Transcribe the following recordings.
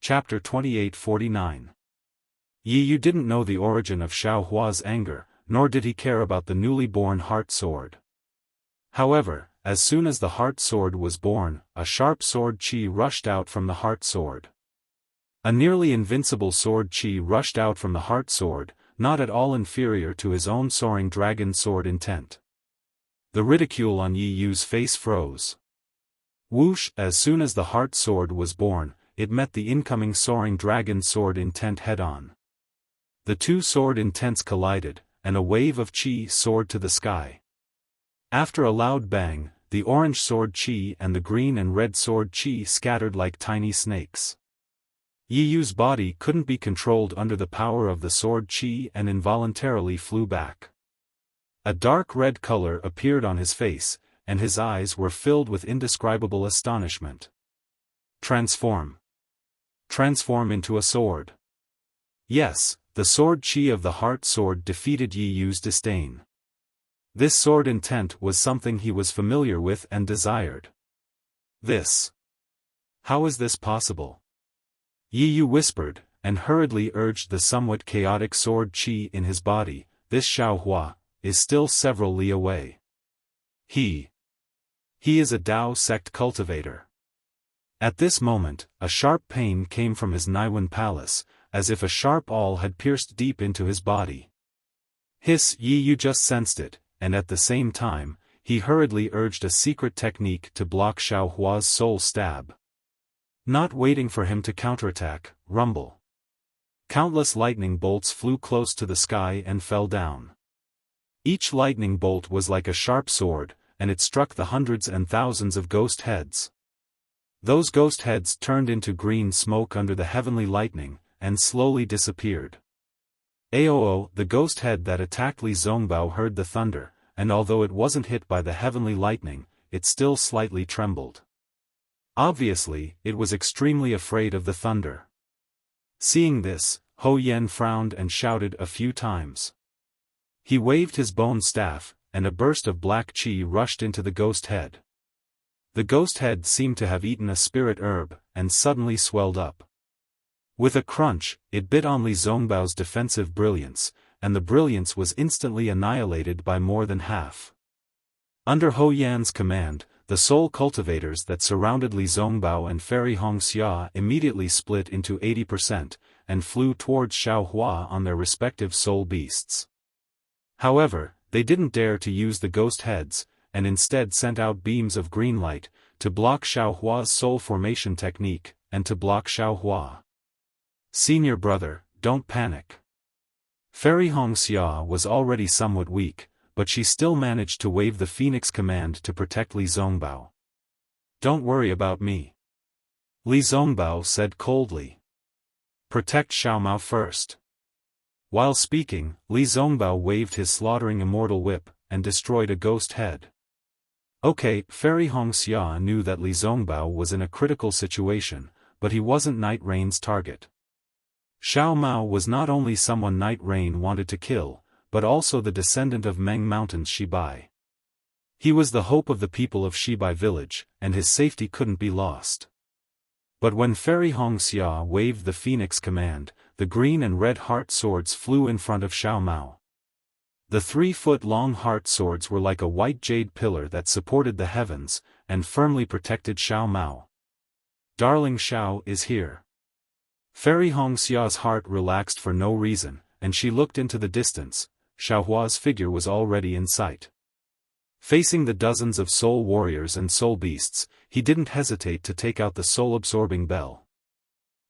Chapter 28-49. Yi Yu didn't know the origin of Xiao Hua's anger, nor did he care about the newly born heart sword. However, as soon as the heart sword was born, a sharp sword chi rushed out from the heart sword. A nearly invincible sword chi rushed out from the heart sword, not at all inferior to his own soaring dragon sword intent. The ridicule on Yi Yu's face froze. Whoosh! As soon as the heart sword was born, it met the incoming soaring dragon sword intent head-on. The two sword intents collided, and a wave of chi soared to the sky. After a loud bang, the orange sword chi and the green and red sword chi scattered like tiny snakes. Yi Yu's body couldn't be controlled under the power of the sword chi and involuntarily flew back. A dark red color appeared on his face, and his eyes were filled with indescribable astonishment. Transform. Transform into a sword. Yes, the sword chi of the heart sword defeated Yi Yu's disdain. This sword intent was something he was familiar with and desired. This. How is this possible? Yi Yu whispered, and hurriedly urged the somewhat chaotic sword chi in his body. This Xiao Hua is still several li away. He is a Dao sect cultivator. At this moment, a sharp pain came from his Naiwan palace, as if a sharp awl had pierced deep into his body. Hiss! Yi Yu just sensed it, and at the same time, he hurriedly urged a secret technique to block Xiao Hua's soul stab. Not waiting for him to counterattack, rumble. Countless lightning bolts flew close to the sky and fell down. Each lightning bolt was like a sharp sword, and it struck the hundreds and thousands of ghost heads. Those ghost heads turned into green smoke under the heavenly lightning, and slowly disappeared. Aoo! The ghost head that attacked Li Zongbao heard the thunder, and although it wasn't hit by the heavenly lightning, it still slightly trembled. Obviously, it was extremely afraid of the thunder. Seeing this, Ho Yen frowned and shouted a few times. He waved his bone staff, and a burst of black chi rushed into the ghost head. The ghost head seemed to have eaten a spirit herb, and suddenly swelled up. With a crunch, it bit on Li Zongbao's defensive brilliance, and the brilliance was instantly annihilated by more than half. Under Ho Yan's command, the soul cultivators that surrounded Li Zongbao and Fairy Hongxia immediately split into 80%, and flew towards Xiao Hua on their respective soul beasts. However, they didn't dare to use the ghost heads, and instead sent out beams of green light, to block Xiao Hua's soul formation technique, and to block Xiao Hua. Senior brother, don't panic. Fairy Hongxia was already somewhat weak, but she still managed to wave the Phoenix command to protect Li Zongbao. Don't worry about me. Li Zongbao said coldly. Protect Xiao Mao first. While speaking, Li Zongbao waved his slaughtering immortal whip, and destroyed a ghost head. Okay, Fairy Hongxia knew that Li Zongbao was in a critical situation, but he wasn't Night Rain's target. Xiao Mao was not only someone Night Rain wanted to kill, but also the descendant of Meng Mountain's Shibai. He was the hope of the people of Shibai village, and his safety couldn't be lost. But when Fairy Hongxia waved the Phoenix command, the green and red heart swords flew in front of Xiao Mao. The 3-foot-long heart swords were like a white jade pillar that supported the heavens, and firmly protected Xiao Mao. Darling Xiao is here. Fairy Hongxia's heart relaxed for no reason, and she looked into the distance. Xiao Hua's figure was already in sight. Facing the dozens of soul warriors and soul beasts, he didn't hesitate to take out the soul-absorbing bell.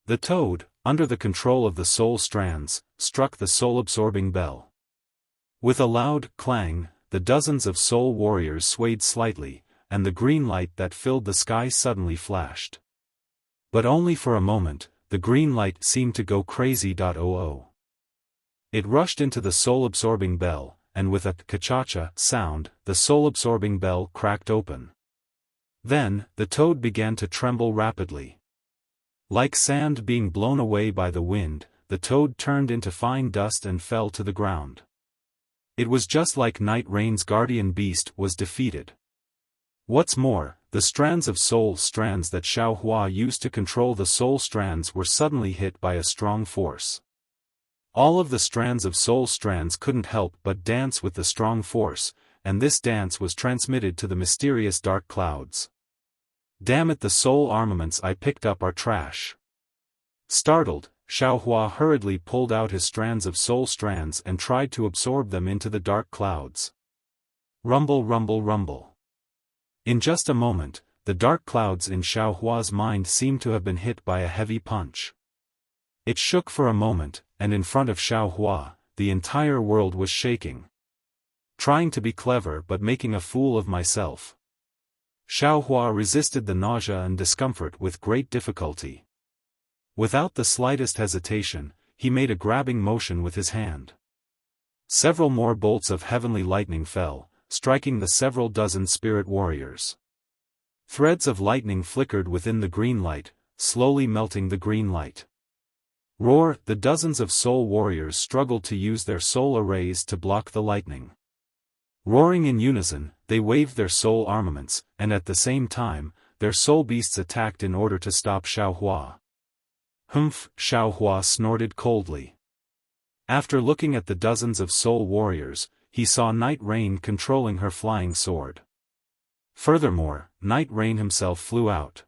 The toad, under the control of the soul strands, struck the soul-absorbing bell. With a loud clang, the dozens of soul warriors swayed slightly, and the green light that filled the sky suddenly flashed. But only for a moment, the green light seemed to go crazy. It rushed into the soul-absorbing bell, and with a ka-cha-cha sound, the soul-absorbing bell cracked open. Then, the toad began to tremble rapidly. Like sand being blown away by the wind, the toad turned into fine dust and fell to the ground. It was just like Night Rain's guardian beast was defeated. What's more, the strands of soul strands that Xiao Hua used to control the soul strands were suddenly hit by a strong force. All of the strands of soul strands couldn't help but dance with the strong force, and this dance was transmitted to the mysterious dark clouds. Damn it, the soul armaments I picked up are trash. Startled, Xiao Hua hurriedly pulled out his strands of soul strands and tried to absorb them into the dark clouds. Rumble, rumble, rumble. In just a moment, the dark clouds in Xiao Hua's mind seemed to have been hit by a heavy punch. It shook for a moment, and in front of Xiao Hua, the entire world was shaking. Trying to be clever but making a fool of myself. Xiao Hua resisted the nausea and discomfort with great difficulty. Without the slightest hesitation, he made a grabbing motion with his hand. Several more bolts of heavenly lightning fell, striking the several dozen spirit warriors. Threads of lightning flickered within the green light, slowly melting the green light. Roar! The dozens of soul warriors struggled to use their soul arrays to block the lightning. Roaring in unison, they waved their soul armaments, and at the same time, their soul beasts attacked in order to stop Xiao Hua. Humph! Xiao Hua snorted coldly. After looking at the dozens of soul warriors, he saw Night Rain controlling her flying sword. Furthermore, Night Rain himself flew out.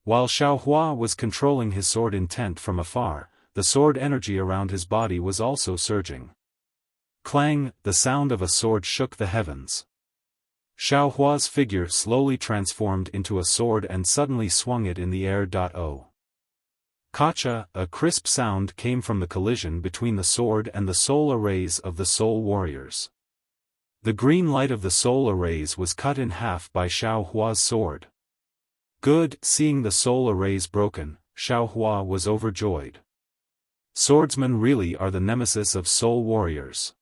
While Xiao Hua was controlling his sword intent from afar, the sword energy around his body was also surging. Clang! The sound of a sword shook the heavens. Xiao Hua's figure slowly transformed into a sword and suddenly swung it in the air. Oh! Kacha! A crisp sound came from the collision between the sword and the soul arrays of the soul warriors. The green light of the soul arrays was cut in half by Xiao Hua's sword. Good! Seeing the soul arrays broken, Xiao Hua was overjoyed. Swordsmen really are the nemesis of soul warriors.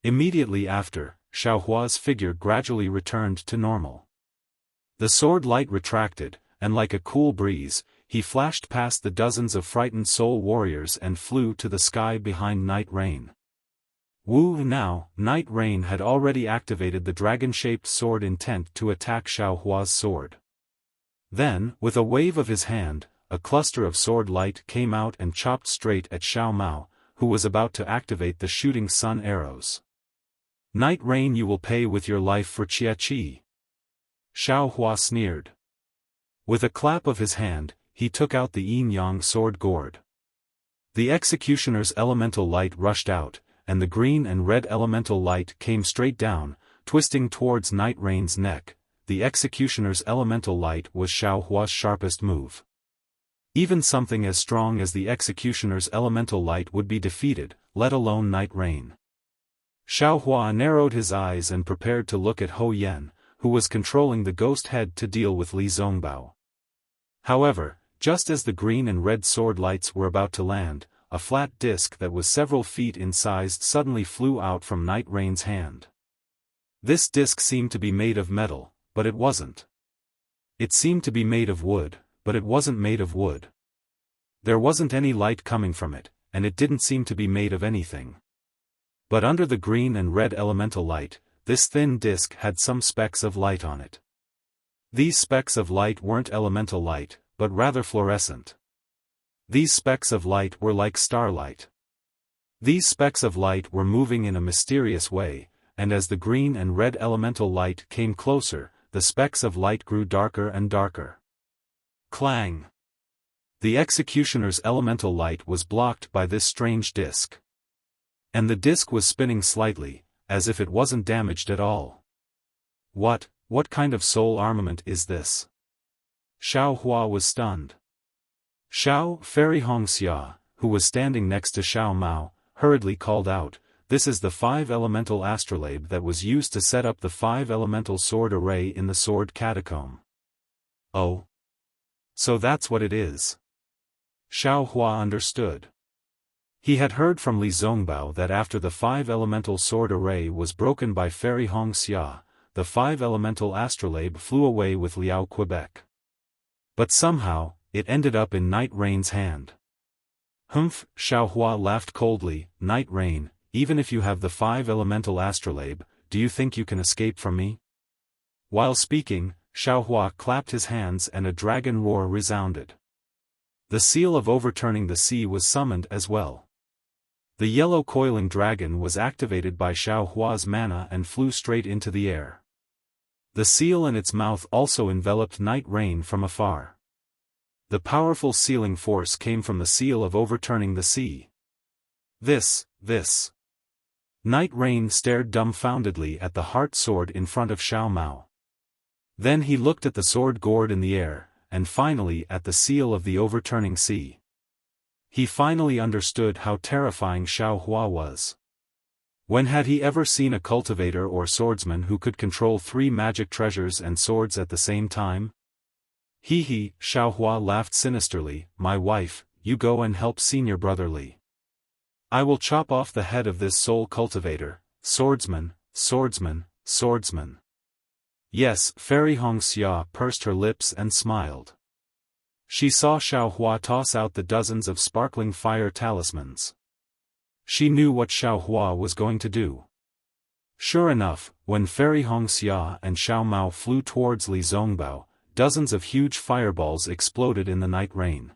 Immediately after, Xiao Hua's figure gradually returned to normal. The sword light retracted, and like a cool breeze, he flashed past the dozens of frightened soul warriors and flew to the sky behind Night Rain. Woo! Now, Night Rain had already activated the dragon-shaped sword intent to attack Xiao Hua's sword. Then, with a wave of his hand, a cluster of sword light came out and chopped straight at Xiao Mao, who was about to activate the shooting sun arrows. Night Rain, you will pay with your life for Qi. Xiao Hua sneered. With a clap of his hand, he took out the yin-yang sword gourd. The executioner's elemental light rushed out, and the green and red elemental light came straight down, twisting towards Night Rain's neck. The executioner's elemental light was Xiao Hua's sharpest move. Even something as strong as the executioner's elemental light would be defeated, let alone Night Rain. Xiao Hua narrowed his eyes and prepared to look at Ho Yen, who was controlling the ghost head to deal with Li Zongbao. However, just as the green and red sword lights were about to land, a flat disc that was several feet in size suddenly flew out from Night Rain's hand. This disc seemed to be made of metal, but it wasn't. It seemed to be made of wood, but it wasn't made of wood. There wasn't any light coming from it, and it didn't seem to be made of anything. But under the green and red elemental light, this thin disc had some specks of light on it. These specks of light weren't elemental light, but rather fluorescent. These specks of light were like starlight. These specks of light were moving in a mysterious way, and as the green and red elemental light came closer, the specks of light grew darker and darker. Clang! The executioner's elemental light was blocked by this strange disc. And the disc was spinning slightly, as if it wasn't damaged at all. What kind of soul armament is this? Xiao Hua was stunned. Fairy Hongxia, who was standing next to Xiao Mao, hurriedly called out, "This is the 5-elemental astrolabe that was used to set up the 5-elemental sword array in the sword catacomb." Oh. So that's what it is. Xiao Hua understood. He had heard from Li Zongbao that after the 5-elemental sword array was broken by Fairy Hongxia, the 5-elemental astrolabe flew away with Liao Quebec. But somehow, it ended up in Night Rain's hand. Humph! Xiao Hua laughed coldly. "Night Rain, even if you have the 5-elemental astrolabe, do you think you can escape from me?" While speaking, Xiaohua clapped his hands and a dragon roar resounded. The seal of overturning the sea was summoned as well. The yellow coiling dragon was activated by Xiaohua's mana and flew straight into the air. The seal and its mouth also enveloped night rain from afar. The powerful sealing force came from the seal of overturning the sea. This. Night Rain stared dumbfoundedly at the heart sword in front of Xiao Mao. Then he looked at the sword gourd in the air, and finally at the seal of the overturning sea. He finally understood how terrifying Xiaohua was. When had he ever seen a cultivator or swordsman who could control 3 magic treasures and swords at the same time? He, Xiaohua laughed sinisterly, "My wife, you go and help senior brother Li. I will chop off the head of this soul cultivator, swordsman. Yes, Fairy Wuxia pursed her lips and smiled. She saw Xiaohua toss out the dozens of sparkling fire talismans. She knew what Xiaohua was going to do. Sure enough, when Fairy Wuxia and Xiao Mao flew towards Li Zongbao, dozens of huge fireballs exploded in the night rain.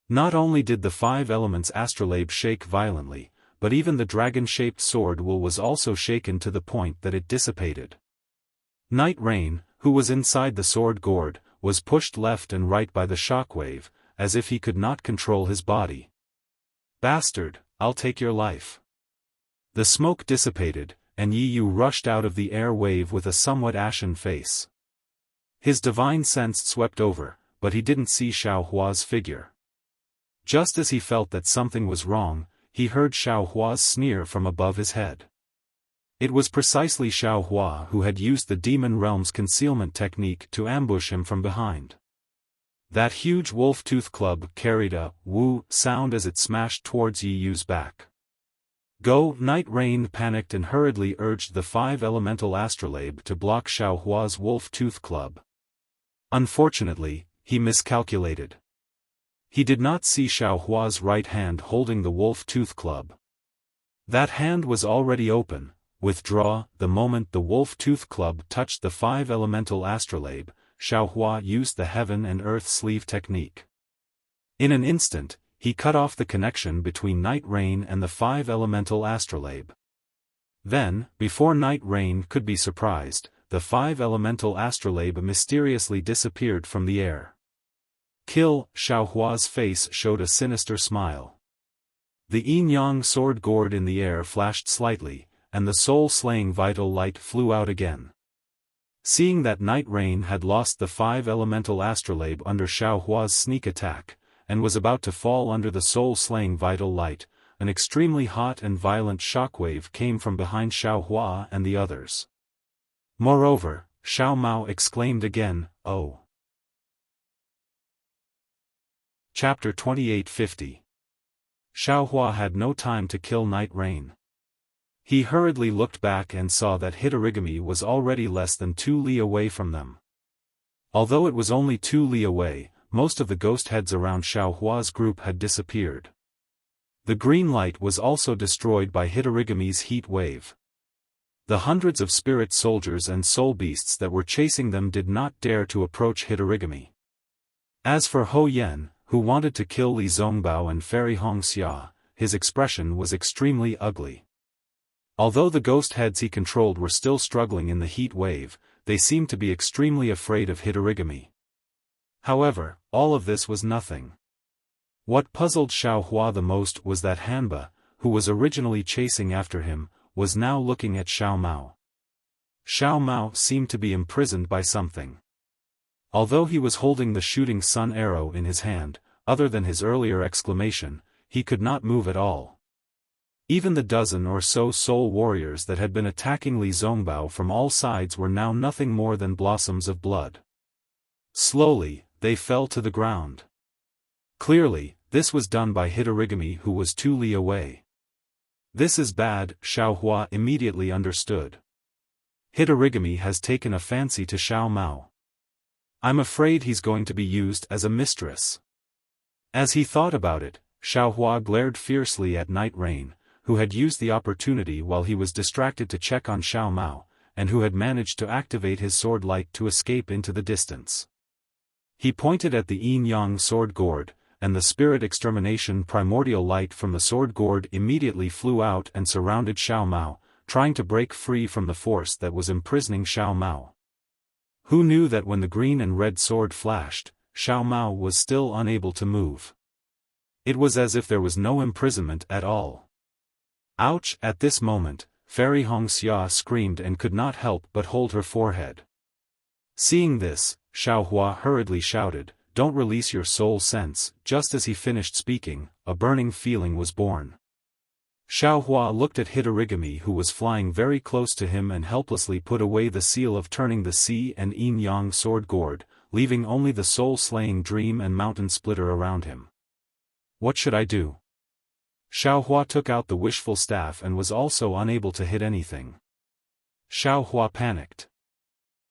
Not only did the 5 elements astrolabe shake violently, but even the dragon-shaped sword wool was also shaken to the point that it dissipated. Night Rain, who was inside the sword gourd, was pushed left and right by the shockwave, as if he could not control his body. "Bastard, I'll take your life." The smoke dissipated, and Yi Yu rushed out of the air wave with a somewhat ashen face. His divine sense swept over, but he didn't see Xiaohua's figure. Just as he felt that something was wrong, he heard Xiaohua's sneer from above his head. It was precisely Xiaohua who had used the Demon Realm's concealment technique to ambush him from behind. That huge wolf-tooth club carried a "woo" sound as it smashed towards Yi Yu's back. "Go!" Night Rain panicked and hurriedly urged the 5 elemental astrolabe to block Xiaohua's wolf-tooth club. Unfortunately, he miscalculated. He did not see Xiaohua's right hand holding the wolf-tooth club. That hand was already open. Withdraw. The moment the wolf-tooth club touched the 5 elemental astrolabe, Xiaohua used the heaven and earth sleeve technique. In an instant, he cut off the connection between Night Rain and the 5 elemental astrolabe. Then, before Night Rain could be surprised, the 5 elemental astrolabe mysteriously disappeared from the air. "Kill!" Xiaohua's face showed a sinister smile. The yin-yang sword gourd in the air flashed slightly, and the soul-slaying vital light flew out again. Seeing that Night Rain had lost the 5 elemental astrolabe under Xiaohua's sneak attack, and was about to fall under the soul-slaying vital light, an extremely hot and violent shockwave came from behind Xiaohua and the others. Moreover, Xiao Mao exclaimed again, "Oh!" Chapter 2850. Xiaohua had no time to kill Night Rain. He hurriedly looked back and saw that Hitorigami was already less than 2 li away from them. Although it was only 2 li away, most of the ghost heads around Xiaohua's group had disappeared. The green light was also destroyed by Hitorigami's heat wave. The hundreds of spirit soldiers and soul beasts that were chasing them did not dare to approach Hitorigami. As for Ho Yen, who wanted to kill Li Zongbao and Fairy Wuxia, his expression was extremely ugly. Although the ghost heads he controlled were still struggling in the heat wave, they seemed to be extremely afraid of Hitorigami. However, all of this was nothing. What puzzled Xiaohua the most was that Hanba, who was originally chasing after him, was now looking at Xiao Mao. Xiao Mao seemed to be imprisoned by something. Although he was holding the shooting sun arrow in his hand, other than his earlier exclamation, he could not move at all. Even the dozen or so soul warriors that had been attacking Li Zongbao from all sides were now nothing more than blossoms of blood. Slowly, they fell to the ground. Clearly, this was done by Hitorigami, who was 2 li away. This is bad, Xiaohua immediately understood. Hitorigami has taken a fancy to Xiao Mao. I'm afraid he's going to be used as a mistress. As he thought about it, Xiaohua glared fiercely at Night Rain, who had used the opportunity while he was distracted to check on Xiao Mao, and who had managed to activate his sword light to escape into the distance. He pointed at the yin-yang sword gourd, and the spirit extermination primordial light from the sword gourd immediately flew out and surrounded Xiao Mao, trying to break free from the force that was imprisoning Xiao Mao. Who knew that when the green and red sword flashed, Xiao Mao was still unable to move. It was as if there was no imprisonment at all. Ouch! At this moment, Fairy Hongxia screamed and could not help but hold her forehead. Seeing this, Xiao Hua hurriedly shouted, "Don't release your soul sense." Just as he finished speaking, a burning feeling was born. Xiao Hua looked at Hitorigami, who was flying very close to him, and helplessly put away the seal of turning the sea and yin-yang sword gourd, leaving only the soul-slaying dream and mountain splitter around him. What should I do? Xiao Hua took out the wishful staff and was also unable to hit anything. Xiao Hua panicked.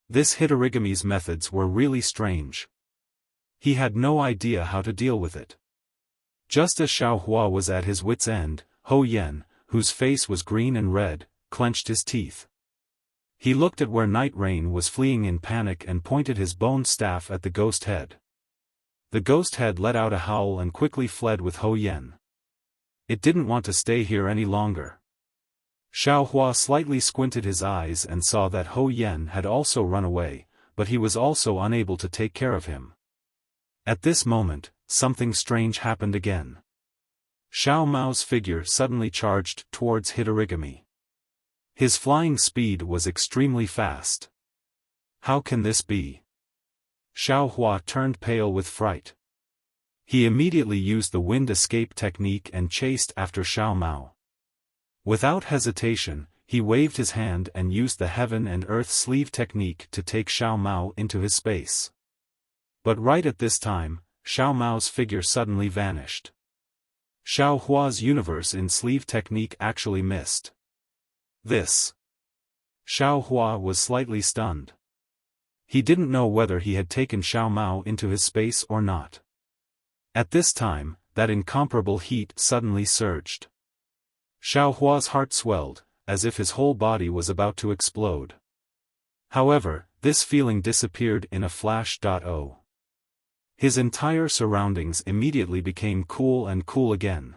This Hitorigami's methods were really strange. He had no idea how to deal with it. Just as Xiao Hua was at his wit's end, Ho Yen, whose face was green and red, clenched his teeth. He looked at where Night Rain was fleeing in panic and pointed his bone staff at the ghost head. The ghost head let out a howl and quickly fled with Ho Yen. It didn't want to stay here any longer. Xiao Hua slightly squinted his eyes and saw that Ho Yen had also run away, but he was also unable to take care of him. At this moment, something strange happened again. Xiao Mao's figure suddenly charged towards Hitorigami. His flying speed was extremely fast. How can this be? Xiao Hua turned pale with fright. He immediately used the wind escape technique and chased after Xiao Mao. Without hesitation, he waved his hand and used the heaven and earth sleeve technique to take Xiao Mao into his space. But right at this time, Xiao Mao's figure suddenly vanished. Xiao Hua's universe in sleeve technique actually missed. This. Xiao Hua was slightly stunned. He didn't know whether he had taken Xiao Mao into his space or not. At this time, that incomparable heat suddenly surged. Xiao Hua's heart swelled, as if his whole body was about to explode. However, this feeling disappeared in a flash. His entire surroundings immediately became cool and cool again.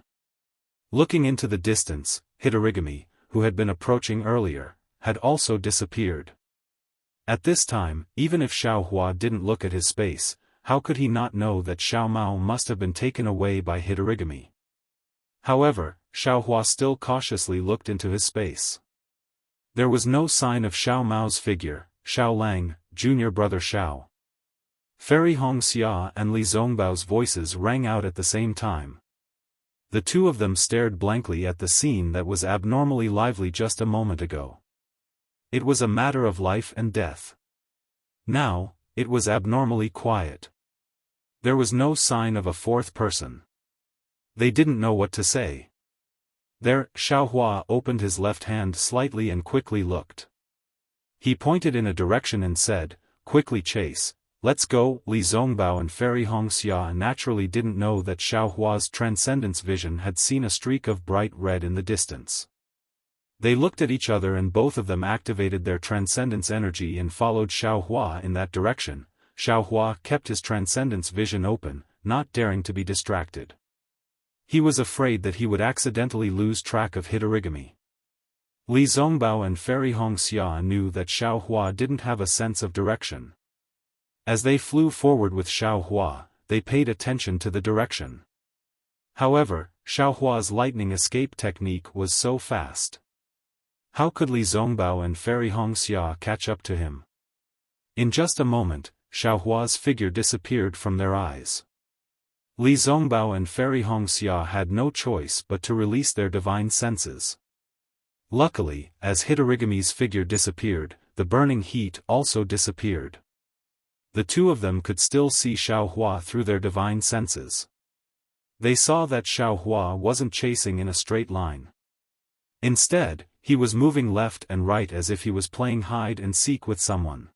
Looking into the distance, Hitorigami, who had been approaching earlier, had also disappeared. At this time, even if Xiao Hua didn't look at his space, how could he not know that Xiao Mao must have been taken away by Hitorigami? However, Xiao Hua still cautiously looked into his space. There was no sign of Xiao Mao's figure. Xiao Lang, junior brother Xiao. Fairy Hongxia and Li Zongbao's voices rang out at the same time. The two of them stared blankly at the scene that was abnormally lively just a moment ago. It was a matter of life and death. Now, it was abnormally quiet. There was no sign of a fourth person. They didn't know what to say. There, Xiao Hua opened his left hand slightly and quickly looked. He pointed in a direction and said, "Quickly chase, let's go." Li Zongbao and Fairy Hongxia naturally didn't know that Xiao Hua's transcendence vision had seen a streak of bright red in the distance. They looked at each other and both of them activated their transcendence energy and followed Xiao Hua in that direction. Xiao Hua kept his transcendence vision open, not daring to be distracted. He was afraid that he would accidentally lose track of Hitorigami. Li Zongbao and Fairy Hongxia knew that Xiao Hua didn't have a sense of direction. As they flew forward with Xiao Hua, they paid attention to the direction. However, Xiao Hua's lightning escape technique was so fast. How could Li Zongbao and Fairy Hongxia catch up to him? In just a moment, Xiao Hua's figure disappeared from their eyes. Li Zongbao and Fairy Hongxia had no choice but to release their divine senses. Luckily, as Hitorigami's figure disappeared, the burning heat also disappeared. The two of them could still see Xiao Hua through their divine senses. They saw that Xiao Hua wasn't chasing in a straight line. Instead, he was moving left and right as if he was playing hide and seek with someone.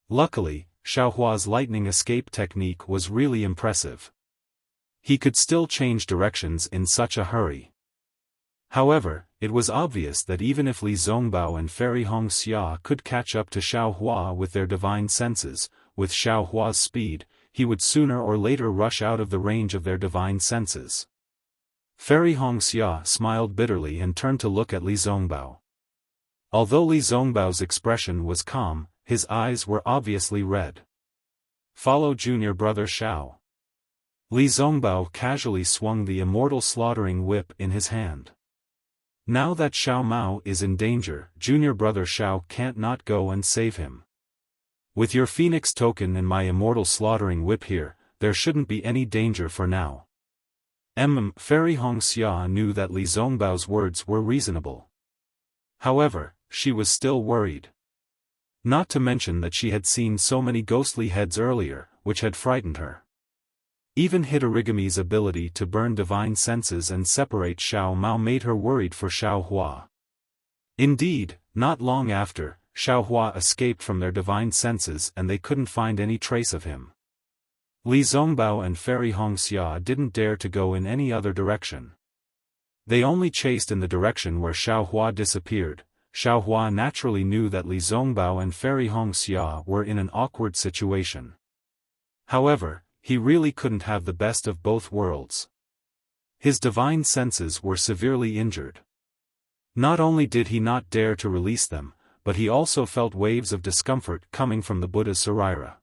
Luckily, Xiao Hua's lightning escape technique was really impressive. He could still change directions in such a hurry. However, It was obvious that even if Li Zongbao and Fairy Hongxia could catch up to Xiao Hua with their divine senses, with Xiao Hua's speed, he would sooner or later rush out of the range of their divine senses. Fairy Hongxia smiled bitterly and turned to look at Li Zongbao. Although Li Zongbao's expression was calm, his eyes were obviously red. Follow junior brother Xiao. Li Zongbao casually swung the immortal slaughtering whip in his hand. Now that Xiao Mao is in danger, junior brother Xiao can't not go and save him. With your phoenix token and my immortal slaughtering whip here, there shouldn't be any danger for now. Fairy Hongxia knew that Li Zongbao's words were reasonable. However, she was still worried. Not to mention that she had seen so many ghostly heads earlier, which had frightened her. Even Hitorigami's ability to burn divine senses and separate Xiao Mao made her worried for Xiao Hua. Indeed, not long after, Xiao Hua escaped from their divine senses and they couldn't find any trace of him. Li Zongbao and Fairy Hongxia didn't dare to go in any other direction. They only chased in the direction where Xiao Hua disappeared. Xiao Hua naturally knew that Li Zongbao and Fairy Hongxia were in an awkward situation. However, he really couldn't have the best of both worlds. His divine senses were severely injured. Not only did he not dare to release them, but he also felt waves of discomfort coming from the Buddha's saraira.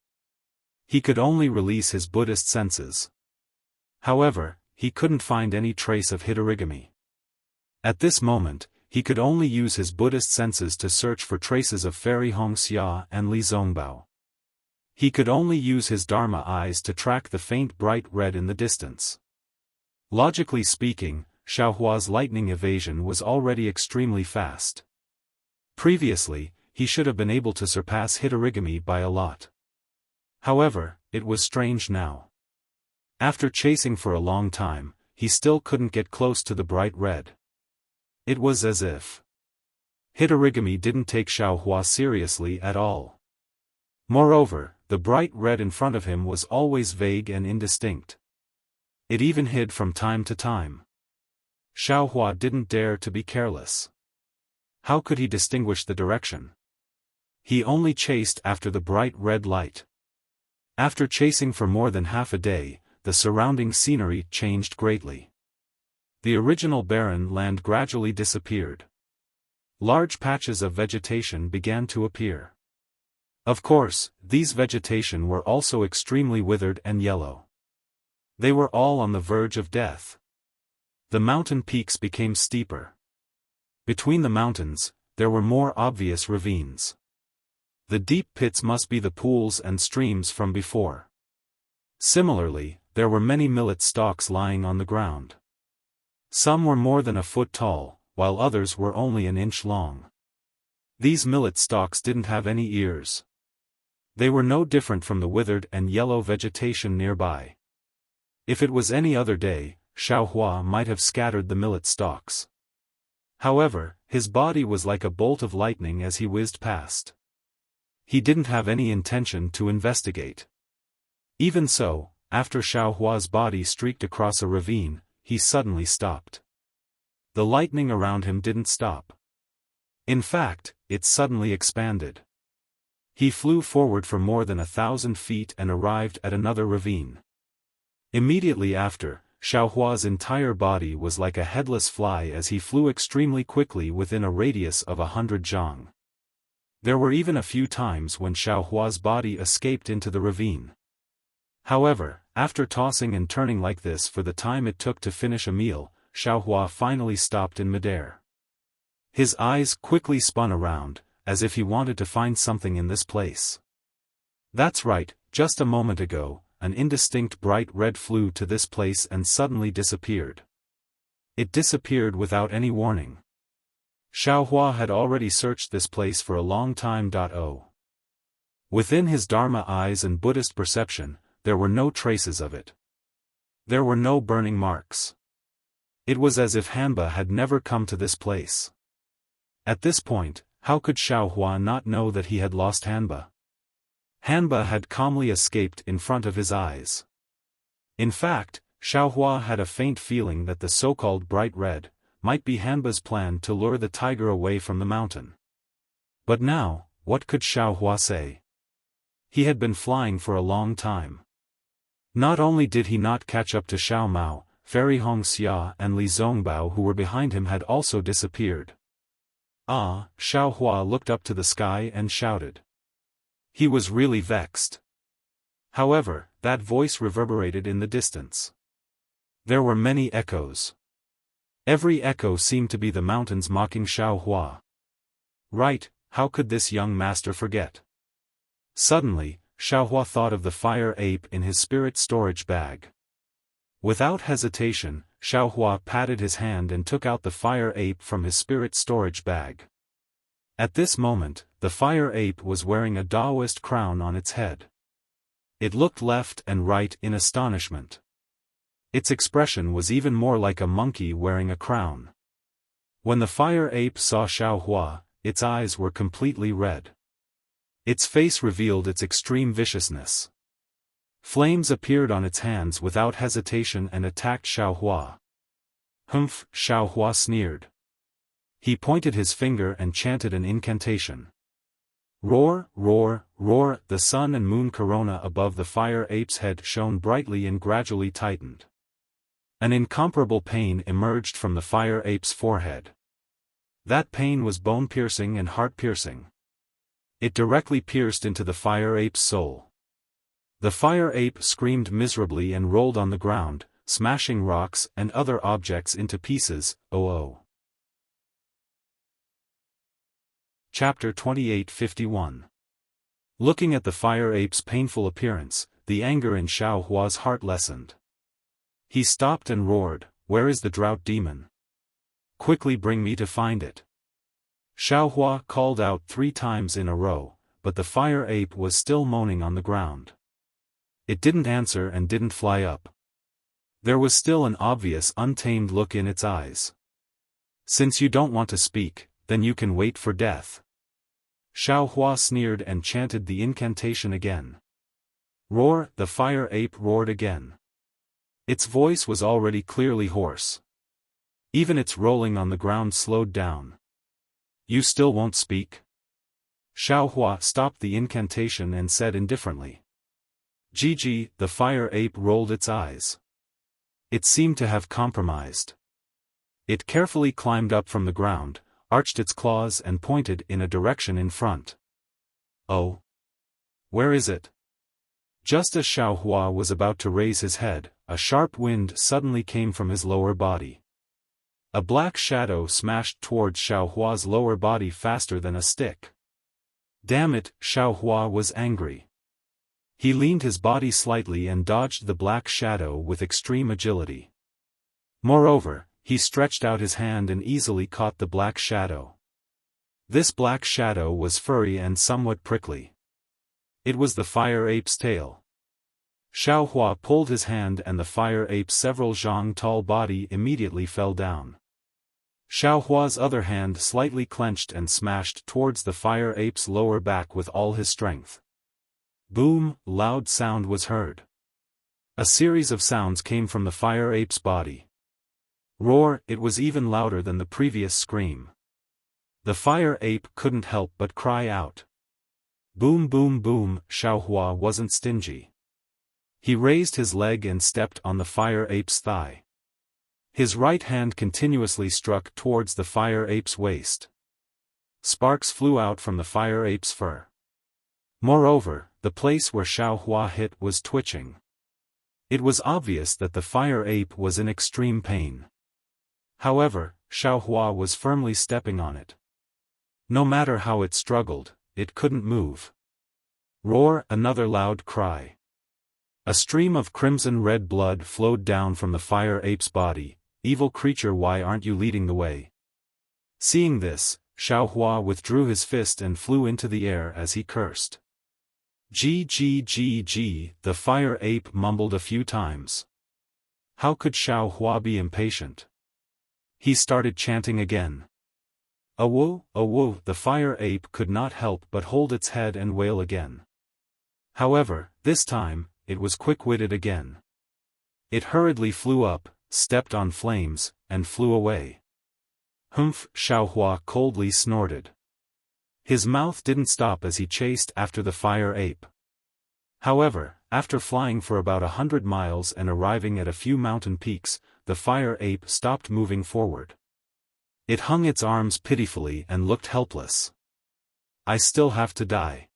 He could only release his Buddhist senses. However, he couldn't find any trace of Hitorigami. At this moment, he could only use his Buddhist senses to search for traces of Fairy Hongxia and Li Zongbao. He could only use his Dharma eyes to track the faint bright red in the distance. Logically speaking, Xiao Hua's lightning evasion was already extremely fast. Previously, he should have been able to surpass Hitorigami by a lot. However, it was strange now. After chasing for a long time, he still couldn't get close to the bright red. It was as if Hitorigami didn't take Xiao Hua seriously at all. Moreover, the bright red in front of him was always vague and indistinct. It even hid from time to time. Xiao Hua didn't dare to be careless. How could he distinguish the direction? He only chased after the bright red light. After chasing for more than half a day, the surrounding scenery changed greatly. The original barren land gradually disappeared. Large patches of vegetation began to appear. Of course, these vegetation were also extremely withered and yellow. They were all on the verge of death. The mountain peaks became steeper. Between the mountains, there were more obvious ravines. The deep pits must be the pools and streams from before. Similarly, there were many millet stalks lying on the ground. Some were more than a foot tall, while others were only an inch long. These millet stalks didn't have any ears. They were no different from the withered and yellow vegetation nearby. If it was any other day, Xiao Hua might have scattered the millet stalks. However, his body was like a bolt of lightning as he whizzed past. He didn't have any intention to investigate. Even so, after Xiao Hua's body streaked across a ravine, he suddenly stopped. The lightning around him didn't stop. In fact, it suddenly expanded. He flew forward for more than 1,000 feet and arrived at another ravine. Immediately after, Xiao Hua's entire body was like a headless fly as he flew extremely quickly within a radius of 100 zhang. There were even a few times when Xiao Hua's body escaped into the ravine. However, after tossing and turning like this for the time it took to finish a meal, Xiao Hua finally stopped in midair. His eyes quickly spun around, as if he wanted to find something in this place. That's right, just a moment ago, an indistinct bright red flew to this place and suddenly disappeared. It disappeared without any warning. Xiao Hua had already searched this place for a long time. Within his Dharma eyes and Buddhist perception, there were no traces of it. There were no burning marks. It was as if Hanba had never come to this place. At this point, how could Xiao Hua not know that he had lost Hanba? Hanba had calmly escaped in front of his eyes. In fact, Xiao Hua had a faint feeling that the so-called bright red, might be Hanba's plan to lure the tiger away from the mountain. But now, what could Xiaohua say? He had been flying for a long time. Not only did he not catch up to Xiao Mao, Fairy Hongxia and Li Zongbao who were behind him had also disappeared. Ah, Xiaohua looked up to the sky and shouted. He was really vexed. However, that voice reverberated in the distance. There were many echoes. Every echo seemed to be the mountains mocking Xiaohua. Right, how could this young master forget? Suddenly, Xiaohua thought of the fire ape in his spirit storage bag. Without hesitation, Xiaohua patted his hand and took out the fire ape from his spirit storage bag. At this moment, the fire ape was wearing a Taoist crown on its head. It looked left and right in astonishment. Its expression was even more like a monkey wearing a crown. When the fire ape saw Xiaohua, its eyes were completely red. Its face revealed its extreme viciousness. Flames appeared on its hands without hesitation and attacked Xiaohua. Humph, Xiaohua sneered. He pointed his finger and chanted an incantation. Roar, roar, roar, the sun and moon corona above the fire ape's head shone brightly and gradually tightened. An incomparable pain emerged from the fire ape's forehead. That pain was bone-piercing and heart-piercing. It directly pierced into the fire ape's soul. The fire ape screamed miserably and rolled on the ground, smashing rocks and other objects into pieces. Oh. Chapter 28:51. Looking at the fire ape's painful appearance, the anger in Xiaohua's heart lessened. He stopped and roared, "Where is the drought demon? Quickly bring me to find it." Xiaohua called out 3 times in a row, but the fire ape was still moaning on the ground. It didn't answer and didn't fly up. There was still an obvious untamed look in its eyes. "Since you don't want to speak, then you can wait for death." Xiaohua sneered and chanted the incantation again. Roar, the fire ape roared again. Its voice was already clearly hoarse. Even its rolling on the ground slowed down. "You still won't speak?" Xiaohua stopped the incantation and said indifferently. "Gigi," the fire ape rolled its eyes. It seemed to have compromised. It carefully climbed up from the ground, arched its claws and pointed in a direction in front. "Oh? Where is it?" Just as Xiaohua was about to raise his head, a sharp wind suddenly came from his lower body. A black shadow smashed towards Xiaohua's lower body faster than a stick. Damn it, Xiaohua was angry. He leaned his body slightly and dodged the black shadow with extreme agility. Moreover, he stretched out his hand and easily caught the black shadow. This black shadow was furry and somewhat prickly. It was the fire ape's tail. Xiaohua pulled his hand and the fire ape's several zhang tall body immediately fell down. Xiaohua's other hand slightly clenched and smashed towards the fire ape's lower back with all his strength. Boom, loud sound was heard. A series of sounds came from the fire ape's body. Roar, it was even louder than the previous scream. The fire ape couldn't help but cry out. Boom boom boom, Xiaohua wasn't stingy. He raised his leg and stepped on the fire ape's thigh. His right hand continuously struck towards the fire ape's waist. Sparks flew out from the fire ape's fur. Moreover, the place where Xiaohua hit was twitching. It was obvious that the fire ape was in extreme pain. However, Xiaohua was firmly stepping on it. No matter how it struggled, it couldn't move. Roar, another loud cry. A stream of crimson-red blood flowed down from the fire ape's body. Evil creature, why aren't you leading the way? Seeing this, Xiaohua withdrew his fist and flew into the air as he cursed. Gg, the fire ape mumbled a few times. How could Xiaohua be impatient? He started chanting again. Awoo, awoo, the fire ape could not help but hold its head and wail again. However, this time, it was quick-witted again. It hurriedly flew up, stepped on flames, and flew away. Humph, Xiaohua coldly snorted. His mouth didn't stop as he chased after the fire ape. However, after flying for about 100 miles and arriving at a few mountain peaks, the fire ape stopped moving forward. It hung its arms pitifully and looked helpless. I still have to die.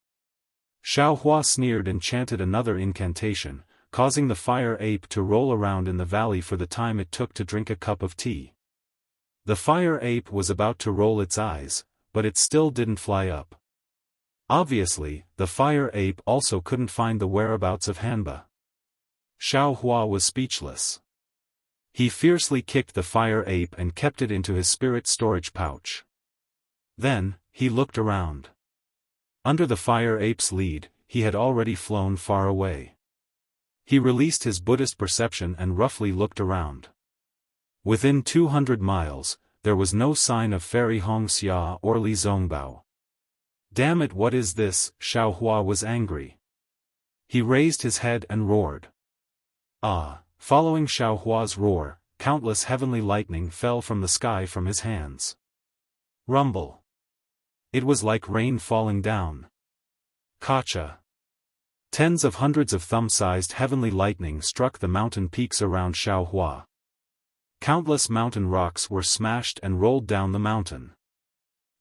Xiaohua sneered and chanted another incantation, causing the fire ape to roll around in the valley for the time it took to drink a cup of tea. The fire ape was about to roll its eyes, but it still didn't fly up. Obviously, the fire ape also couldn't find the whereabouts of Hanba. Xiaohua was speechless. He fiercely kicked the fire ape and kept it into his spirit storage pouch. Then, he looked around. Under the fire ape's lead, he had already flown far away. He released his Buddhist perception and roughly looked around. Within 200 miles, there was no sign of Fairy Wuxia or Li Zongbao. Damn it, what is this? Xiaohua was angry. He raised his head and roared. Following Xiaohua's roar, countless heavenly lightning fell from the sky from his hands. Rumble. It was like rain falling down. Kacha. Tens of hundreds of thumb-sized heavenly lightning struck the mountain peaks around Xiaohua. Countless mountain rocks were smashed and rolled down the mountain.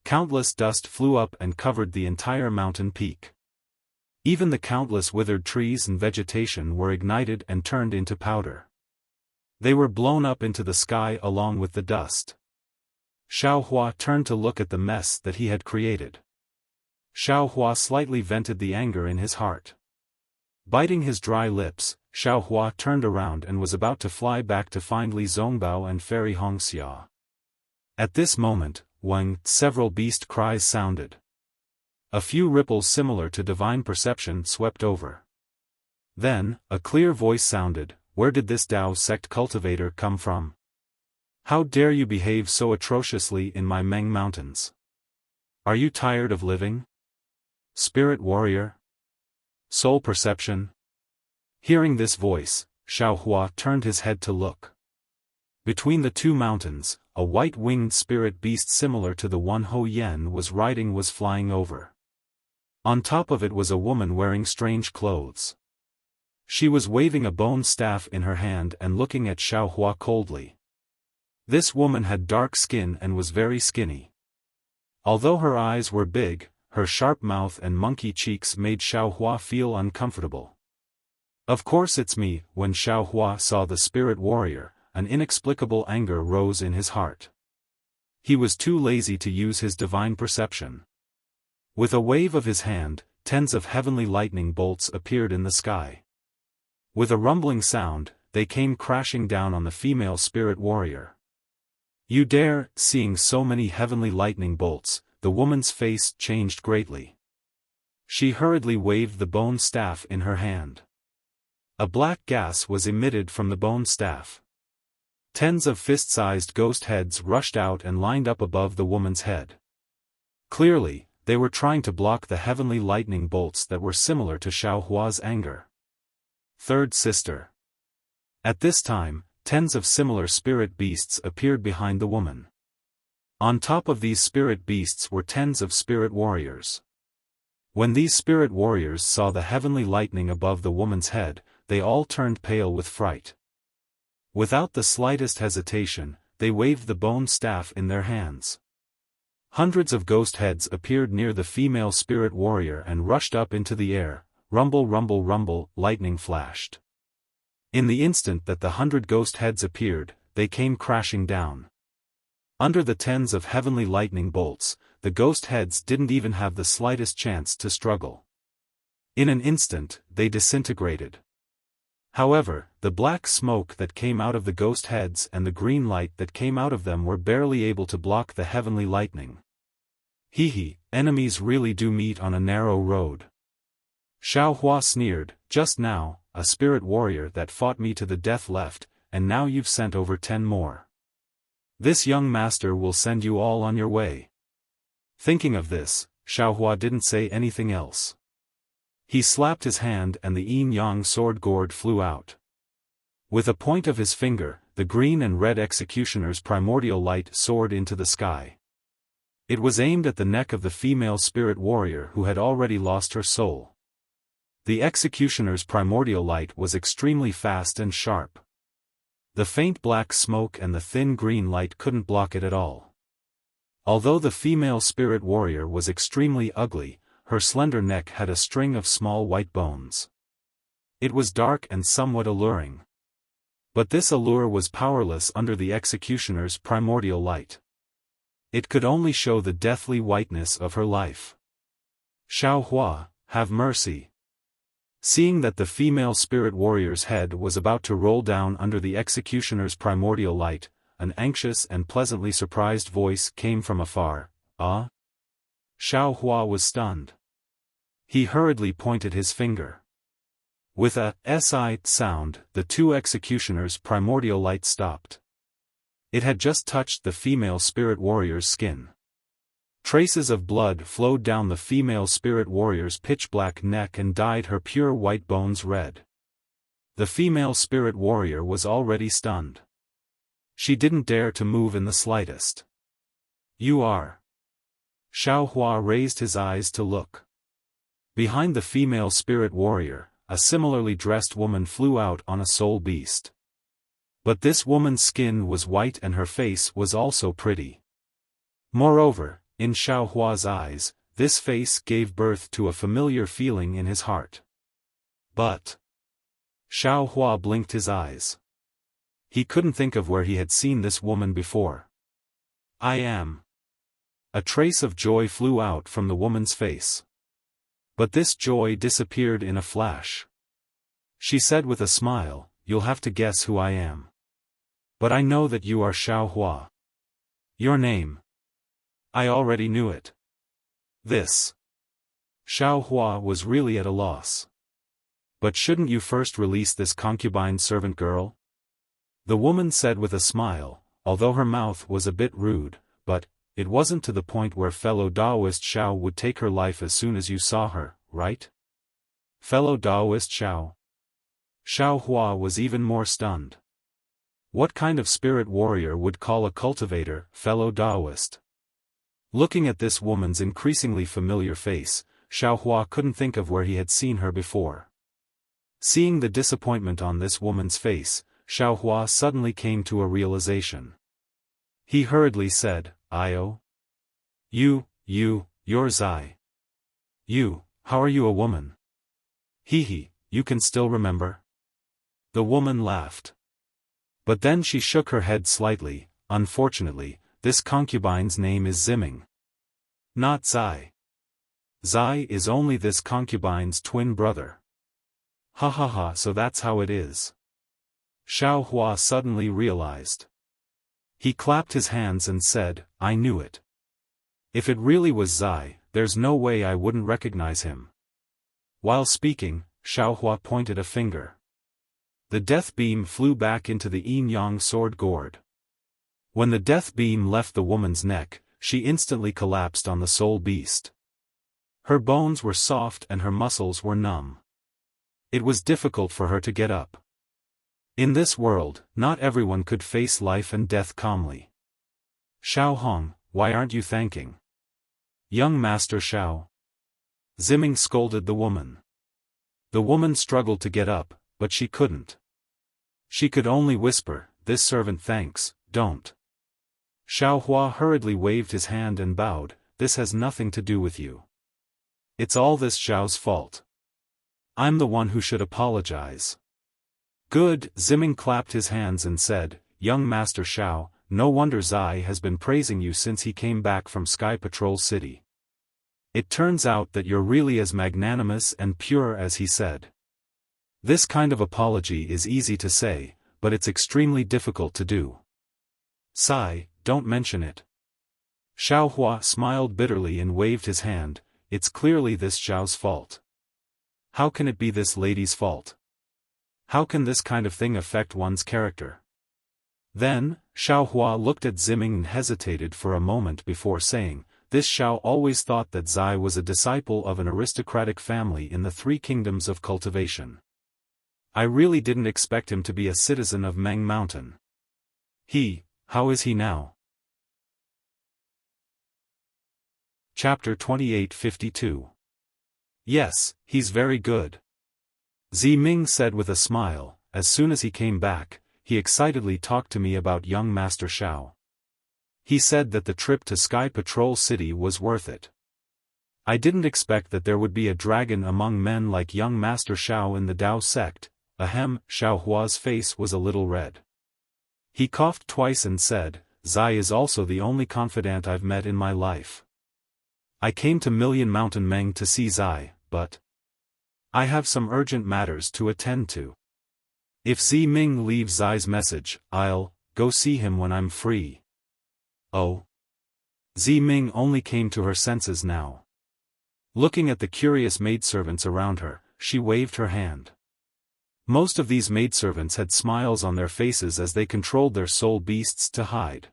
Countless dust flew up and covered the entire mountain peak. Even the countless withered trees and vegetation were ignited and turned into powder. They were blown up into the sky along with the dust. Xiaohua turned to look at the mess that he had created. Xiaohua slightly vented the anger in his heart. Biting his dry lips, Xiaohua turned around and was about to fly back to find Li Zongbao and Fairy Wuxia. At this moment, several beast cries sounded. A few ripples similar to divine perception swept over. Then, a clear voice sounded, "Where did this Tao sect cultivator come from? How dare you behave so atrociously in my Meng Mountains? Are you tired of living? Spirit warrior? Soul perception?" Hearing this voice, Xiaohua turned his head to look. Between the two mountains, a white-winged spirit beast similar to the one Ho Yen was riding was flying over. On top of it was a woman wearing strange clothes. She was waving a bone staff in her hand and looking at Xiaohua coldly. This woman had dark skin and was very skinny. Although her eyes were big, her sharp mouth and monkey cheeks made Xiaohua feel uncomfortable. "Of course it's me." When Xiaohua saw the spirit warrior, an inexplicable anger rose in his heart. He was too lazy to use his divine perception. With a wave of his hand, tens of heavenly lightning bolts appeared in the sky. With a rumbling sound, they came crashing down on the female spirit warrior. "You dare!" Seeing so many heavenly lightning bolts, the woman's face changed greatly. She hurriedly waved the bone staff in her hand. A black gas was emitted from the bone staff. Tens of fist-sized ghost heads rushed out and lined up above the woman's head. Clearly, they were trying to block the heavenly lightning bolts that were similar to Xiaohua's anger. Third sister. At this time, tens of similar spirit beasts appeared behind the woman. On top of these spirit beasts were tens of spirit warriors. When these spirit warriors saw the heavenly lightning above the woman's head, they all turned pale with fright. Without the slightest hesitation, they waved the bone staff in their hands. Hundreds of ghost heads appeared near the female spirit warrior and rushed up into the air. Rumble, rumble, rumble, lightning flashed. In the instant that the 100 ghost heads appeared, they came crashing down. Under the tens of heavenly lightning bolts, the ghost heads didn't even have the slightest chance to struggle. In an instant, they disintegrated. However, the black smoke that came out of the ghost heads and the green light that came out of them were barely able to block the heavenly lightning. Enemies really do meet on a narrow road. Xiaohua sneered, "Just now, a spirit warrior that fought me to the death left, and now you've sent over 10 more. This young master will send you all on your way." Thinking of this, Xiaohua didn't say anything else. He slapped his hand and the yin-yang sword gourd flew out. With a point of his finger, the green and red executioner's primordial light soared into the sky. It was aimed at the neck of the female spirit warrior who had already lost her soul. The executioner's primordial light was extremely fast and sharp. The faint black smoke and the thin green light couldn't block it at all. Although the female spirit warrior was extremely ugly, her slender neck had a string of small white bones. It was dark and somewhat alluring. But this allure was powerless under the executioner's primordial light. It could only show the deathly whiteness of her life. Xiaofan, have mercy. Seeing that the female spirit warrior's head was about to roll down under the executioner's primordial light, an anxious and pleasantly surprised voice came from afar. Ah? Xiaofan was stunned. He hurriedly pointed his finger. With a "si" sound, the two executioners' primordial light stopped. It had just touched the female spirit warrior's skin. Traces of blood flowed down the female spirit warrior's pitch-black neck and dyed her pure white bones red. The female spirit warrior was already stunned. She didn't dare to move in the slightest. You are. Xiaofan raised his eyes to look. Behind the female spirit warrior, a similarly dressed woman flew out on a soul beast. But this woman's skin was white and her face was also pretty. Moreover, in Xiaohua's eyes, this face gave birth to a familiar feeling in his heart. But Xiaohua blinked his eyes. He couldn't think of where he had seen this woman before. I am. A trace of joy flew out from the woman's face. But this joy disappeared in a flash. She said with a smile, "You'll have to guess who I am. But I know that you are Xiaohua. Your name. I already knew it." This. Xiaohua was really at a loss. But shouldn't you first release this concubine servant girl? The woman said with a smile, although her mouth was a bit rude, but it wasn't to the point where fellow Daoist Xiao would take her life as soon as you saw her, right? Fellow Daoist Xiao. Xiaohua was even more stunned. What kind of spirit warrior would call a cultivator fellow Daoist? Looking at this woman's increasingly familiar face, Xiaohua couldn't think of where he had seen her before. Seeing the disappointment on this woman's face, Xiaohua suddenly came to a realization. He hurriedly said, "Io? You're Zai. How are you a woman? He, you can still remember?" The woman laughed. But then she shook her head slightly. "Unfortunately, this concubine's name is Ziming. Not Zai. Zai is only this concubine's twin brother." Ha ha ha, so that's how it is. Xiaohua suddenly realized. He clapped his hands and said, "I knew it. If it really was Zai, there's no way I wouldn't recognize him." While speaking, Xiaohua pointed a finger. The death beam flew back into the yin-yang sword gourd. When the death beam left the woman's neck, she instantly collapsed on the soul beast. Her bones were soft and her muscles were numb. It was difficult for her to get up. In this world, not everyone could face life and death calmly. "Xiao Hong, why aren't you thanking young Master Xiao?" Ziming scolded the woman. The woman struggled to get up, but she couldn't. She could only whisper, "This servant thanks, don't." Xiaohua hurriedly waved his hand and bowed, "This has nothing to do with you. It's all this Xiao's fault. I'm the one who should apologize." "Good," Ziming clapped his hands and said, "Young Master Xiao, no wonder Zai has been praising you since he came back from Sky Patrol City. It turns out that you're really as magnanimous and pure as he said. This kind of apology is easy to say, but it's extremely difficult to do. Sai, don't mention it." Xiaohua smiled bitterly and waved his hand, "It's clearly this Xiao's fault. How can it be this lady's fault? How can this kind of thing affect one's character?" Then, Xiaohua looked at Ziming and hesitated for a moment before saying, "This Xiao always thought that Zai was a disciple of an aristocratic family in the Three Kingdoms of Cultivation. I really didn't expect him to be a citizen of Meng Mountain." How is he now? Chapter 28:52. Yes, he's very good. Ming said with a smile. As soon as he came back, he excitedly talked to me about young Master Xiao. He said that the trip to Sky Patrol City was worth it. I didn't expect that there would be a dragon among men like young Master Xiao in the Dao sect. Xiao Hua's face was a little red. He coughed twice and said, Zai is also the only confidant I've met in my life. I came to Million Mountain Meng to see Zai, but I have some urgent matters to attend to. If Ming leaves Zai's message, I'll go see him when I'm free. Oh. Ming only came to her senses now. Looking at the curious maidservants around her, she waved her hand. Most of these maidservants had smiles on their faces as they controlled their soul beasts to hide.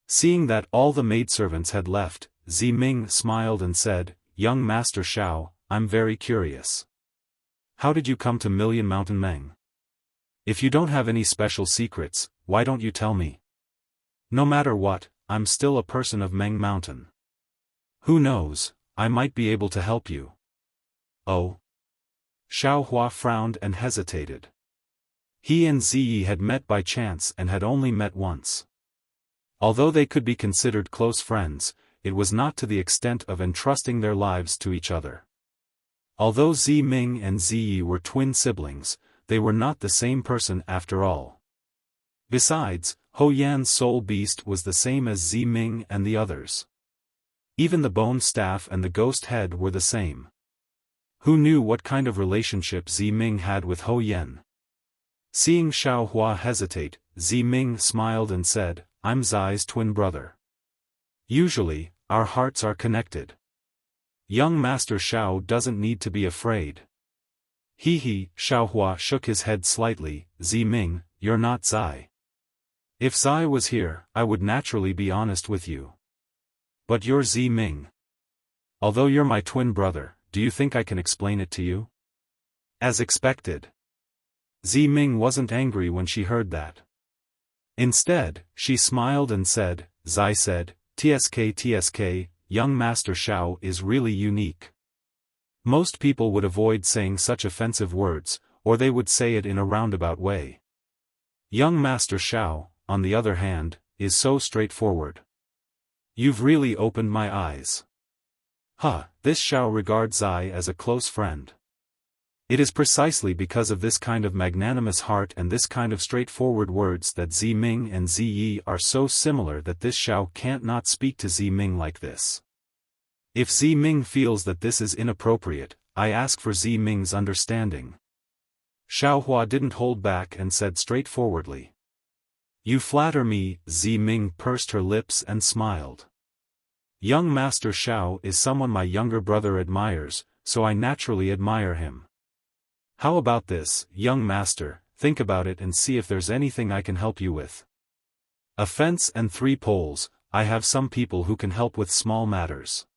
Seeing that all the maidservants had left, Ming smiled and said, Young Master Xiao, I'm very curious. How did you come to Million Mountain Meng? If you don't have any special secrets, why don't you tell me? No matter what, I'm still a person of Meng Mountain. Who knows, I might be able to help you. Oh. Xiao Hua frowned and hesitated. He and Ziyi had met by chance and had only met once. Although they could be considered close friends, it was not to the extent of entrusting their lives to each other. Although Ming and Ziyi were twin siblings, they were not the same person after all. Besides, Ho Yan's soul beast was the same as Ming and the others. Even the bone staff and the ghost head were the same. Who knew what kind of relationship Ming had with Ho Yan? Seeing Xiao Hua hesitate, Ming smiled and said, I'm Zai's twin brother. Usually, our hearts are connected. Young Master Xiao doesn't need to be afraid. Xiao Hua shook his head slightly, Ming, you're not Zai. If Zai was here, I would naturally be honest with you. But you're Ming. Although you're my twin brother, do you think I can explain it to you? As expected. Ming wasn't angry when she heard that. Instead, she smiled and said, Zai said, TSK, young Master Xiao is really unique. Most people would avoid saying such offensive words, or they would say it in a roundabout way. Young Master Xiao, on the other hand, is so straightforward. You've really opened my eyes. This Xiao regards Zai as a close friend. It is precisely because of this kind of magnanimous heart and this kind of straightforward words that Ming and Ziyi are so similar that this Xiao can't not speak to Ming like this. If Ming feels that this is inappropriate, I ask for Ming's understanding. Xiao Hua didn't hold back and said straightforwardly. You flatter me, Ming pursed her lips and smiled. Young Master Xiao is someone my younger brother admires, so I naturally admire him. How about this, young master, think about it and see if there's anything I can help you with. A fence and 3 poles, I have some people who can help with small matters.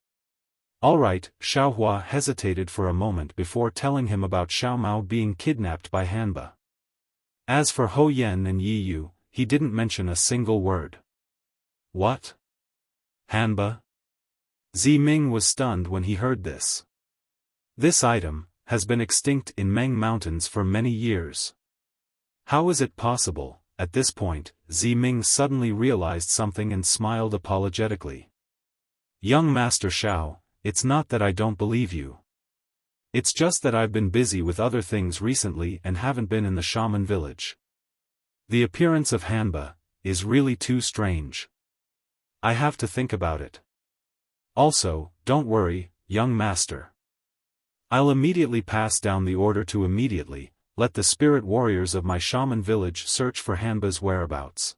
Alright, Xiao Hua hesitated for a moment before telling him about Xiao Mao being kidnapped by Hanba. As for Ho Yan and Yi Yu, he didn't mention a single word. What? Hanba? Ming was stunned when he heard this. This item has been extinct in Meng Mountains for many years. How is it possible? At this point, Ming suddenly realized something and smiled apologetically. Young Master Xiao, it's not that I don't believe you. It's just that I've been busy with other things recently and haven't been in the shaman village. The appearance of Hanba is really too strange. I have to think about it. Also, don't worry, young master. I'll immediately pass down the order to immediately let the spirit warriors of my shaman village search for Hanba's whereabouts.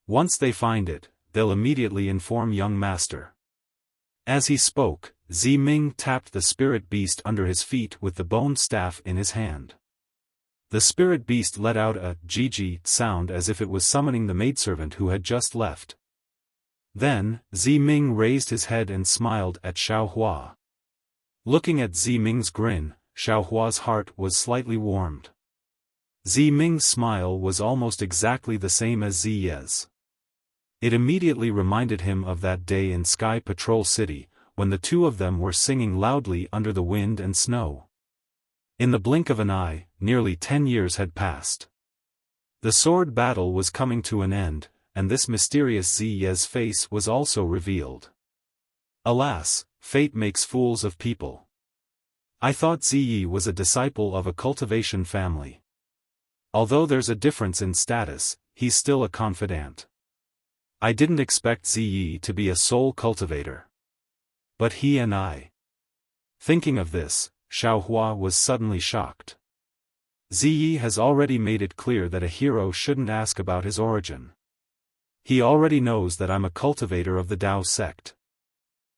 Once they find it, they'll immediately inform young master. As he spoke, Ming tapped the spirit beast under his feet with the bone staff in his hand. The spirit beast let out a "Gigi" sound as if it was summoning the maidservant who had just left. Then, Ming raised his head and smiled at Xiao Hua. Looking at Ming's grin, Xiao Hua's heart was slightly warmed. Zi Ming's smile was almost exactly the same as Zi Ye's. It immediately reminded him of that day in Sky Patrol City, when the two of them were singing loudly under the wind and snow. In the blink of an eye, nearly 10 years had passed. The sword battle was coming to an end, and this mysterious Zi Ye's face was also revealed. Alas, fate makes fools of people. I thought Zi Yi was a disciple of a cultivation family. Although there's a difference in status, he's still a confidant. I didn't expect Zi Yi to be a soul cultivator. But he and I. Thinking of this, Xiaohua was suddenly shocked. Zi Yi has already made it clear that a hero shouldn't ask about his origin. He already knows that I'm a cultivator of the Dao sect.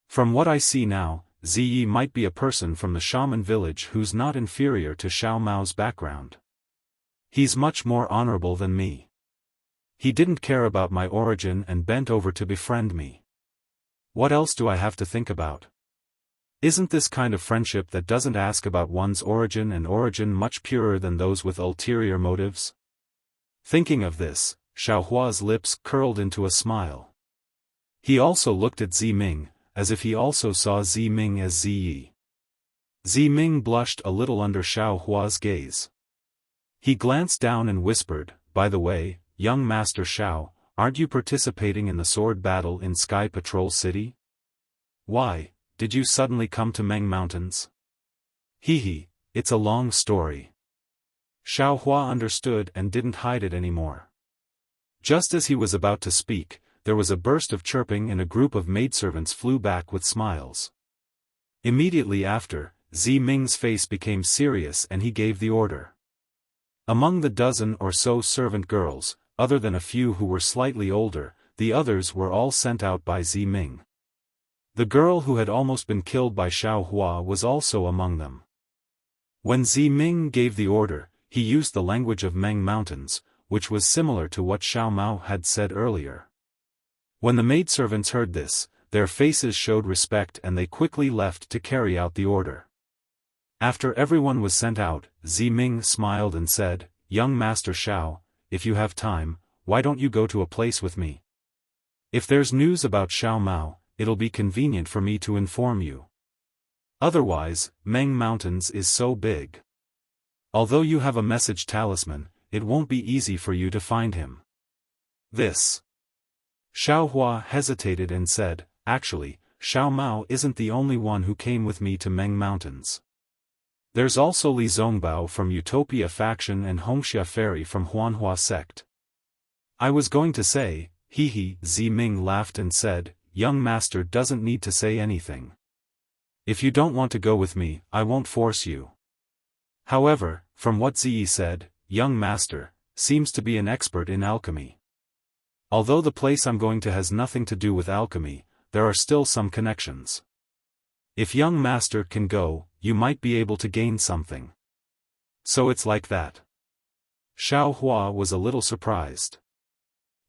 From what I see now, Zi Yi might be a person from the shaman village who's not inferior to Xiao Mao's background. He's much more honorable than me. He didn't care about my origin and bent over to befriend me. What else do I have to think about? Isn't this kind of friendship that doesn't ask about one's origin and origin much purer than those with ulterior motives? Thinking of this, Xiaohua's lips curled into a smile. He also looked at Zi Ming, as if he also saw Zi Ming as Zi Yi. Zi Ming blushed a little under Xiaohua's gaze. He glanced down and whispered, "By the way, young Master Xiao, aren't you participating in the sword battle in Sky Patrol City? Why, did you suddenly come to Meng Mountains?" Hee, it's a long story. Xiaohua understood and didn't hide it anymore. Just as he was about to speak, there was a burst of chirping and a group of maidservants flew back with smiles. Immediately after, Zi Ming's face became serious and he gave the order. Among the dozen or so servant girls, other than a few who were slightly older, the others were all sent out by Zi Ming. The girl who had almost been killed by Xiaohua was also among them. When Zi Ming gave the order, he used the language of Meng Mountains, which was similar to what Xiao Mao had said earlier. When the maidservants heard this, their faces showed respect and they quickly left to carry out the order. After everyone was sent out, Zi Ming smiled and said, "Young Master Xiao, if you have time, why don't you go to a place with me? If there's news about Xiao Mao, it'll be convenient for me to inform you. Otherwise, Meng Mountains is so big. Although you have a message talisman, it won't be easy for you to find him." This. Xiaohua hesitated and said, "Actually, Xiao Mao isn't the only one who came with me to Meng Mountains. There's also Li Zongbao from Utopia faction and Hongxia Fairy from Huanhua sect." I was going to say, Zi Ming laughed and said, "Young master doesn't need to say anything. If you don't want to go with me, I won't force you." However, from what Zi said, young master seems to be an expert in alchemy. Although the place I'm going to has nothing to do with alchemy, there are still some connections. If young master can go, you might be able to gain something. So it's like that. Xiaohua was a little surprised.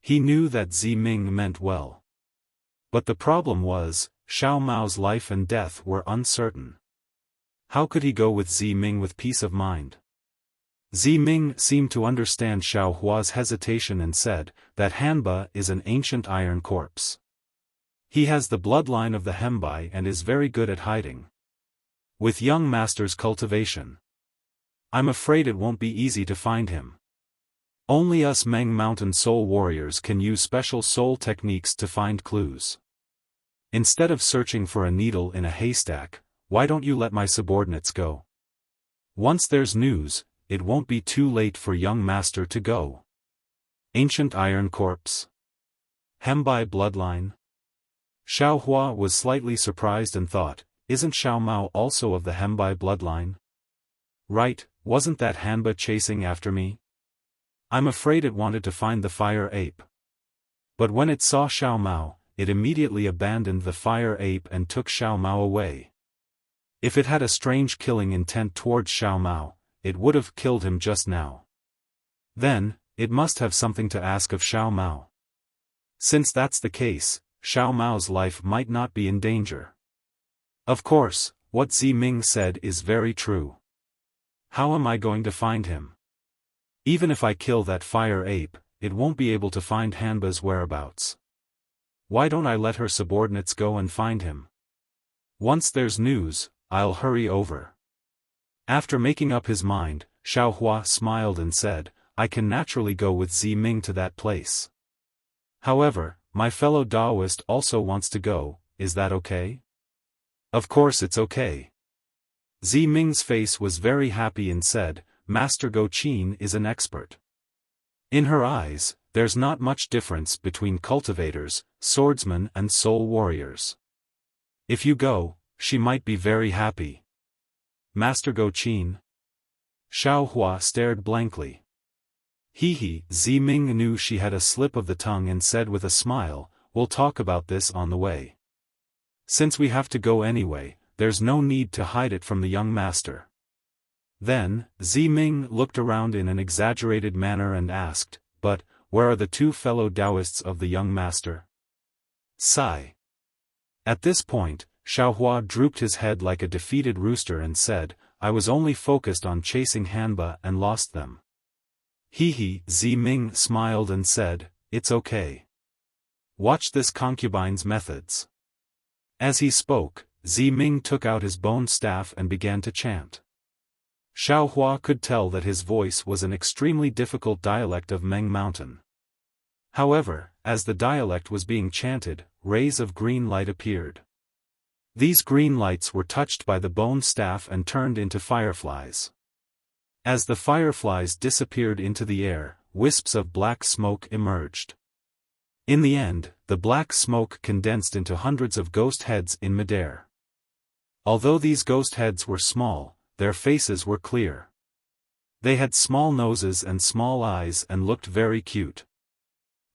He knew that Zi Ming meant well. But the problem was, Xiao Mao's life and death were uncertain. How could he go with Zi Ming with peace of mind? Zi Ming seemed to understand Xiaohua's hesitation and said, "That Hanba is an ancient iron corpse. He has the bloodline of the Hembai and is very good at hiding. With young master's cultivation, I'm afraid it won't be easy to find him. Only us Meng Mountain soul warriors can use special soul techniques to find clues. Instead of searching for a needle in a haystack, why don't you let my subordinates go? Once there's news, it won't be too late for young master to go." Ancient iron corpse. Hembai bloodline. Xiaohua was slightly surprised and thought, isn't Xiao Mao also of the Hembai bloodline? Right, wasn't that Hanba chasing after me? I'm afraid it wanted to find the fire ape. But when it saw Xiao Mao, it immediately abandoned the fire ape and took Xiao Mao away. If it had a strange killing intent towards Xiao Mao, it would have killed him just now. Then, it must have something to ask of Xiao Mao. Since that's the case, Xiao Mao's life might not be in danger. Of course, what Zi Ming said is very true. How am I going to find him? Even if I kill that fire ape, it won't be able to find Hanba's whereabouts. Why don't I let her subordinates go and find him? Once there's news, I'll hurry over. After making up his mind, Xiaohua smiled and said, I can naturally go with Ziming to that place. However, my fellow Daoist also wants to go, is that okay? Of course it's okay. Ziming's face was very happy and said, Master Go Qin is an expert. In her eyes, there's not much difference between cultivators, swordsmen and soul warriors. If you go, she might be very happy. Master Go Qin? Xiaohua stared blankly. Ziming knew she had a slip of the tongue and said with a smile, we'll talk about this on the way. Since we have to go anyway, there's no need to hide it from the young master. Then, Ziming looked around in an exaggerated manner and asked, but, where are the two fellow Taoists of the young master? Sigh. At this point, Xiaohua drooped his head like a defeated rooster and said, I was only focused on chasing Hanba and lost them. Ziming smiled and said, it's okay. Watch this concubine's methods. As he spoke, Ziming took out his bone staff and began to chant. Xiaohua could tell that his voice was an extremely difficult dialect of Meng Mountain. However, as the dialect was being chanted, rays of green light appeared. These green lights were touched by the bone staff and turned into fireflies. As the fireflies disappeared into the air, wisps of black smoke emerged. In the end, the black smoke condensed into hundreds of ghost heads in midair. Although these ghost heads were small, their faces were clear. They had small noses and small eyes and looked very cute.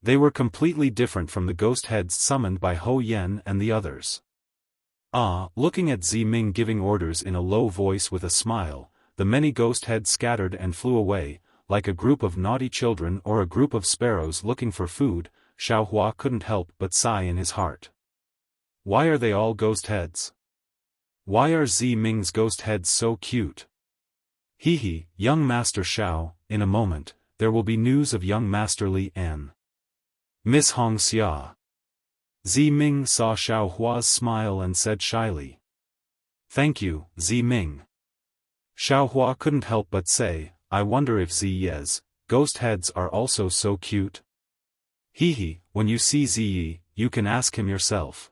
They were completely different from the ghost heads summoned by Ho Yen and the others. Looking at Ziming giving orders in a low voice with a smile, the many ghost heads scattered and flew away, like a group of naughty children or a group of sparrows looking for food. Xiaohua couldn't help but sigh in his heart. Why are they all ghost heads? Why are Ziming's ghost heads so cute? Young Master Xiao, in a moment, there will be news of young Master Li and Miss Hongxia. Ziming saw Xiaohua's smile and said shyly. Thank you, Ziming. Xiaohua couldn't help but say, I wonder if Ziye's ghost heads are also so cute. When you see Ziyi, you can ask him yourself.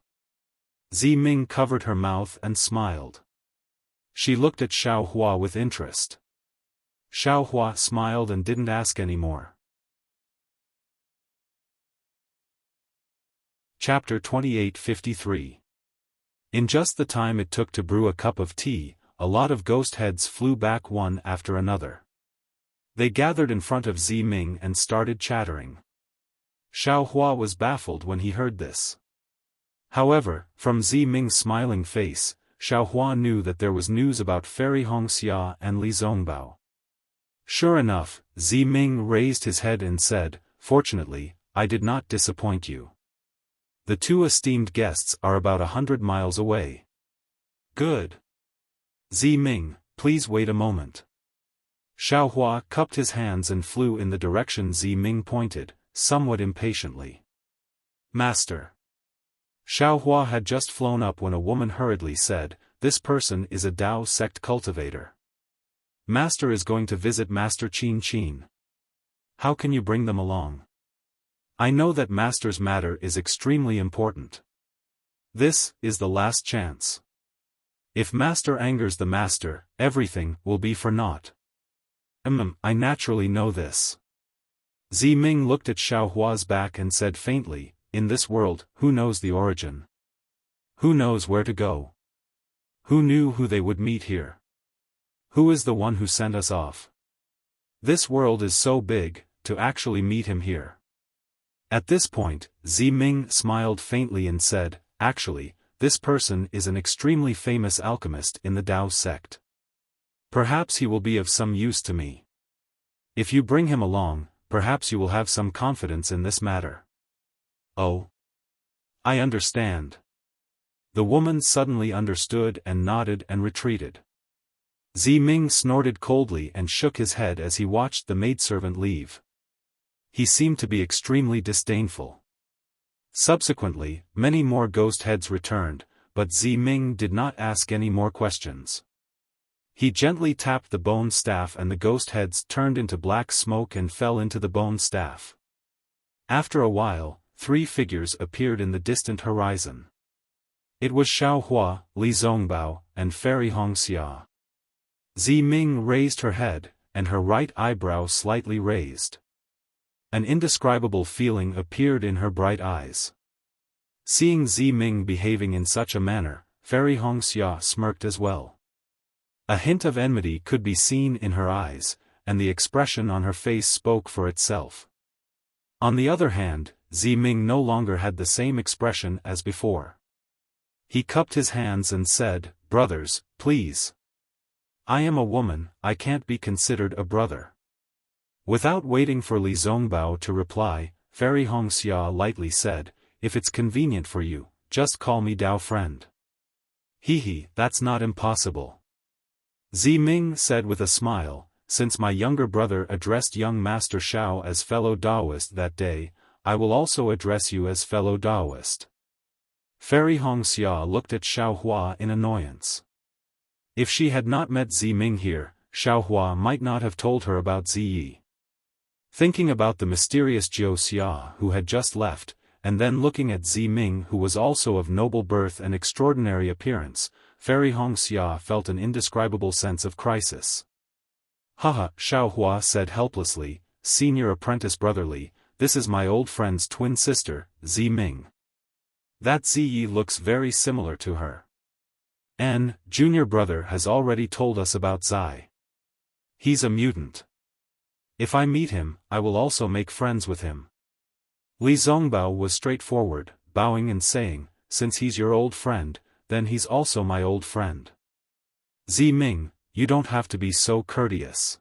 Ziming covered her mouth and smiled. She looked at Xiaohua with interest. Xiaohua smiled and didn't ask any more. Chapter 2853. In just the time it took to brew a cup of tea, a lot of ghost heads flew back one after another. They gathered in front of Ziming and started chattering. Xiaohua was baffled when he heard this. However, from Ziming's smiling face, Xiaohua knew that there was news about Fairy Hongxia and Li Zongbao. Sure enough, Ziming raised his head and said, Fortunately, I did not disappoint you. The two esteemed guests are about 100 miles away. Good. Ziming, please wait a moment. Xiaohua cupped his hands and flew in the direction Ziming pointed, somewhat impatiently. Master. Xiaohua had just flown up when a woman hurriedly said, This person is a Dao sect cultivator. Master is going to visit Master Qin Qin. How can you bring them along? I know that Master's matter is extremely important. This is the last chance. If Master angers the Master, everything will be for naught. I naturally know this. Ziming looked at Xiaohua's back and said faintly, In this world, who knows the origin? Who knows where to go? Who knew who they would meet here? Who is the one who sent us off? This world is so big, to actually meet him here. At this point, Ziming smiled faintly and said, Actually, this person is an extremely famous alchemist in the Dao sect. Perhaps he will be of some use to me. If you bring him along, perhaps you will have some confidence in this matter. Oh. I understand. The woman suddenly understood and nodded and retreated. Zi Ming snorted coldly and shook his head as he watched the maidservant leave. He seemed to be extremely disdainful. Subsequently, many more ghost heads returned, but Zi Ming did not ask any more questions. He gently tapped the bone staff and the ghost heads turned into black smoke and fell into the bone staff. After a while, 3 figures appeared in the distant horizon. It was Xiaohua, Li Zongbao, and Fairy Hongxia. Zi Ming raised her head, and her right eyebrow slightly raised. An indescribable feeling appeared in her bright eyes. Seeing Zi Ming behaving in such a manner, Fairy Hongxia smirked as well. A hint of enmity could be seen in her eyes, and the expression on her face spoke for itself. On the other hand, Zi Ming no longer had the same expression as before. He cupped his hands and said, "Brothers, please. I am a woman, I can't be considered a brother." Without waiting for Li Zongbao to reply, Fairy Hongxia lightly said, "If it's convenient for you, just call me Dao friend." "Hehe, that's not impossible." Zi Ming said with a smile, "Since my younger brother addressed young Master Xiao as fellow Daoist that day, I will also address you as fellow Daoist." Fairy Hongxia looked at Xiaohua in annoyance. If she had not met Zi Ming here, Xiaohua might not have told her about Zi Yi. Thinking about the mysterious Jiu Xia who had just left, and then looking at Zi Ming who was also of noble birth and extraordinary appearance, Fairy Hongxia felt an indescribable sense of crisis. "Haha," Xiaohua said helplessly, "Senior apprentice brotherly, this is my old friend's twin sister, Zi Ming. That Zi Yi looks very similar to her. And, junior brother has already told us about Zai. He's a mutant. If I meet him, I will also make friends with him." Li Zongbao was straightforward, bowing and saying, "Since he's your old friend, then he's also my old friend. Zi Ming, you don't have to be so courteous.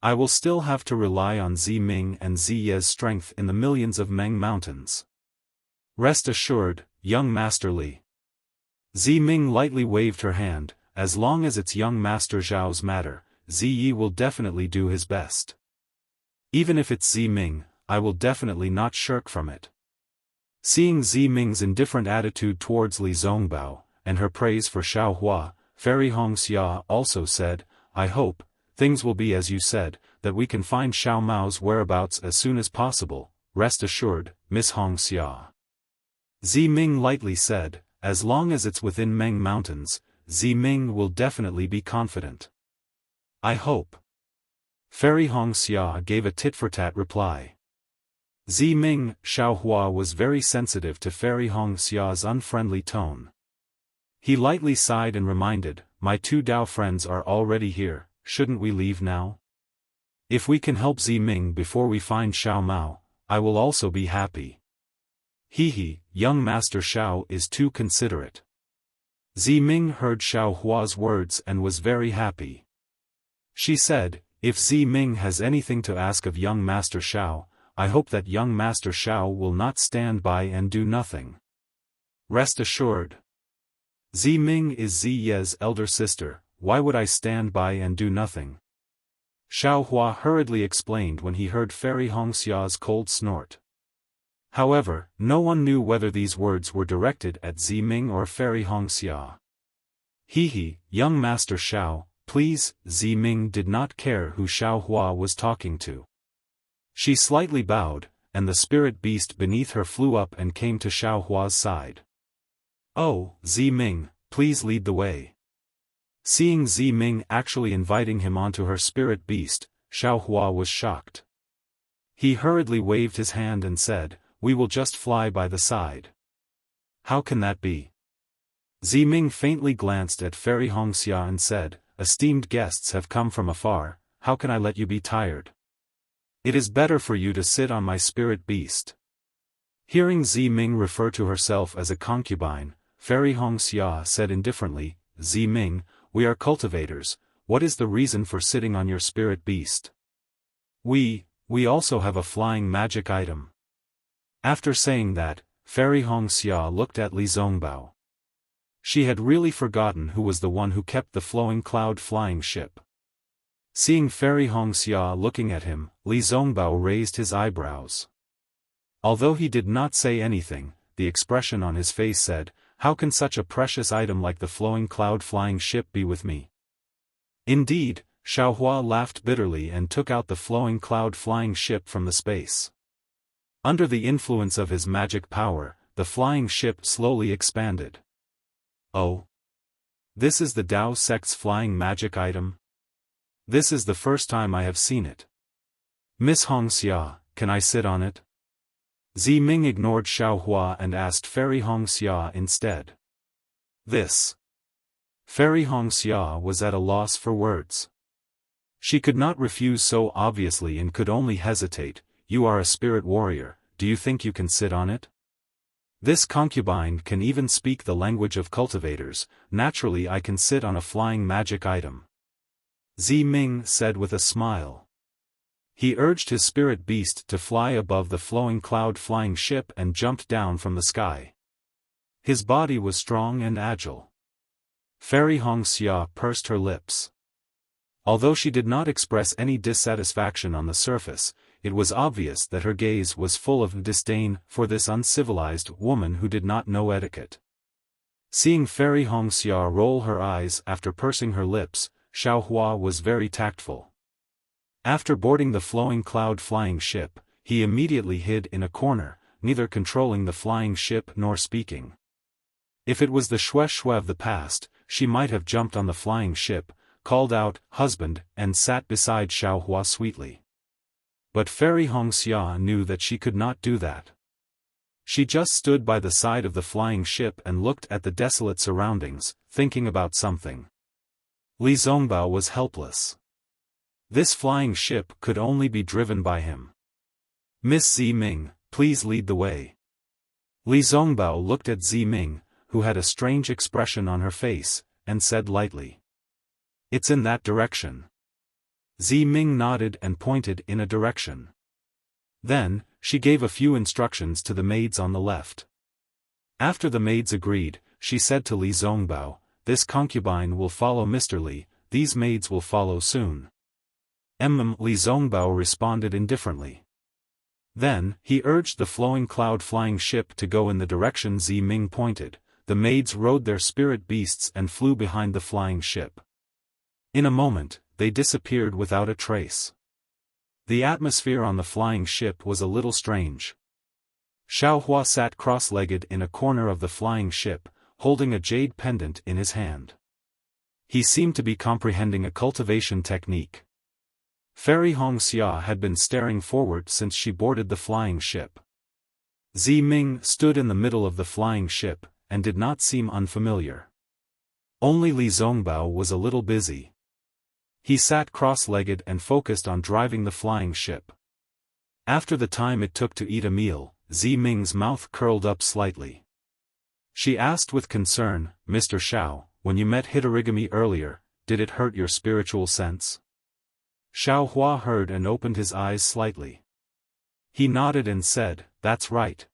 I will still have to rely on Zi Ming and Zi Ye's strength in the millions of Meng Mountains. Rest assured, young Master Li." Zi Ming lightly waved her hand, "As long as it's young Master Zhao's matter, Zi Yi will definitely do his best. Even if it's Zi Ming, I will definitely not shirk from it." Seeing Zi Ming's indifferent attitude towards Li Zongbao, and her praise for Xiaohua, Fairy Hongxia also said, "I hope, things will be as you said, that we can find Xiao Mao's whereabouts as soon as possible. Rest assured, Miss Hongxia." Zi Ming lightly said, "As long as it's within Meng Mountains, Zi Ming will definitely be confident." "I hope." Fairy Hongxia gave a tit-for-tat reply. Zi Ming, Xiaohua was very sensitive to Fairy Hongxia's unfriendly tone. He lightly sighed and reminded, "My 2 Dao friends are already here, shouldn't we leave now? If we can help Zi Ming before we find Xiao Mao, I will also be happy." "Hehe, young Master Xiao is too considerate." Zi Ming heard Xiaohua's words and was very happy. She said, "If Zi Ming has anything to ask of young Master Xiao, I hope that young Master Xiao will not stand by and do nothing. Rest assured. Zi Ming is Zi Ye's elder sister, why would I stand by and do nothing?" Xiaohua hurriedly explained when he heard Fairy Hongxia's cold snort. However, no one knew whether these words were directed at Zi Ming or Fairy Hongxia. "Hehe, young Master Xiao, please." Zi Ming did not care who Xiaohua was talking to. She slightly bowed, and the spirit beast beneath her flew up and came to Xiaohua's side. "Oh, Zi Ming, please lead the way." Seeing Zi Ming actually inviting him onto her spirit beast, Xiaohua was shocked. He hurriedly waved his hand and said, "We will just fly by the side." "How can that be?" Zi Ming faintly glanced at Fairy Hongxia and said, "Esteemed guests have come from afar, how can I let you be tired? It is better for you to sit on my spirit beast." Hearing Zi Ming refer to herself as a concubine, Fairy Hongxia said indifferently, "Zi Ming, we are cultivators, what is the reason for sitting on your spirit beast? We also have a flying magic item." After saying that, Fairy Hongxia looked at Li Zongbao. She had really forgotten who was the one who kept the flowing cloud flying ship. Seeing Fairy Hongxia looking at him, Li Zongbao raised his eyebrows. Although he did not say anything, the expression on his face said, "How can such a precious item like the flowing cloud flying ship be with me?" Indeed, Xiaohua laughed bitterly and took out the flowing cloud flying ship from the space. Under the influence of his magic power, the flying ship slowly expanded. Oh! This is the Dao sect's flying magic item? This is the first time I have seen it. Miss Hongxia, can I sit on it? Zi Ming ignored Xiaohua and asked Fairy Hongxia instead. This. Fairy Hongxia was at a loss for words. She could not refuse so obviously and could only hesitate. You are a spirit warrior, do you think you can sit on it? This concubine can even speak the language of cultivators, naturally I can sit on a flying magic item. Zi Ming said with a smile. He urged his spirit beast to fly above the flowing cloud flying ship and jumped down from the sky. His body was strong and agile. Fairy Hongxia pursed her lips. Although she did not express any dissatisfaction on the surface, it was obvious that her gaze was full of disdain for this uncivilized woman who did not know etiquette. Seeing Fairy Hongxia roll her eyes after pursing her lips, Xiaohua was very tactful. After boarding the flowing cloud flying ship, he immediately hid in a corner, neither controlling the flying ship nor speaking. If it was the Xue of the past, she might have jumped on the flying ship, called out, "Husband," and sat beside Xiaohua sweetly. But Fairy Hongxia knew that she could not do that. She just stood by the side of the flying ship and looked at the desolate surroundings, thinking about something. Li Zongbao was helpless. This flying ship could only be driven by him. Miss Zi Ming, please lead the way. Li Zongbao looked at Zi Ming, who had a strange expression on her face, and said lightly. It's in that direction. Zi Ming nodded and pointed in a direction. Then, she gave a few instructions to the maids on the left. After the maids agreed, she said to Li Zongbao, "This concubine will follow Mr. Li, these maids will follow soon." Li Zongbao responded indifferently. Then, he urged the flowing cloud flying ship to go in the direction Zi Ming pointed. The maids rode their spirit beasts and flew behind the flying ship. In a moment, they disappeared without a trace. The atmosphere on the flying ship was a little strange. Xiaohua sat cross-legged in a corner of the flying ship, holding a jade pendant in his hand. He seemed to be comprehending a cultivation technique. Fairy Hongxia had been staring forward since she boarded the flying ship. Zi Ming stood in the middle of the flying ship, and did not seem unfamiliar. Only Li Zongbao was a little busy. He sat cross-legged and focused on driving the flying ship. After the time it took to eat a meal, Zi Ming's mouth curled up slightly. She asked with concern, "Mr. Xiao, when you met Hitorigami earlier, did it hurt your spiritual sense?" Xiaohua heard and opened his eyes slightly. He nodded and said, "That's right.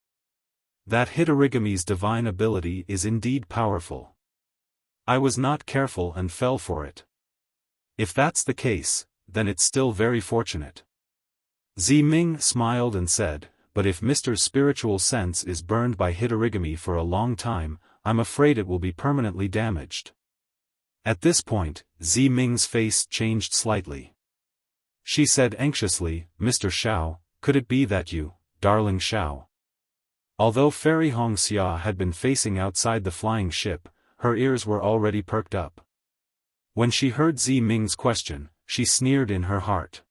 That Hitorigami's divine ability is indeed powerful. I was not careful and fell for it. If that's the case, then it's still very fortunate." Zi Ming smiled and said, "But if Mr.'s spiritual sense is burned by Hitorigami for a long time, I'm afraid it will be permanently damaged." At this point, Zi Ming's face changed slightly. She said anxiously, "Mr. Xiao, could it be that you, darling Xiao?" Although Fairy Hongxia had been facing outside the flying ship, her ears were already perked up. When she heard Zi Ming's question, she sneered in her heart.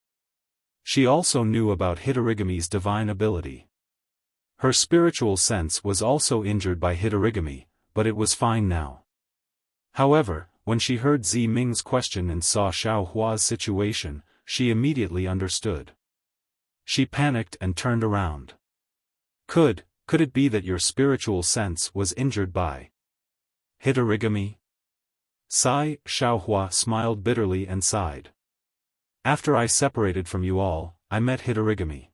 She also knew about Hitorigami's divine ability. Her spiritual sense was also injured by Hitorigami, but it was fine now. However, when she heard Zi Ming's question and saw Xiaohua's situation, she immediately understood. She panicked and turned around. Could it be that your spiritual sense was injured by Hitorigami? Xiaohua smiled bitterly and sighed. After I separated from you all, I met Hitorigami.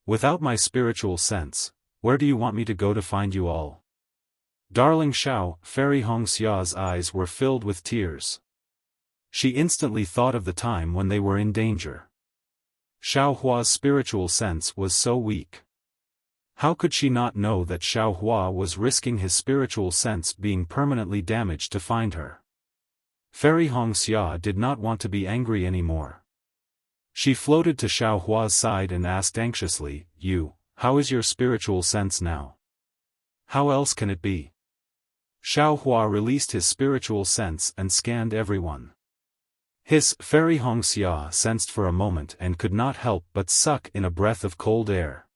Without my spiritual sense, where do you want me to go to find you all? Darling Xiao, Fairy Hongxia's eyes were filled with tears. She instantly thought of the time when they were in danger. Xiao Hua's spiritual sense was so weak. How could she not know that Xiao Hua was risking his spiritual sense being permanently damaged to find her? Fairy Hongxia did not want to be angry anymore. She floated to Xiao Hua's side and asked anxiously, how is your spiritual sense now? How else can it be? Xiao Hua released his spiritual sense and scanned everyone. Fairy Hongxia sensed for a moment and could not help but suck in a breath of cold air.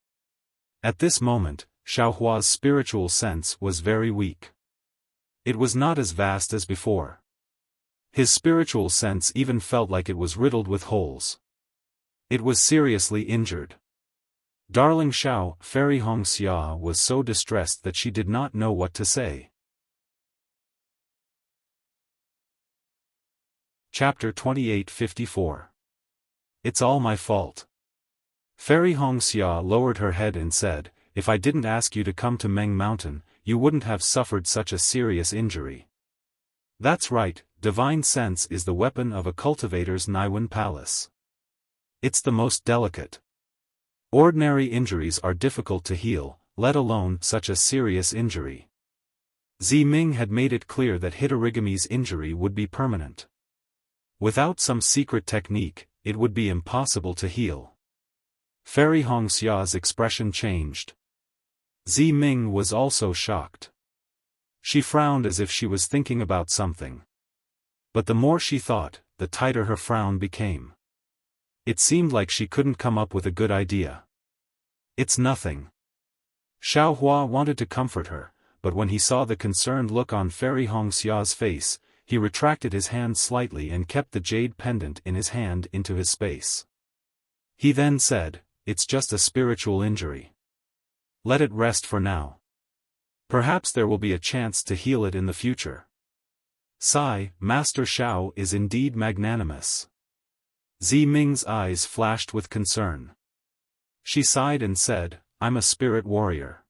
At this moment, Xiao Hua's spiritual sense was very weak. It was not as vast as before. His spiritual sense even felt like it was riddled with holes. It was seriously injured. Darling Xiao, Fairy Hongxia was so distressed that she did not know what to say. Chapter 2854. It's all my fault. Fairy Hongxia lowered her head and said, if I didn't ask you to come to Meng Mountain, you wouldn't have suffered such a serious injury. That's right, divine sense is the weapon of a cultivator's Naiwen Palace. It's the most delicate. Ordinary injuries are difficult to heal, let alone such a serious injury. Ming had made it clear that Hitorigami's injury would be permanent. Without some secret technique, it would be impossible to heal. Fairy Hongxia's expression changed. Ming was also shocked. She frowned as if she was thinking about something. But the more she thought, the tighter her frown became. It seemed like she couldn't come up with a good idea. It's nothing. Xiao Hua wanted to comfort her, but when he saw the concerned look on Fairy Hongxia's face, he retracted his hand slightly and kept the jade pendant in his hand into his space. He then said, it's just a spiritual injury. Let it rest for now. Perhaps there will be a chance to heal it in the future. Sigh, Master Xiao is indeed magnanimous. Ming's eyes flashed with concern. She sighed and said, I'm a spirit warrior.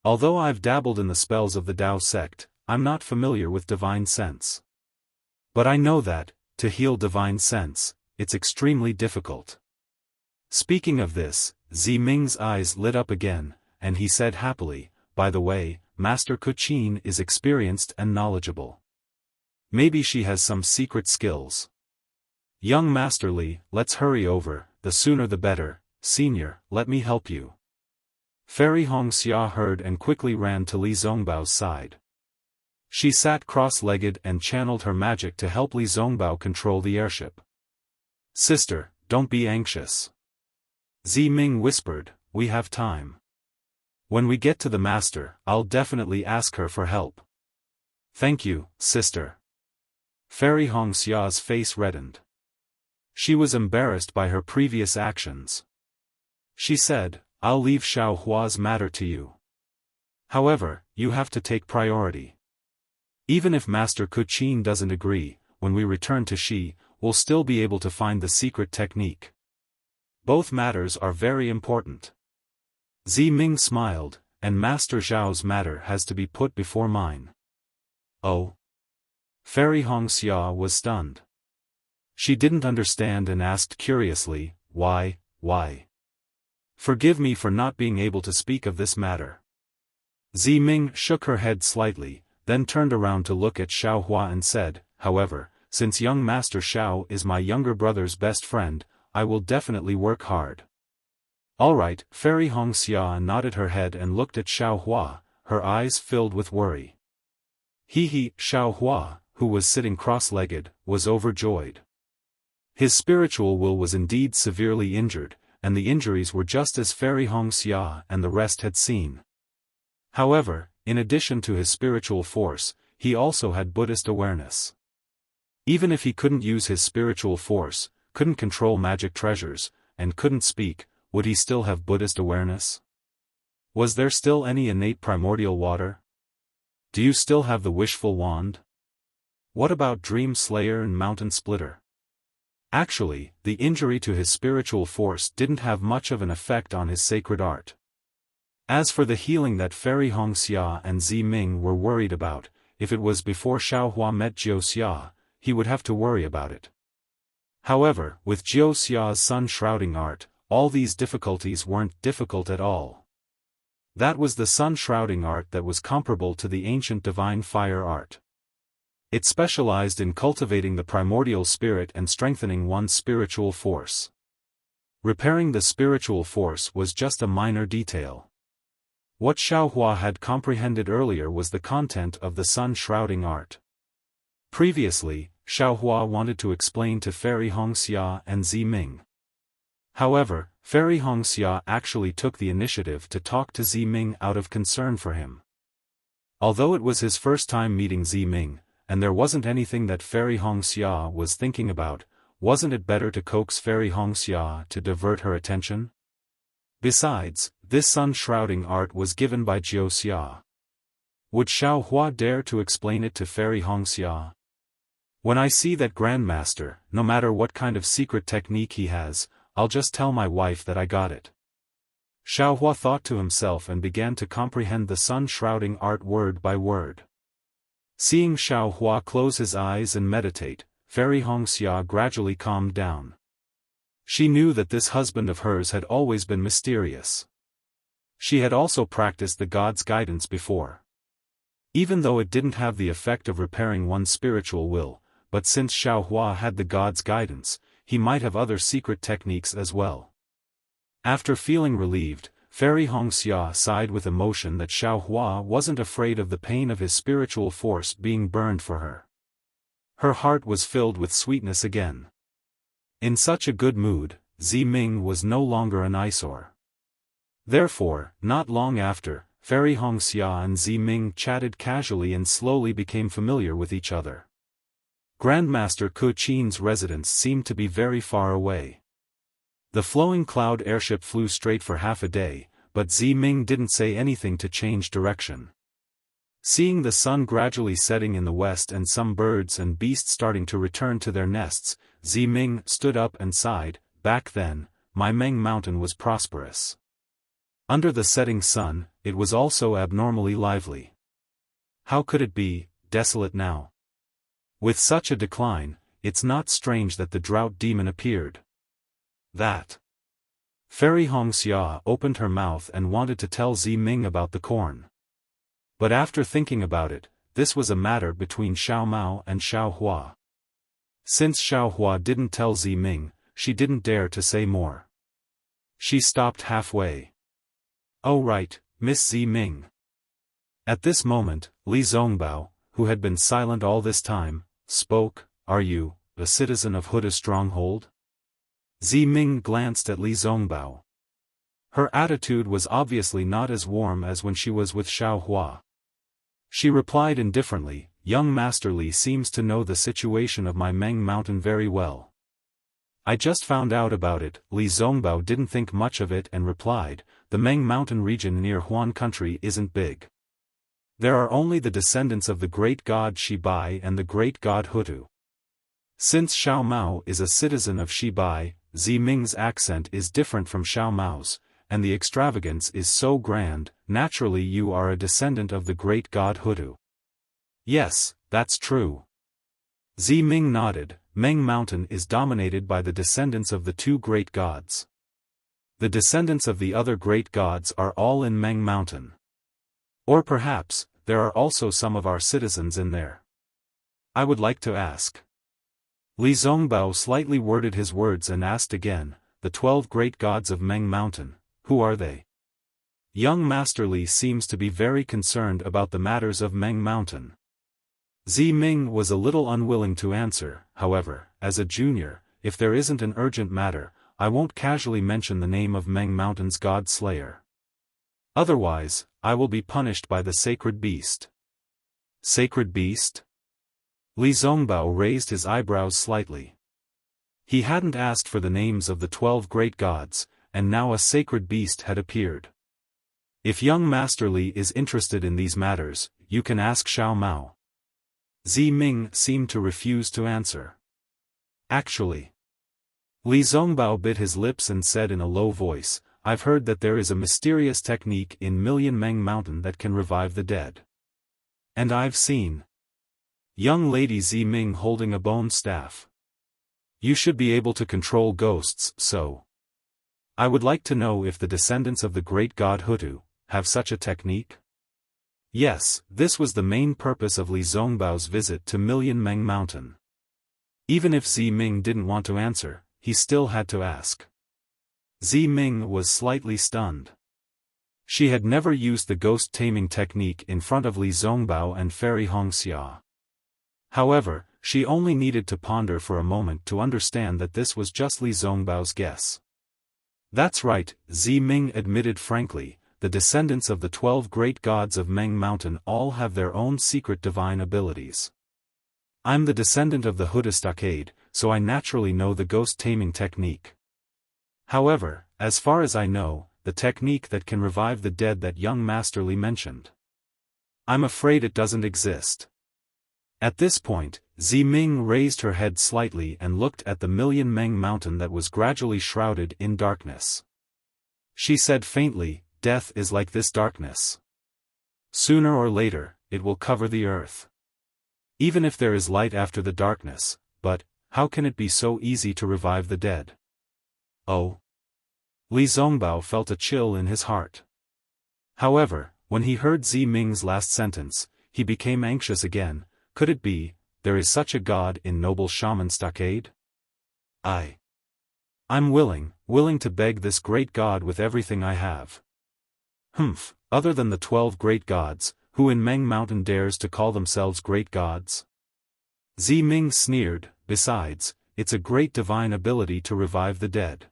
Although I've dabbled in the spells of the Dao sect, I'm not familiar with divine sense. But I know that, to heal divine sense, it's extremely difficult. Speaking of this, Ming's eyes lit up again, and he said happily, by the way, Master Kuqin is experienced and knowledgeable. Maybe she has some secret skills. Young Master Li, let's hurry over, the sooner the better. Senior, let me help you. Fairy Hongxia heard and quickly ran to Li Zongbao's side. She sat cross-legged and channeled her magic to help Li Zongbao control the airship. Sister, don't be anxious. Ming whispered, we have time. When we get to the master, I'll definitely ask her for help. Thank you, sister. Fairy Hongxia's face reddened. She was embarrassed by her previous actions. She said, I'll leave Xiao Hua's matter to you. However, you have to take priority. Even if Master Kuqin doesn't agree, when we return to Xi, we'll still be able to find the secret technique. Both matters are very important. Ming smiled, and Master Zhao's matter has to be put before mine. Oh? Fairy Hongxia was stunned. She didn't understand and asked curiously, why? Forgive me for not being able to speak of this matter. Ming shook her head slightly, then turned around to look at Xiao Hua and said, however, since young Master Xiao is my younger brother's best friend, I will definitely work hard. Alright, Fairy Hongxia nodded her head and looked at Xiao Hua, her eyes filled with worry. Xiao Hua, who was sitting cross-legged, was overjoyed. His spiritual will was indeed severely injured, and the injuries were just as Fairy Hongxia and the rest had seen. However, in addition to his spiritual force, he also had Buddhist awareness. Even if he couldn't use his spiritual force, couldn't control magic treasures, and couldn't speak, would he still have Buddhist awareness? Was there still any innate primordial water? Do you still have the wishful wand? What about Dream Slayer and Mountain Splitter? Actually, the injury to his spiritual force didn't have much of an effect on his sacred art. As for the healing that Fairy Hongxia and Zi Ming were worried about, if it was before Xiaohua met Jiuxia, he would have to worry about it. However, with Jiuxia's sun-shrouding art, all these difficulties weren't difficult at all. That was the sun-shrouding art that was comparable to the ancient divine fire art. It specialized in cultivating the primordial spirit and strengthening one's spiritual force. Repairing the spiritual force was just a minor detail. What Xiaohua had comprehended earlier was the content of the sun-shrouding art. Previously, Xiaohua wanted to explain to Fairy Hongxia and Zi Ming. However, Fairy Hongxia actually took the initiative to talk to Zi Ming out of concern for him. Although it was his first time meeting Zi Ming, and there wasn't anything that Fairy Hongxia was thinking about, wasn't it better to coax Fairy Hongxia to divert her attention? Besides, this sun-shrouding art was given by Jiuxia. Would Xiaohua dare to explain it to Fairy Hongxia? When I see that Grandmaster, no matter what kind of secret technique he has, I'll just tell my wife that I got it. Xiaohua thought to himself and began to comprehend the sun-shrouding art word by word. Seeing Xiaohua close his eyes and meditate, Fairy Hongxia gradually calmed down. She knew that this husband of hers had always been mysterious. She had also practiced the god's guidance before. Even though it didn't have the effect of repairing one's spiritual will, but since Xiaohua had the god's guidance, he might have other secret techniques as well. After feeling relieved, Fairy Hongxia sighed with emotion that Xiaohua wasn't afraid of the pain of his spiritual force being burned for her. Her heart was filled with sweetness again. In such a good mood, Zi Ming was no longer an eyesore. Therefore, not long after, Fairy Hongxia and Zi Ming chatted casually and slowly became familiar with each other. Grandmaster Ke Qin's residence seemed to be very far away. The flowing cloud airship flew straight for half a day, but Zi Ming didn't say anything to change direction. Seeing the sun gradually setting in the west and some birds and beasts starting to return to their nests, Zi Ming stood up and sighed. Back then, my Meng Mountain was prosperous. Under the setting sun, it was also abnormally lively. How could it be desolate now? With such a decline, it's not strange that the drought demon appeared. That. Fairy Hongxia opened her mouth and wanted to tell Zi Ming about the corn. But after thinking about it, this was a matter between Xiao Mao and Xiaohua. Since Xiaohua didn't tell Zi Ming, she didn't dare to say more. She stopped halfway. Oh right, Miss Zi Ming. At this moment, Li Zongbao, who had been silent all this time, spoke. Are you a citizen of Huda's stronghold? Zi Ming glanced at Li Zongbao. Her attitude was obviously not as warm as when she was with Xiaohua. She replied indifferently, Young Master Li seems to know the situation of my Meng Mountain very well. I just found out about it. Li Zongbao didn't think much of it and replied, the Meng Mountain region near Huan country isn't big. There are only the descendants of the great god Shibai and the great god Hutu. Since Xiao Mao is a citizen of Shibai, Zi Ming's accent is different from Xiao Mao's, and the extravagance is so grand. Naturally you are a descendant of the great god Hutu. Yes, that's true. Zi Ming nodded. Meng Mountain is dominated by the descendants of the two great gods. The descendants of the other great gods are all in Meng Mountain. Or perhaps, there are also some of our citizens in there. I would like to ask. Li Zongbao slightly worded his words and asked again, the 12 great gods of Meng Mountain, who are they? Young Master Li seems to be very concerned about the matters of Meng Mountain. Zi Ming was a little unwilling to answer. However, as a junior, if there isn't an urgent matter, I won't casually mention the name of Meng Mountain's god slayer. Otherwise, I will be punished by the sacred beast. Sacred beast? Li Zongbao raised his eyebrows slightly. He hadn't asked for the names of the 12 great gods, and now a sacred beast had appeared. If young Master Li is interested in these matters, you can ask Xiao Mao. Zi Ming seemed to refuse to answer. Actually. Li Zongbao bit his lips and said in a low voice, I've heard that there is a mysterious technique in Million Meng Mountain that can revive the dead. And I've seen young lady Zi Ming holding a bone staff. You should be able to control ghosts, so I would like to know if the descendants of the great god Hutu have such a technique? Yes, this was the main purpose of Li Zongbao's visit to Million Meng Mountain. Even if Zi Ming didn't want to answer, he still had to ask. Zi Ming was slightly stunned. She had never used the ghost-taming technique in front of Li Zongbao and Fairy Hongxia. However, she only needed to ponder for a moment to understand that this was just Li Zongbao's guess. That's right, Zi Ming admitted frankly, the descendants of the 12 great gods of Meng Mountain all have their own secret divine abilities. I'm the descendant of the Hutu stockade, so I naturally know the ghost-taming technique. However, as far as I know, the technique that can revive the dead that young Master Li mentioned, I'm afraid it doesn't exist. At this point, Zi Ming raised her head slightly and looked at the Million Meng Mountain that was gradually shrouded in darkness. She said faintly, "Death is like this darkness. Sooner or later, it will cover the earth. Even if there is light after the darkness, but how can it be so easy to revive the dead?" Oh. Li Zongbao felt a chill in his heart. However, when he heard Zi Ming's last sentence, he became anxious again. Could it be, there is such a god in Noble Shaman Stockade? I'm willing to beg this great god with everything I have. Other than the 12 great gods, who in Meng Mountain dares to call themselves great gods? Zi Ming sneered. Besides, it's a great divine ability to revive the dead.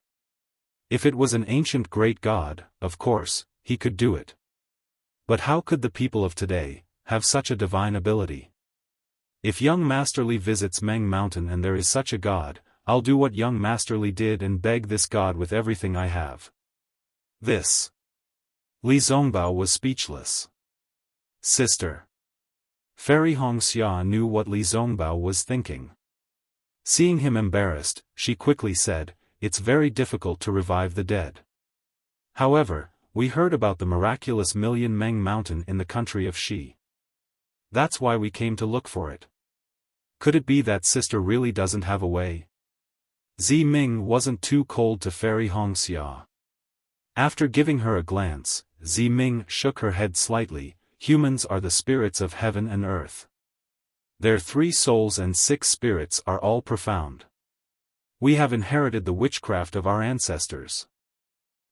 If it was an ancient great god, of course, he could do it. But how could the people of today have such a divine ability? If young Master Li visits Meng Mountain and there is such a god, I'll do what young Master Li did and beg this god with everything I have. This. Li Zongbao was speechless. Sister. Fairy Hongxia knew what Li Zongbao was thinking. Seeing him embarrassed, she quickly said, "It's very difficult to revive the dead. However, we heard about the miraculous Million Meng Mountain in the country of Xi. That's why we came to look for it. Could it be that sister really doesn't have a way?" Zi Ming wasn't too cold to Fairy Hongxia. After giving her a glance, Zi Ming shook her head slightly. Humans are the spirits of heaven and earth. Their 3 souls and 6 spirits are all profound. We have inherited the witchcraft of our ancestors.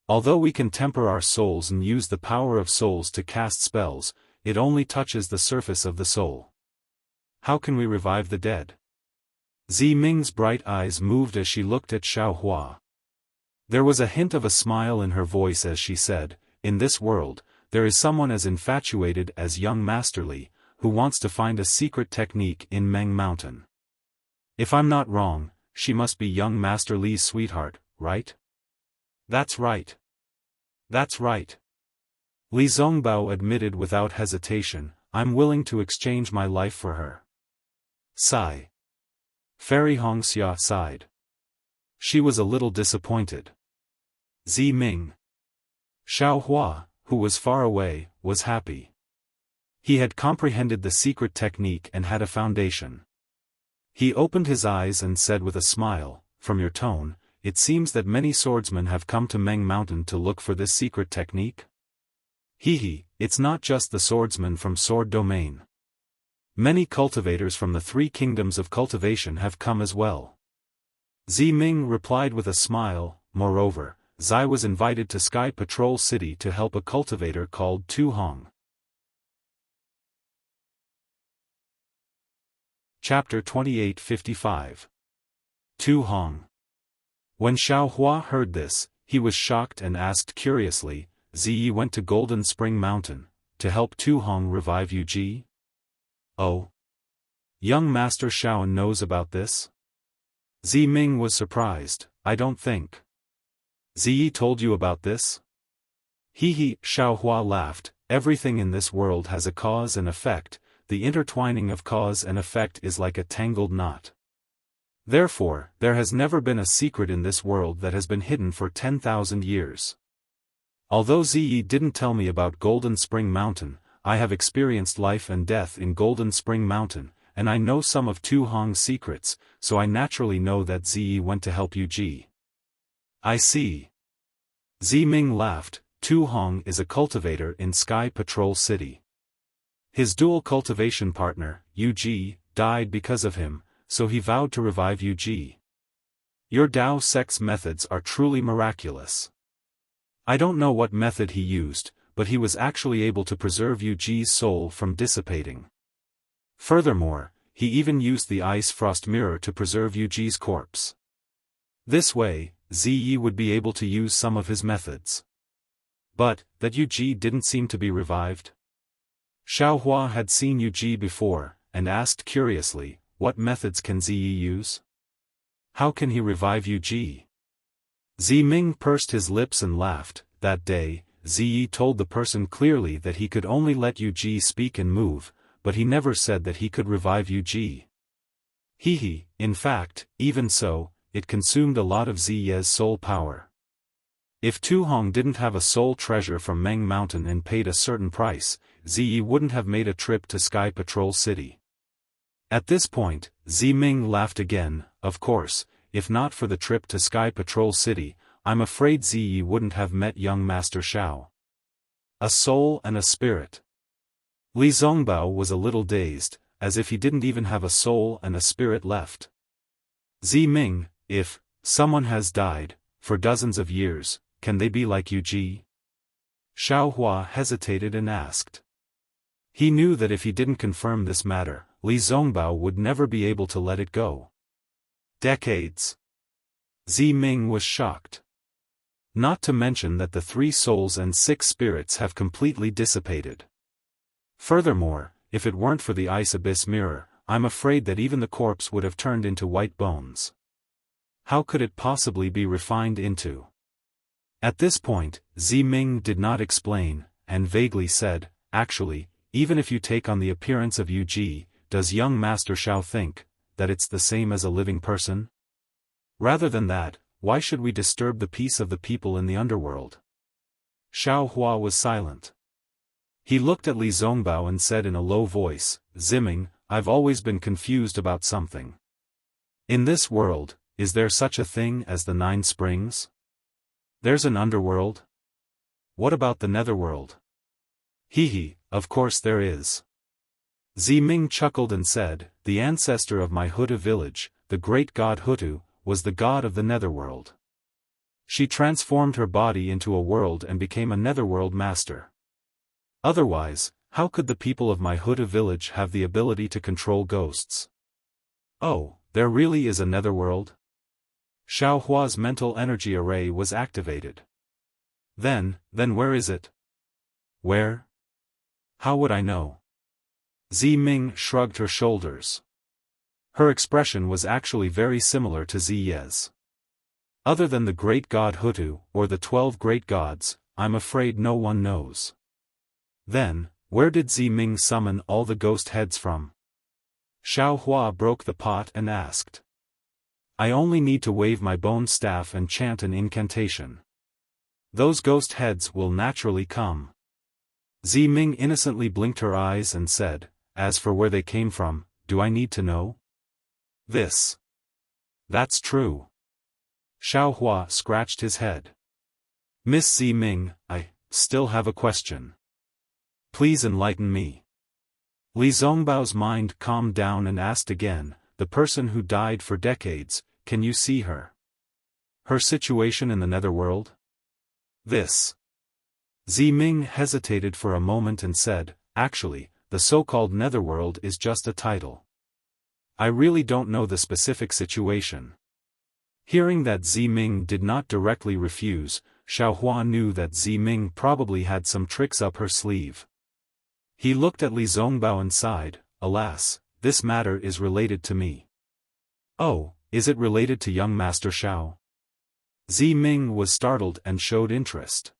Although we can temper our souls and use the power of souls to cast spells, it only touches the surface of the soul. How can we revive the dead? Zi Ming's bright eyes moved as she looked at Xiaofan. There was a hint of a smile in her voice as she said, "In this world, there is someone as infatuated as young Master Li, who wants to find a secret technique in Meng Mountain. If I'm not wrong, she must be young Master Li's sweetheart, right?" That's right. That's right. Li Zongbao admitted without hesitation, "I'm willing to exchange my life for her." Sigh. Fairy Hongxia sighed. She was a little disappointed. Zi Ming. Xiaofan, who was far away, was happy. He had comprehended the secret technique and had a foundation. He opened his eyes and said with a smile, "From your tone, it seems that many swordsmen have come to Meng Mountain to look for this secret technique?" It's not just the swordsmen from Sword Domain. Many cultivators from the 3 kingdoms of cultivation have come as well. Zi Ming replied with a smile. Moreover, Zai was invited to Sky Patrol City to help a cultivator called Tu Hong. Chapter 28:55. Tu Hong. When Xiaofan heard this, he was shocked and asked curiously, "Ziyi went to Golden Spring Mountain to help Tu Hong revive Yuji?" Oh. Young Master Xiaofan knows about this? Zi Ming was surprised. "I don't think Ziyi told you about this?" Xiaofan laughed. "Everything in this world has a cause and effect, the intertwining of cause and effect is like a tangled knot. Therefore, there has never been a secret in this world that has been hidden for 10,000 years. Although Ziyi didn't tell me about Golden Spring Mountain, I have experienced life and death in Golden Spring Mountain, and I know some of Tu Hong's secrets, so I naturally know that Ziyi went to help Yu. I see. Zi Ming laughed. Tu Hong is a cultivator in Sky Patrol City. His dual cultivation partner, Yu, died because of him, so he vowed to revive Yu. Your Dao sex methods are truly miraculous. I don't know what method he used, but he was actually able to preserve Yu's soul from dissipating. Furthermore, he even used the ice frost mirror to preserve Yu's corpse. This way, Ziyi would be able to use some of his methods. But, that Yu didn't seem to be revived? Xiaohua had seen Yu before, and asked curiously, what methods can Ziyi use? How can he revive Yu? Zi Ming pursed his lips and laughed. That day, Ziyi told the person clearly that he could only let Yu speak and move, but he never said that he could revive Yu. Hehe, in fact, even so, it consumed a lot of Ziye's soul power. If Tu Hong didn't have a soul treasure from Meng Mountain and paid a certain price, Ziyi wouldn't have made a trip to Sky Patrol City. At this point, Zi Ming laughed again. Of course, if not for the trip to Sky Patrol City, I'm afraid Ziyi wouldn't have met young Master Xiao. A soul and a spirit. Li Zongbao was a little dazed, as if he didn't even have a soul and a spirit left. Zi Ming, if someone has died for dozens of years, can they be like Yu? Xiaohua hesitated and asked. He knew that if he didn't confirm this matter, Li Zongbao would never be able to let it go. Decades. Zi Ming was shocked. Not to mention that the 3 souls and 6 spirits have completely dissipated. Furthermore, if it weren't for the ice abyss mirror, I'm afraid that even the corpse would have turned into white bones. How could it possibly be refined into? At this point, Zi Ming did not explain, and vaguely said, actually, even if you take on the appearance of Yu, does young Master Xiao think that it's the same as a living person? Rather than that, why should we disturb the peace of the people in the underworld? Xiaohua was silent. He looked at Li Zongbao and said in a low voice, Ziming, I've always been confused about something. In this world, is there such a thing as the 9 springs? There's an underworld? What about the netherworld? Hehe, of course there is. Zi Ming chuckled and said, the ancestor of my Hutu village, the great god Hutu, was the god of the netherworld. She transformed her body into a world and became a netherworld master. Otherwise, how could the people of my Hutu village have the ability to control ghosts? Oh, there really is a netherworld? Xiaohua's mental energy array was activated. Then where is it? Where? How would I know? Zi Ming shrugged her shoulders. Her expression was actually very similar to Ziye's. Other than the great god Hutu, or the 12 great gods, I'm afraid no one knows. Then, where did Zi Ming summon all the ghost heads from? Xiaohua broke the pot and asked. I only need to wave my bone staff and chant an incantation. Those ghost heads will naturally come. Zi Ming innocently blinked her eyes and said, as for where they came from, do I need to know? That's true. Xiaohua scratched his head. Miss Zi Ming, I still have a question. Please enlighten me. Li Zongbao's mind calmed down and asked again, the person who died for decades, can you see her? Her situation in the netherworld? Zi Ming hesitated for a moment and said, actually, the so-called netherworld is just a title. I really don't know the specific situation. Hearing that Zi Ming did not directly refuse, Xiaohua knew that Zi Ming probably had some tricks up her sleeve. He looked at Li Zongbao and sighed, alas, this matter is related to me. Oh, is it related to young Master Xiao? Zi Ming was startled and showed interest.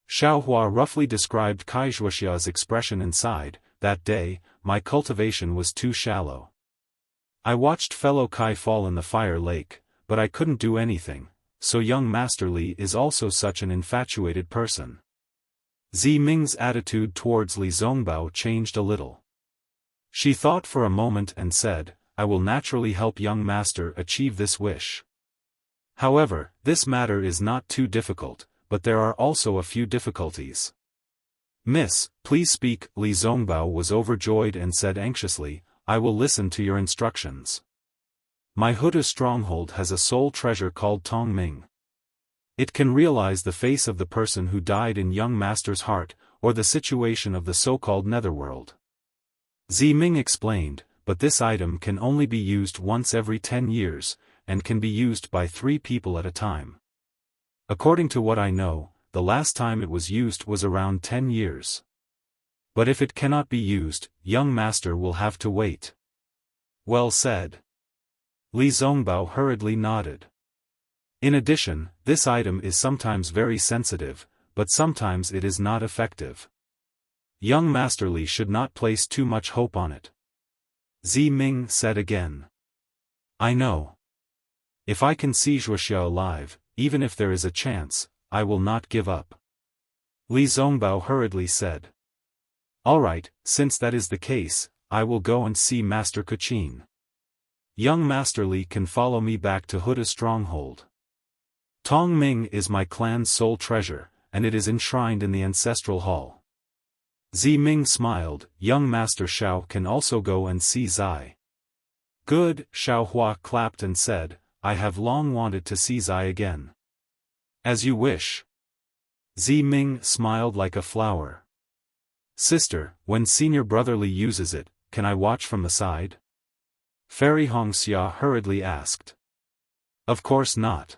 Xiaohua roughly described Wuxia's expression and sighed, that day, my cultivation was too shallow. I watched fellow Kai fall in the fire lake, but I couldn't do anything, so young Master Li is also such an infatuated person. Zi Ming's attitude towards Li Zongbao changed a little. She thought for a moment and said, I will naturally help young master achieve this wish. However, this matter is not too difficult, but there are also a few difficulties. Miss, please speak. Li Zongbao was overjoyed and said anxiously, I will listen to your instructions. My Huda stronghold has a soul treasure called Tongming. It can realize the face of the person who died in young master's heart, or the situation of the so-called netherworld. Zi Ming explained, but this item can only be used once every 10 years, and can be used by 3 people at a time. According to what I know, the last time it was used was around 10 years. But if it cannot be used, young master will have to wait. Well said. Li Zongbao hurriedly nodded. In addition, this item is sometimes very sensitive, but sometimes it is not effective. Young Master Li should not place too much hope on it. Zi Ming said again. I know. If I can see Wuxia alive, even if there is a chance, I will not give up. Li Zongbao hurriedly said. Alright, since that is the case, I will go and see Master Kachin. Young Master Li can follow me back to Huda's stronghold. Tongming is my clan's sole treasure, and it is enshrined in the ancestral hall. Zi Ming smiled. Young Master Xiao can also go and see Zai. Good. Xiao Hua clapped and said, I have long wanted to see Zai again. As you wish. Zi Ming smiled like a flower. Sister, when senior brotherly uses it, can I watch from the side? Fairy Hongxia hurriedly asked. Of course not.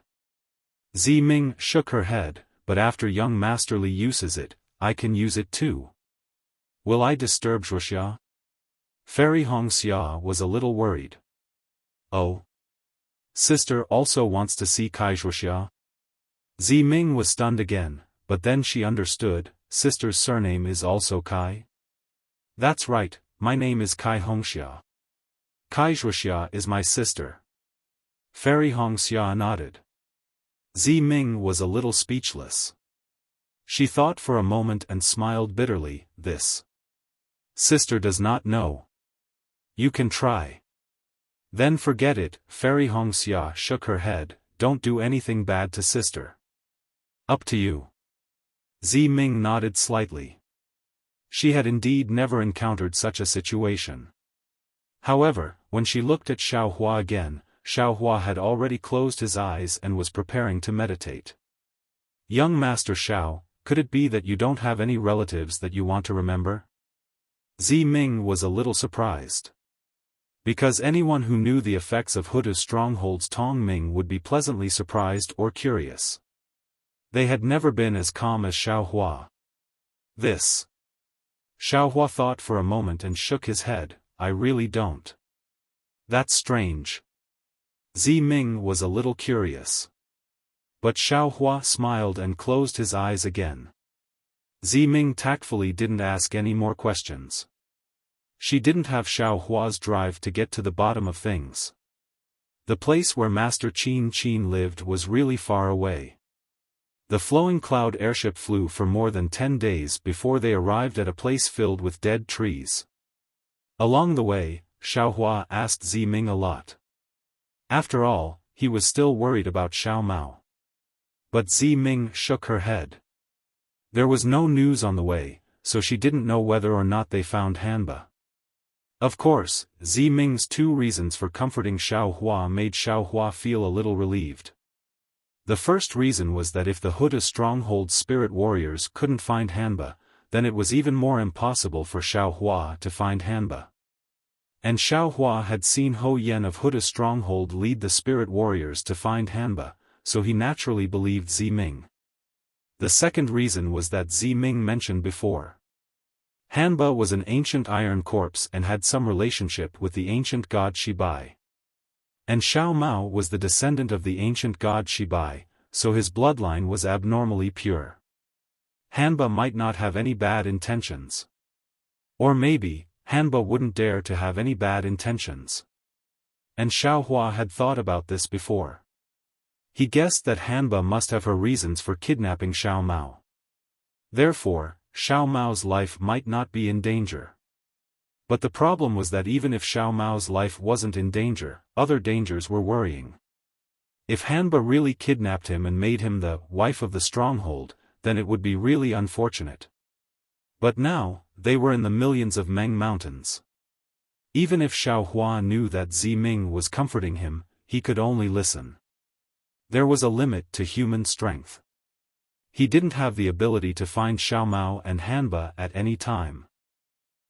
Zi Ming shook her head, but after young Master Li uses it, I can use it too. Will I disturb Wuxia? Fairy Hongxia was a little worried. Oh. Sister also wants to see Kai Wuxia? Zi Ming was stunned again, but then she understood, sister's surname is also Kai? That's right, my name is Kai Hongxia. Kai Wuxia is my sister. Fairy Hongxia nodded. Zi Ming was a little speechless. She thought for a moment and smiled bitterly, this sister does not know. You can try. Then forget it. Fairy Hongxia shook her head, don't do anything bad to sister. Up to you. Zi Ming nodded slightly. She had indeed never encountered such a situation. However, when she looked at Xiao Hua again, Xiao Hua had already closed his eyes and was preparing to meditate. Young Master Xiao, could it be that you don't have any relatives that you want to remember? Zi Ming was a little surprised. Because anyone who knew the effects of Huda's stronghold's Tongming would be pleasantly surprised or curious. They had never been as calm as Xiao Hua. This. Xiao Hua thought for a moment and shook his head, I really don't. That's strange. Zi Ming was a little curious. But Xiao Hua smiled and closed his eyes again. Zi Ming tactfully didn't ask any more questions. She didn't have Xiao Hua's drive to get to the bottom of things. The place where Master Qin lived was really far away. The flowing cloud airship flew for more than 10 days before they arrived at a place filled with dead trees. Along the way, Xiao Hua asked Zi Ming a lot. After all, he was still worried about Xiao Mao. But Zi Ming shook her head. There was no news on the way, so she didn't know whether or not they found Hanba. Of course, Zi Ming's 2 reasons for comforting Xiao Hua made Xiao Hua feel a little relieved. The first reason was that if the Huda stronghold's spirit warriors couldn't find Hanba, then it was even more impossible for Xiao Hua to find Hanba. And Xiao Hua had seen Ho Yen of Huda stronghold lead the spirit warriors to find Hanba, so he naturally believed Zi Ming. The second reason was that Zi Ming mentioned before. Hanba was an ancient iron corpse and had some relationship with the ancient god Shibai. And Xiao Mao was the descendant of the ancient god Shibai, so his bloodline was abnormally pure. Hanba might not have any bad intentions. Or maybe, Hanba wouldn't dare to have any bad intentions. And Xiao Hua had thought about this before. He guessed that Hanba must have her reasons for kidnapping Xiao Mao. Therefore, Xiao Mao's life might not be in danger. But the problem was that even if Xiao Mao's life wasn't in danger, other dangers were worrying. If Hanba really kidnapped him and made him the wife of the stronghold, then it would be really unfortunate. But now, they were in the millions of Meng Mountains. Even if Xiao Hua knew that Ziming was comforting him, he could only listen. There was a limit to human strength. He didn't have the ability to find Xiao Mao and Hanba at any time.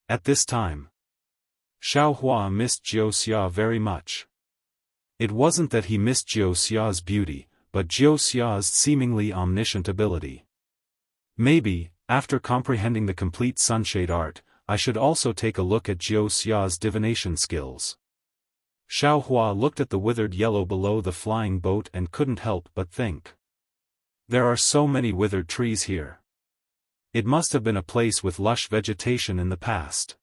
At this time, Xiao Hua missed Jiu Xia very much. It wasn't that he missed Jiu Xia's beauty, but Jiu Xia's seemingly omniscient ability. Maybe, after comprehending the complete sunshade art, I should also take a look at Jiu Xia's divination skills. Xiao Hua looked at the withered yellow below the flying boat and couldn't help but think. There are so many withered trees here. It must have been a place with lush vegetation in the past.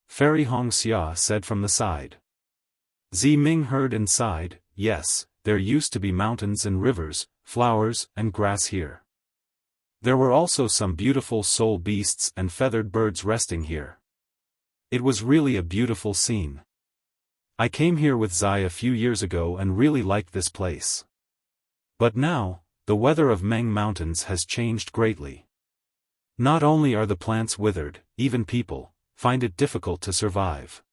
Fairy Hongxia said from the side. Ziming heard and sighed, yes, there used to be mountains and rivers, flowers and grass here. There were also some beautiful soul beasts and feathered birds resting here. It was really a beautiful scene. I came here with Zai a few years ago and really liked this place. But now, the weather of Meng Mountains has changed greatly. Not only are the plants withered, even people find it difficult to survive.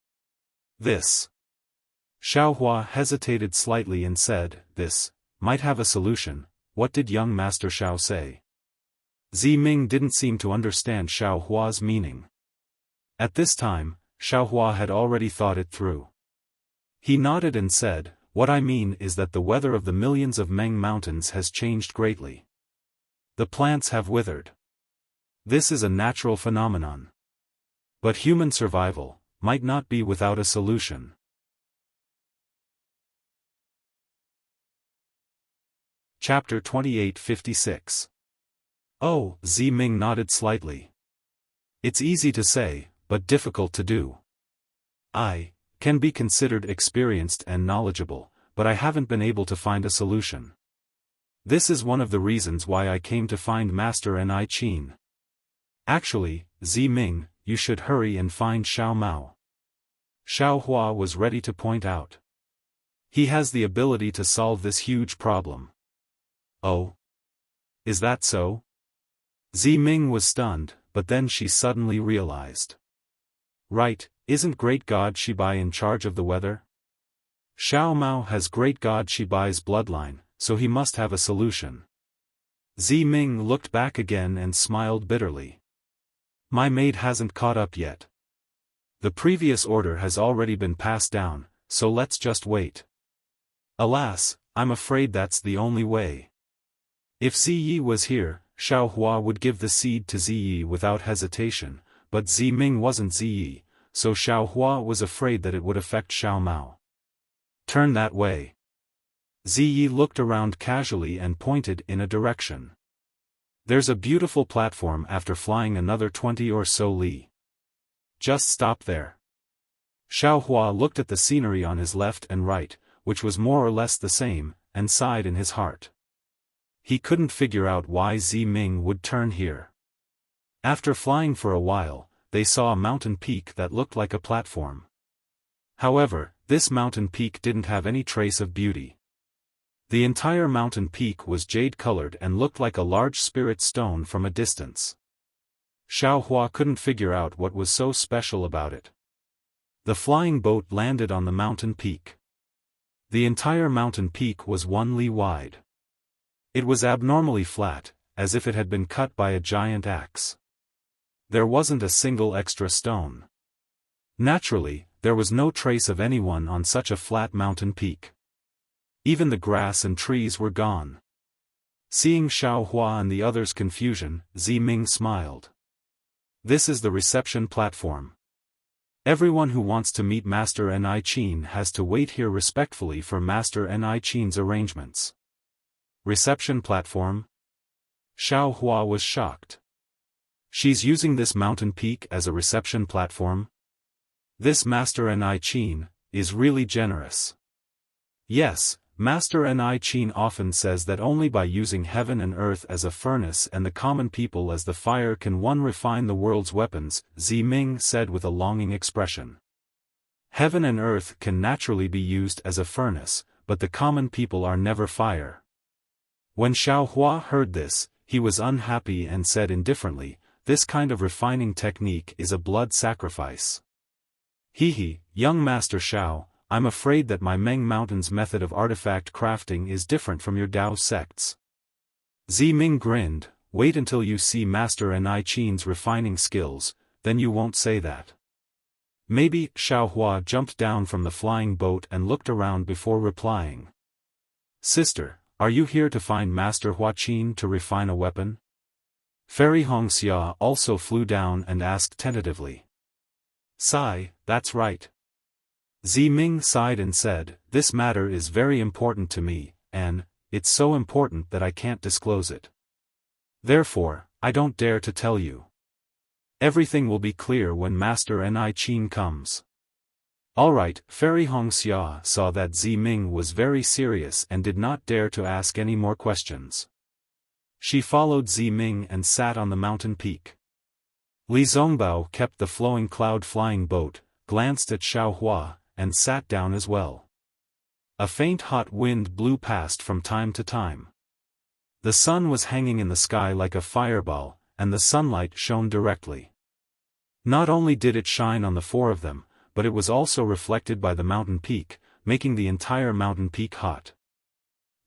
This. Xiao Hua hesitated slightly and said, this might have a solution. What did young Master Xiao say? Ziming didn't seem to understand Xiao Hua's meaning. At this time, Xiao Hua had already thought it through. He nodded and said, what I mean is that the weather of the millions of Meng Mountains has changed greatly. The plants have withered. This is a natural phenomenon. But human survival might not be without a solution. Chapter 2856. Oh, Ziming nodded slightly. It's easy to say, but difficult to do. I can be considered experienced and knowledgeable, but I haven't been able to find a solution. This is one of the reasons why I came to find Master Ni Qin. Actually, Ziming, you should hurry and find Xiao Mao. Xiao Hua was ready to point out. He has the ability to solve this huge problem. Oh? Is that so? Ziming was stunned, but then she suddenly realized. Right, isn't Great God Shibai in charge of the weather? Xiao Mao has Great God Shibai's bloodline, so he must have a solution. Ziming looked back again and smiled bitterly. My maid hasn't caught up yet. The previous order has already been passed down, so let's just wait. Alas, I'm afraid that's the only way. If Ziyi was here, Xiao Hua would give the seed to Ziyi without hesitation, but Ziming wasn't Ziyi, so Xiao Hua was afraid that it would affect Xiao Mao. Turn that way. Ziyi looked around casually and pointed in a direction. There's a beautiful platform after flying another 20 or so li. Just stop there. Xiao Hua looked at the scenery on his left and right, which was more or less the same, and sighed in his heart. He couldn't figure out why Ziming would turn here. After flying for a while, they saw a mountain peak that looked like a platform. However, this mountain peak didn't have any trace of beauty. The entire mountain peak was jade-colored and looked like a large spirit stone from a distance. Xiao Hua couldn't figure out what was so special about it. The flying boat landed on the mountain peak. The entire mountain peak was 1 li wide. It was abnormally flat, as if it had been cut by a giant axe. There wasn't a single extra stone. Naturally, there was no trace of anyone on such a flat mountain peak. Even the grass and trees were gone. Seeing Xiao Hua and the others' confusion, Ziming smiled. This is the reception platform. Everyone who wants to meet Master Ni Qin has to wait here respectfully for Master Ni Qin's arrangements. Reception platform? Xiao Hua was shocked. She's using this mountain peak as a reception platform? This Master Ni Qin is really generous. Yes, Master Ni Qin often says that only by using heaven and earth as a furnace and the common people as the fire can one refine the world's weapons, Zi Ming said with a longing expression. Heaven and earth can naturally be used as a furnace, but the common people are never fire. When Xiaohua heard this, he was unhappy and said indifferently, "This kind of refining technique is a blood sacrifice." "He, young Master Xiao, I'm afraid that my Meng Mountain's method of artifact crafting is different from your Dao sect's." Zi Ming grinned, "Wait until you see Master Ni Qin's refining skills, then you won't say that." "Maybe." Xiaohua jumped down from the flying boat and looked around before replying. "Sister, are you here to find Master Hua Qin to refine a weapon?" Fairy Hongxia also flew down and asked tentatively. "Sigh, that's right." Zi Ming sighed and said, "This matter is very important to me, and it's so important that I can't disclose it. Therefore, I don't dare to tell you. Everything will be clear when Master Ni Qin comes." "Alright." Fairy Hongxia saw that Zi Ming was very serious and did not dare to ask any more questions. She followed Zi Ming and sat on the mountain peak. Li Zongbao kept the flowing cloud-flying boat, glanced at Xiaohua, and sat down as well. A faint hot wind blew past from time to time. The sun was hanging in the sky like a fireball, and the sunlight shone directly. Not only did it shine on the four of them, but it was also reflected by the mountain peak, making the entire mountain peak hot.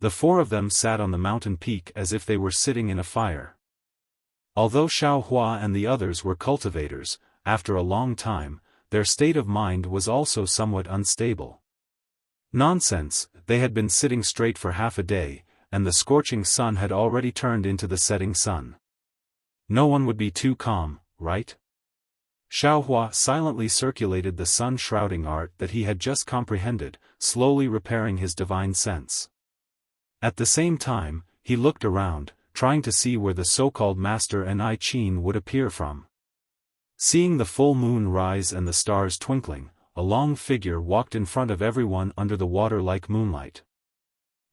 The four of them sat on the mountain peak as if they were sitting in a fire. Although Xiaohua and the others were cultivators, after a long time, their state of mind was also somewhat unstable. Nonsense, they had been sitting straight for half a day, and the scorching sun had already turned into the setting sun. No one would be too calm, right? Xiaohua silently circulated the sun-shrouding art that he had just comprehended, slowly repairing his divine sense. At the same time, he looked around, trying to see where the so-called Master Ni Qin would appear from. Seeing the full moon rise and the stars twinkling, a long figure walked in front of everyone under the water like moonlight.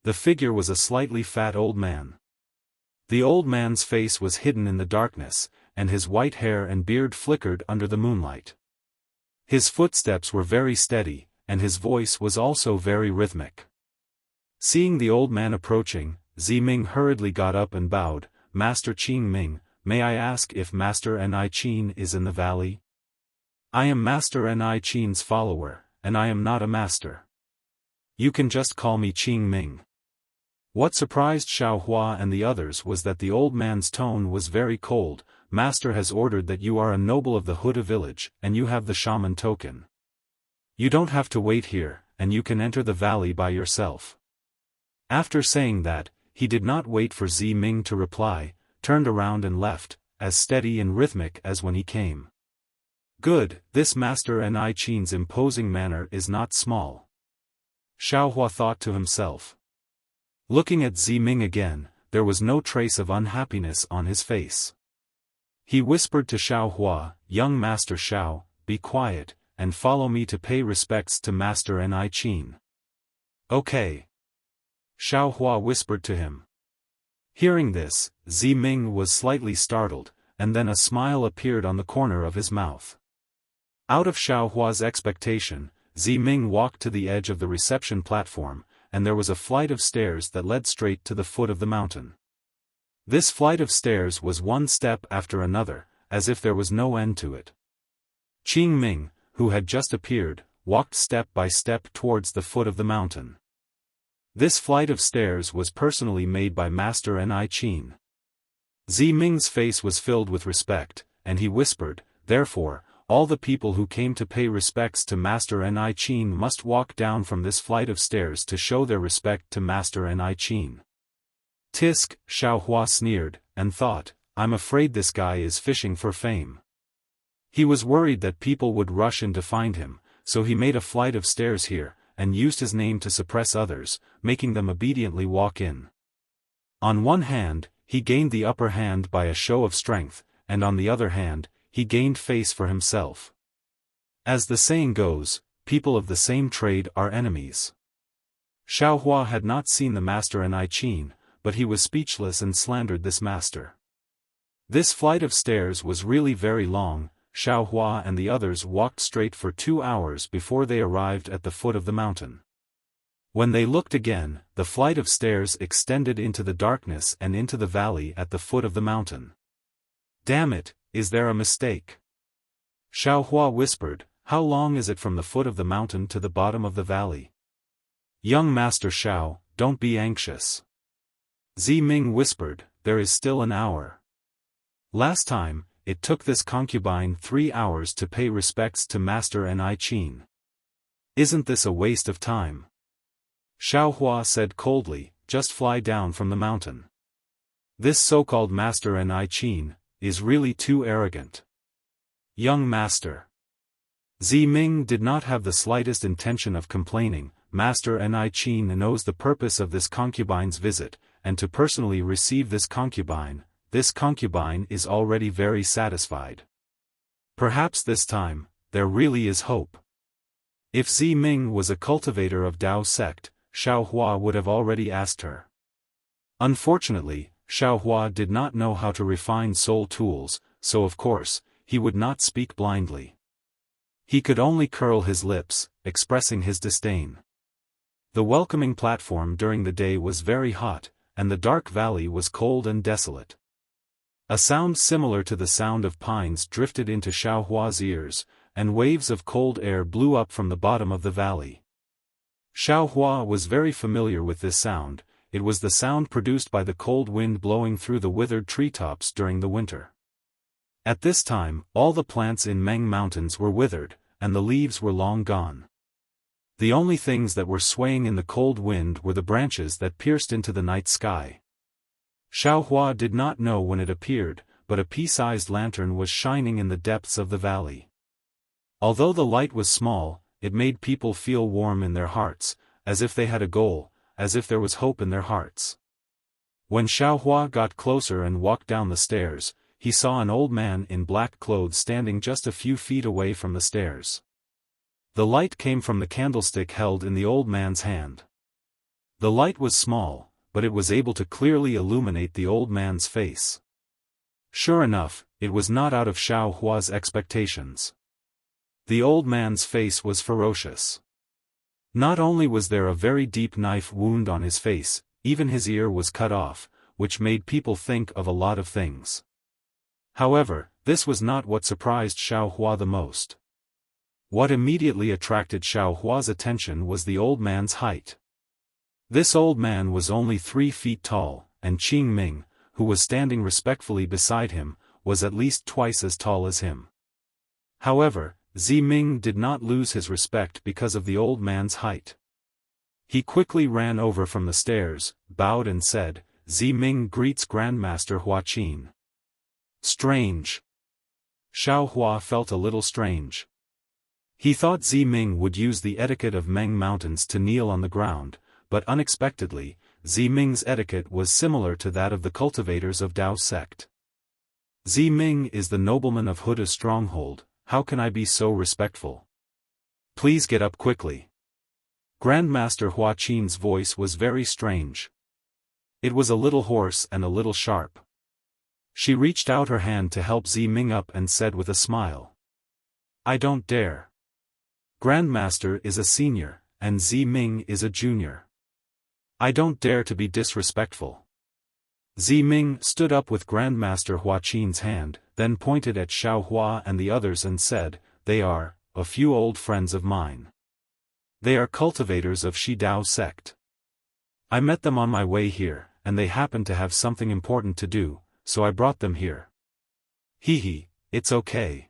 The figure was a slightly fat old man. The old man's face was hidden in the darkness, and his white hair and beard flickered under the moonlight. His footsteps were very steady, and his voice was also very rhythmic. Seeing the old man approaching, Zi Ming hurriedly got up and bowed. "Master Qing Ming, may I ask if Master Ni Qin is in the valley?" "I am Master Ni Qin's follower, and I am not a master. You can just call me Qing Ming." What surprised Xiaohua and the others was that the old man's tone was very cold. "Master has ordered that you are a noble of the Huda village, and you have the shaman token. You don't have to wait here, and you can enter the valley by yourself." After saying that, he did not wait for Zi Ming to reply, turned around and left, as steady and rhythmic as when he came. Good, this Master Ni Qin's imposing manner is not small. Xiaohua thought to himself. Looking at Zi Ming again, there was no trace of unhappiness on his face. He whispered to Xiaohua, "Young Master Xiao, be quiet, and follow me to pay respects to Master Ni Qin." "Okay." Xiaohua whispered to him. Hearing this, Zi Ming was slightly startled, and then a smile appeared on the corner of his mouth. Out of Xiaohua's expectation, Zi Ming walked to the edge of the reception platform, and there was a flight of stairs that led straight to the foot of the mountain. This flight of stairs was one step after another, as if there was no end to it. Qing Ming, who had just appeared, walked step by step towards the foot of the mountain. This flight of stairs was personally made by Master Ni Qin. Zi Ming's face was filled with respect, and he whispered, "Therefore, all the people who came to pay respects to Master Ni Qin must walk down from this flight of stairs to show their respect to Master Ni Qin." Tisk, Xiaohua sneered, and thought, "I'm afraid this guy is fishing for fame." He was worried that people would rush in to find him, so he made a flight of stairs here, and used his name to suppress others, making them obediently walk in. On one hand, he gained the upper hand by a show of strength, and on the other hand, he gained face for himself. As the saying goes, people of the same trade are enemies. Xiao Hua had not seen the master and I Qin, but he was speechless and slandered this master. This flight of stairs was really very long. Xiao Hua and the others walked straight for 2 hours before they arrived at the foot of the mountain. When they looked again, the flight of stairs extended into the darkness and into the valley at the foot of the mountain. "Damn it, is there a mistake?" Xiao Hua whispered, "How long is it from the foot of the mountain to the bottom of the valley?" "Young Master Xiao, don't be anxious." Zi Ming whispered, "There is still an hour. Last time, it took this concubine 3 hours to pay respects to Master and I Qin. Isn't this a waste of time?" Xiao Hua said coldly, "Just fly down from the mountain. This so-called Master and I Qin is really too arrogant." "Young Master." Zi Ming did not have the slightest intention of complaining. Master and I Qin knows the purpose of this concubine's visit, and to personally receive this concubine is already very satisfied. Perhaps this time, there really is hope. If Zi Ming was a cultivator of Dao sect, Xiao Hua would have already asked her. Unfortunately, Xiao Hua did not know how to refine soul tools, so of course, he would not speak blindly. He could only curl his lips, expressing his disdain. The welcoming platform during the day was very hot, and the dark valley was cold and desolate. A sound similar to the sound of pines drifted into Xiao Hua's ears, and waves of cold air blew up from the bottom of the valley. Xiao Hua was very familiar with this sound. It was the sound produced by the cold wind blowing through the withered treetops during the winter. At this time, all the plants in Meng Mountains were withered, and the leaves were long gone. The only things that were swaying in the cold wind were the branches that pierced into the night sky. Xiao Hua did not know when it appeared, but a pea-sized lantern was shining in the depths of the valley. Although the light was small, it made people feel warm in their hearts, as if they had a goal, as if there was hope in their hearts. When Xiao Hua got closer and walked down the stairs, he saw an old man in black clothes standing just a few feet away from the stairs. The light came from the candlestick held in the old man's hand. The light was small, but it was able to clearly illuminate the old man's face. Sure enough, it was not out of Xiao Hua's expectations. The old man's face was ferocious. Not only was there a very deep knife wound on his face, even his ear was cut off, which made people think of a lot of things. However, this was not what surprised Xiao Hua the most. What immediately attracted Xiao Hua's attention was the old man's height. This old man was only 3 feet tall, and Qing Ming, who was standing respectfully beside him, was at least twice as tall as him. However, Zi Ming did not lose his respect because of the old man's height. He quickly ran over from the stairs, bowed and said, "Zi Ming greets Grandmaster Hua Qin." Strange. Xiao Hua felt a little strange. He thought Zi Ming would use the etiquette of Meng Mountains to kneel on the ground, but unexpectedly, Zi Ming's etiquette was similar to that of the cultivators of Dao sect. Zi Ming is the nobleman of Huda's stronghold. How can I be so respectful? Please get up quickly. Grandmaster Hua Qin's voice was very strange. It was a little hoarse and a little sharp. She reached out her hand to help Zi Ming up and said with a smile, "I don't dare. Grandmaster is a senior, and Zi Ming is a junior. I don't dare to be disrespectful." Zi Ming stood up with Grandmaster Hua Qin's hand, then pointed at Xiao Hua and the others and said, "They are a few old friends of mine. They are cultivators of Shi Dao sect. I met them on my way here, and they happened to have something important to do, so I brought them here." "Hee, it's okay."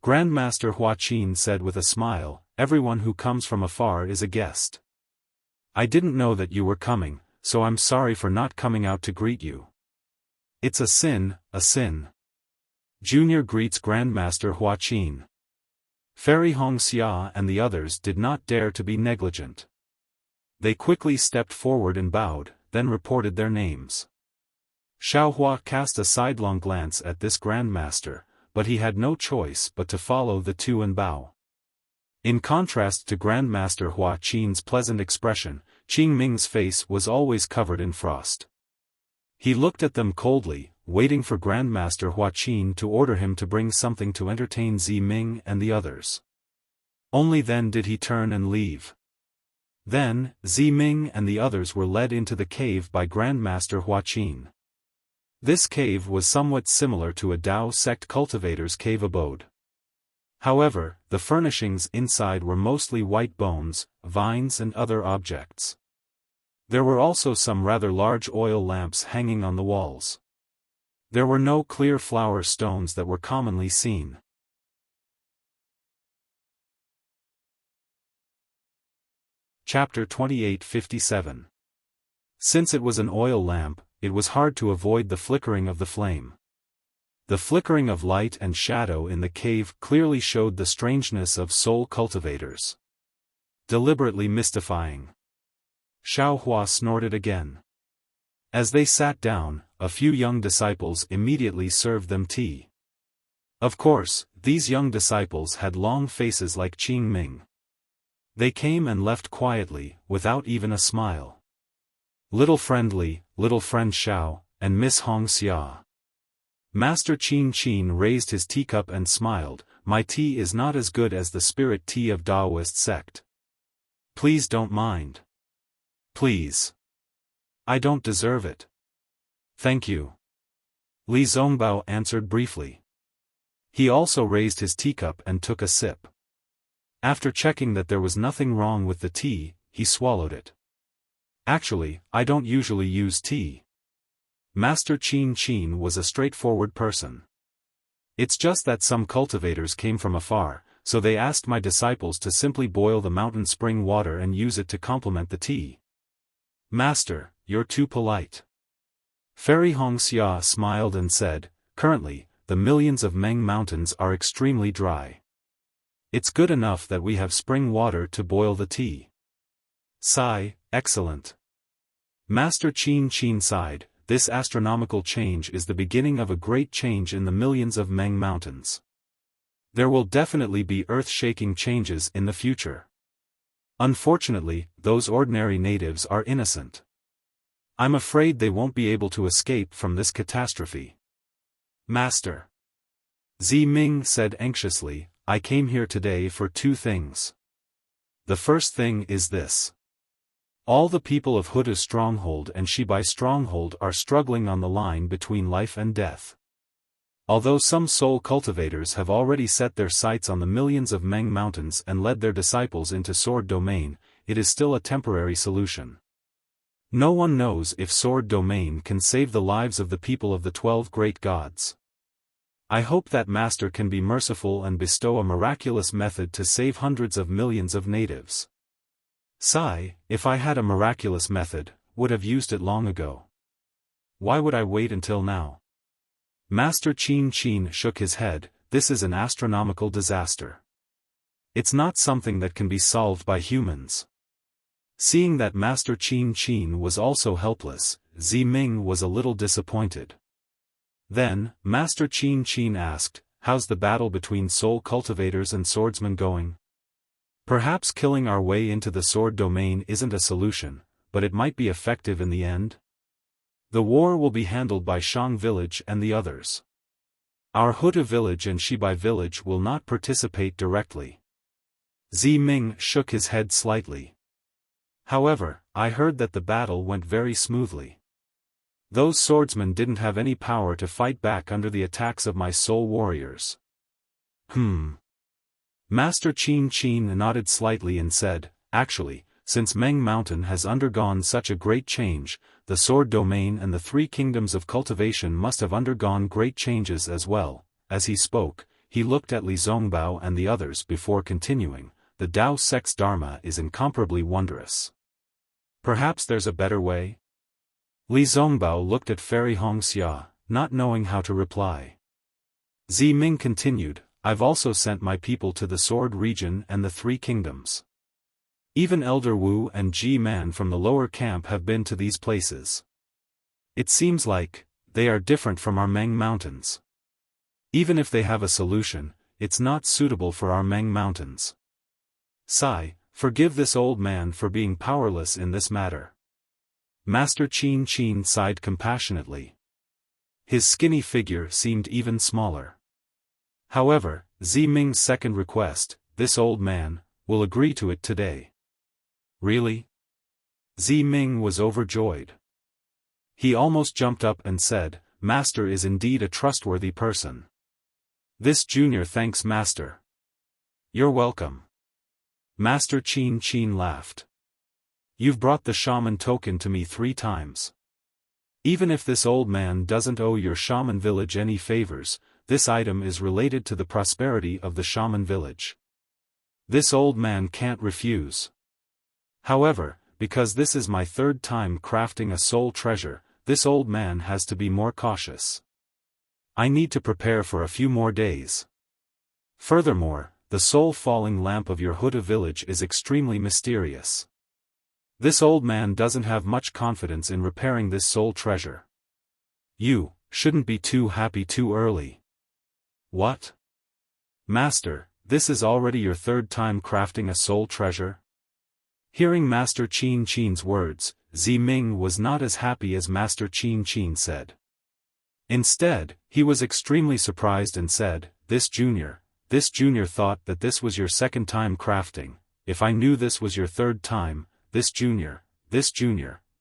Grandmaster Hua Qin said with a smile, "Everyone who comes from afar is a guest. I didn't know that you were coming, so I'm sorry for not coming out to greet you. It's a sin, a sin." Junior greets Grandmaster Hua Qin. Fairy Hongxia and the others did not dare to be negligent. They quickly stepped forward and bowed, then reported their names. Xiao Hua cast a sidelong glance at this Grandmaster, but he had no choice but to follow the two and bow. In contrast to Grandmaster Hua Qin's pleasant expression, Qing Ming's face was always covered in frost. He looked at them coldly, waiting for Grandmaster Hua Qin to order him to bring something to entertain Zi Ming and the others. Only then did he turn and leave. Then, Zi Ming and the others were led into the cave by Grandmaster Hua Qin. This cave was somewhat similar to a Dao sect cultivator's cave abode. However, the furnishings inside were mostly white bones, vines and other objects. There were also some rather large oil lamps hanging on the walls. There were no clear flower stones that were commonly seen. Chapter 28:57. Since it was an oil lamp, it was hard to avoid the flickering of the flame. The flickering of light and shadow in the cave clearly showed the strangeness of soul cultivators. Deliberately mystifying. Xiao Hua snorted again. As they sat down, a few young disciples immediately served them tea. Of course, these young disciples had long faces like Qing Ming. They came and left quietly, without even a smile. Little friend Xiao, and Miss Hong Xia. Master Qin raised his teacup and smiled, "My tea is not as good as the spirit tea of Daoist sect. Please don't mind. Please. I don't deserve it. Thank you." Li Zongbao answered briefly. He also raised his teacup and took a sip. After checking that there was nothing wrong with the tea, he swallowed it. "Actually, I don't usually use tea." Master Qin was a straightforward person. "It's just that some cultivators came from afar, so they asked my disciples to simply boil the mountain spring water and use it to complement the tea." "Master, you're too polite." Fairy Hongxia smiled and said, "Currently, the millions of Meng mountains are extremely dry. It's good enough that we have spring water to boil the tea." Sigh, excellent. Master Qin sighed, "This astronomical change is the beginning of a great change in the millions of Meng mountains. There will definitely be earth-shaking changes in the future. Unfortunately, those ordinary natives are innocent. I'm afraid they won't be able to escape from this catastrophe." "Master," Zi Ming said anxiously, "I came here today for two things. The first thing is this. All the people of Huda Stronghold and Shibai Stronghold are struggling on the line between life and death. Although some soul cultivators have already set their sights on the millions of Meng mountains and led their disciples into Sword Domain, it is still a temporary solution. No one knows if Sword Domain can save the lives of the people of the 12 great gods. I hope that Master can be merciful and bestow a miraculous method to save hundreds of millions of natives." Sigh, "If I had a miraculous method, would have used it long ago. Why would I wait until now?" Master Qin shook his head, "This is an astronomical disaster. It's not something that can be solved by humans." Seeing that Master Qin was also helpless, Zi Ming was a little disappointed. Then, Master Qin asked, "How's the battle between soul cultivators and swordsmen going? Perhaps killing our way into the Sword Domain isn't a solution, but it might be effective in the end. The war will be handled by Shang village and the others. Our Huda village and Shibai village will not participate directly." Zi Ming shook his head slightly. "However, I heard that the battle went very smoothly. Those swordsmen didn't have any power to fight back under the attacks of my soul warriors." Master Qin nodded slightly and said, "Actually, since Meng Mountain has undergone such a great change, the Sword Domain and the 3 kingdoms of cultivation must have undergone great changes as well." As he spoke, he looked at Li Zongbao and the others before continuing, "The Dao sect's Dharma is incomparably wondrous. Perhaps there's a better way?" Li Zongbao looked at Fairy Hongxia, not knowing how to reply. Zi Ming continued, "I've also sent my people to the Sword region and the 3 kingdoms. Even Elder Wu and Ji Man from the lower camp have been to these places. It seems like they are different from our Meng mountains. Even if they have a solution, it's not suitable for our Meng mountains." Sigh, Forgive this old man for being powerless in this matter. Master Qin sighed compassionately. His skinny figure seemed even smaller. However, Ziming's second request, this old man, will agree to it today. Really? Ziming was overjoyed. He almost jumped up and said, Master is indeed a trustworthy person. This junior thanks Master. You're welcome. Master Qin laughed. You've brought the shaman token to me 3 times. Even if this old man doesn't owe your shaman village any favors, this item is related to the prosperity of the shaman village. This old man can't refuse. However, because this is my 3rd time crafting a soul treasure, this old man has to be more cautious. I need to prepare for a few more days. Furthermore, the soul falling lamp of your Huda village is extremely mysterious. This old man doesn't have much confidence in repairing this soul treasure. You shouldn't be too happy too early. What? Master, this is already your 3rd time crafting a soul treasure? Hearing Master Qin's words, Ziming was not as happy as Master Qin said. Instead, he was extremely surprised and said, This junior thought that this was your 2nd time crafting. If I knew this was your 3rd time, this junior,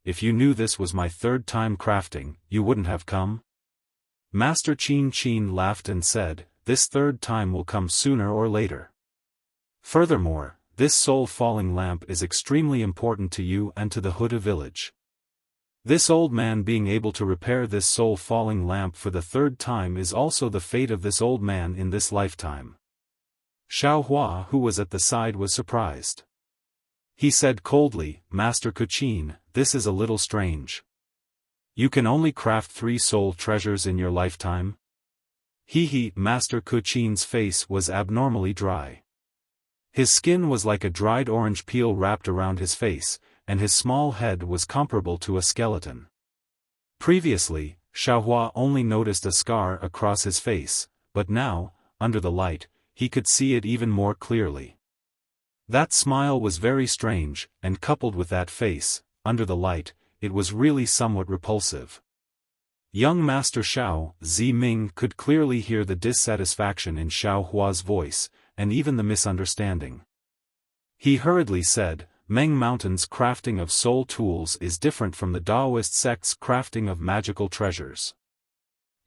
if you knew this was my 3rd time crafting, you wouldn't have come? Master Qin laughed and said, This 3rd time will come sooner or later. Furthermore, this soul-falling lamp is extremely important to you and to the Huda village. This old man being able to repair this soul-falling lamp for the 3rd time is also the fate of this old man in this lifetime. Xiaofan, who was at the side, was surprised. He said coldly, Master Qin, this is a little strange. You can only craft 3 soul treasures in your lifetime? Master Qin's face was abnormally dry. His skin was like a dried orange peel wrapped around his face, and his small head was comparable to a skeleton. Previously, Xiaofan only noticed a scar across his face, but now, under the light, he could see it even more clearly. That smile was very strange, and coupled with that face, under the light, it was really somewhat repulsive. Young Master Ziming could clearly hear the dissatisfaction in Xiaohua's voice, and even the misunderstanding. He hurriedly said, Meng Mountain's crafting of soul tools is different from the Daoist sect's crafting of magical treasures.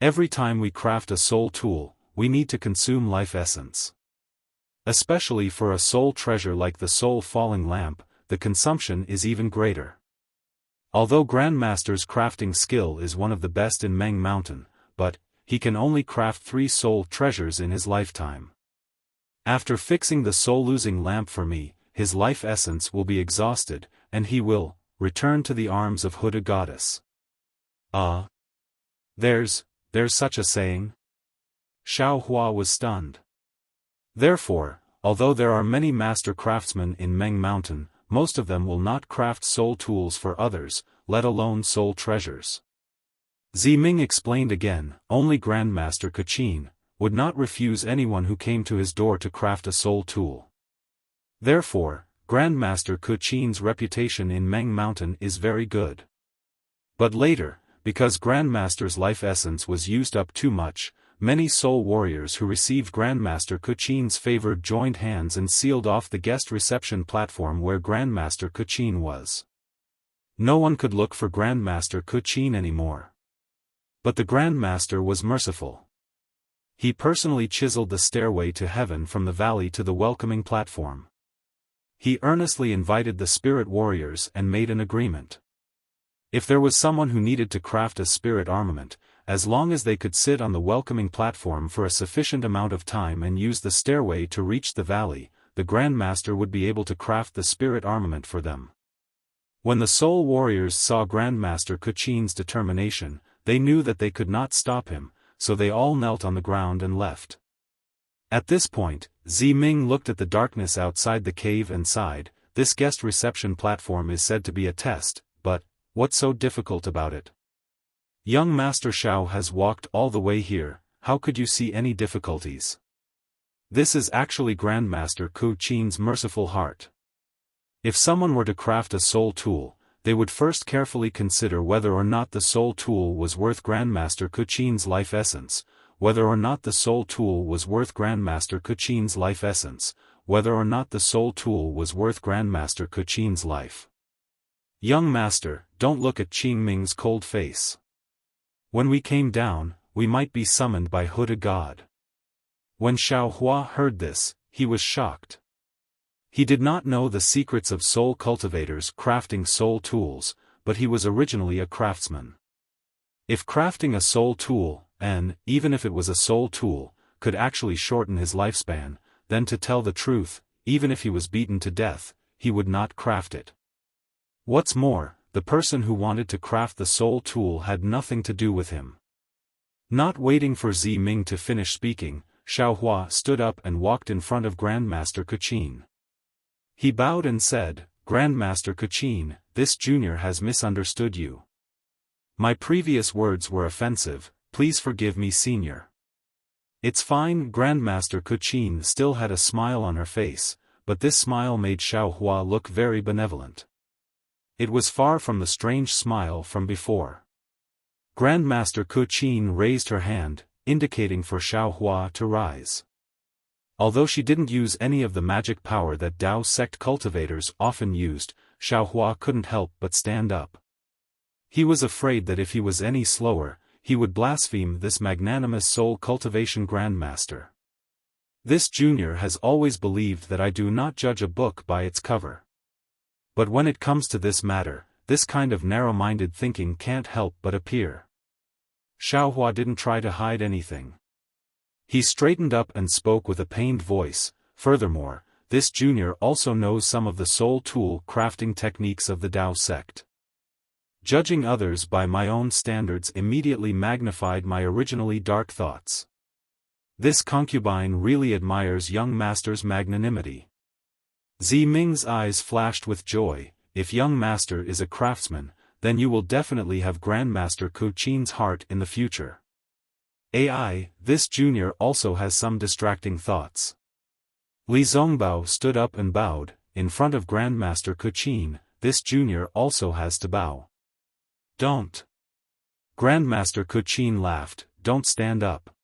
Every time we craft a soul tool, we need to consume life essence. Especially for a soul treasure like the soul-falling lamp, the consumption is even greater. Although Grandmaster's crafting skill is one of the best in Meng Mountain, but he can only craft 3 soul treasures in his lifetime. After fixing the soul-losing lamp for me, his life essence will be exhausted, and he will return to the arms of Huda Goddess. There's such a saying? Xiaohua was stunned. Therefore, although there are many master craftsmen in Meng Mountain, most of them will not craft soul tools for others, let alone soul treasures. Ziming explained again, only Grandmaster Qin would not refuse anyone who came to his door to craft a soul tool. Therefore, Grandmaster Qin's reputation in Meng Mountain is very good. But later, because Grandmaster's life essence was used up too much, many soul warriors who received Grandmaster Qin's favor joined hands and sealed off the guest reception platform where Grandmaster Qin was. No one could look for Grandmaster Qin anymore. But the Grandmaster was merciful. He personally chiseled the stairway to heaven from the valley to the welcoming platform. He earnestly invited the spirit warriors and made an agreement. If there was someone who needed to craft a spirit armament, as long as they could sit on the welcoming platform for a sufficient amount of time and use the stairway to reach the valley, the Grandmaster would be able to craft the spirit armament for them. When the soul warriors saw Grandmaster Qin's determination, they knew that they could not stop him, so they all knelt on the ground and left. At this point, Ziming looked at the darkness outside the cave and sighed. This guest reception platform is said to be a test, but what's so difficult about it? Young Master Xiao has walked all the way here, how could you see any difficulties? This is actually Grandmaster Qin's merciful heart. If someone were to craft a soul tool, they would first carefully consider whether or not the soul tool was worth Grandmaster Kuchin's life essence, whether or not the soul tool was worth Grandmaster Kuchin's life essence, whether or not the soul tool was worth Grandmaster Kuchin's life. Young master, don't look at Qing Ming's cold face. When we came down, we might be summoned by Huda God. When Xiao Hua heard this, he was shocked. He did not know the secrets of soul cultivators crafting soul tools, but he was originally a craftsman. If crafting a soul tool, and, even if it was a soul tool, could actually shorten his lifespan, then to tell the truth, even if he was beaten to death, he would not craft it. What's more, the person who wanted to craft the soul tool had nothing to do with him. Not waiting for Zi Ming to finish speaking, Xiao Hua stood up and walked in front of Grandmaster Kuchin. He bowed and said, "Grandmaster Kuchin, this junior has misunderstood you. My previous words were offensive, please forgive me, senior." "It's fine." Grandmaster Kuchin still had a smile on her face, but this smile made Xiao Hua look very benevolent. It was far from the strange smile from before. Grandmaster Kuchin raised her hand, indicating for Xiao Hua to rise. Although she didn't use any of the magic power that Dao sect cultivators often used, Xiao Hua couldn't help but stand up. He was afraid that if he was any slower, he would blaspheme this magnanimous soul cultivation grandmaster. This junior has always believed that I do not judge a book by its cover. But when it comes to this matter, this kind of narrow-minded thinking can't help but appear. Xiao Hua didn't try to hide anything. He straightened up and spoke with a pained voice. Furthermore, this junior also knows some of the soul tool crafting techniques of the Dao sect. Judging others by my own standards immediately magnified my originally dark thoughts. This concubine really admires young master's magnanimity. Zi Ming's eyes flashed with joy. If young master is a craftsman, then you will definitely have Grandmaster Kuchin's heart in the future. This junior also has some distracting thoughts. Li Zongbao stood up and bowed. In front of Grandmaster Kuchin, this junior also has to bow. Don't. Grandmaster Kuchin laughed, don't stand up.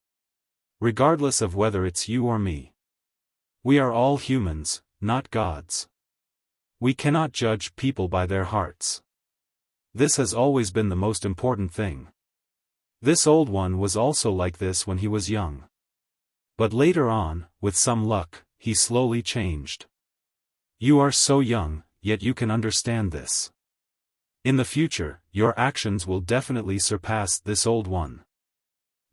Regardless of whether it's you or me. We are all humans, not gods. We cannot judge people by their hearts. This has always been the most important thing. This old one was also like this when he was young. But later on, with some luck, he slowly changed. You are so young, yet you can understand this. In the future, your actions will definitely surpass this old one.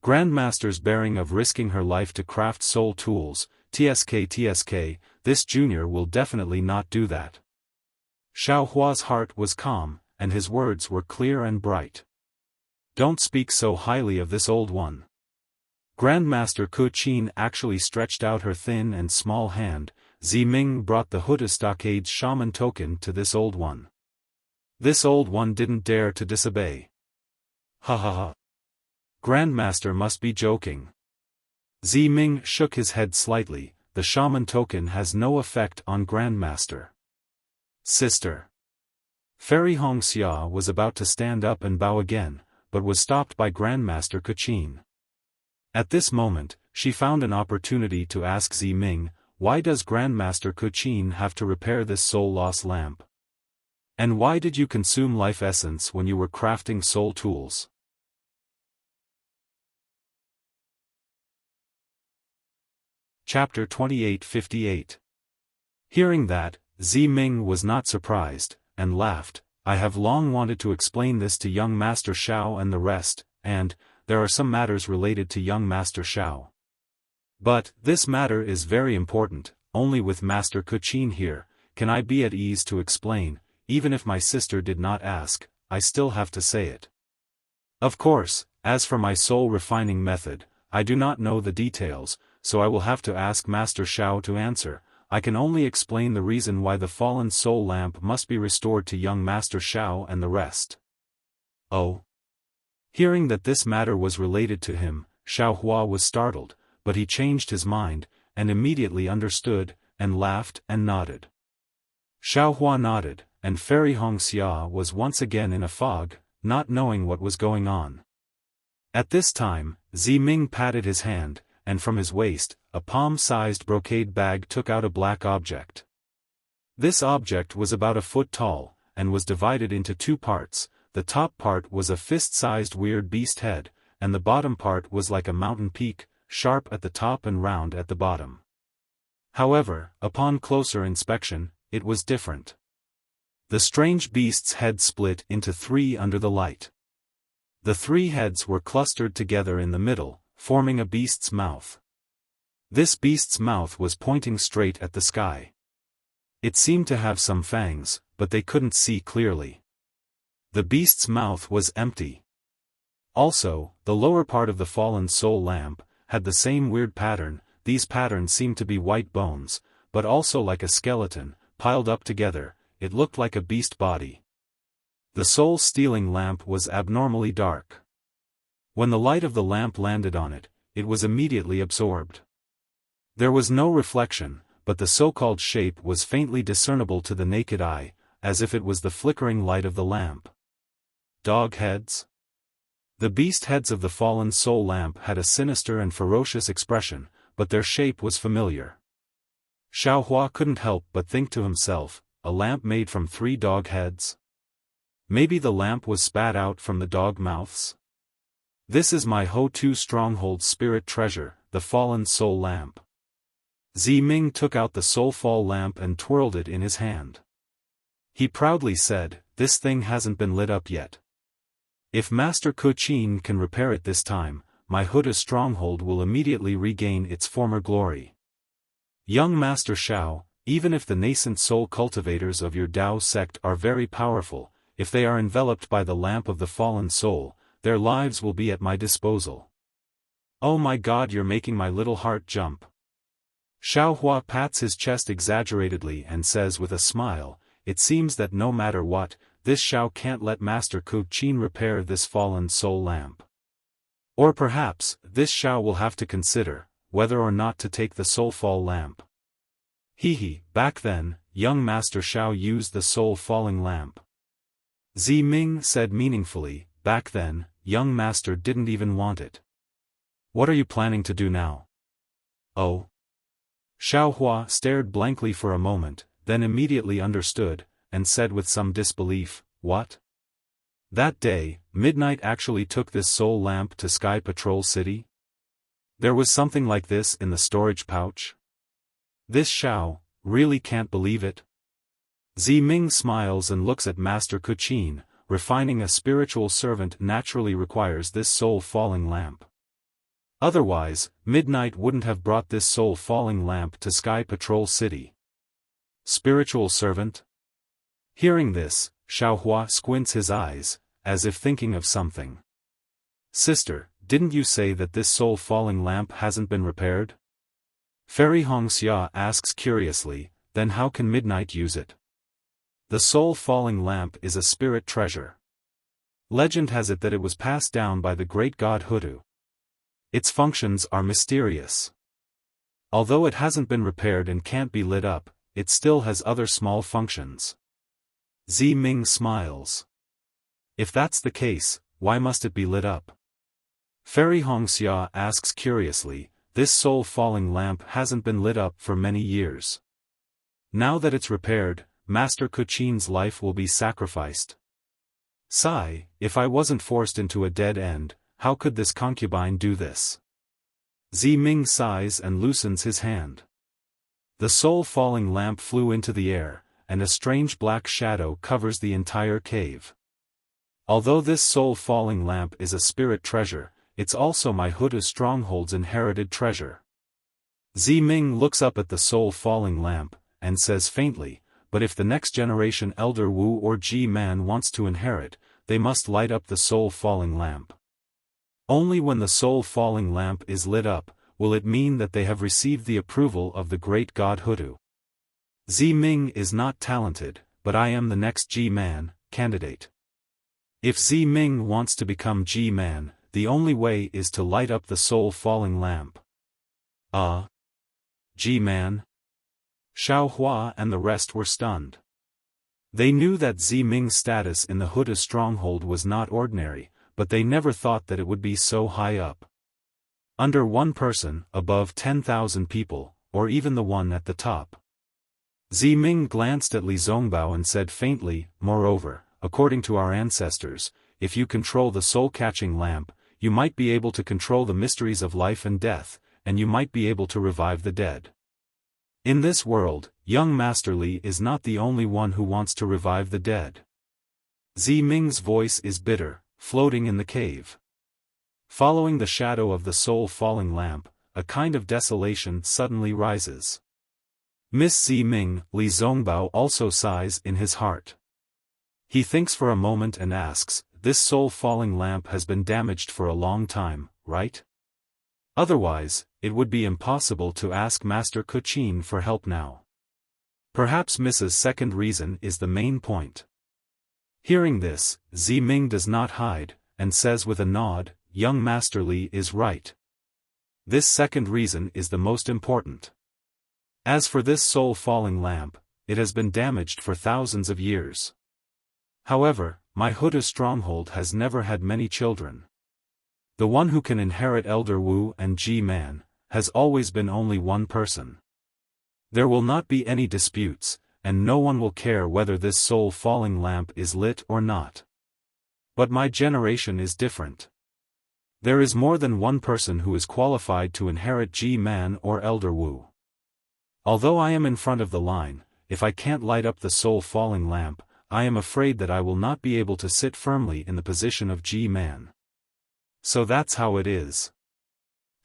Grandmaster's bearing of risking her life to craft soul tools, TSK, this junior will definitely not do that. Xiao Hua's heart was calm, and his words were clear and bright. Don't speak so highly of this old one. Grandmaster Kuchin actually stretched out her thin and small hand. Zi Ming brought the Huda Stockade's shaman token to this old one. This old one didn't dare to disobey. Ha ha ha. Grandmaster must be joking. Zi Ming shook his head slightly. The shaman token has no effect on Grandmaster. Sister. Fairy Hongxia was about to stand up and bow again, but was stopped by Grandmaster Kuchin. At this moment, she found an opportunity to ask Zi Ming, why does Grandmaster Kuchin have to repair this soul-loss lamp? And why did you consume life essence when you were crafting soul tools? Chapter 2858. Hearing that, Zi Ming was not surprised, and laughed. I have long wanted to explain this to young Master Xiao and the rest, and, there are some matters related to young Master Xiao. But, this matter is very important. Only with Master Kuchin here, can I be at ease to explain. Even if my sister did not ask, I still have to say it. Of course, as for my soul refining method, I do not know the details, so I will have to ask Master Xiao to answer. I can only explain the reason why the fallen soul lamp must be restored to young Master Xiao and the rest. Oh. Hearing that this matter was related to him, Xiao Hua was startled, but he changed his mind, and immediately understood, and laughed and nodded. Xiaohua nodded, and Fairy Hongxia was once again in a fog, not knowing what was going on. At this time, Ziming patted his hand, and from his waist, a palm-sized brocade bag took out a black object. This object was about a foot tall, and was divided into two parts. The top part was a fist-sized weird beast head, and the bottom part was like a mountain peak, sharp at the top and round at the bottom. However, upon closer inspection, it was different. The strange beast's head split into three under the light. The three heads were clustered together in the middle, forming a beast's mouth. This beast's mouth was pointing straight at the sky. It seemed to have some fangs, but they couldn't see clearly. The beast's mouth was empty. Also, the lower part of the fallen soul lamp had the same weird pattern. These patterns seemed to be white bones, but also like a skeleton, piled up together. It looked like a beast body. The soul-stealing lamp was abnormally dark. When the light of the lamp landed on it, it was immediately absorbed. There was no reflection, but the so-called shape was faintly discernible to the naked eye, as if it was the flickering light of the lamp. Dog heads? The beast heads of the fallen soul lamp had a sinister and ferocious expression, but their shape was familiar. Xiaohua couldn't help but think to himself, a lamp made from three dog heads? Maybe the lamp was spat out from the dog mouths? This is my Ho-Tu stronghold's spirit treasure, the fallen soul lamp. Ziming took out the soulfall lamp and twirled it in his hand. He proudly said, "This thing hasn't been lit up yet. If Master Kuchin can repair it this time, my Ho-Tu stronghold will immediately regain its former glory. Young Master Xiao, even if the nascent soul cultivators of your Dao sect are very powerful, if they are enveloped by the lamp of the fallen soul, their lives will be at my disposal." Oh my God, you're making my little heart jump. Xiaohua pats his chest exaggeratedly and says with a smile, "It seems that no matter what, this Xiao can't let Master Kuchin repair this fallen soul lamp. Or perhaps, this Xiao will have to consider whether or not to take the soulfall lamp." Back then, young Master Xiao used the soul-falling lamp. Ziming said meaningfully, "Back then, young Master didn't even want it. What are you planning to do now?" "Oh." Xiaohua stared blankly for a moment, then immediately understood, and said with some disbelief, "What? That day, Midnight actually took this soul lamp to Sky Patrol City? There was something like this in the storage pouch? This Xiao really can't believe it." Ziming smiles and looks at Master Kuchin. Refining a spiritual servant naturally requires this soul-falling lamp. Otherwise, Midnight wouldn't have brought this soul-falling lamp to Sky Patrol City. Spiritual servant? Hearing this, Xiaohua squints his eyes, as if thinking of something. "Sister, didn't you say that this soul-falling lamp hasn't been repaired?" Fairy Hongxia asks curiously, "Then how can Midnight use it?" "The soul-falling lamp is a spirit treasure. Legend has it that it was passed down by the great god Ho-Tu. Its functions are mysterious. Although it hasn't been repaired and can't be lit up, it still has other small functions." Ziming smiles. "If that's the case, why must it be lit up?" Fairy Hongxia asks curiously, "This soul-falling lamp hasn't been lit up for many years. Now that it's repaired, Master Kuchin's life will be sacrificed. Sigh, if I wasn't forced into a dead end, how could this concubine do this?" Ziming sighs and loosens his hand. The soul-falling lamp flew into the air, and a strange black shadow covers the entire cave. Although this soul-falling lamp is a spirit treasure, it's also my Ho-Tu stronghold's inherited treasure. Ziming looks up at the soul-falling lamp, and says faintly, "But if the next generation Elder Wu or G-Man wants to inherit, they must light up the soul-falling lamp. Only when the soul-falling lamp is lit up, will it mean that they have received the approval of the great god Ho-Tu. Ziming is not talented, but I am the next G-Man candidate. If Ziming wants to become G-Man, the only way is to light up the soul-falling lamp." G-Man? Xiaohua and the rest were stunned. They knew that Ming's status in the Huda stronghold was not ordinary, but they never thought that it would be so high up. Under one person, above 10,000 people, or even the one at the top. Ming glanced at Li Zongbao and said faintly, "Moreover, according to our ancestors, if you control the soul-catching lamp, you might be able to control the mysteries of life and death, and you might be able to revive the dead. In this world, young Master Li is not the only one who wants to revive the dead." Ming's voice is bitter, floating in the cave. Following the shadow of the soul-falling lamp, a kind of desolation suddenly rises. Miss Ming, Li Zongbao also sighs in his heart. He thinks for a moment and asks, "This soul-falling lamp has been damaged for a long time, right? Otherwise, it would be impossible to ask Master Kuqin for help now." Perhaps Mrs. second reason is the main point. Hearing this, Ming does not hide, and says with a nod, "Young Master Li is right. This second reason is the most important. As for this soul-falling lamp, it has been damaged for thousands of years. However, my Huda stronghold has never had many children. The one who can inherit Elder Wu and Ji Man, has always been only one person. There will not be any disputes, and no one will care whether this soul-falling lamp is lit or not. But my generation is different. There is more than one person who is qualified to inherit Ji Man or Elder Wu. Although I am in front of the line, if I can't light up the soul-falling lamp, I am afraid that I will not be able to sit firmly in the position of Ji Man. So that's how it is."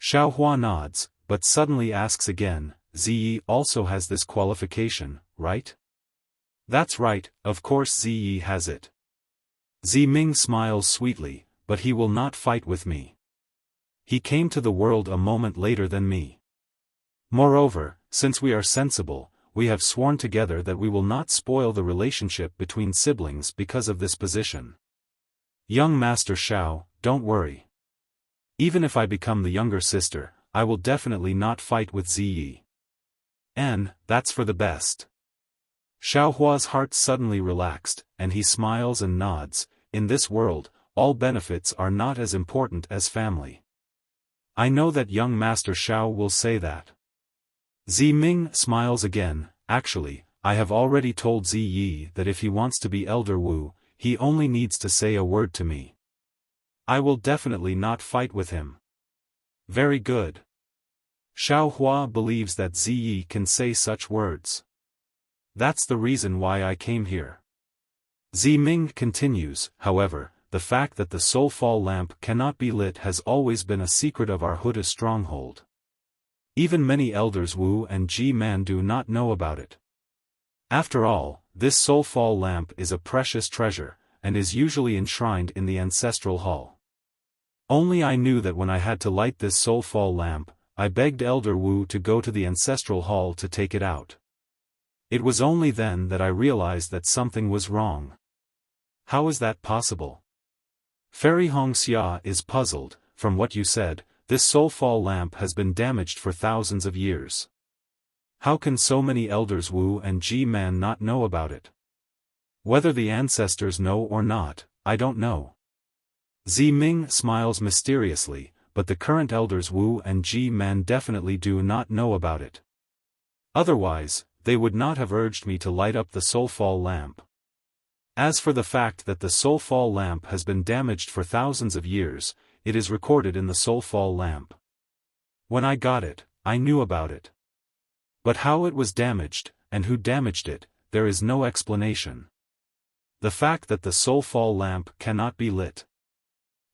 Xiaofan nods, but suddenly asks again, "Ziyi also has this qualification, right?" "That's right, of course Ziyi has it." Ming smiles sweetly, "But he will not fight with me. He came to the world a moment later than me. Moreover, since we are sensible, we have sworn together that we will not spoil the relationship between siblings because of this position. Young Master Xiao, don't worry. Even if I become the younger sister, I will definitely not fight with Ziyi. And, that's for the best." Xiaohua's heart suddenly relaxed, and he smiles and nods. In this world, all benefits are not as important as family. I know that young Master Xiao will say that. Ming smiles again. "Actually, I have already told Ziyi that if he wants to be Elder Wu, he only needs to say a word to me. I will definitely not fight with him." "Very good." Xiaohua believes that Ziyi can say such words. "That's the reason why I came here." Ming continues, "However, the fact that the soul-fall lamp cannot be lit has always been a secret of our Huda stronghold. Even many elders Wu and Ji Man do not know about it. After all, this soul-fall lamp is a precious treasure, and is usually enshrined in the ancestral hall. Only I knew that when I had to light this soul-fall lamp, I begged Elder Wu to go to the ancestral hall to take it out. It was only then that I realized that something was wrong." "How is that possible?" Fairy Hongxia is puzzled. "From what you said, this soul-fall lamp has been damaged for thousands of years. How can so many elders Wu and Ji Man not know about it? Whether the ancestors know or not, I don't know." Ming smiles mysteriously, "But the current elders Wu and Ji Man definitely do not know about it. Otherwise, they would not have urged me to light up the soul-fall lamp. As for the fact that the soul-fall lamp has been damaged for thousands of years, it is recorded in the soul-fall lamp. When I got it, I knew about it. But how it was damaged, and who damaged it, there is no explanation. The fact that the soul-fall lamp cannot be lit.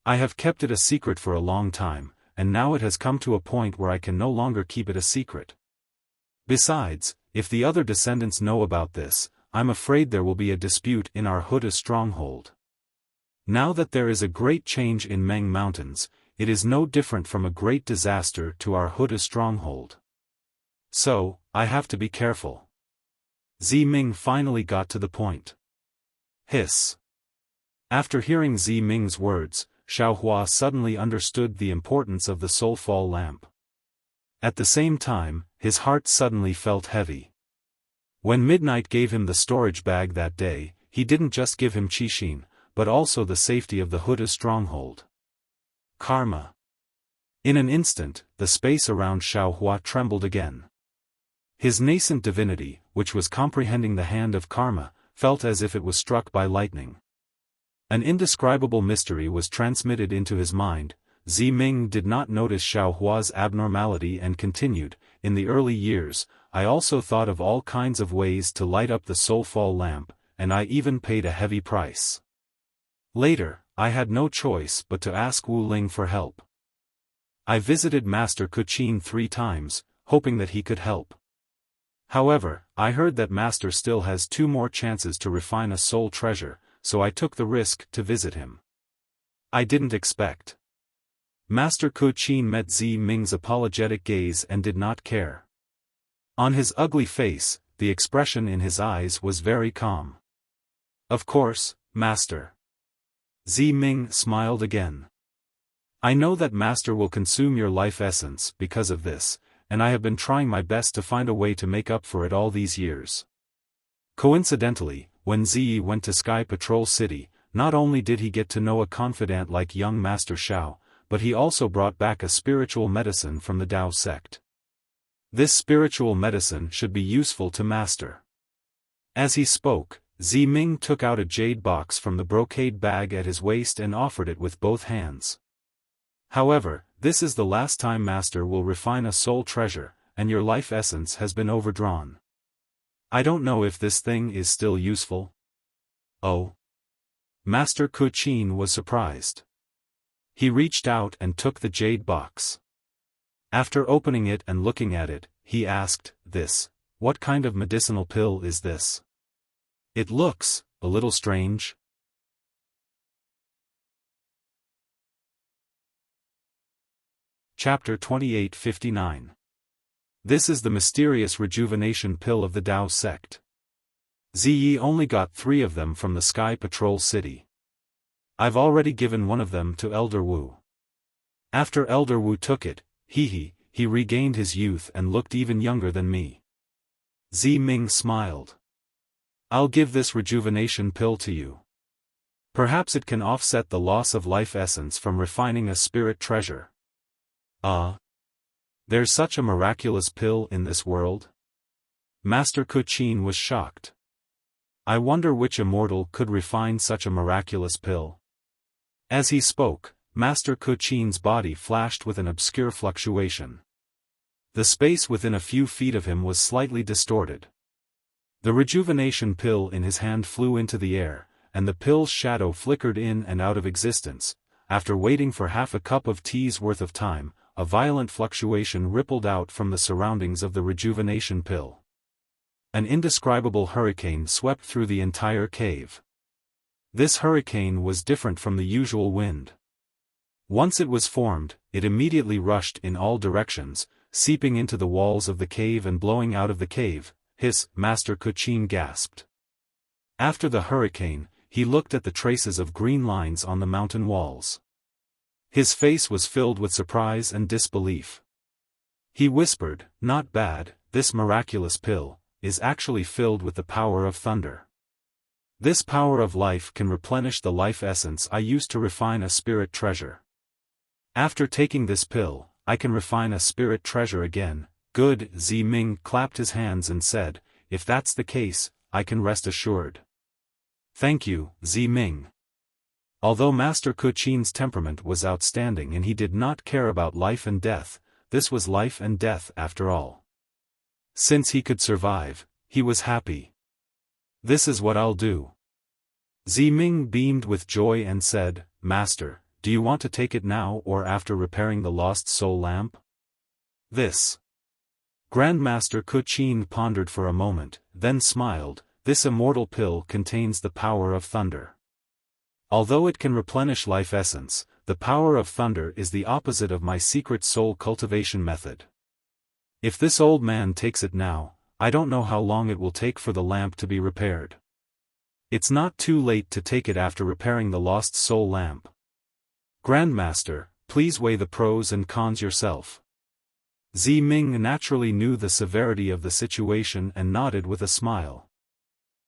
I have kept it a secret for a long time, and now it has come to a point where I can no longer keep it a secret. Besides, if the other descendants know about this, I'm afraid there will be a dispute in our Huda stronghold. Now that there is a great change in Meng Mountains, it is no different from a great disaster to our Huda stronghold. So, I have to be careful." Ming finally got to the point. Hiss. After hearing Ming's words, Xiaohua suddenly understood the importance of the soul-fall lamp. At the same time, his heart suddenly felt heavy. When Midnight gave him the storage bag that day, he didn't just give him Qixin, but also the safety of the Huda's stronghold. Karma. In an instant, the space around Xiaohua trembled again. His nascent divinity, which was comprehending the hand of karma, felt as if it was struck by lightning. An indescribable mystery was transmitted into his mind. Ziming did not notice Xiaohua's abnormality and continued, "In the early years, I also thought of all kinds of ways to light up the soulfall lamp, and I even paid a heavy price. Later, I had no choice but to ask Wu Ling for help. I visited Master Kuqin 3 times, hoping that he could help. However, I heard that Master still has 2 more chances to refine a soul treasure, so I took the risk to visit him. I didn't expect." Master Kuqin met Zi Ming's apologetic gaze and did not care. On his ugly face, the expression in his eyes was very calm. "Of course, Master." Zi Ming smiled again. "I know that Master will consume your life essence because of this, and I have been trying my best to find a way to make up for it all these years." Coincidentally, when Ziyi went to Sky Patrol City, not only did he get to know a confidant like young Master Xiao, but he also brought back a spiritual medicine from the Dao sect. This spiritual medicine should be useful to Master. As he spoke, Zi Ming took out a jade box from the brocade bag at his waist and offered it with both hands. "However, this is the last time Master will refine a soul treasure, and your life essence has been overdrawn. I don't know if this thing is still useful." "Oh?" Master Kuqin was surprised. He reached out and took the jade box. After opening it and looking at it, he asked, What kind of medicinal pill is this? It looks a little strange." Chapter 2859. This is the mysterious rejuvenation pill of the Dao sect. Ziyi only got 3 of them from the Sky Patrol City. I've already given one of them to Elder Wu. After Elder Wu took it, he regained his youth and looked even younger than me. Zi Ming smiled. "I'll give this rejuvenation pill to you. Perhaps it can offset the loss of life essence from refining a spirit treasure." There's such a miraculous pill in this world?" Master Kuqin was shocked. "I wonder which immortal could refine such a miraculous pill." As he spoke, Master Kuqin's body flashed with an obscure fluctuation. The space within a few feet of him was slightly distorted. The rejuvenation pill in his hand flew into the air, and the pill's shadow flickered in and out of existence. After waiting for half a cup of tea's worth of time, a violent fluctuation rippled out from the surroundings of the rejuvenation pill. An indescribable hurricane swept through the entire cave. This hurricane was different from the usual wind. Once it was formed, it immediately rushed in all directions, seeping into the walls of the cave and blowing out of the cave. Master Kuqin gasped. After the hurricane, he looked at the traces of green lines on the mountain walls. His face was filled with surprise and disbelief. He whispered, "Not bad, this miraculous pill is actually filled with the power of thunder. This power of life can replenish the life essence I used to refine a spirit treasure. After taking this pill, I can refine a spirit treasure again." "Good." Zi Ming clapped his hands and said, "If that's the case, I can rest assured." "Thank you, Zi Ming." Although Master Kuqin's temperament was outstanding and he did not care about life and death, this was life and death after all. Since he could survive, he was happy. "This is what I'll do." Zi Ming beamed with joy and said, "Master, do you want to take it now or after repairing the lost soul lamp?" "This." Grandmaster Kuqin pondered for a moment, then smiled. "This immortal pill contains the power of thunder. Although it can replenish life essence, the power of thunder is the opposite of my secret soul cultivation method. If this old man takes it now, I don't know how long it will take for the lamp to be repaired. It's not too late to take it after repairing the lost soul lamp. Grandmaster, please weigh the pros and cons yourself." Ming naturally knew the severity of the situation and nodded with a smile.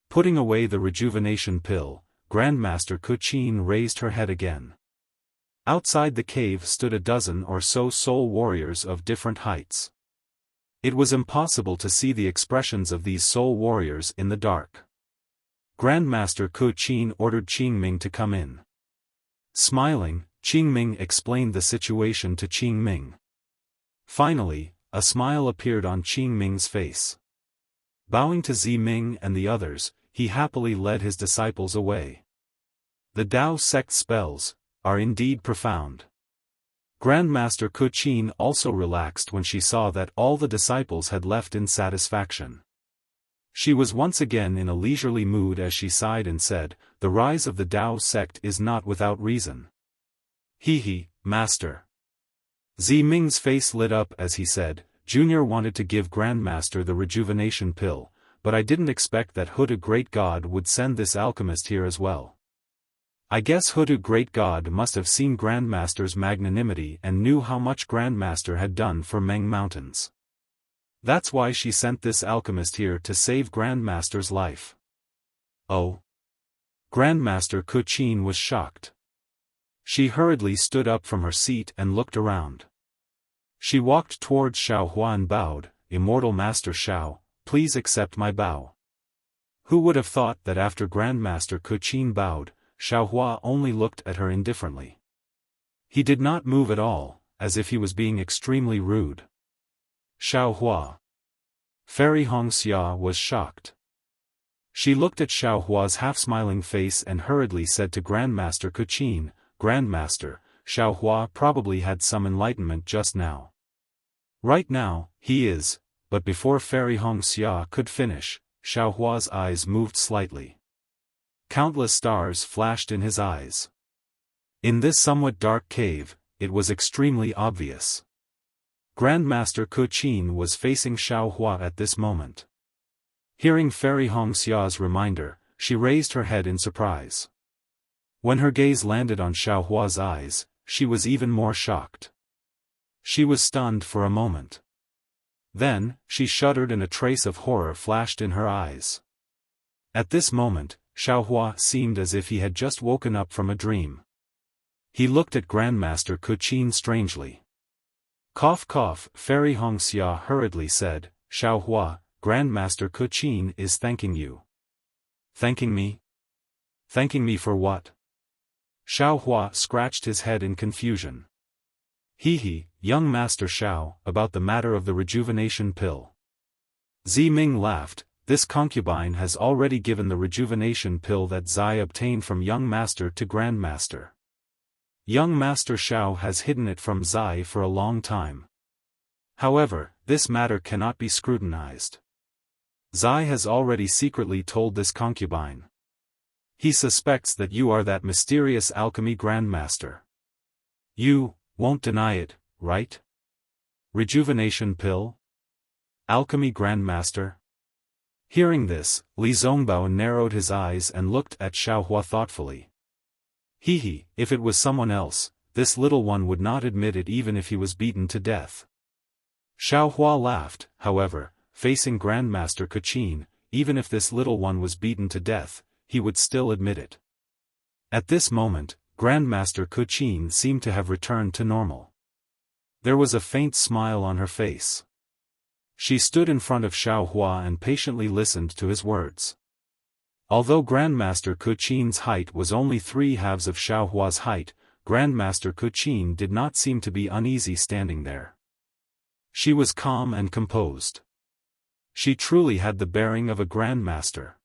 Putting away the rejuvenation pill, Grandmaster Kuchin raised her head again. Outside the cave stood a dozen or so soul warriors of different heights. It was impossible to see the expressions of these soul warriors in the dark. Grandmaster Kuchin ordered Qingming to come in. Smiling, Qingming explained the situation to Qingming. Finally, a smile appeared on Qingming's face. Bowing to Ming and the others, he happily led his disciples away. The Tao sect spells are indeed profound. Grandmaster Kuchin also relaxed when she saw that all the disciples had left in satisfaction. She was once again in a leisurely mood as she sighed and said, "The rise of the Tao sect is not without reason." "He, Master." Ming's face lit up as he said, "Junior wanted to give Grandmaster the rejuvenation pill, but I didn't expect that Huda Great God would send this alchemist here as well. I guess Huda Great God must have seen Grandmaster's magnanimity and knew how much Grandmaster had done for Meng Mountains. That's why she sent this alchemist here to save Grandmaster's life." "Oh." Grandmaster Kuchin was shocked. She hurriedly stood up from her seat and looked around. She walked towards Xiaofan and bowed, "Immortal Master Xiao, please accept my bow." Who would have thought that after Grandmaster Kuchin bowed, Xiaofan only looked at her indifferently. He did not move at all, as if he was being extremely rude. Xiaofan. Fairy Wuxia was shocked. She looked at Xiaohua's half-smiling face and hurriedly said to Grandmaster Kuchin, "Grandmaster, Xiaohua probably had some enlightenment just now." "Right now, he is," but before Fairy Wuxia could finish, Xiaohua's eyes moved slightly. Countless stars flashed in his eyes. In this somewhat dark cave, it was extremely obvious. Grandmaster Kuchin was facing Xiaohua at this moment. Hearing Fairy Wuxia's reminder, she raised her head in surprise. When her gaze landed on Xiaohua's eyes, she was even more shocked. She was stunned for a moment. Then, she shuddered and a trace of horror flashed in her eyes. At this moment, Xiaohua seemed as if he had just woken up from a dream. He looked at Grandmaster Kuchin strangely. "Cough cough," Fairy Wuxia hurriedly said, "Xiaohua, Grandmaster Kuchin is thanking you." "Thanking me? Thanking me for what?" Xiaohua scratched his head in confusion. Young Master Xiao, about the matter of the rejuvenation pill." Ming laughed. "This concubine has already given the rejuvenation pill that Zai obtained from young Master to Grandmaster. Young Master Xiao has hidden it from Zai for a long time. However, this matter cannot be scrutinized. Zai has already secretly told this concubine. He suspects that you are that mysterious alchemy Grandmaster. You won't deny it, right? Rejuvenation pill? Alchemy Grandmaster?" Hearing this, Li Zongbao narrowed his eyes and looked at Xiaohua thoughtfully. If it was someone else, this little one would not admit it even if he was beaten to death. Xiaohua laughed, however, facing Grandmaster Kuchin, even if this little one was beaten to death, he would still admit it. At this moment, Grandmaster Kuchin seemed to have returned to normal. There was a faint smile on her face. She stood in front of Xiaohua and patiently listened to his words. Although Grandmaster Kuchin's height was only 3/2 of Xiaohua's height, Grandmaster Kuchin did not seem to be uneasy standing there. She was calm and composed. She truly had the bearing of a Grandmaster.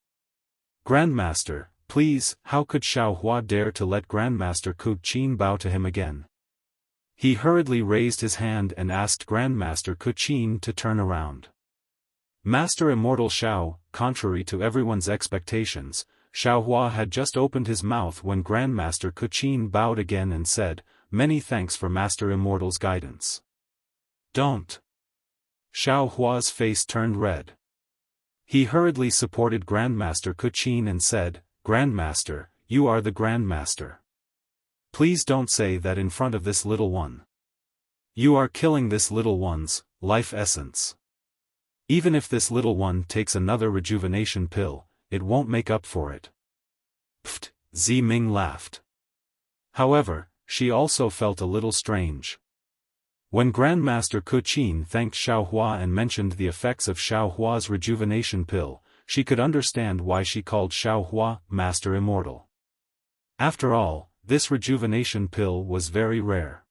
"Grandmaster, please, how could Xiaohua dare to let Grandmaster Kuchin bow to him again?" He hurriedly raised his hand and asked Grandmaster Kuchin to turn around. Master Immortal Xiao, contrary to everyone's expectations, Xiaohua had just opened his mouth when Grandmaster Kuchin bowed again and said, "Many thanks for Master Immortal's guidance." "Don't." Xiaohua's face turned red. He hurriedly supported Grandmaster Kuchin and said, "Grandmaster, you are the Grandmaster. Please don't say that in front of this little one." You are killing this little one's life essence. Even if this little one takes another rejuvenation pill, it won't make up for it. Pfft, Ziming laughed. However, she also felt a little strange. When Grandmaster Kuqin thanked Xiaohua and mentioned the effects of Xiaohua's rejuvenation pill, she could understand why she called Xiaohua Master Immortal. After all, this rejuvenation pill was very rare.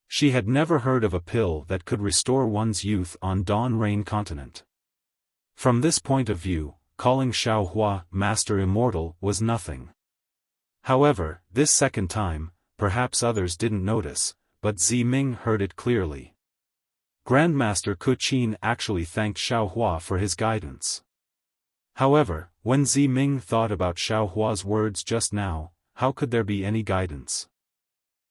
She had never heard of a pill that could restore one's youth on Dawn Rain Continent. From this point of view, calling Xiaohua Master Immortal was nothing. However, this second time, perhaps others didn't notice, but Ziming heard it clearly. Grandmaster Kuqin actually thanked Xiaohua for his guidance. However, when Ziming thought about Xiaohua's words just now, how could there be any guidance?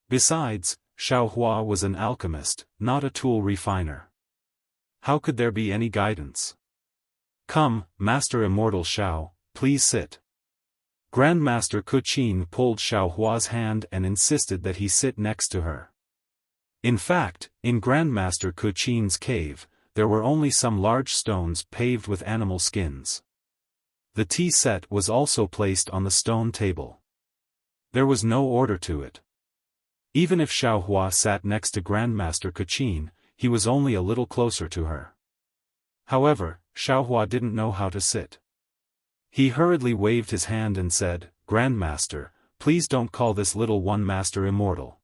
Besides, Xiaohua was an alchemist, not a tool refiner. How could there be any guidance? Come, Master Immortal Xiao, please sit. Grandmaster Kuqin pulled Xiaohua's hand and insisted that he sit next to her. In fact, in Grandmaster Kuqin's cave, there were only some large stones paved with animal skins. The tea set was also placed on the stone table. There was no order to it. Even if Xiaohua sat next to Grandmaster Kuqin, he was only a little closer to her. However, Xiaohua didn't know how to sit. He hurriedly waved his hand and said, "Grandmaster, please don't call this little one Master Immortal.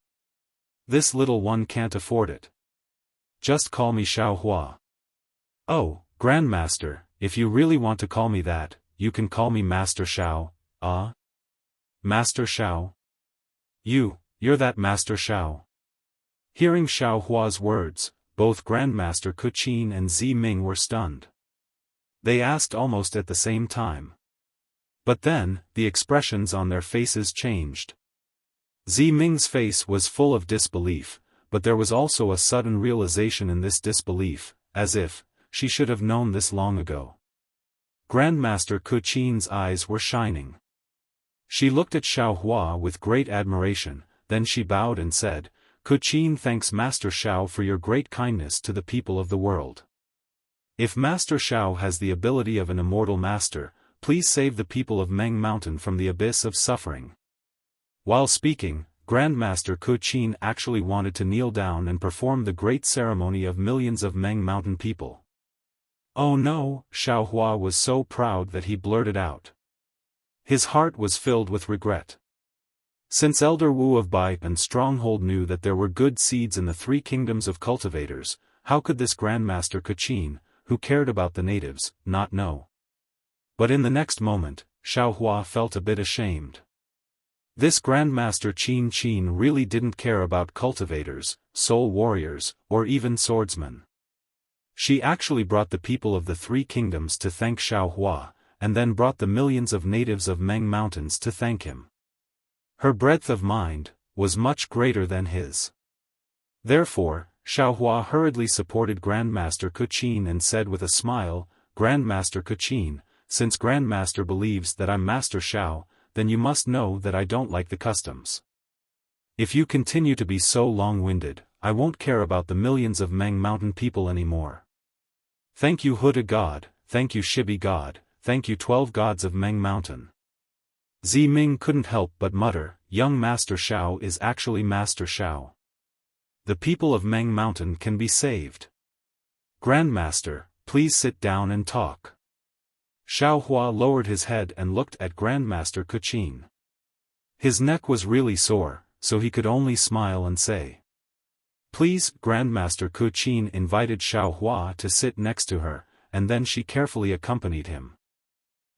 This little one can't afford it. Just call me Xiaohua." "Oh, Grandmaster, if you really want to call me that, you can call me Master Xiao." "Ah? Master Xiao? You're that Master Xiao?" Hearing Xiaohua's words, both Grandmaster Kuqin and Ziming were stunned. They asked almost at the same time. But then, the expressions on their faces changed. Ziming's face was full of disbelief, but there was also a sudden realization in this disbelief, as if, she should have known this long ago. Grandmaster Kuqin's eyes were shining. She looked at Xiaohua with great admiration, then she bowed and said, "Kuqin thanks Master Xiao for your great kindness to the people of the world. If Master Xiao has the ability of an immortal master, please save the people of Meng Mountain from the abyss of suffering." While speaking, Grandmaster Kuqin actually wanted to kneel down and perform the great ceremony of millions of Meng Mountain people. "Oh no!" Xiaohua was so proud that he blurted out. His heart was filled with regret. Since Elder Wu of Bai and Stronghold knew that there were good seeds in the three kingdoms of cultivators, how could this Grandmaster Kuqin, who cared about the natives, not know? But in the next moment, Xiaohua felt a bit ashamed. This Grandmaster Qin really didn't care about cultivators, soul warriors, or even swordsmen. She actually brought the people of the three kingdoms to thank Xiaohua, and then brought the millions of natives of Meng Mountains to thank him. Her breadth of mind was much greater than his. Therefore, Xiaohua hurriedly supported Grandmaster Kuqin and said with a smile, "Grandmaster Kuqin, since Grandmaster believes that I'm Master Xiao, then you must know that I don't like the customs. If you continue to be so long-winded, I won't care about the millions of Meng Mountain people anymore. Thank you Huda God, thank you Shibi God, thank you 12 gods of Meng Mountain." Ziming couldn't help but mutter, "Young Master Xiao is actually Master Xiao. The people of Meng Mountain can be saved. Grandmaster, please sit down and talk." Xiaohua lowered his head and looked at Grandmaster Kuqin. His neck was really sore, so he could only smile and say, "Please." Grandmaster Kuqin invited Xiaohua to sit next to her, and then she carefully accompanied him.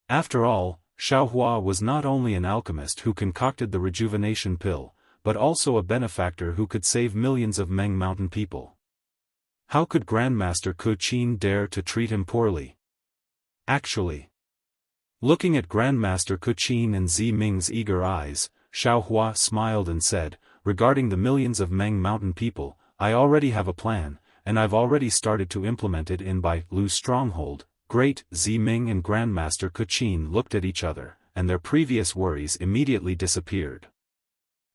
After all, Xiaohua was not only an alchemist who concocted the rejuvenation pill, but also a benefactor who could save millions of Meng Mountain people. How could Grandmaster Kuqin dare to treat him poorly? Actually, looking at Grandmaster Kuqin and Ziming's eager eyes, Xiaohua smiled and said, "Regarding the millions of Meng Mountain people, I already have a plan, and I've already started to implement it in Bai Lu's stronghold." Great! Ziming and Grandmaster Kuqin looked at each other, and their previous worries immediately disappeared.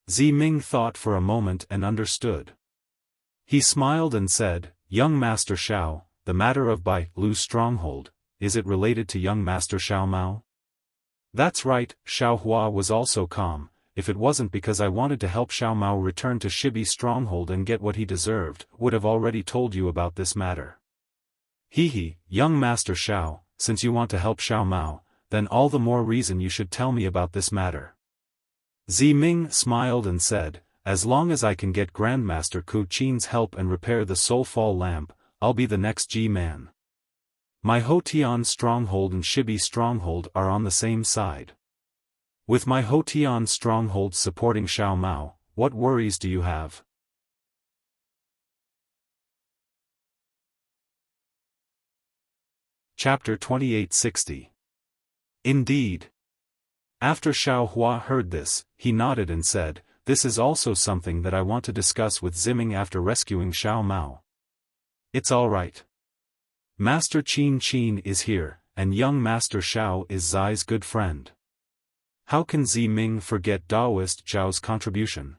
Ziming thought for a moment and understood. He smiled and said, "Young Master Xiao, the matter of Bai Lu's stronghold, is it related to young Master Xiao Mao?" "That's right." Xiao Hua was also calm. "If it wasn't because I wanted to help Xiao Mao return to Shibi's stronghold and get what he deserved, would have already told you about this matter." "Hehe, young Master Xiao, since you want to help Xiao Mao, then all the more reason you should tell me about this matter." Ming smiled and said, "As long as I can get Grandmaster Ku Qin's help and repair the Soul Fall lamp, I'll be the next G-man. My Hotian stronghold and Shibi stronghold are on the same side. With my Hotian stronghold supporting Xiao Mao, what worries do you have?" Chapter 2860. Indeed. After Xiao Hua heard this, he nodded and said, "This is also something that I want to discuss with Ziming after rescuing Xiao Mao." "It's all right. Master Qin is here, and young Master Xiao is Zai's good friend. How can Ming forget Daoist Zhao's contribution?"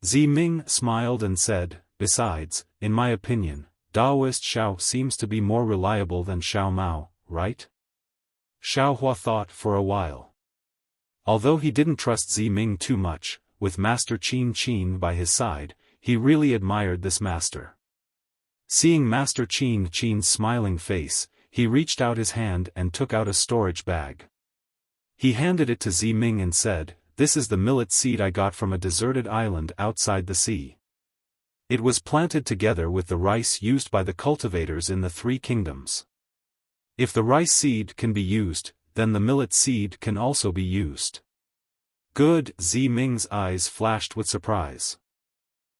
Ming smiled and said, "Besides, in my opinion, Daoist Xiao seems to be more reliable than Xiao Mao, right?" Xiao Hua thought for a while. Although he didn't trust Ming too much, with Master Qin by his side, he really admired this master. Seeing Master Qin's smiling face, he reached out his hand and took out a storage bag. He handed it to Ming and said, "This is the millet seed I got from a deserted island outside the sea. It was planted together with the rice used by the cultivators in the Three Kingdoms. If the rice seed can be used, then the millet seed can also be used." "Good." Ming's eyes flashed with surprise.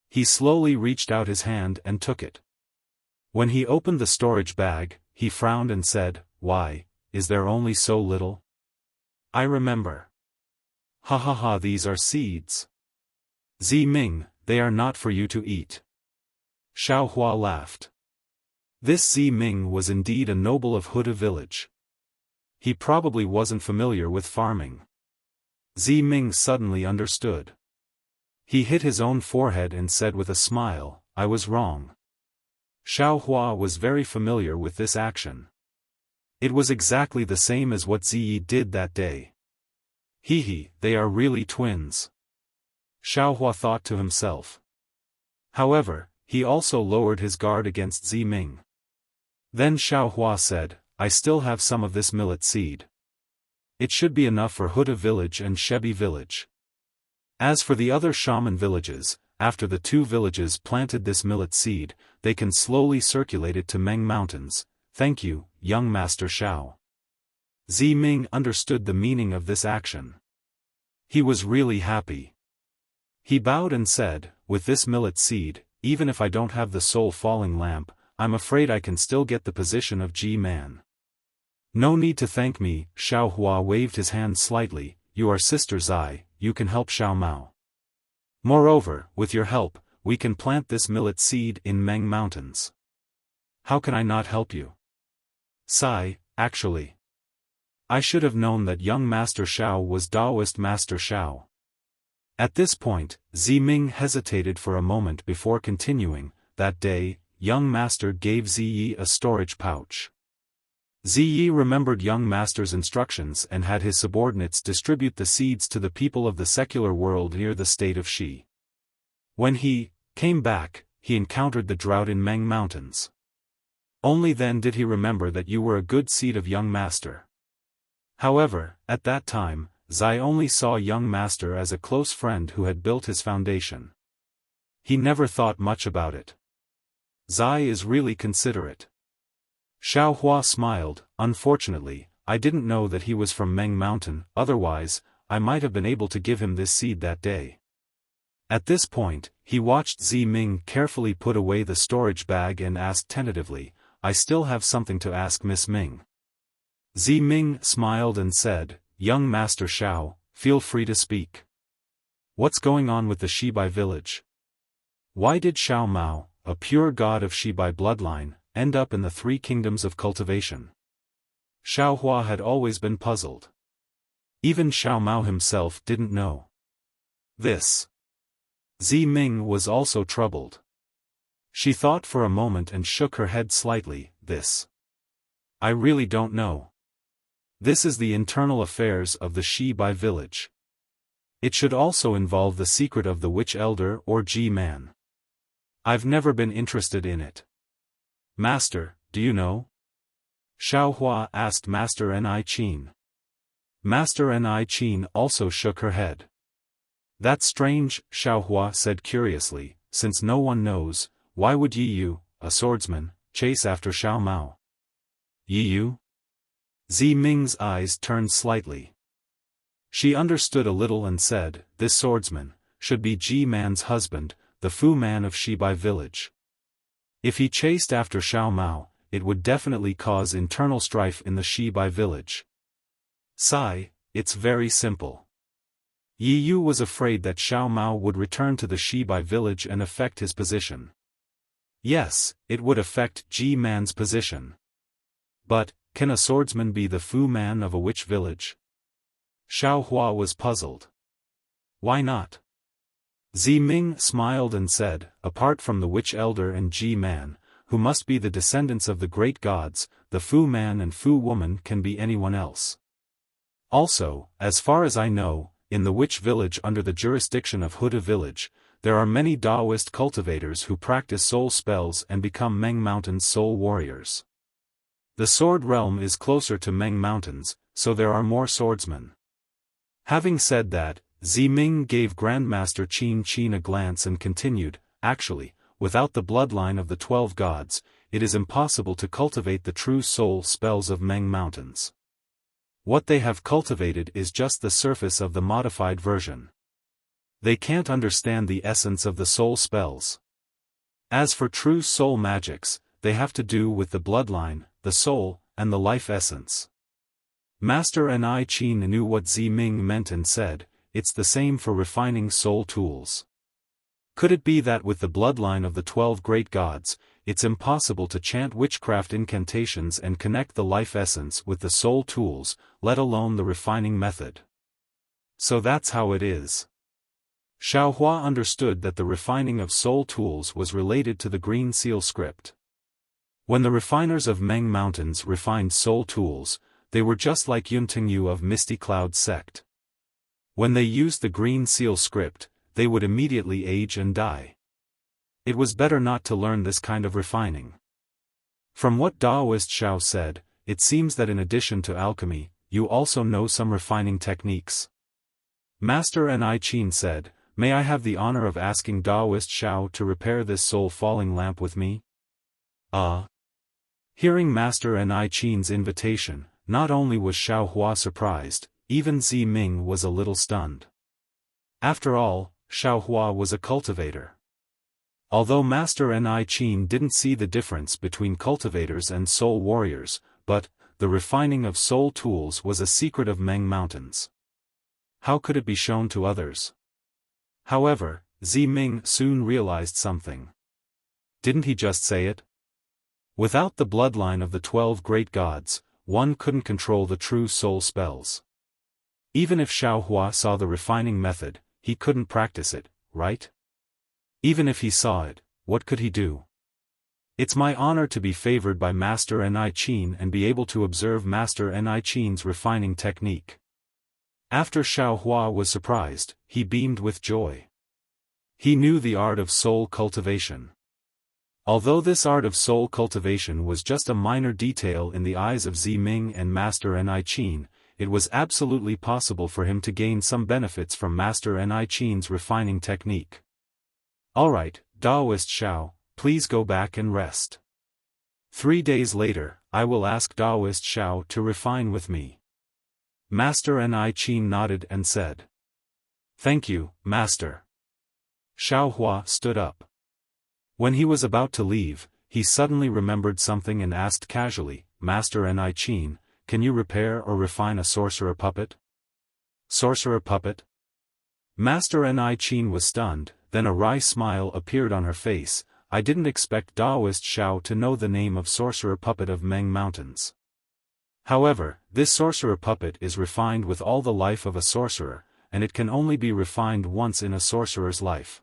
He slowly reached out his hand and took it. When he opened the storage bag, he frowned and said, "Why, is there only so little? I remember. Ha ha ha, these are seeds. Ming, they are not for you to eat." Xiao Hua laughed. This Ming was indeed a noble of Huda village. He probably wasn't familiar with farming. Ming suddenly understood. He hit his own forehead and said with a smile, "I was wrong." Xiao Hua was very familiar with this action. It was exactly the same as what Ziyi did that day. Hehe, they are really twins. Xiao Hua thought to himself. However, he also lowered his guard against Ming. Then Xiao Hua said, "I still have some of this millet seed. It should be enough for Huda village and Shebi village. As for the other shaman villages, after the two villages planted this millet seed, they can slowly circulate it to Meng Mountains. Thank you, young Master Xiao." Ming understood the meaning of this action. He was really happy. He bowed and said, "With this millet seed, even if I don't have the soul falling lamp, I'm afraid I can still get the position of G-man." "No need to thank me." Xiao Hua waved his hand slightly. "You are Sister Zai, you can help Xiao Mao. Moreover, with your help, we can plant this millet seed in Meng Mountains. How can I not help you?" "Sai, actually. I should have known that young Master Xiao was Daoist Master Xiao." At this point, Ming hesitated for a moment before continuing. That day, young Master gave Ziyi a storage pouch. Ziyi remembered young Master's instructions and had his subordinates distribute the seeds to the people of the secular world near the state of Shi. When he came back, he encountered the drought in Meng Mountains. Only then did he remember that you were a good seed of young Master. However, at that time, Zai only saw young Master as a close friend who had built his foundation. He never thought much about it. Zai is really considerate. Xiao Hua smiled. "Unfortunately, I didn't know that he was from Meng Mountain, otherwise, I might have been able to give him this seed that day." At this point, he watched Ming carefully put away the storage bag and asked tentatively, "I still have something to ask Miss Ming." Ming smiled and said, "Young Master Xiao, feel free to speak. What's going on with the Shibai village? Why did Xiao Mao, a pure god of Shibai bloodline, end up in the Three Kingdoms of cultivation?" Xiao Hua had always been puzzled. Even Xiao Mao himself didn't know. This. Ming was also troubled. She thought for a moment and shook her head slightly. I really don't know. This is the internal affairs of the Shibai village. It should also involve the secret of the witch elder or G-man. I've never been interested in it. Master, do you know? Xiaohua asked Master Ni-Qin. Master Ni-Qin also shook her head. That's strange, Xiaohua said curiously, since no one knows, why would Yi Yu, a swordsman, chase after Xiao Mao? Yi Yu? Zi Ming's eyes turned slightly. She understood a little and said, this swordsman should be Ji-man's husband, the Fu man of Shibai village. If he chased after Xiao Mao, it would definitely cause internal strife in the Shibai village. Sigh, it's very simple. Yi Yu was afraid that Xiao Mao would return to the Shibai village and affect his position. Yes, it would affect Ji-man's position. But, can a swordsman be the Fu man of a witch village? Xiaohua was puzzled. Why not? Zi Ming smiled and said, apart from the witch elder and Ji-man, who must be the descendants of the great gods, the Fu man and Fu woman can be anyone else. Also, as far as I know, in the witch village under the jurisdiction of Huda village, there are many Taoist cultivators who practice soul spells and become Meng Mountain's soul warriors. The sword realm is closer to Meng Mountains, so there are more swordsmen. Having said that, Zi Ming gave Grandmaster Qin Qin a glance and continued, actually, without the bloodline of the 12 gods, it is impossible to cultivate the true soul spells of Meng Mountains. What they have cultivated is just the surface of the modified version. They can't understand the essence of the soul spells. As for true soul magics, they have to do with the bloodline, the soul, and the life essence. Master Ni-Qin knew what Zi Ming meant and said, it's the same for refining soul tools. Could it be that with the bloodline of the 12 great gods, it's impossible to chant witchcraft incantations and connect the life essence with the soul tools, let alone the refining method? So that's how it is. Xiaohua understood that the refining of soul tools was related to the Green Seal script. When the refiners of Meng Mountains refined soul tools, they were just like Yuntingyu of Misty Cloud sect. When they used the Green Seal script, they would immediately age and die. It was better not to learn this kind of refining. From what Taoist Xiao said, it seems that in addition to alchemy, you also know some refining techniques. Master Ni-Qin said, may I have the honor of asking Taoist Xiao to repair this soul-falling lamp with me? Hearing Master Ni-Qin's invitation, not only was Xiaohua surprised, even Zi Ming was a little stunned. After all, Xiaohua was a cultivator. Although Master Ni-Qin didn't see the difference between cultivators and soul warriors, but, the refining of soul tools was a secret of Meng Mountains. How could it be shown to others? However, Zi Ming soon realized something. Didn't he just say it? Without the bloodline of the 12 great gods, one couldn't control the true soul spells. Even if Xiaohua saw the refining method, he couldn't practice it, right? Even if he saw it, what could he do? It's my honor to be favored by Master Ni-Qin and be able to observe Master Ni-Qin's refining technique. After Xiaohua was surprised, he beamed with joy. He knew the art of soul cultivation. Although this art of soul cultivation was just a minor detail in the eyes of Zi Ming and Master Ni-Qin, it was absolutely possible for him to gain some benefits from Master Ni-Qin's refining technique. Alright, Taoist Xiao, please go back and rest. 3 days later, I will ask Taoist Xiao to refine with me. Master Ni-Qin nodded and said. Thank you, Master. Xiaohua stood up. When he was about to leave, he suddenly remembered something and asked casually, Master Ni-Qin, can you repair or refine a sorcerer puppet? Sorcerer puppet? Master Ni-Qin was stunned, then a wry smile appeared on her face. I didn't expect Taoist Xiao to know the name of sorcerer puppet of Meng Mountains. However, this sorcerer puppet is refined with all the life of a sorcerer, and it can only be refined once in a sorcerer's life.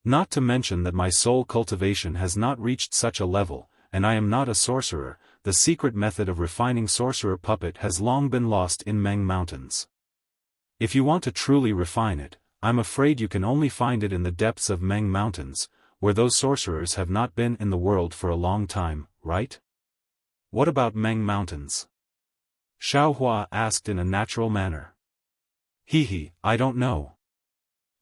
Not to mention that my soul cultivation has not reached such a level, and I am not a sorcerer. The secret method of refining sorcerer puppet has long been lost in Meng Mountains. If you want to truly refine it, I'm afraid you can only find it in the depths of Meng Mountains, where those sorcerers have not been in the world for a long time, right? What about Meng Mountains? Xiaohua asked in a natural manner. I don't know.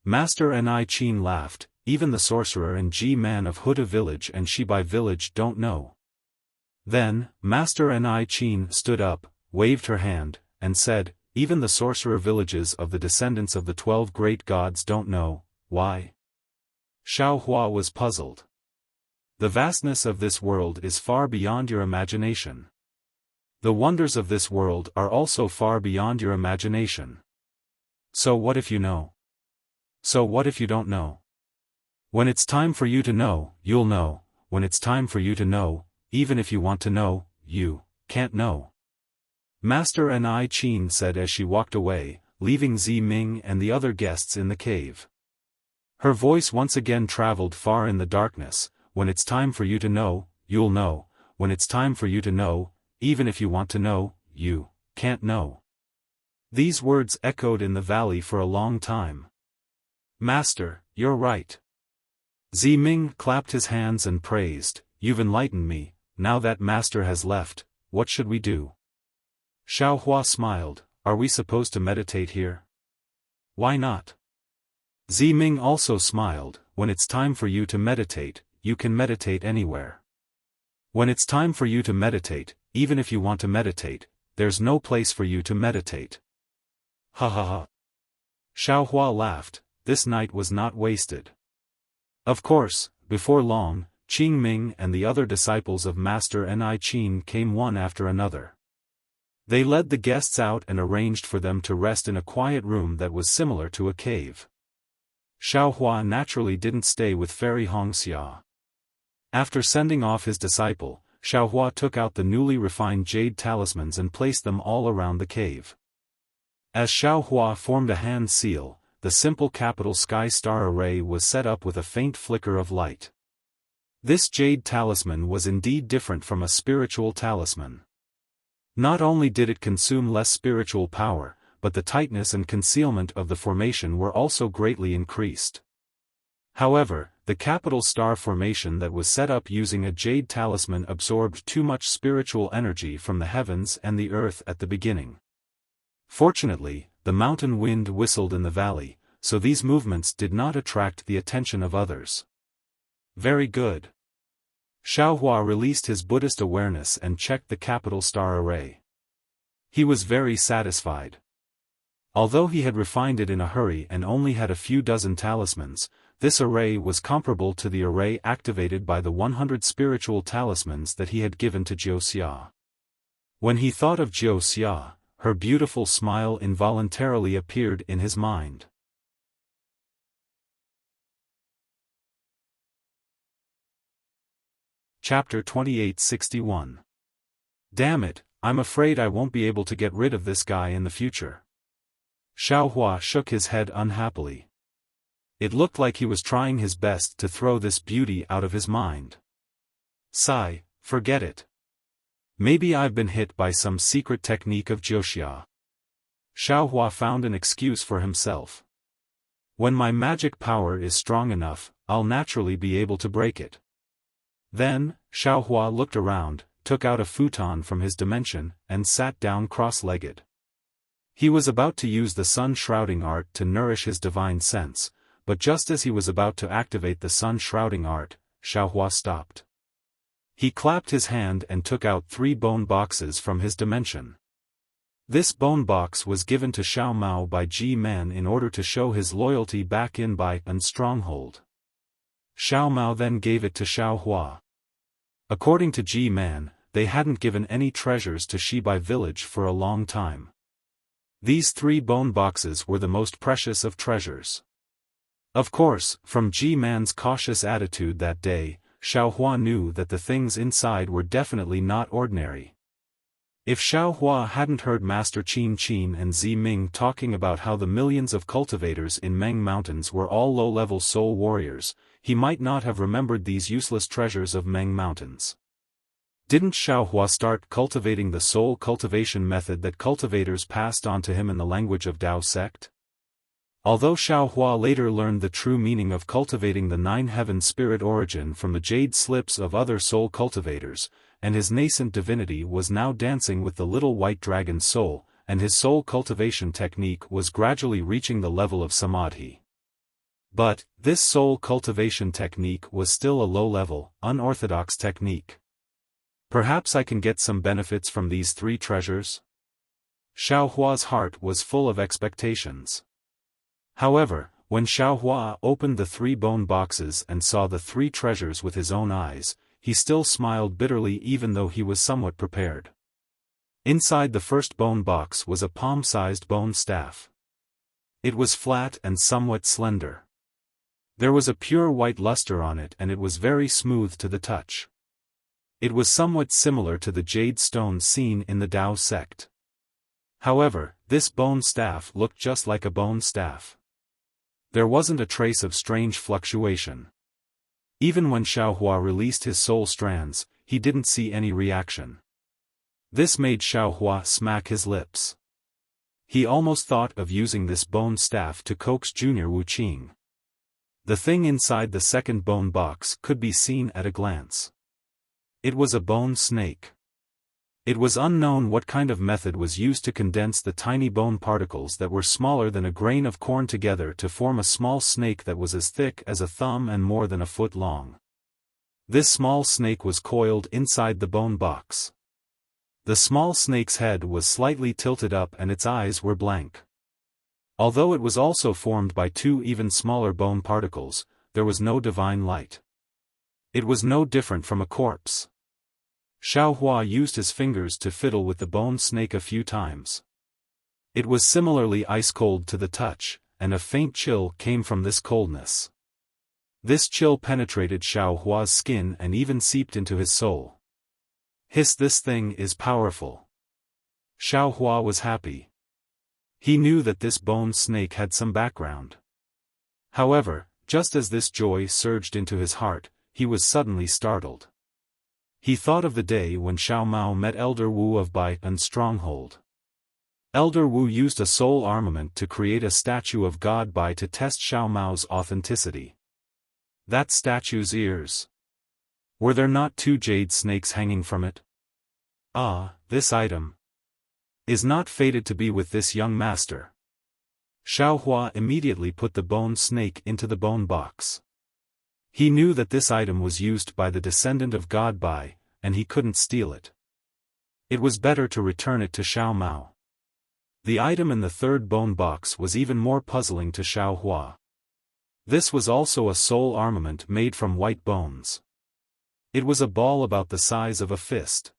Master Ni Qin laughed. Even the sorcerer and G-man of Huda village and Shibai village don't know. Then, Master Ni Qin stood up, waved her hand, and said, even the sorcerer villages of the descendants of the 12 great gods don't know. Why? Xiaohua was puzzled. The vastness of this world is far beyond your imagination. The wonders of this world are also far beyond your imagination. So what if you know? So what if you don't know? When it's time for you to know, you'll know. When it's time for you to know, even if you want to know, you can't know. Master Ni Qin said as she walked away, leaving Zi Ming and the other guests in the cave. Her voice once again traveled far in the darkness. When it's time for you to know, you'll know. When it's time for you to know, even if you want to know, you can't know. These words echoed in the valley for a long time. Master, you're right. Zi Ming clapped his hands and praised, you've enlightened me. Now that master has left, what should we do? Xiaohua smiled, are we supposed to meditate here? Why not? Zi Ming also smiled, when it's time for you to meditate, you can meditate anywhere. When it's time for you to meditate, even if you want to meditate, there's no place for you to meditate. Ha ha ha. Xiaohua laughed, this night was not wasted. Of course, before long, Qing Ming and the other disciples of Master Ni Qin came one after another. They led the guests out and arranged for them to rest in a quiet room that was similar to a cave. Xiaohua naturally didn't stay with Fairy Hongxia. After sending off his disciple, Xiaohua took out the newly refined jade talismans and placed them all around the cave. As Xiaohua formed a hand seal, the simple capital sky star array was set up with a faint flicker of light. This jade talisman was indeed different from a spiritual talisman. Not only did it consume less spiritual power, but the tightness and concealment of the formation were also greatly increased. However, the capital star formation that was set up using a jade talisman absorbed too much spiritual energy from the heavens and the earth at the beginning. Fortunately, the mountain wind whistled in the valley, so these movements did not attract the attention of others. Very good. Xiaohua released his Buddhist awareness and checked the capital star array. He was very satisfied. Although he had refined it in a hurry and only had a few dozen talismans, this array was comparable to the array activated by the 100 spiritual talismans that he had given to Wuxia. When he thought of Wuxia, her beautiful smile involuntarily appeared in his mind. Chapter 2861. Damn it, I'm afraid I won't be able to get rid of this guy in the future. Xiaohua shook his head unhappily. It looked like he was trying his best to throw this beauty out of his mind. Sigh, forget it. Maybe I've been hit by some secret technique of Wuxia. Xiaohua found an excuse for himself. When my magic power is strong enough, I'll naturally be able to break it. Then, Xiaohua looked around, took out a futon from his dimension, and sat down cross-legged. He was about to use the sun-shrouding art to nourish his divine sense, but just as he was about to activate the sun-shrouding art, Xiaohua stopped. He clapped his hand and took out 3 bone boxes from his dimension. This bone box was given to Xiao Mao by G-Man in order to show his loyalty back in Bai and stronghold. Xiao Mao then gave it to Xiaohua. According to G-Man, they hadn't given any treasures to Shibai village for a long time. These 3 bone boxes were the most precious of treasures. Of course, from G-Man's cautious attitude that day, Xiaohua knew that the things inside were definitely not ordinary. If Xiaohua hadn't heard Master Qin Qin and Zi Ming talking about how the millions of cultivators in Meng Mountains were all low-level soul warriors, he might not have remembered these useless treasures of Meng Mountains. Didn't Xiaohua start cultivating the soul cultivation method that cultivators passed on to him in the language of Tao sect? Although Xiaohua later learned the true meaning of cultivating the nine heaven spirit origin from the jade slips of other soul cultivators, and his nascent divinity was now dancing with the little white dragon's soul, and his soul cultivation technique was gradually reaching the level of samadhi. But, this soul cultivation technique was still a low-level, unorthodox technique. Perhaps I can get some benefits from these three treasures? Xiaohua's heart was full of expectations. However, when Xiaohua opened the 3 bone boxes and saw the 3 treasures with his own eyes, he still smiled bitterly even though he was somewhat prepared. Inside the first bone box was a palm-sized bone staff. It was flat and somewhat slender. There was a pure white luster on it and it was very smooth to the touch. It was somewhat similar to the jade stone seen in the Tao sect. However, this bone staff looked just like a bone staff. There wasn't a trace of strange fluctuation. Even when Xiaohua released his soul strands, he didn't see any reaction. This made Xiaohua smack his lips. He almost thought of using this bone staff to coax Junior Wuqing. The thing inside the second bone box could be seen at a glance. It was a bone snake. It was unknown what kind of method was used to condense the tiny bone particles that were smaller than a grain of corn together to form a small snake that was as thick as a thumb and more than a foot long. This small snake was coiled inside the bone box. The small snake's head was slightly tilted up and its eyes were blank. Although it was also formed by 2 even smaller bone particles, there was no divine light. It was no different from a corpse. Xiaohua used his fingers to fiddle with the bone snake a few times. It was similarly ice-cold to the touch, and a faint chill came from this coldness. This chill penetrated Xiaohua's skin and even seeped into his soul. Hiss, this thing is powerful. Xiaohua was happy. He knew that this bone snake had some background. However, just as this joy surged into his heart, he was suddenly startled. He thought of the day when Xiao Mao met Elder Wu of Bai and Stronghold. Elder Wu used a soul armament to create a statue of God Bai to test Xiao Mao's authenticity. That statue's ears. Were there not 2 jade snakes hanging from it? Ah, this item is not fated to be with this young master. Xiaohua immediately put the bone snake into the bone box. He knew that this item was used by the descendant of God Bai, and he couldn't steal it. It was better to return it to Xiao Mao. The item in the 3rd bone box was even more puzzling to Xiaohua. This was also a soul armament made from white bones. It was a ball about the size of a fist.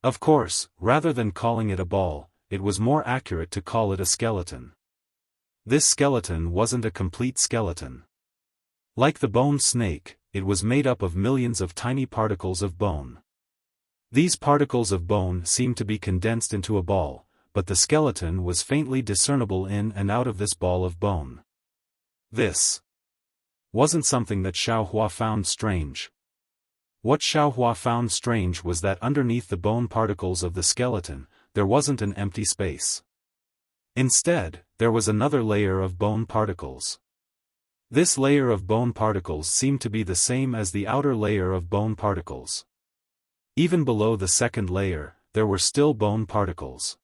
Of course, rather than calling it a ball, it was more accurate to call it a skeleton. This skeleton wasn't a complete skeleton. Like the bone snake, it was made up of millions of tiny particles of bone. These particles of bone seemed to be condensed into a ball, but the skeleton was faintly discernible in and out of this ball of bone. This wasn't something that Xiaohua found strange. What Xiaohua found strange was that underneath the bone particles of the skeleton, there wasn't an empty space. Instead, there was another layer of bone particles. This layer of bone particles seemed to be the same as the outer layer of bone particles. Even below the second layer, there were still bone particles.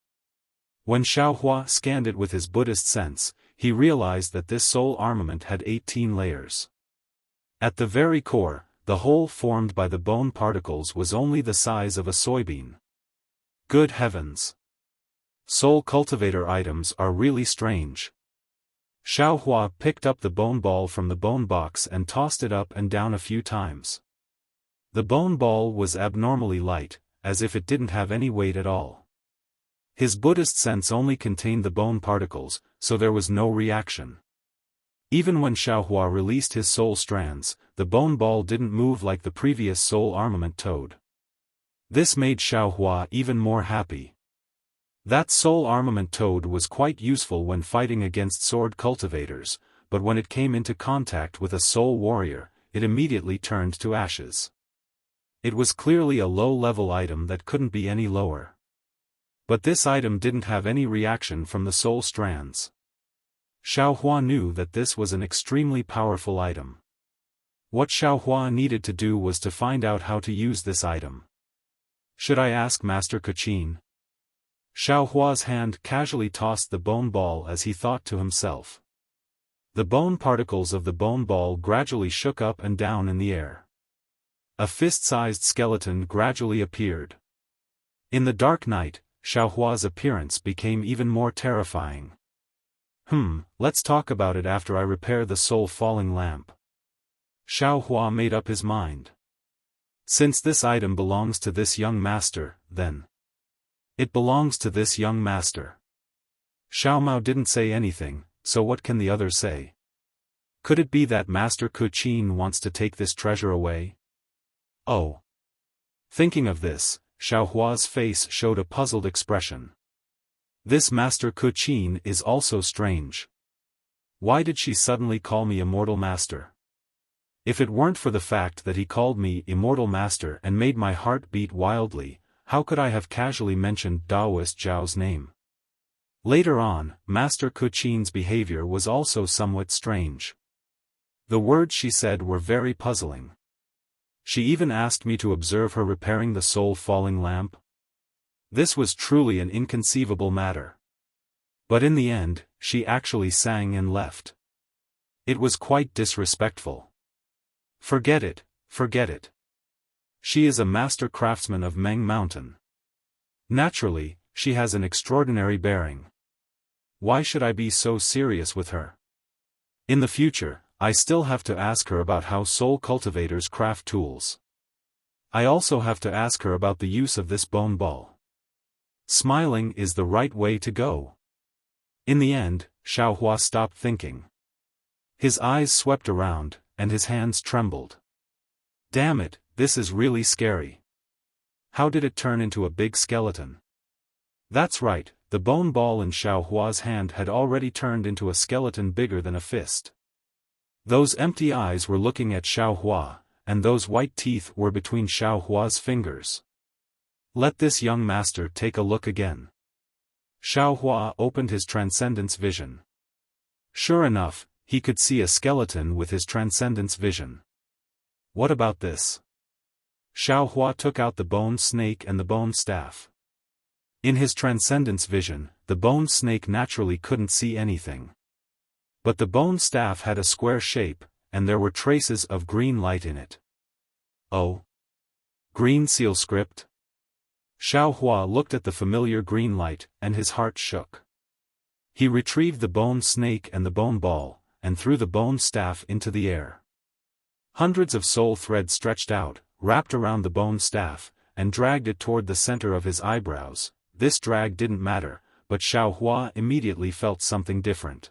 When Xiaohua scanned it with his Buddhist sense, he realized that this soul armament had 18 layers. At the very core, the hole formed by the bone particles was only the size of a soybean. Good heavens! Soul cultivator items are really strange. Xiaohua picked up the bone ball from the bone box and tossed it up and down a few times. The bone ball was abnormally light, as if it didn't have any weight at all. His Buddhist sense only contained the bone particles, so there was no reaction. Even when Xiaohua released his soul strands, the bone ball didn't move like the previous soul armament toad. This made Xiaohua even more happy. That soul armament toad was quite useful when fighting against sword cultivators, but when it came into contact with a soul warrior, it immediately turned to ashes. It was clearly a low-level item that couldn't be any lower. But this item didn't have any reaction from the soul strands. Xiaohua knew that this was an extremely powerful item. What Xiaohua needed to do was to find out how to use this item. Should I ask Master Kachin? Xiaohua's hand casually tossed the bone ball as he thought to himself. The bone particles of the bone ball gradually shook up and down in the air. A fist-sized skeleton gradually appeared. In the dark night, Xiaohua's appearance became even more terrifying. Let's talk about it after I repair the soul-falling lamp. Xiaohua made up his mind. Since this item belongs to this young master, then it belongs to this young master. Xiaomao didn't say anything, so what can the others say? Could it be that Master Kachin wants to take this treasure away? Oh. Thinking of this, Xiaohua's face showed a puzzled expression. This Master Kachin is also strange. Why did she suddenly call me Immortal Master? If it weren't for the fact that he called me Immortal Master and made my heart beat wildly, how could I have casually mentioned Daoist Zhao's name? Later on, Master Kachin's behavior was also somewhat strange. The words she said were very puzzling. She even asked me to observe her repairing the soul-falling lamp. This was truly an inconceivable matter. But in the end, she actually sang and left. It was quite disrespectful. Forget it, forget it. She is a master craftsman of Meng Mountain. Naturally, she has an extraordinary bearing. Why should I be so serious with her? In the future, I still have to ask her about how soul cultivators craft tools. I also have to ask her about the use of this bone ball. Smiling is the right way to go. In the end, Xiaohua stopped thinking. His eyes swept around, and his hands trembled. Damn it, this is really scary. How did it turn into a big skeleton? That's right, the bone ball in Xiaohua's hand had already turned into a skeleton bigger than a fist. Those empty eyes were looking at Xiaohua, and those white teeth were between Xiaohua's fingers. Let this young master take a look again. Xiaohua opened his transcendence vision. Sure enough, he could see a skeleton with his transcendence vision. What about this? Xiaohua took out the bone snake and the bone staff. In his transcendence vision, the bone snake naturally couldn't see anything. But the bone staff had a square shape, and there were traces of green light in it. Oh? Green seal script? Xiaohua looked at the familiar green light, and his heart shook. He retrieved the bone snake and the bone ball, and threw the bone staff into the air. Hundreds of soul threads stretched out, wrapped around the bone staff, and dragged it toward the center of his eyebrows. This drag didn't matter, but Xiaohua immediately felt something different.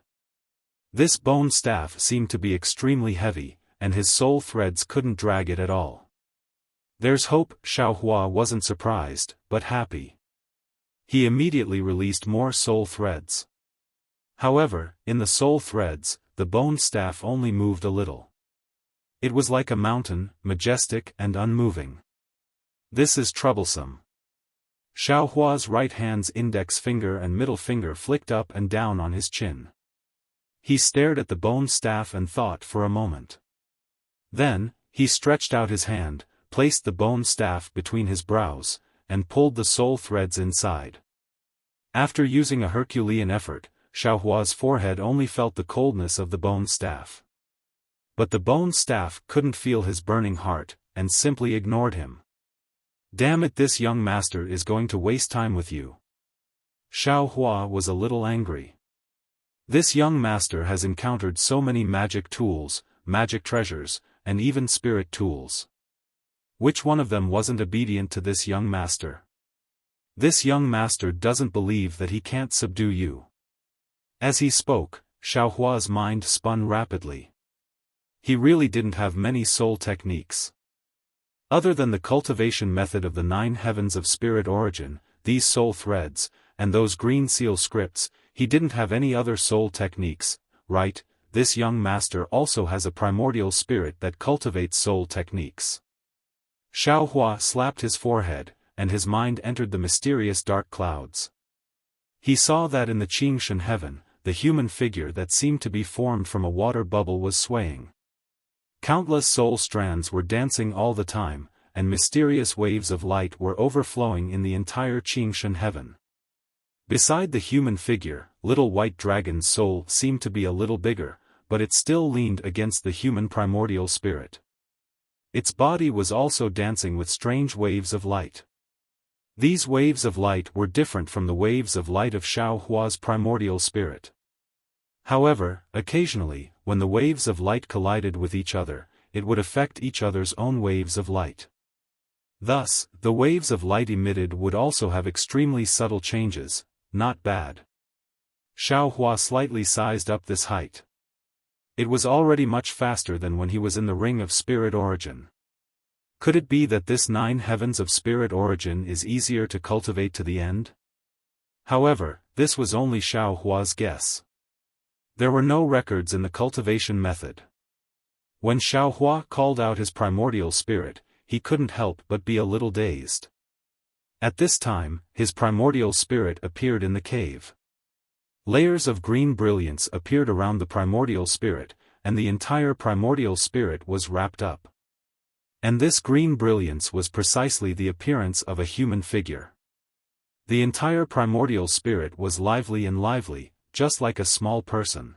This bone staff seemed to be extremely heavy, and his soul threads couldn't drag it at all. There's hope. Xiaohua wasn't surprised, but happy. He immediately released more soul threads. However, in the soul threads, the bone staff only moved a little. It was like a mountain, majestic and unmoving. This is troublesome. Xiaohua's right hand's index finger and middle finger flicked up and down on his chin. He stared at the bone staff and thought for a moment. Then, he stretched out his hand, placed the bone staff between his brows, and pulled the soul threads inside. After using a Herculean effort, Xiaohua's forehead only felt the coldness of the bone staff. But the bone staff couldn't feel his burning heart, and simply ignored him. Damn it, this young master is going to waste time with you. Xiaohua was a little angry. This young master has encountered so many magic tools, magic treasures, and even spirit tools. Which one of them wasn't obedient to this young master? This young master doesn't believe that he can't subdue you. As he spoke, Xiaohua's mind spun rapidly. He really didn't have many soul techniques. Other than the cultivation method of the 9 heavens of spirit origin, these soul threads, and those green seal scripts, he didn't have any other soul techniques, right? this young master also has a primordial spirit that cultivates soul techniques. Xiaohua slapped his forehead, and his mind entered the mysterious dark clouds. He saw that in the Qingshan heaven, the human figure that seemed to be formed from a water bubble was swaying. Countless soul strands were dancing all the time, and mysterious waves of light were overflowing in the entire Qingshan heaven. Beside the human figure, little white dragon's soul seemed to be a little bigger, but it still leaned against the human primordial spirit. Its body was also dancing with strange waves of light. These waves of light were different from the waves of light of Xiaohua's primordial spirit. However, occasionally, when the waves of light collided with each other, it would affect each other's own waves of light. Thus, the waves of light emitted would also have extremely subtle changes, not bad. Xiaohua slightly sized up this height. It was already much faster than when he was in the Ring of Spirit Origin. Could it be that this 9 heavens of spirit origin is easier to cultivate to the end? However, this was only Xiaohua's guess. There were no records in the cultivation method. When Xiaohua called out his primordial spirit, he couldn't help but be a little dazed. At this time, his primordial spirit appeared in the cave. Layers of green brilliance appeared around the primordial spirit, and the entire primordial spirit was wrapped up. And this green brilliance was precisely the appearance of a human figure. The entire primordial spirit was lively, just like a small person.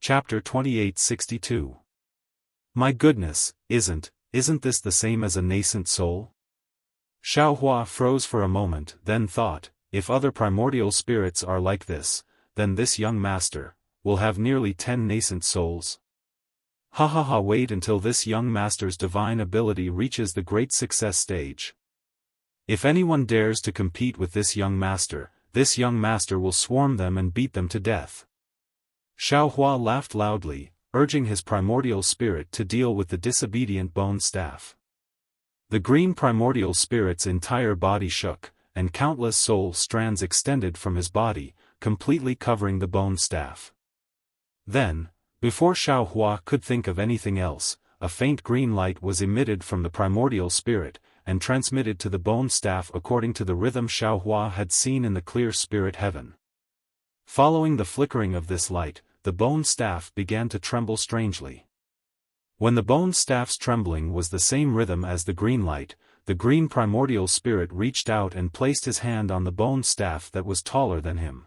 Chapter 2862. My goodness, isn't this the same as a nascent soul? Xiaohua froze for a moment, then thought, if other primordial spirits are like this, then this young master will have nearly 10 nascent souls. Wait until this young master's divine ability reaches the great success stage. If anyone dares to compete with this young master will swarm them and beat them to death. Xiaohua laughed loudly, urging his primordial spirit to deal with the disobedient bone staff. The green primordial spirit's entire body shook, and countless soul strands extended from his body, completely covering the bone staff. Then, before Xiaohua could think of anything else, a faint green light was emitted from the primordial spirit, and transmitted to the bone staff according to the rhythm Xiaohua had seen in the clear spirit heaven. Following the flickering of this light, the bone staff began to tremble strangely. When the bone staff's trembling was the same rhythm as the green light, the green primordial spirit reached out and placed his hand on the bone staff that was taller than him.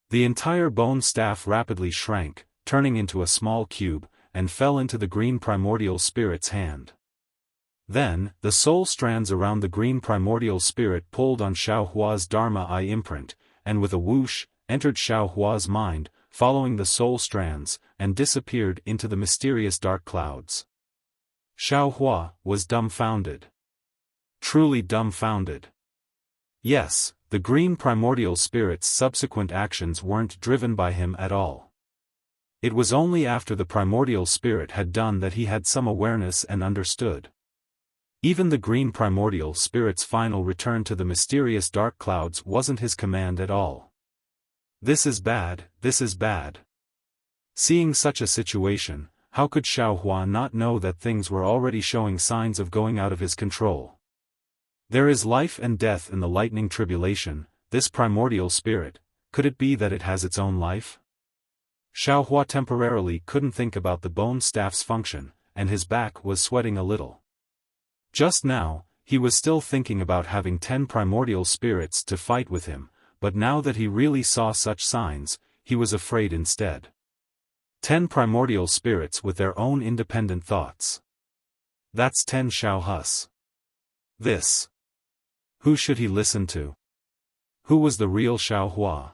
The entire bone staff rapidly shrank, turning into a small cube, and fell into the green primordial spirit's hand. Then, the soul strands around the green primordial spirit pulled on Xiaohua's Dharma eye imprint, and with a whoosh, entered Xiaohua's mind, following the soul strands, and disappeared into the mysterious dark clouds. Xiaohua was dumbfounded. Truly dumbfounded. Yes, the green primordial spirit's subsequent actions weren't driven by him at all. It was only after the primordial spirit had done that he had some awareness and understood. Even the green primordial spirit's final return to the mysterious dark clouds wasn't his command at all. This is bad, this is bad. Seeing such a situation, how could Xiaohua not know that things were already showing signs of going out of his control? There is life and death in the lightning tribulation, this primordial spirit, could it be that it has its own life? Xiaohua temporarily couldn't think about the bone staff's function, and his back was sweating a little. Just now, he was still thinking about having 10 primordial spirits to fight with him, but now that he really saw such signs, he was afraid instead. 10 primordial spirits with their own independent thoughts. That's 10 Xiaohus. This. Who should he listen to? Who was the real Xiaohua?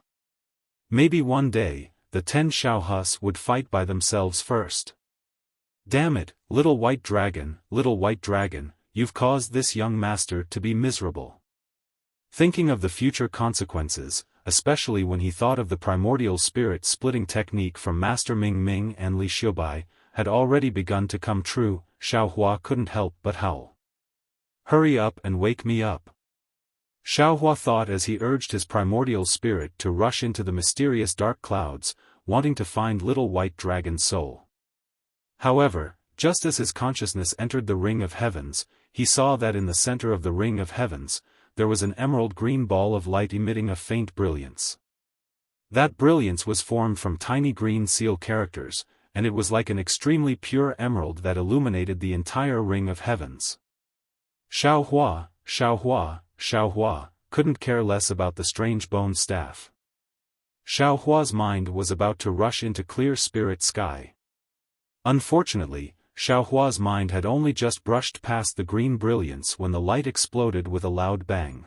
Maybe one day, the 10 Xiaohus would fight by themselves first. Damn it, little white dragon, you've caused this young master to be miserable. Thinking of the future consequences, especially when he thought of the primordial spirit splitting technique from Master Ming Ming and Li Xiubai, had already begun to come true, Xiaohua couldn't help but howl. Hurry up and wake me up. Xiaohua thought as he urged his primordial spirit to rush into the mysterious dark clouds, wanting to find little white dragon's soul. However, just as his consciousness entered the ring of heavens, he saw that in the center of the ring of heavens, there was an emerald green ball of light emitting a faint brilliance. That brilliance was formed from tiny green seal characters, and it was like an extremely pure emerald that illuminated the entire ring of heavens. Xiaohua, Xiaohua, Xiaohua couldn't care less about the strange bone staff. Xiaohua's mind was about to rush into clear spirit sky. Unfortunately, Xiaohua's mind had only just brushed past the green brilliance when the light exploded with a loud bang.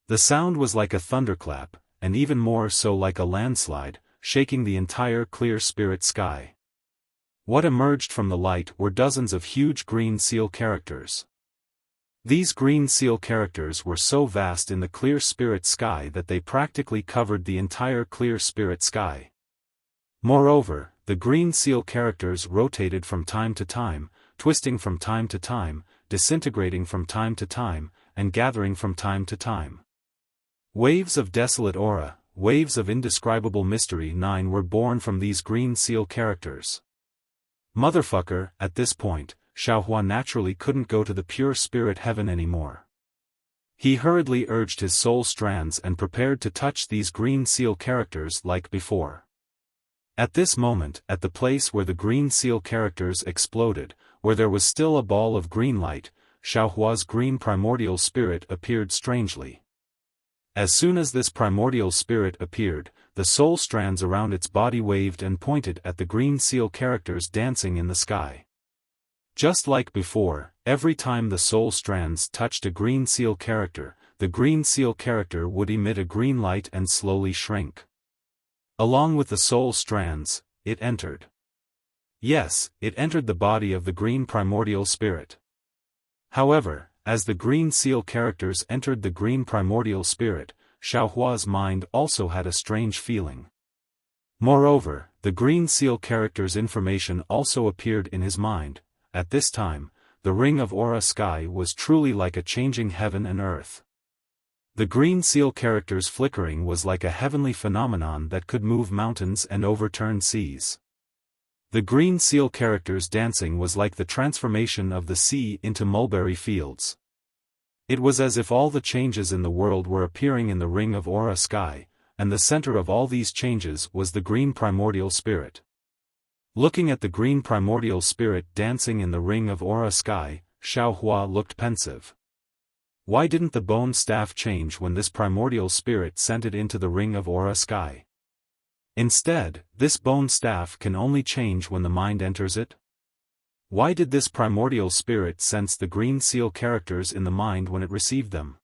The sound was like a thunderclap, and even more so like a landslide, shaking the entire clear spirit sky. What emerged from the light were dozens of huge green seal characters. These green seal characters were so vast in the clear spirit sky that they practically covered the entire clear spirit sky. Moreover, the green seal characters rotated from time to time, twisting from time to time, disintegrating from time to time, and gathering from time to time. Waves of desolate aura, waves of indescribable mystery 9 were born from these green seal characters. Motherfucker, at this point, Xiaohua naturally couldn't go to the pure spirit heaven anymore. He hurriedly urged his soul strands and prepared to touch these green seal characters like before. At this moment, at the place where the green seal characters exploded, where there was still a ball of green light, Xiaohua's green primordial spirit appeared strangely. As soon as this primordial spirit appeared, the soul strands around its body waved and pointed at the green seal characters dancing in the sky. Just like before, every time the soul strands touched a green seal character, the green seal character would emit a green light and slowly shrink. Along with the soul strands, it entered. Yes, it entered the body of the green primordial spirit. However, as the green seal characters entered the green primordial spirit, Xiaohua's mind also had a strange feeling. Moreover, the green seal character's information also appeared in his mind. At this time, the ring of aura sky was truly like a changing heaven and earth. The green seal character's flickering was like a heavenly phenomenon that could move mountains and overturn seas. The green seal character's dancing was like the transformation of the sea into mulberry fields. It was as if all the changes in the world were appearing in the ring of aura sky, and the center of all these changes was the green primordial spirit. Looking at the green primordial spirit dancing in the ring of aura sky, Xiaohua looked pensive. Why didn't the bone staff change when this primordial spirit sent it into the ring of aura sky? Instead, this bone staff can only change when the mind enters it? Why did this primordial spirit sense the green seal characters in the mind when it received them?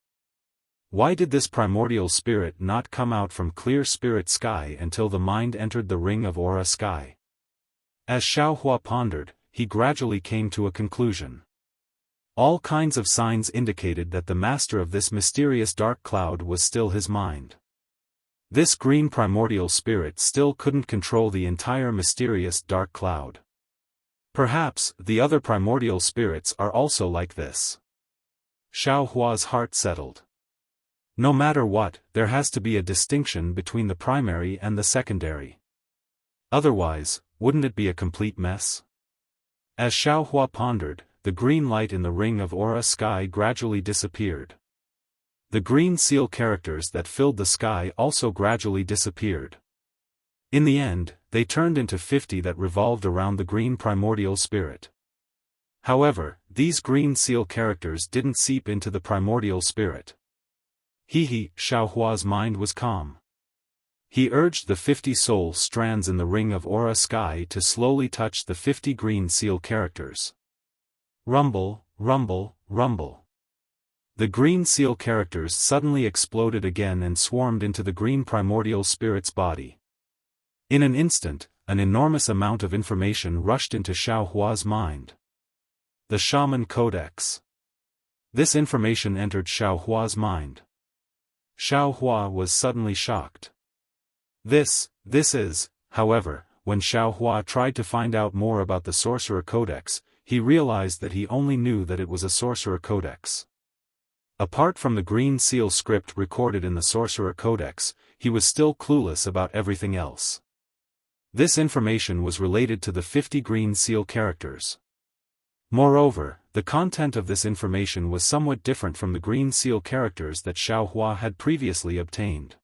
Why did this primordial spirit not come out from clear spirit sky until the mind entered the ring of aura sky? As Xiaohua pondered, he gradually came to a conclusion. All kinds of signs indicated that the master of this mysterious dark cloud was still his mind. This green primordial spirit still couldn't control the entire mysterious dark cloud. Perhaps, the other primordial spirits are also like this. Xiaohua's heart settled. No matter what, there has to be a distinction between the primary and the secondary. Otherwise, wouldn't it be a complete mess? As Xiaohua pondered, the green light in the ring of aura sky gradually disappeared. The green seal characters that filled the sky also gradually disappeared. In the end, they turned into 50 that revolved around the green primordial spirit. However, these green seal characters didn't seep into the primordial spirit. Xiaohua's mind was calm. He urged the 50 soul strands in the ring of aura sky to slowly touch the 50 green seal characters. Rumble, rumble, rumble. The green seal characters suddenly exploded again and swarmed into the green primordial spirit's body. In an instant, an enormous amount of information rushed into Xiaohua's mind. The Shaman Codex. This information entered Xiaohua's mind. Xiaohua was suddenly shocked. This is, however, when Xiaohua tried to find out more about the Sorcerer Codex, he realized that he only knew that it was a Sorcerer Codex. Apart from the Green Seal script recorded in the Sorcerer Codex, he was still clueless about everything else. This information was related to the 50 Green Seal characters. Moreover, the content of this information was somewhat different from the Green Seal characters that Xiaohua had previously obtained.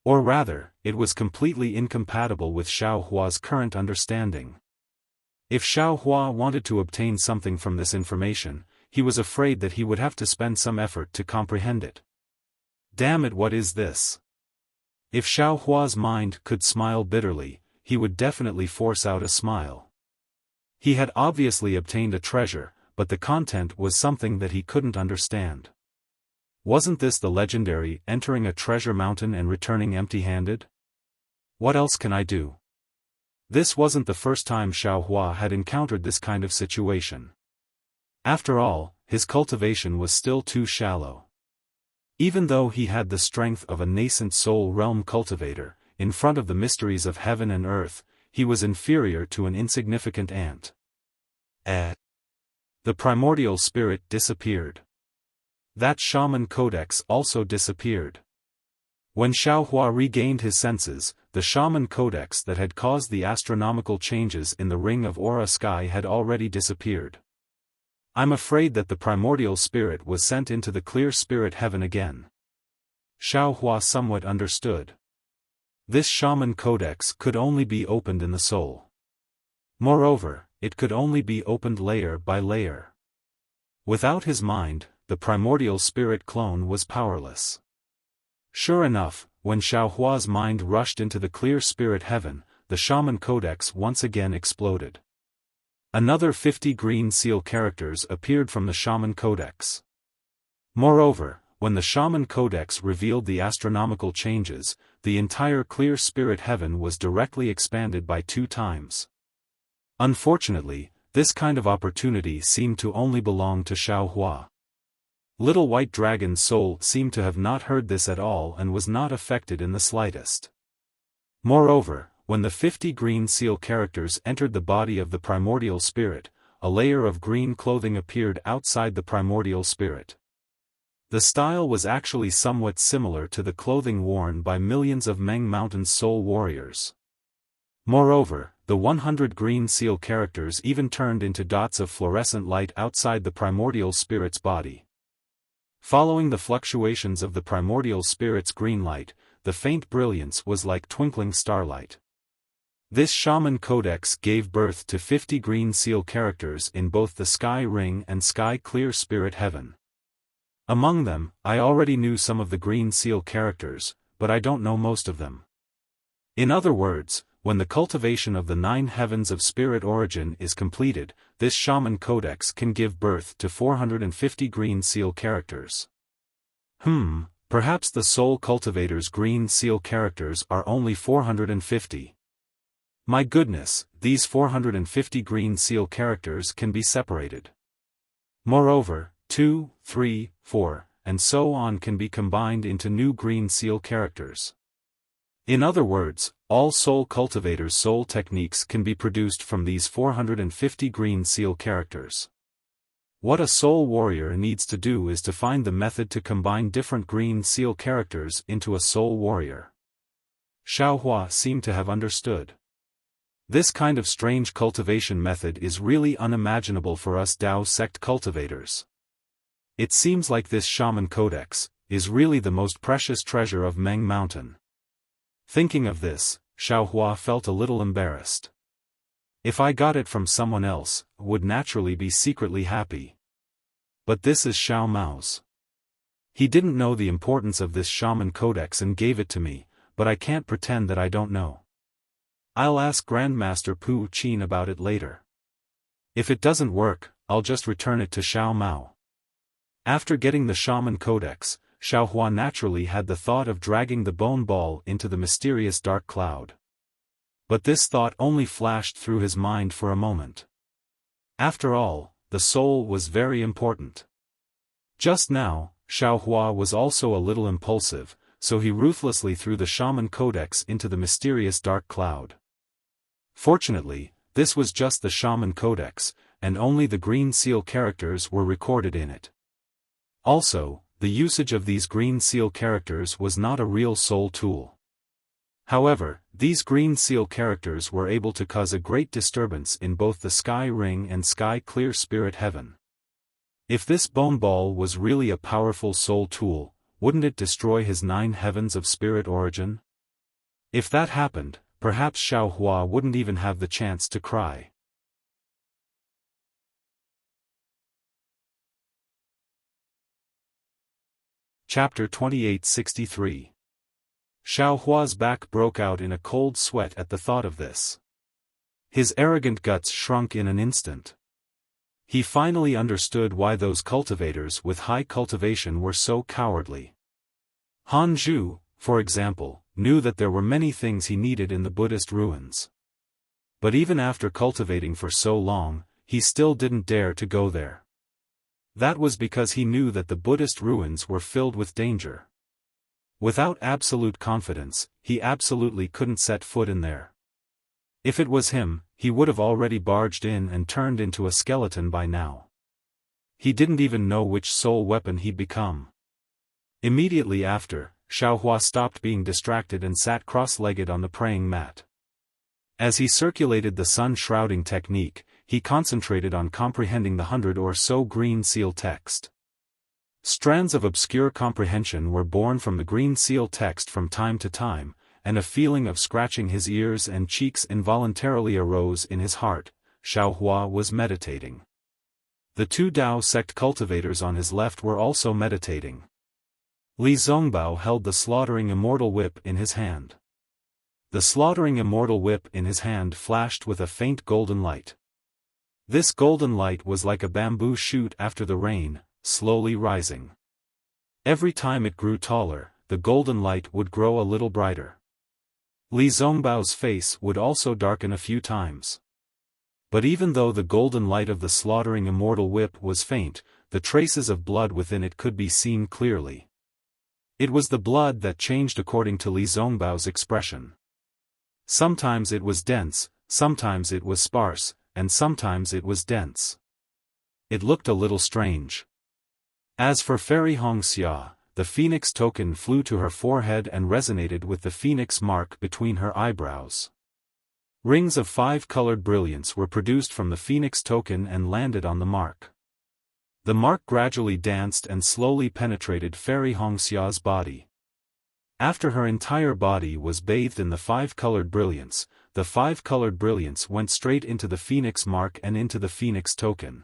Or rather, it was completely incompatible with Xiaohua's current understanding. If Xiaohua wanted to obtain something from this information, he was afraid that he would have to spend some effort to comprehend it. Damn it, what is this? If Xiaohua's mind could smile bitterly, he would definitely force out a smile. He had obviously obtained a treasure, but the content was something that he couldn't understand. Wasn't this the legendary entering a treasure mountain and returning empty-handed? What else can I do? This wasn't the first time Xiaohua had encountered this kind of situation. After all, his cultivation was still too shallow. Even though he had the strength of a nascent soul realm cultivator, in front of the mysteries of heaven and earth, he was inferior to an insignificant ant. The primordial spirit disappeared. That shaman codex also disappeared. When Xiaohua regained his senses, the shaman codex that had caused the astronomical changes in the ring of aura sky had already disappeared. I'm afraid that the primordial spirit was sent into the clear spirit heaven again. Xiaohua somewhat understood. This shaman codex could only be opened in the soul. Moreover, it could only be opened layer by layer. Without his mind, the primordial spirit clone was powerless. Sure enough, when Xiaohua's mind rushed into the clear spirit heaven, the shaman codex once again exploded. Another 50 Green Seal characters appeared from the shaman codex. Moreover, when the shaman codex revealed the astronomical changes, the entire clear spirit heaven was directly expanded by 2 times. Unfortunately, this kind of opportunity seemed to only belong to Xiaohua. Little White Dragon's soul seemed to have not heard this at all and was not affected in the slightest. Moreover, when the 50 Green Seal characters entered the body of the primordial spirit, a layer of green clothing appeared outside the primordial spirit. The style was actually somewhat similar to the clothing worn by millions of Meng Mountain's soul warriors. Moreover, the 100 Green Seal characters even turned into dots of fluorescent light outside the primordial spirit's body. Following the fluctuations of the primordial spirit's green light, the faint brilliance was like twinkling starlight. This shaman codex gave birth to 50 Green Seal characters in both the Sky Ring and Sky Clear Spirit Heaven. Among them, I already knew some of the Green Seal characters, but I don't know most of them. In other words, when the cultivation of the 9 heavens of spirit origin is completed, this shaman codex can give birth to 450 Green Seal characters. Perhaps the soul cultivator's Green Seal characters are only 450. My goodness, these 450 Green Seal characters can be separated. Moreover, 2, 3, 4, and so on can be combined into new Green Seal characters. In other words, all soul cultivators' soul techniques can be produced from these 450 Green Seal characters. What a soul warrior needs to do is to find the method to combine different Green Seal characters into a soul warrior. Xiaohua seemed to have understood. This kind of strange cultivation method is really unimaginable for us Dao sect cultivators. It seems like this shaman codex is really the most precious treasure of Meng Mountain. Thinking of this, Xiaohua felt a little embarrassed. If I got it from someone else, I would naturally be secretly happy. But this is Xiao Mao's. He didn't know the importance of this shaman codex and gave it to me, but I can't pretend that I don't know. I'll ask Grandmaster Pu Qin about it later. If it doesn't work, I'll just return it to Xiao Mao. After getting the shaman codex, Xiaohua naturally had the thought of dragging the bone ball into the mysterious dark cloud. But this thought only flashed through his mind for a moment. After all, the soul was very important. Just now, Xiaohua was also a little impulsive, so he ruthlessly threw the shaman codex into the mysterious dark cloud. Fortunately, this was just the shaman codex, and only the Green Seal characters were recorded in it. Also, the usage of these green seal characters was not a real soul tool. However, these green seal characters were able to cause a great disturbance in both the Sky Ring and Sky Clear Spirit Heaven. If this bone ball was really a powerful soul tool, wouldn't it destroy his 9 heavens of spirit origin? If that happened, perhaps Xiao Hua wouldn't even have the chance to cry. Chapter 2863. Xiao Hua's back broke out in a cold sweat at the thought of this. His arrogant guts shrunk in an instant. He finally understood why those cultivators with high cultivation were so cowardly. Han Zhu, for example, knew that there were many things he needed in the Buddhist ruins. But even after cultivating for so long, he still didn't dare to go there. That was because he knew that the Buddhist ruins were filled with danger. Without absolute confidence, he absolutely couldn't set foot in there. If it was him, he would have already barged in and turned into a skeleton by now. He didn't even know which soul weapon he'd become. Immediately after, Xiao Hua stopped being distracted and sat cross-legged on the praying mat. As he circulated the sun-shrouding technique, he concentrated on comprehending the 100 or so green seal text. Strands of obscure comprehension were born from the green seal text from time to time, and a feeling of scratching his ears and cheeks involuntarily arose in his heart. Xiao Hua was meditating. The 2 Dao sect cultivators on his left were also meditating. Li Zongbao held the slaughtering immortal whip in his hand. The slaughtering immortal whip in his hand flashed with a faint golden light. This golden light was like a bamboo shoot after the rain, slowly rising. Every time it grew taller, the golden light would grow a little brighter. Li Zongbao's face would also darken a few times. But even though the golden light of the slaughtering immortal whip was faint, the traces of blood within it could be seen clearly. It was the blood that changed according to Li Zongbao's expression. Sometimes it was dense, sometimes it was sparse, and sometimes it was dense. It looked a little strange. As for Fairy Hongxia, the phoenix token flew to her forehead and resonated with the phoenix mark between her eyebrows. Rings of 5-colored brilliance were produced from the phoenix token and landed on the mark. The mark gradually danced and slowly penetrated Fairy Hongxia's body. After her entire body was bathed in the 5-colored brilliance, the 5-colored brilliance went straight into the phoenix mark and into the phoenix token.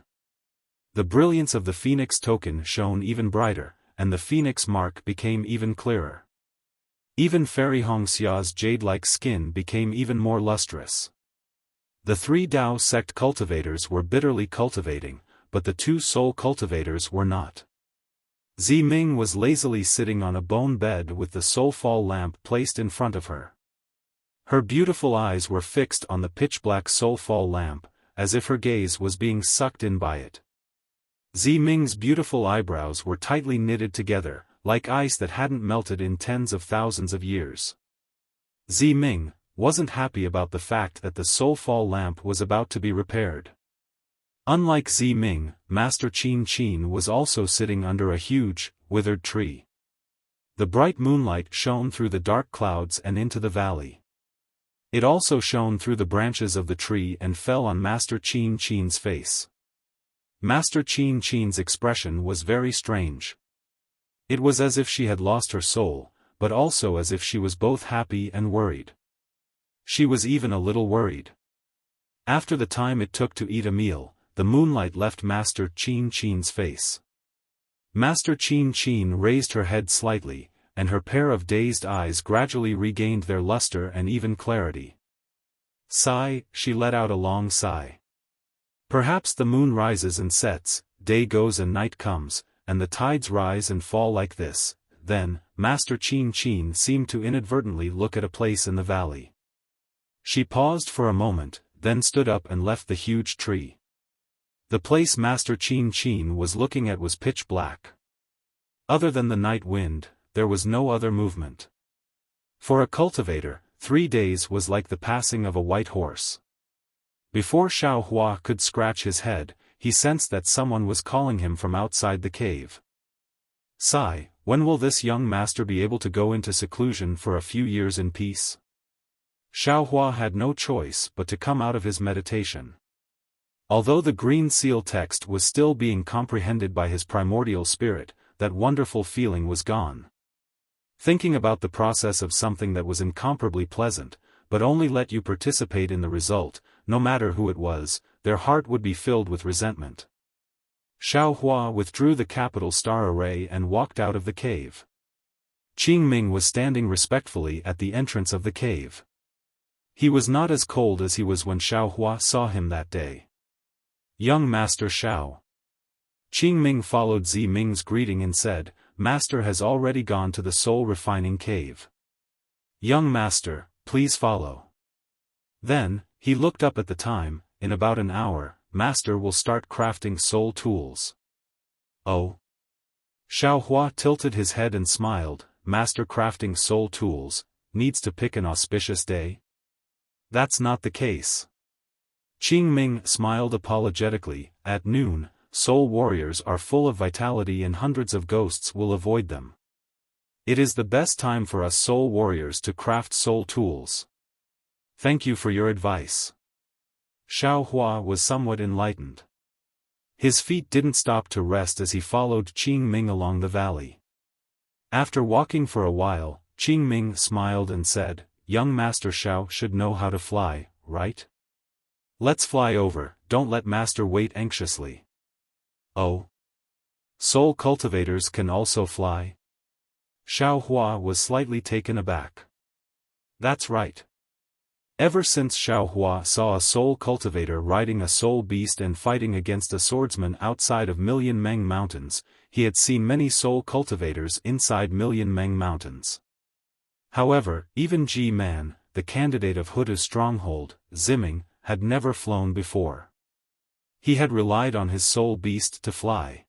The brilliance of the phoenix token shone even brighter, and the phoenix mark became even clearer. Even Fairy Hongxia's jade-like skin became even more lustrous. The 3 Dao sect cultivators were bitterly cultivating, but the 2 soul cultivators were not. Ziming was lazily sitting on a bone bed with the soulfall lamp placed in front of her. Her beautiful eyes were fixed on the pitch-black soulfall lamp, as if her gaze was being sucked in by it. Ziming's beautiful eyebrows were tightly knitted together, like ice that hadn't melted in tens of thousands of years. Ziming wasn't happy about the fact that the soulfall lamp was about to be repaired. Unlike Ziming, Master Qin Qin was also sitting under a huge, withered tree. The bright moonlight shone through the dark clouds and into the valley. It also shone through the branches of the tree and fell on Master Qin Qin's face. Master Qin Qin's expression was very strange. It was as if she had lost her soul, but also as if she was both happy and worried. She was even a little worried. After the time it took to eat a meal, the moonlight left Master Qin Qin's face. Master Qin Qin raised her head slightly, and her pair of dazed eyes gradually regained their luster and even clarity. Sigh, she let out a long sigh. Perhaps the moon rises and sets, day goes and night comes, and the tides rise and fall like this. Then, Master Qin Qin seemed to inadvertently look at a place in the valley. She paused for a moment, then stood up and left the huge tree. The place Master Qin Qin was looking at was pitch black. Other than the night wind, there was no other movement. For a cultivator, 3 days was like the passing of a white horse. Before Xiao Hua could scratch his head, he sensed that someone was calling him from outside the cave. Sigh, when will this young master be able to go into seclusion for a few years in peace? Xiaohua had no choice but to come out of his meditation. Although the green seal text was still being comprehended by his primordial spirit, that wonderful feeling was gone. Thinking about the process of something that was incomparably pleasant, but only let you participate in the result, no matter who it was, their heart would be filled with resentment. Xiaohua withdrew the capital star array and walked out of the cave. Qingming was standing respectfully at the entrance of the cave. He was not as cold as he was when Xiaohua saw him that day. Young Master Xiao. Qingming followed Zi Ming's greeting and said, Master has already gone to the soul-refining cave. Young Master, please follow. Then, he looked up at the time. In about an hour, Master will start crafting soul tools. Oh. Xiaohua tilted his head and smiled. Master crafting soul tools, needs to pick an auspicious day? That's not the case. Qingming smiled apologetically. At noon, soul warriors are full of vitality and hundreds of ghosts will avoid them. It is the best time for us soul warriors to craft soul tools. Thank you for your advice. Xiaohua was somewhat enlightened. His feet didn't stop to rest as he followed Qingming along the valley. After walking for a while, Qingming smiled and said, Young Master Xiao should know how to fly, right? Let's fly over, don't let Master wait anxiously. Oh. Soul cultivators can also fly? Xiaohua was slightly taken aback. That's right. Ever since Xiaohua saw a soul cultivator riding a soul beast and fighting against a swordsman outside of Million Meng Mountains, he had seen many soul cultivators inside Million Meng Mountains. However, even Ji-Man, the candidate of Huda's stronghold, Ziming, had never flown before. He had relied on his soul beast to fly.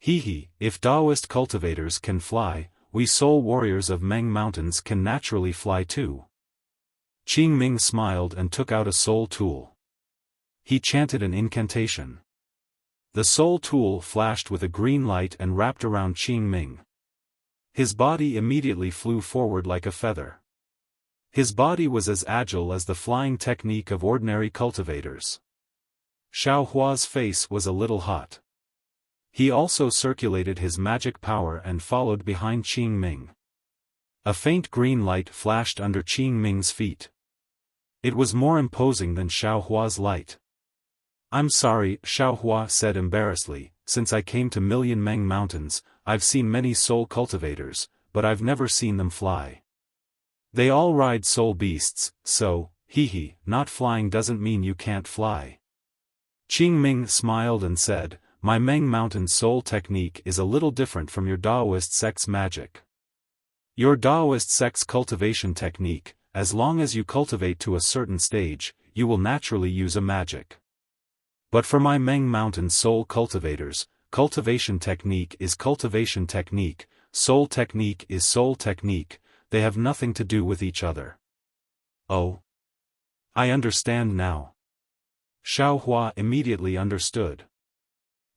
If Taoist cultivators can fly, we soul warriors of Meng Mountains can naturally fly too. Qingming smiled and took out a soul tool. He chanted an incantation. The soul tool flashed with a green light and wrapped around Qingming. His body immediately flew forward like a feather. His body was as agile as the flying technique of ordinary cultivators. Xiaohua's face was a little hot. He also circulated his magic power and followed behind Qingming. A faint green light flashed under Qingming's feet. It was more imposing than Xiaohua's light. I'm sorry, Xiaohua said embarrassedly, since I came to Million Meng Mountains, I've seen many soul cultivators, but I've never seen them fly. They all ride soul beasts, so, not flying doesn't mean you can't fly. Qingming smiled and said, my Meng Mountain soul technique is a little different from your Taoist sect's magic. Your Taoist sect's cultivation technique, as long as you cultivate to a certain stage, you will naturally use a magic. But for my Meng Mountain soul cultivators, cultivation technique is cultivation technique, soul technique is soul technique, they have nothing to do with each other. Oh. I understand now. Xiaohua immediately understood.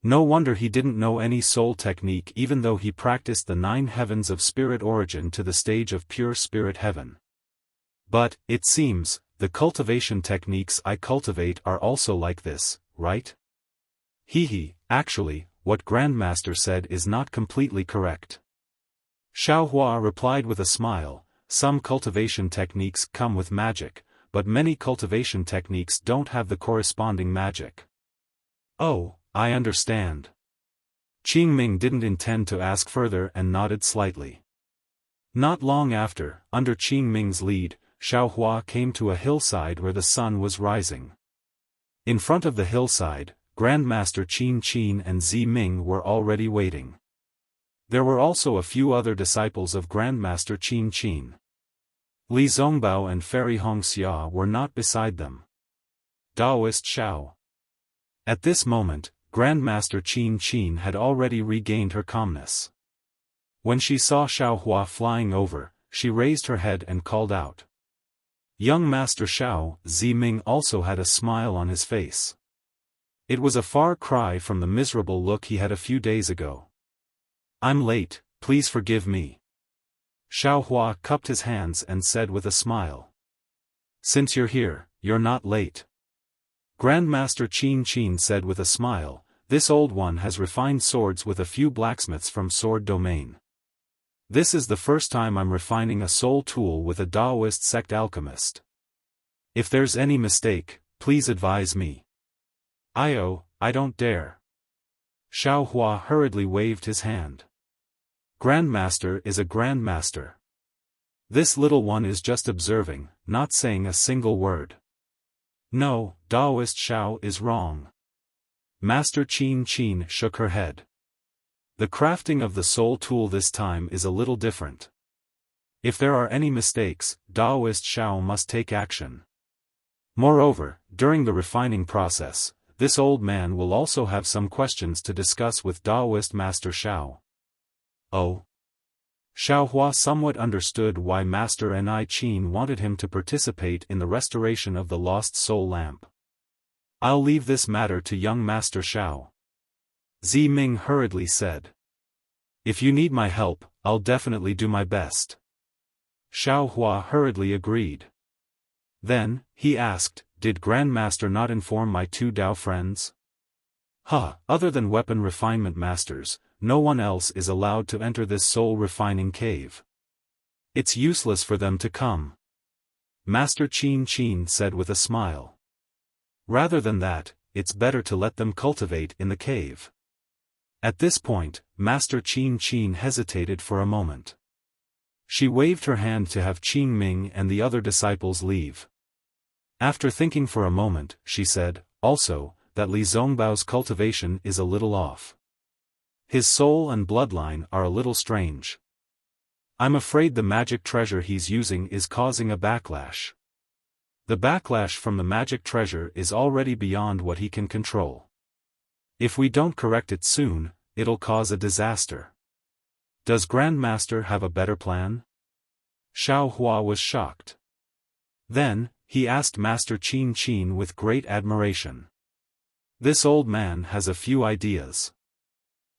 No wonder he didn't know any soul technique even though he practiced the 9 heavens of spirit origin to the stage of pure spirit heaven. But, it seems, the cultivation techniques I cultivate are also like this, right? Actually, what Grandmaster said is not completely correct. Xiaohua replied with a smile, some cultivation techniques come with magic, but many cultivation techniques don't have the corresponding magic. Oh, I understand. Qingming didn't intend to ask further and nodded slightly. Not long after, under Qingming's lead, Xiaohua came to a hillside where the sun was rising. In front of the hillside, Grandmaster Qin Qin and Zi Ming were already waiting. There were also a few other disciples of Grandmaster Qin Qin. Li Zongbao and Fairy Hongxia were not beside them. Taoist Xiao. At this moment, Grandmaster Qin Qin had already regained her calmness. When she saw Xiaohua flying over, she raised her head and called out. Young Master Xiao, Zi Ming also had a smile on his face. It was a far cry from the miserable look he had a few days ago. I'm late, please forgive me. Xiaohua cupped his hands and said with a smile. Since you're here, you're not late. Grandmaster Qin said with a smile, this old one has refined swords with a few blacksmiths from sword domain. This is the first time I'm refining a soul tool with a Taoist sect alchemist. If there's any mistake, please advise me. I don't dare. Xiaohua hurriedly waved his hand. Grandmaster is a grandmaster. This little one is just observing, not saying a single word. No, Taoist Xiao is wrong. Master Qin shook her head. The crafting of the soul tool this time is a little different. If there are any mistakes, Taoist Xiao must take action. Moreover, during the refining process, this old man will also have some questions to discuss with Taoist Master Xiao. Oh. Xiaohua somewhat understood why Master Qin wanted him to participate in the restoration of the lost soul lamp. I'll leave this matter to young Master Xiao. Zi Ming hurriedly said. If you need my help, I'll definitely do my best. Xiaohua hurriedly agreed. Then, he asked, did Grandmaster not inform my two Dao friends? Other than weapon refinement masters, no one else is allowed to enter this soul refining cave. It's useless for them to come. Master Qin said with a smile. Rather than that, it's better to let them cultivate in the cave. At this point, Master Qin hesitated for a moment. She waved her hand to have Qin Ming and the other disciples leave. After thinking for a moment, she said, also, that Li Zongbao's cultivation is a little off. His soul and bloodline are a little strange. I'm afraid the magic treasure he's using is causing a backlash. The backlash from the magic treasure is already beyond what he can control. If we don't correct it soon, it'll cause a disaster. Does Grandmaster have a better plan? Xiaohua was shocked. Then, he asked Master Qin with great admiration. This old man has a few ideas.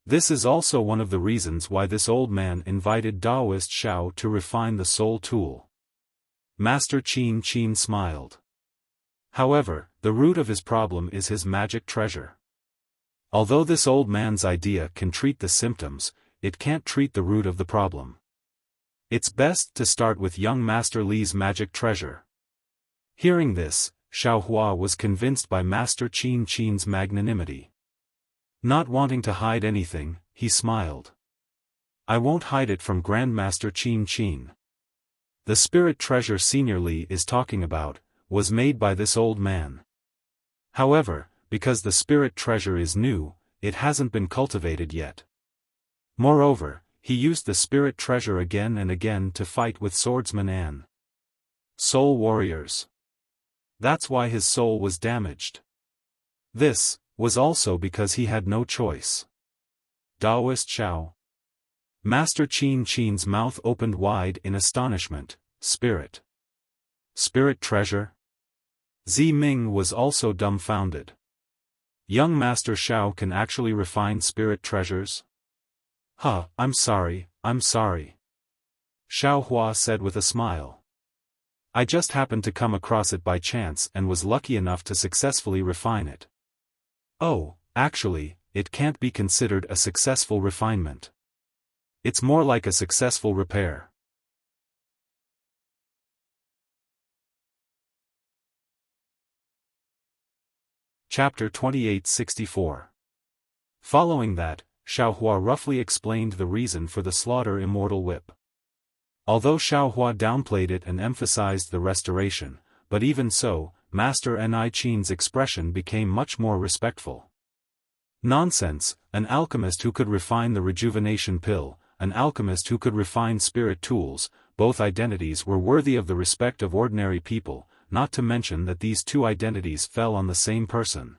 This is also one of the reasons why this old man invited Taoist Xiao to refine the soul tool. Master Qin smiled. However, the root of his problem is his magic treasure. Although this old man's idea can treat the symptoms, it can't treat the root of the problem. It's best to start with young Master Li's magic treasure. Hearing this, Xiaohua was convinced by Master Qin's magnanimity. Not wanting to hide anything, he smiled. I won't hide it from Grandmaster Qin. The spirit treasure Senior Li is talking about, was made by this old man. However, because the spirit treasure is new, it hasn't been cultivated yet. Moreover, he used the spirit treasure again and again to fight with swordsman and soul warriors. That's why his soul was damaged. This was also because he had no choice. Taoist Xiao. Master Qin's mouth opened wide in astonishment. Spirit treasure? Zi Ming was also dumbfounded. Young Master Xiao can actually refine spirit treasures? I'm sorry. Xiaohua said with a smile. I just happened to come across it by chance and was lucky enough to successfully refine it. Oh, actually, it can't be considered a successful refinement. It's more like a successful repair. Chapter 2864. Following that, Xiaohua roughly explained the reason for the slaughter immortal whip. Although Xiaohua downplayed it and emphasized the restoration, but even so, Master Qin's expression became much more respectful. Nonsense, an alchemist who could refine the rejuvenation pill, an alchemist who could refine spirit tools, both identities were worthy of the respect of ordinary people, not to mention that these two identities fell on the same person.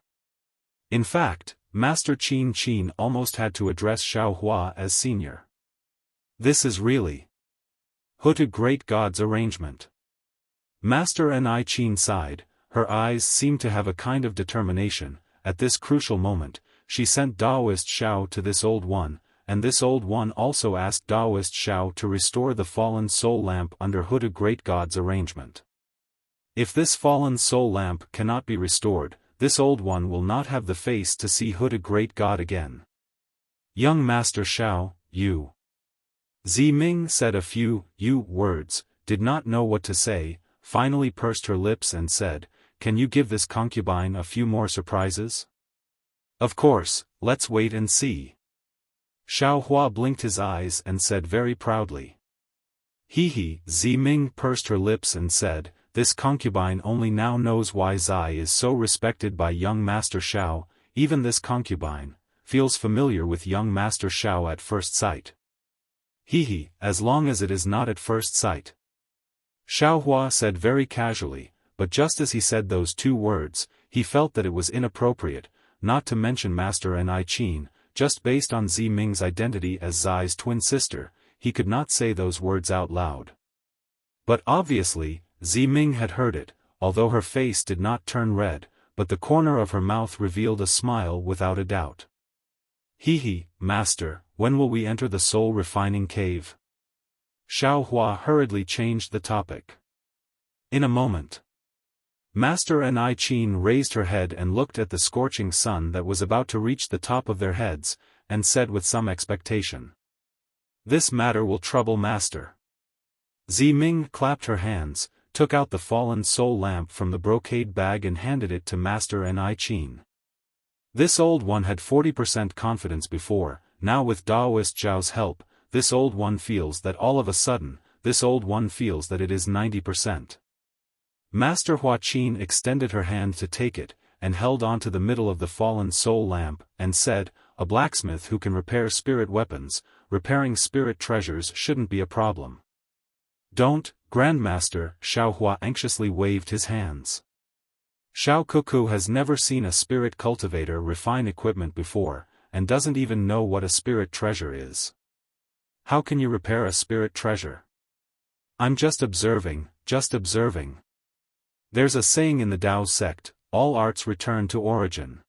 In fact, Master Qin almost had to address Xiaohua as senior. This is really a great God's arrangement. Master Qin sighed, her eyes seemed to have a kind of determination. At this crucial moment, she sent Taoist Xiao to this old one, and this old one also asked Taoist Xiao to restore the fallen soul lamp under Huda Great God's arrangement. If this fallen soul lamp cannot be restored, this old one will not have the face to see Huda Great God again. Young Master Xiao, you. Ming said a few words, did not know what to say, finally pursed her lips and said, "Can you give this concubine a few more surprises?" "Of course, let's wait and see." Xiao Hua blinked his eyes and said very proudly. He. Ming pursed her lips and said, "This concubine only now knows why Zai is so respected by young Master Xiao. Even this concubine feels familiar with young Master Xiao at first sight." As long as it is not at first sight. Xiao Hua said very casually, but just as he said those two words, he felt that it was inappropriate, not to mention Master N.I. Qin, just based on Ming's identity as Zai's twin sister, he could not say those words out loud. But obviously, Ming had heard it, although her face did not turn red, but the corner of her mouth revealed a smile without a doubt. Master, when will we enter the soul refining cave?" Xiao Hua hurriedly changed the topic. "In a moment." Master N.I. Qin raised her head and looked at the scorching sun that was about to reach the top of their heads, and said with some expectation, "This matter will trouble Master." Ming clapped her hands, took out the fallen soul lamp from the brocade bag and handed it to Master N.I. Qin. This old one had 40% confidence before, now with Taoist Zhao's help, this old one feels that all of a sudden, this old one feels that it is 90%. Master Hua Qin extended her hand to take it, and held on to the middle of the fallen soul lamp, and said, "A blacksmith who can repair spirit weapons, repairing spirit treasures shouldn't be a problem." "Don't, Grandmaster," Xiao Hua anxiously waved his hands. Xiao Kuku has never seen a spirit cultivator refine equipment before, and doesn't even know what a spirit treasure is. "How can you repair a spirit treasure?" "I'm just observing, just observing. There's a saying in the Tao sect, all arts return to origin."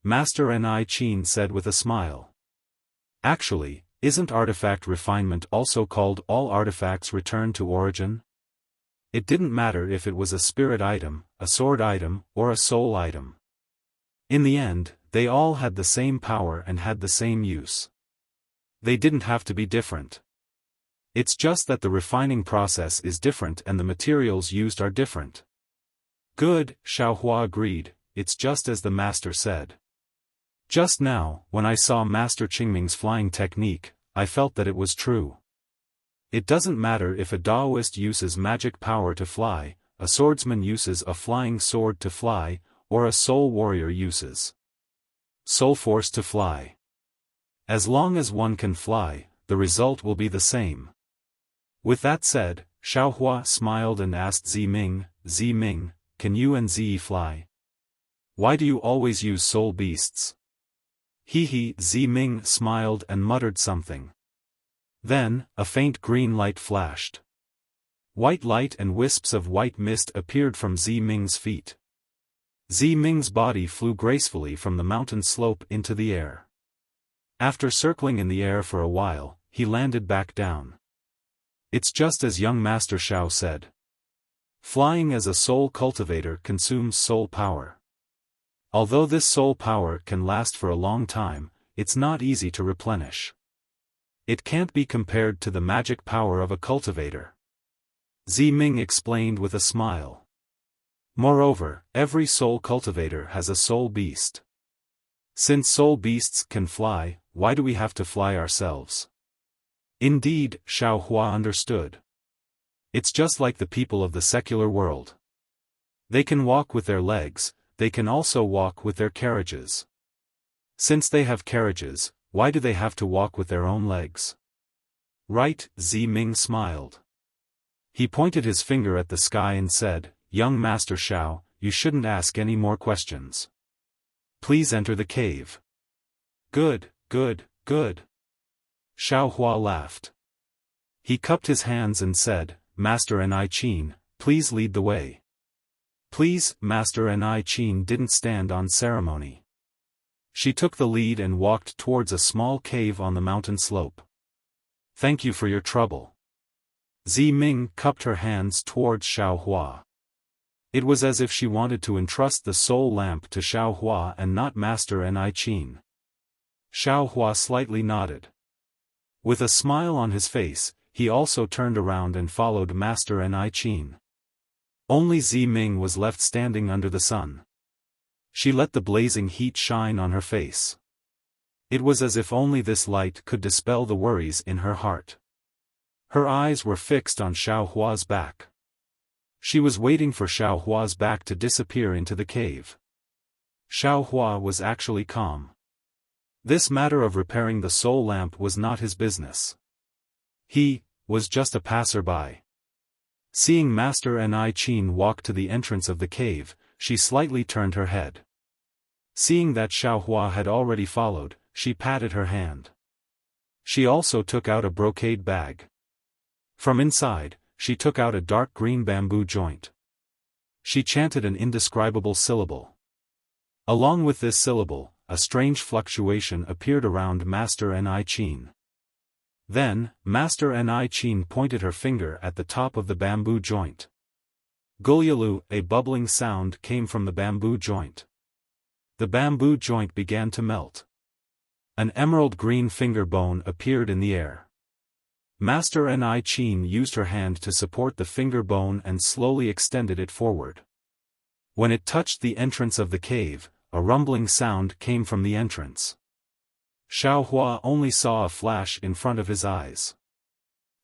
Master N.I. Qin said with a smile. "Actually, isn't artifact refinement also called all artifacts return to origin?" It didn't matter if it was a spirit item, a sword item, or a soul item. In the end, they all had the same power and had the same use. They didn't have to be different. It's just that the refining process is different and the materials used are different. "Good," Xiao Hua agreed, "it's just as the master said. Just now, when I saw Master Qingming's flying technique, I felt that it was true. It doesn't matter if a Taoist uses magic power to fly, a swordsman uses a flying sword to fly, or a soul warrior uses soul force to fly. As long as one can fly, the result will be the same." With that said, Xiao Hua smiled and asked Ming, "Can you and Zi fly? Why do you always use soul beasts?" Ming smiled and muttered something. Then, a faint green light flashed. White light and wisps of white mist appeared from Ming's feet. Ming's body flew gracefully from the mountain slope into the air. After circling in the air for a while, he landed back down. It's just as young Master Xiao said. Flying as a soul cultivator consumes soul power. Although this soul power can last for a long time, it's not easy to replenish. It can't be compared to the magic power of a cultivator. Ming explained with a smile. Moreover, every soul cultivator has a soul beast. Since soul beasts can fly, why do we have to fly ourselves? Indeed, Xiao Hua understood. It's just like the people of the secular world. They can walk with their legs, they can also walk with their carriages. Since they have carriages, why do they have to walk with their own legs? Right, Ming smiled. He pointed his finger at the sky and said, "Young Master Xiao, you shouldn't ask any more questions. Please enter the cave." Good. Xiao Hua laughed. He cupped his hands and said, "Master N.I. Qin, please lead the way." "Please," Master N.I. Qin didn't stand on ceremony. She took the lead and walked towards a small cave on the mountain slope. "Thank you for your trouble." Ming cupped her hands towards Xiaohua. It was as if she wanted to entrust the soul lamp to Xiaohua and not Master Qin. Xiaohua slightly nodded. With a smile on his face, he also turned around and followed Master Qin. Only Ming was left standing under the sun. She let the blazing heat shine on her face. It was as if only this light could dispel the worries in her heart. Her eyes were fixed on Xiaohua's back. She was waiting for Xiaohua's back to disappear into the cave. Xiaohua was actually calm. This matter of repairing the soul lamp was not his business. He was just a passerby. Seeing Master Qin walk to the entrance of the cave, she slightly turned her head. Seeing that Xiaohua had already followed, she patted her hand. She also took out a brocade bag. From inside, she took out a dark green bamboo joint. She chanted an indescribable syllable. Along with this syllable, a strange fluctuation appeared around Master Qin. Then, Master Qin pointed her finger at the top of the bamboo joint. Gulyalu, a bubbling sound came from the bamboo joint. The bamboo joint began to melt. An emerald green finger bone appeared in the air. Master Qin used her hand to support the finger bone and slowly extended it forward. When it touched the entrance of the cave, a rumbling sound came from the entrance. Xiaohua only saw a flash in front of his eyes.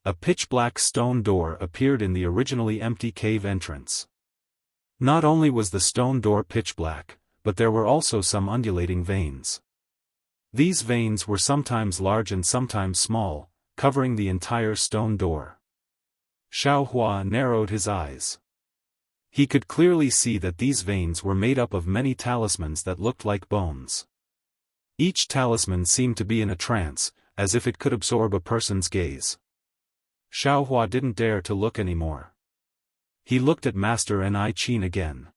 A pitch-black stone door appeared in the originally empty cave entrance. Not only was the stone door pitch-black, but there were also some undulating veins. These veins were sometimes large and sometimes small, covering the entire stone door. Xiaohua narrowed his eyes. He could clearly see that these veins were made up of many talismans that looked like bones. Each talisman seemed to be in a trance, as if it could absorb a person's gaze. Xiaohua didn't dare to look anymore. He looked at Master Qin again.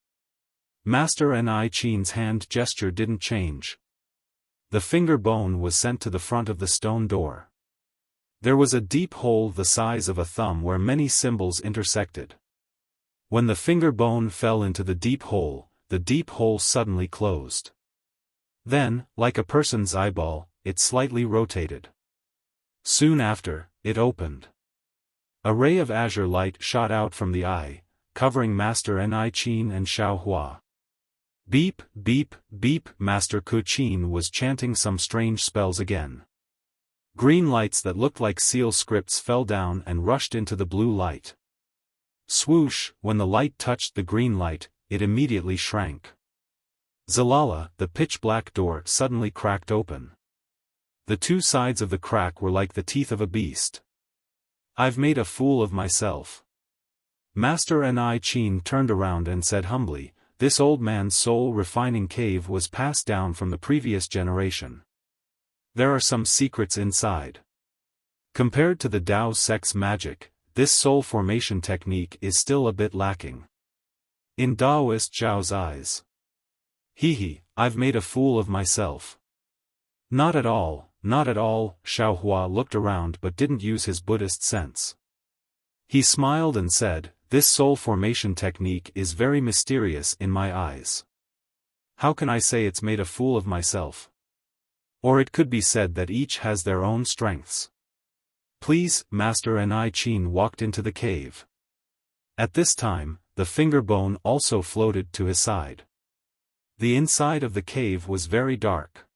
Master Qin's hand gesture didn't change. The finger bone was sent to the front of the stone door. There was a deep hole the size of a thumb where many symbols intersected. When the finger bone fell into the deep hole suddenly closed. Then, like a person's eyeball, it slightly rotated. Soon after, it opened. A ray of azure light shot out from the eye, covering Master Qin and Xiaohua. Beep, beep, beep. Master Qin was chanting some strange spells again. Green lights that looked like seal scripts fell down and rushed into the blue light. Swoosh, when the light touched the green light, it immediately shrank. Zalala, the pitch-black door suddenly cracked open. The two sides of the crack were like the teeth of a beast. "I've made a fool of myself." Master Qin turned around and said humbly, "This old man's soul-refining cave was passed down from the previous generation. There are some secrets inside. Compared to the Dao Sect's magic, this soul formation technique is still a bit lacking." In Daoist Zhao's eyes. I've made a fool of myself." Not at all, not at all." Xiaohua looked around but didn't use his Buddhist sense. He smiled and said, "This soul formation technique is very mysterious in my eyes. How can I say it's made a fool of myself? Or it could be said that each has their own strengths." "Please." Master Qin walked into the cave. At this time, the finger bone also floated to his side. The inside of the cave was very dark.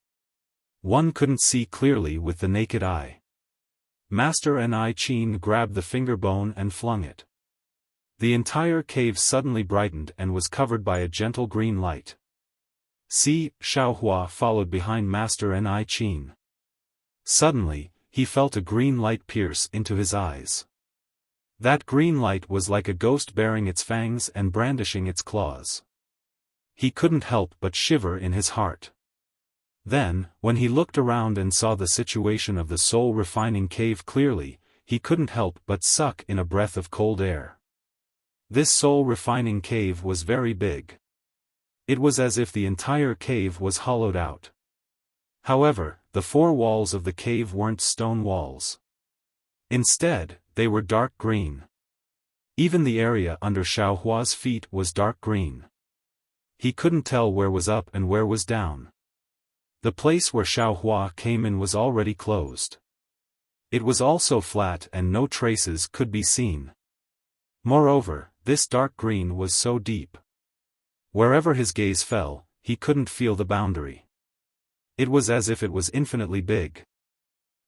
One couldn't see clearly with the naked eye. Master Qin grabbed the finger bone and flung it. The entire cave suddenly brightened and was covered by a gentle green light. "See." Xiaohua followed behind Master Qin. Suddenly, he felt a green light pierce into his eyes. That green light was like a ghost baring its fangs and brandishing its claws. He couldn't help but shiver in his heart. Then, when he looked around and saw the situation of the soul-refining cave clearly, he couldn't help but suck in a breath of cold air. This soul-refining cave was very big. It was as if the entire cave was hollowed out. However, the four walls of the cave weren't stone walls. Instead, they were dark green. Even the area under Xiaohua's feet was dark green. He couldn't tell where was up and where was down. The place where Xiaohua came in was already closed. It was also flat and no traces could be seen. Moreover, this dark green was so deep. Wherever his gaze fell, he couldn't feel the boundary. It was as if it was infinitely big.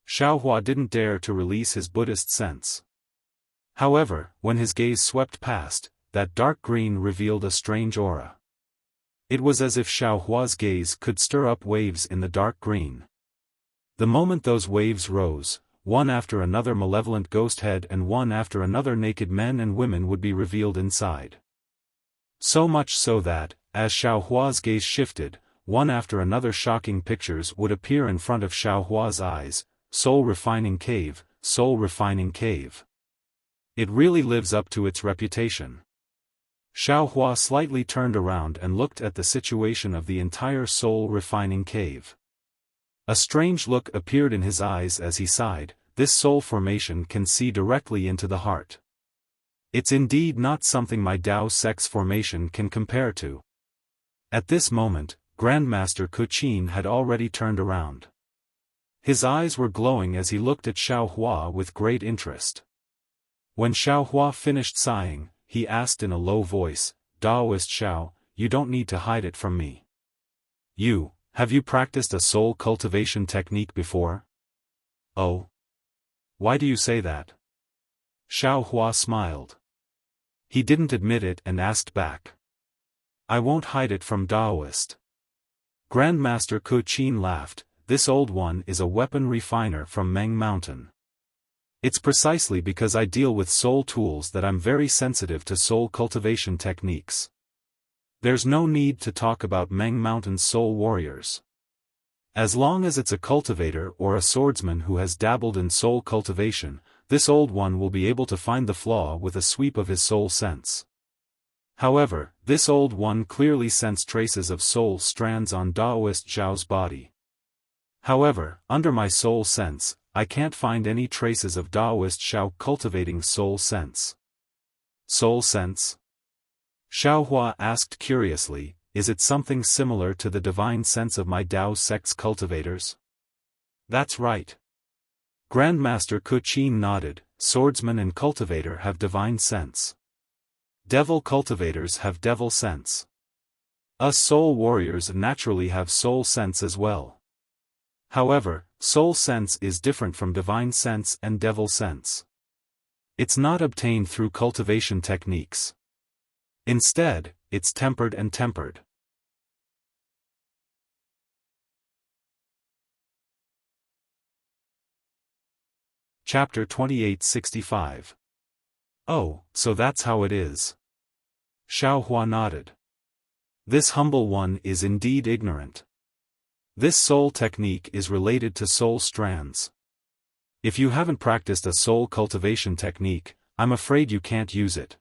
Xiaohua didn't dare to release his Buddhist sense. However, when his gaze swept past, that dark green revealed a strange aura. It was as if Xiaohua's gaze could stir up waves in the dark green. The moment those waves rose, one after another malevolent ghost head and one after another naked men and women would be revealed inside. So much so that, as Xiaohua's gaze shifted, one after another shocking pictures would appear in front of Xiaohua's eyes: soul refining cave, soul refining cave. It really lives up to its reputation. Xiaohua slightly turned around and looked at the situation of the entire soul refining cave. A strange look appeared in his eyes as he sighed. This soul formation can see directly into the heart. It's indeed not something my Dao sex formation can compare to. At this moment, Grandmaster Kuqin had already turned around. His eyes were glowing as he looked at Xiaohua with great interest. When Xiaohua finished sighing, he asked in a low voice, "Daoist Xiao, you don't need to hide it from me. Have you practiced a soul cultivation technique before?" "Oh. Why do you say that?" Xiaohua smiled. He didn't admit it and asked back. "I won't hide it from Daoist." Grandmaster Kuqin laughed. "This old one is a weapon refiner from Meng Mountain. It's precisely because I deal with soul tools that I'm very sensitive to soul cultivation techniques. There's no need to talk about Meng Mountain's soul warriors. As long as it's a cultivator or a swordsman who has dabbled in soul cultivation, this old one will be able to find the flaw with a sweep of his soul sense." However, this old one clearly sensed traces of soul strands on Daoist Zhao's body. "However, under my soul sense, I can't find any traces of Daoist Xiao cultivating soul sense." "Soul sense?" Xiaohua asked curiously, "Is it something similar to the divine sense of my Dao sect's cultivators?" "That's right." Grandmaster Kuqin nodded. "Swordsman and cultivator have divine sense. Devil cultivators have devil sense. Us soul warriors naturally have soul sense as well. However, soul sense is different from divine sense and devil sense. It's not obtained through cultivation techniques. Instead, it's tempered and tempered." Chapter 2865. "Oh, so that's how it is." Xiaohua nodded. "This humble one is indeed ignorant. This soul technique is related to soul strands. If you haven't practiced a soul cultivation technique, I'm afraid you can't use it,"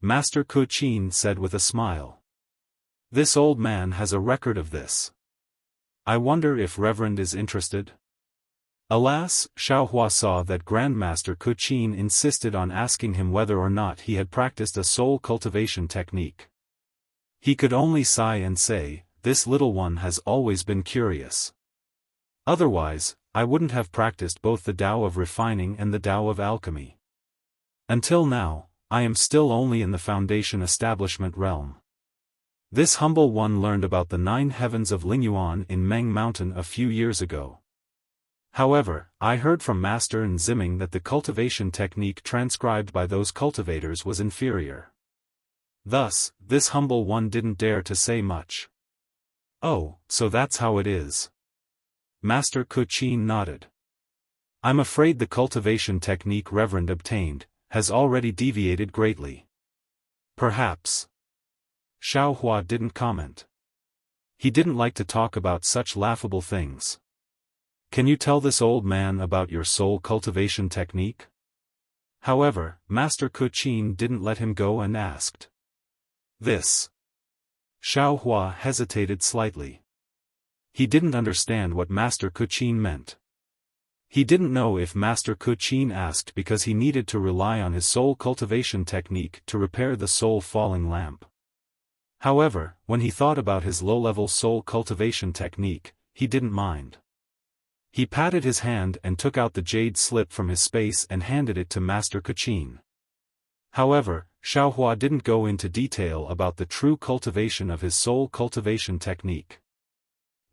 Master Kuqin said with a smile. "This old man has a record of this. I wonder if Reverend is interested?" Alas, Xiaohua saw that Grandmaster Kuqin insisted on asking him whether or not he had practiced a soul cultivation technique. He could only sigh and say, "This little one has always been curious. Otherwise, I wouldn't have practiced both the Tao of refining and the Tao of alchemy. Until now, I am still only in the foundation establishment realm. This humble one learned about the 9 heavens of Lingyuan in Meng Mountain a few years ago. However, I heard from Master Nziming that the cultivation technique transcribed by those cultivators was inferior. Thus, this humble one didn't dare to say much." "Oh, so that's how it is." Master Kuqin nodded. "I'm afraid the cultivation technique Reverend obtained has already deviated greatly." "Perhaps." Xiaohua didn't comment. He didn't like to talk about such laughable things. "Can you tell this old man about your soul cultivation technique?" However, Master Kuqin didn't let him go and asked. "This." Xiaohua hesitated slightly. He didn't understand what Master Kuchin meant. He didn't know if Master Kuchin asked because he needed to rely on his soul cultivation technique to repair the soul falling lamp. However, when he thought about his low-level soul cultivation technique, he didn't mind. He patted his hand and took out the jade slip from his space and handed it to Master Kuchin. However, Xiaohua didn't go into detail about the true cultivation of his soul cultivation technique.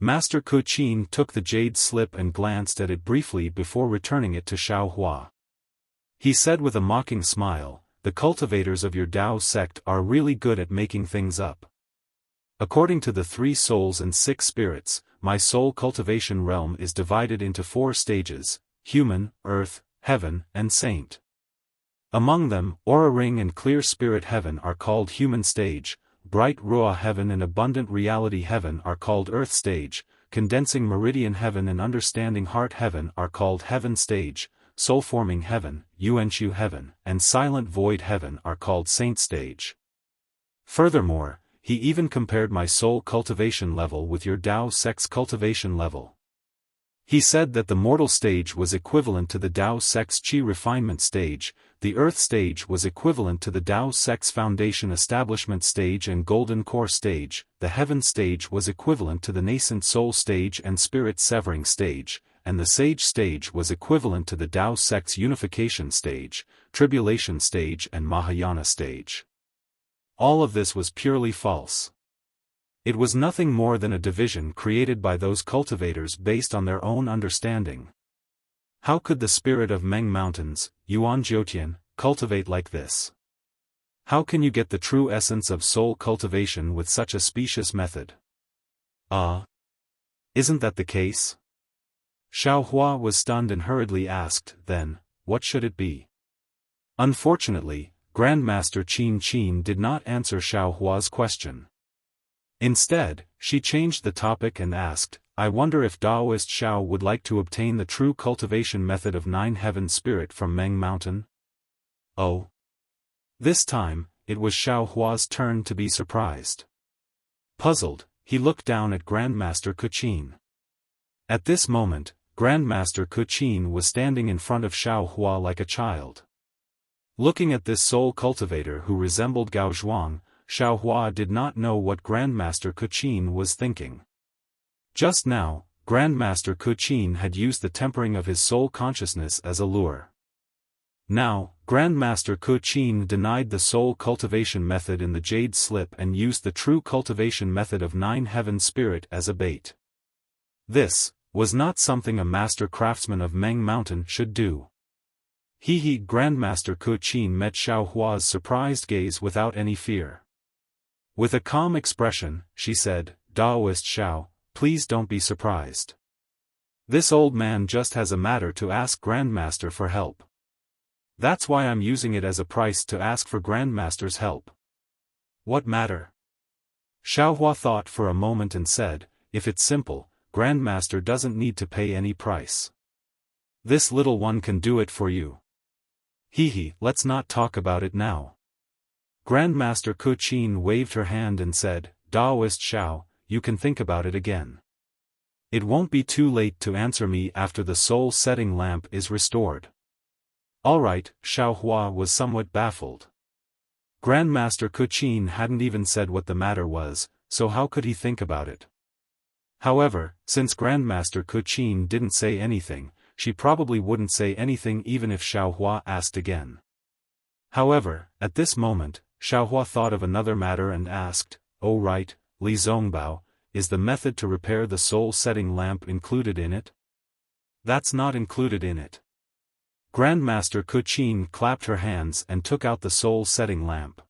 Master Kuchin took the jade slip and glanced at it briefly before returning it to Xiaohua. He said with a mocking smile, "The cultivators of your Dao sect are really good at making things up. According to the 3 souls and 6 spirits, my soul cultivation realm is divided into 4 stages: human, earth, heaven, and saint. Among them, Aura Ring and Clear Spirit Heaven are called human stage, Bright Ruah Heaven and Abundant Reality Heaven are called earth stage, Condensing Meridian Heaven and Understanding Heart Heaven are called heaven stage, Soul-Forming Heaven, Yuanqiu Heaven, and Silent Void Heaven are called Saint Stage." Furthermore, he even compared my soul cultivation level with your Dao sect's cultivation level. He said that the mortal stage was equivalent to the Dao sect's Qi refinement stage, the earth stage was equivalent to the Dao sect's foundation establishment stage and golden core stage, the heaven stage was equivalent to the nascent soul stage and spirit severing stage, and the sage stage was equivalent to the Dao sect's unification stage, tribulation stage and Mahayana stage. All of this was purely false. It was nothing more than a division created by those cultivators based on their own understanding. How could the spirit of Meng Mountains, Yuan Jiutian, cultivate like this? How can you get the true essence of soul cultivation with such a specious method? Isn't that the case? Xiaohua was stunned and hurriedly asked, "Then, what should it be?" Unfortunately, Grandmaster Qin Qin did not answer Xiaohua's question. Instead, she changed the topic and asked, "I wonder if Daoist Xiao would like to obtain the true cultivation method of 9 Heaven Spirit from Meng Mountain?" Oh. This time, it was Xiaohua's turn to be surprised. Puzzled, he looked down at Grandmaster Kuchin. At this moment, Grandmaster Kuchin was standing in front of Xiaohua like a child. Looking at this soul cultivator who resembled Gao Zhuang, Xiaohua did not know what Grandmaster Kuchin was thinking. Just now, Grandmaster Kuchin had used the tempering of his soul consciousness as a lure. Now, Grandmaster Kuchin denied the soul cultivation method in the jade slip and used the true cultivation method of 9 Heaven Spirit as a bait. This was not something a master craftsman of Meng Mountain should do. Grandmaster Kuchin met Xiaohua's surprised gaze without any fear. With a calm expression, she said, "Daoist Xiao, please don't be surprised. This old man just has a matter to ask Grandmaster for help. That's why I'm using it as a price to ask for Grandmaster's help." "What matter?" Xiaohua thought for a moment and said, "If it's simple, Grandmaster doesn't need to pay any price. This little one can do it for you." Let's not talk about it now." Grandmaster Kuchin waved her hand and said, "Daoist Xiao, you can think about it again. It won't be too late to answer me after the soul setting lamp is restored." "Alright," Xiaohua was somewhat baffled. Grandmaster Kuchin hadn't even said what the matter was, so how could he think about it? However, since Grandmaster Kuchin didn't say anything, she probably wouldn't say anything even if Xiaohua asked again. However, at this moment, Xiaohua thought of another matter and asked, "Oh right, Li Zongbao, is the method to repair the soul-setting lamp included in it?" "That's not included in it." Grandmaster Kuchin clapped her hands and took out the soul-setting lamp.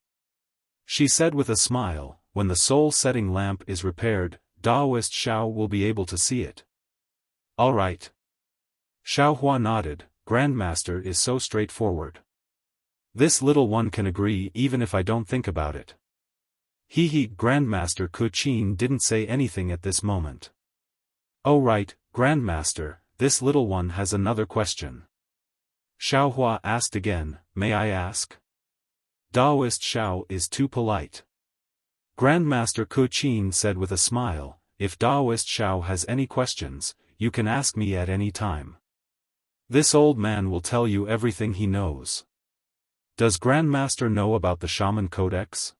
She said with a smile, "When the soul-setting lamp is repaired, Daoist Xiao will be able to see it." "All right." Xiaohua nodded. Grandmaster is so straightforward. This little one can agree even if I don't think about it. Grandmaster Kuchin didn't say anything at this moment. "Oh right, Grandmaster, this little one has another question." Xiaohua asked again, "May I ask?" Daoist Xiao is too polite. Grandmaster Kuchin said with a smile, if Taoist Xiao has any questions, you can ask me at any time. This old man will tell you everything he knows. Does Grandmaster know about the Shaman Codex?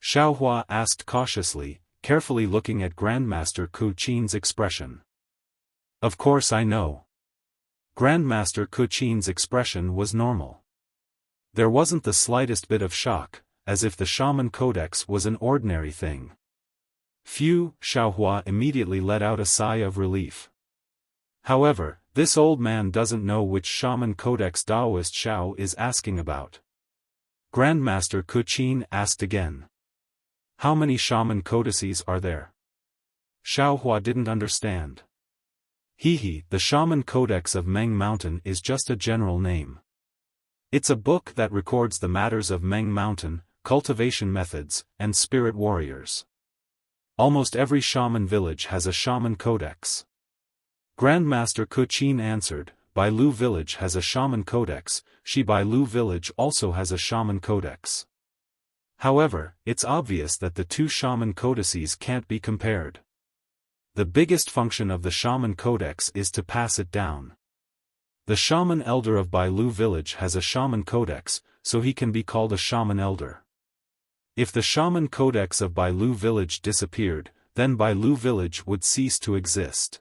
Xiaohua asked cautiously, carefully looking at Grandmaster Ku Qin's expression. Of course I know. Grandmaster Ku Qin's expression was normal. There wasn't the slightest bit of shock, as if the Shaman Codex was an ordinary thing. Phew, Xiaohua immediately let out a sigh of relief. However, this old man doesn't know which Shaman Codex Taoist Xiao is asking about. Grandmaster Ku Qin asked again. How many Shaman Codices are there? Xiaohua didn't understand. The Shaman Codex of Meng Mountain is just a general name. It's a book that records the matters of Meng Mountain, cultivation methods, and spirit warriors. Almost every shaman village has a Shaman Codex. Grandmaster Ku Qin answered, Bailu village has a Shaman Codex, Bailu village also has a Shaman Codex. However, it's obvious that the two Shaman Codices can't be compared. The biggest function of the Shaman Codex is to pass it down. The Shaman Elder of Bailu village has a Shaman Codex, so he can be called a Shaman Elder. If the Shaman Codex of Bailu village disappeared, then Bailu village would cease to exist.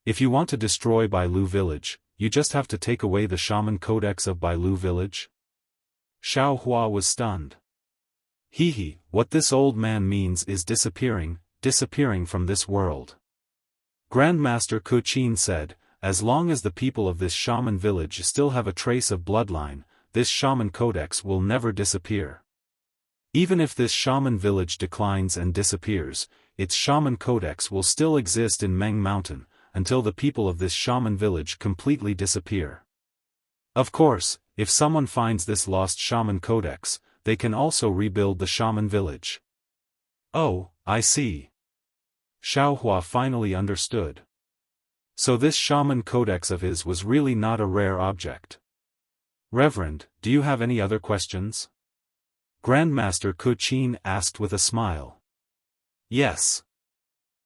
If you want to destroy Bailu village, you just have to take away the Shaman Codex of Bailu village? Xiaohua was stunned. What this old man means is disappearing from this world. Grandmaster Ku Qin said, as long as the people of this shaman village still have a trace of bloodline, this Shaman Codex will never disappear. Even if this shaman village declines and disappears, its Shaman Codex will still exist in Meng Mountain, until the people of this shaman village completely disappear. Of course, if someone finds this lost Shaman Codex, they can also rebuild the shaman village. Oh, I see. Xiaohua finally understood. So this Shaman Codex of his was really not a rare object. Reverend, do you have any other questions? Grandmaster Ku Qin asked with a smile. Yes.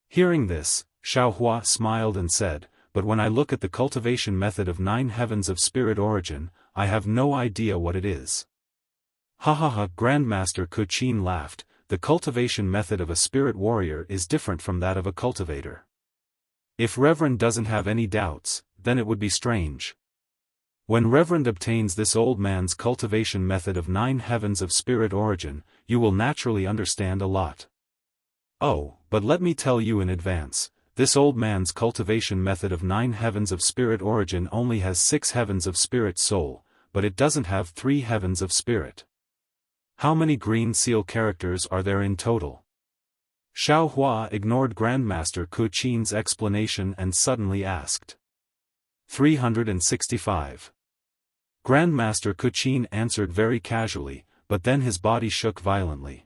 Hearing this, Xiaohua smiled and said, but when I look at the cultivation method of 9 heavens of spirit origin, I have no idea what it is. Grandmaster Ku Qin laughed. The cultivation method of a spirit warrior is different from that of a cultivator. If Reverend doesn't have any doubts, then it would be strange. When Reverend obtains this old man's cultivation method of 9 heavens of spirit origin, you will naturally understand a lot. Oh, but let me tell you in advance, this old man's cultivation method of 9 heavens of spirit origin only has 6 heavens of spirit soul, but it doesn't have 3 heavens of spirit. How many green seal characters are there in total? Xiaohua ignored Grandmaster Ku Qin's explanation and suddenly asked. 365. Grandmaster Ku Qin answered very casually, but then his body shook violently.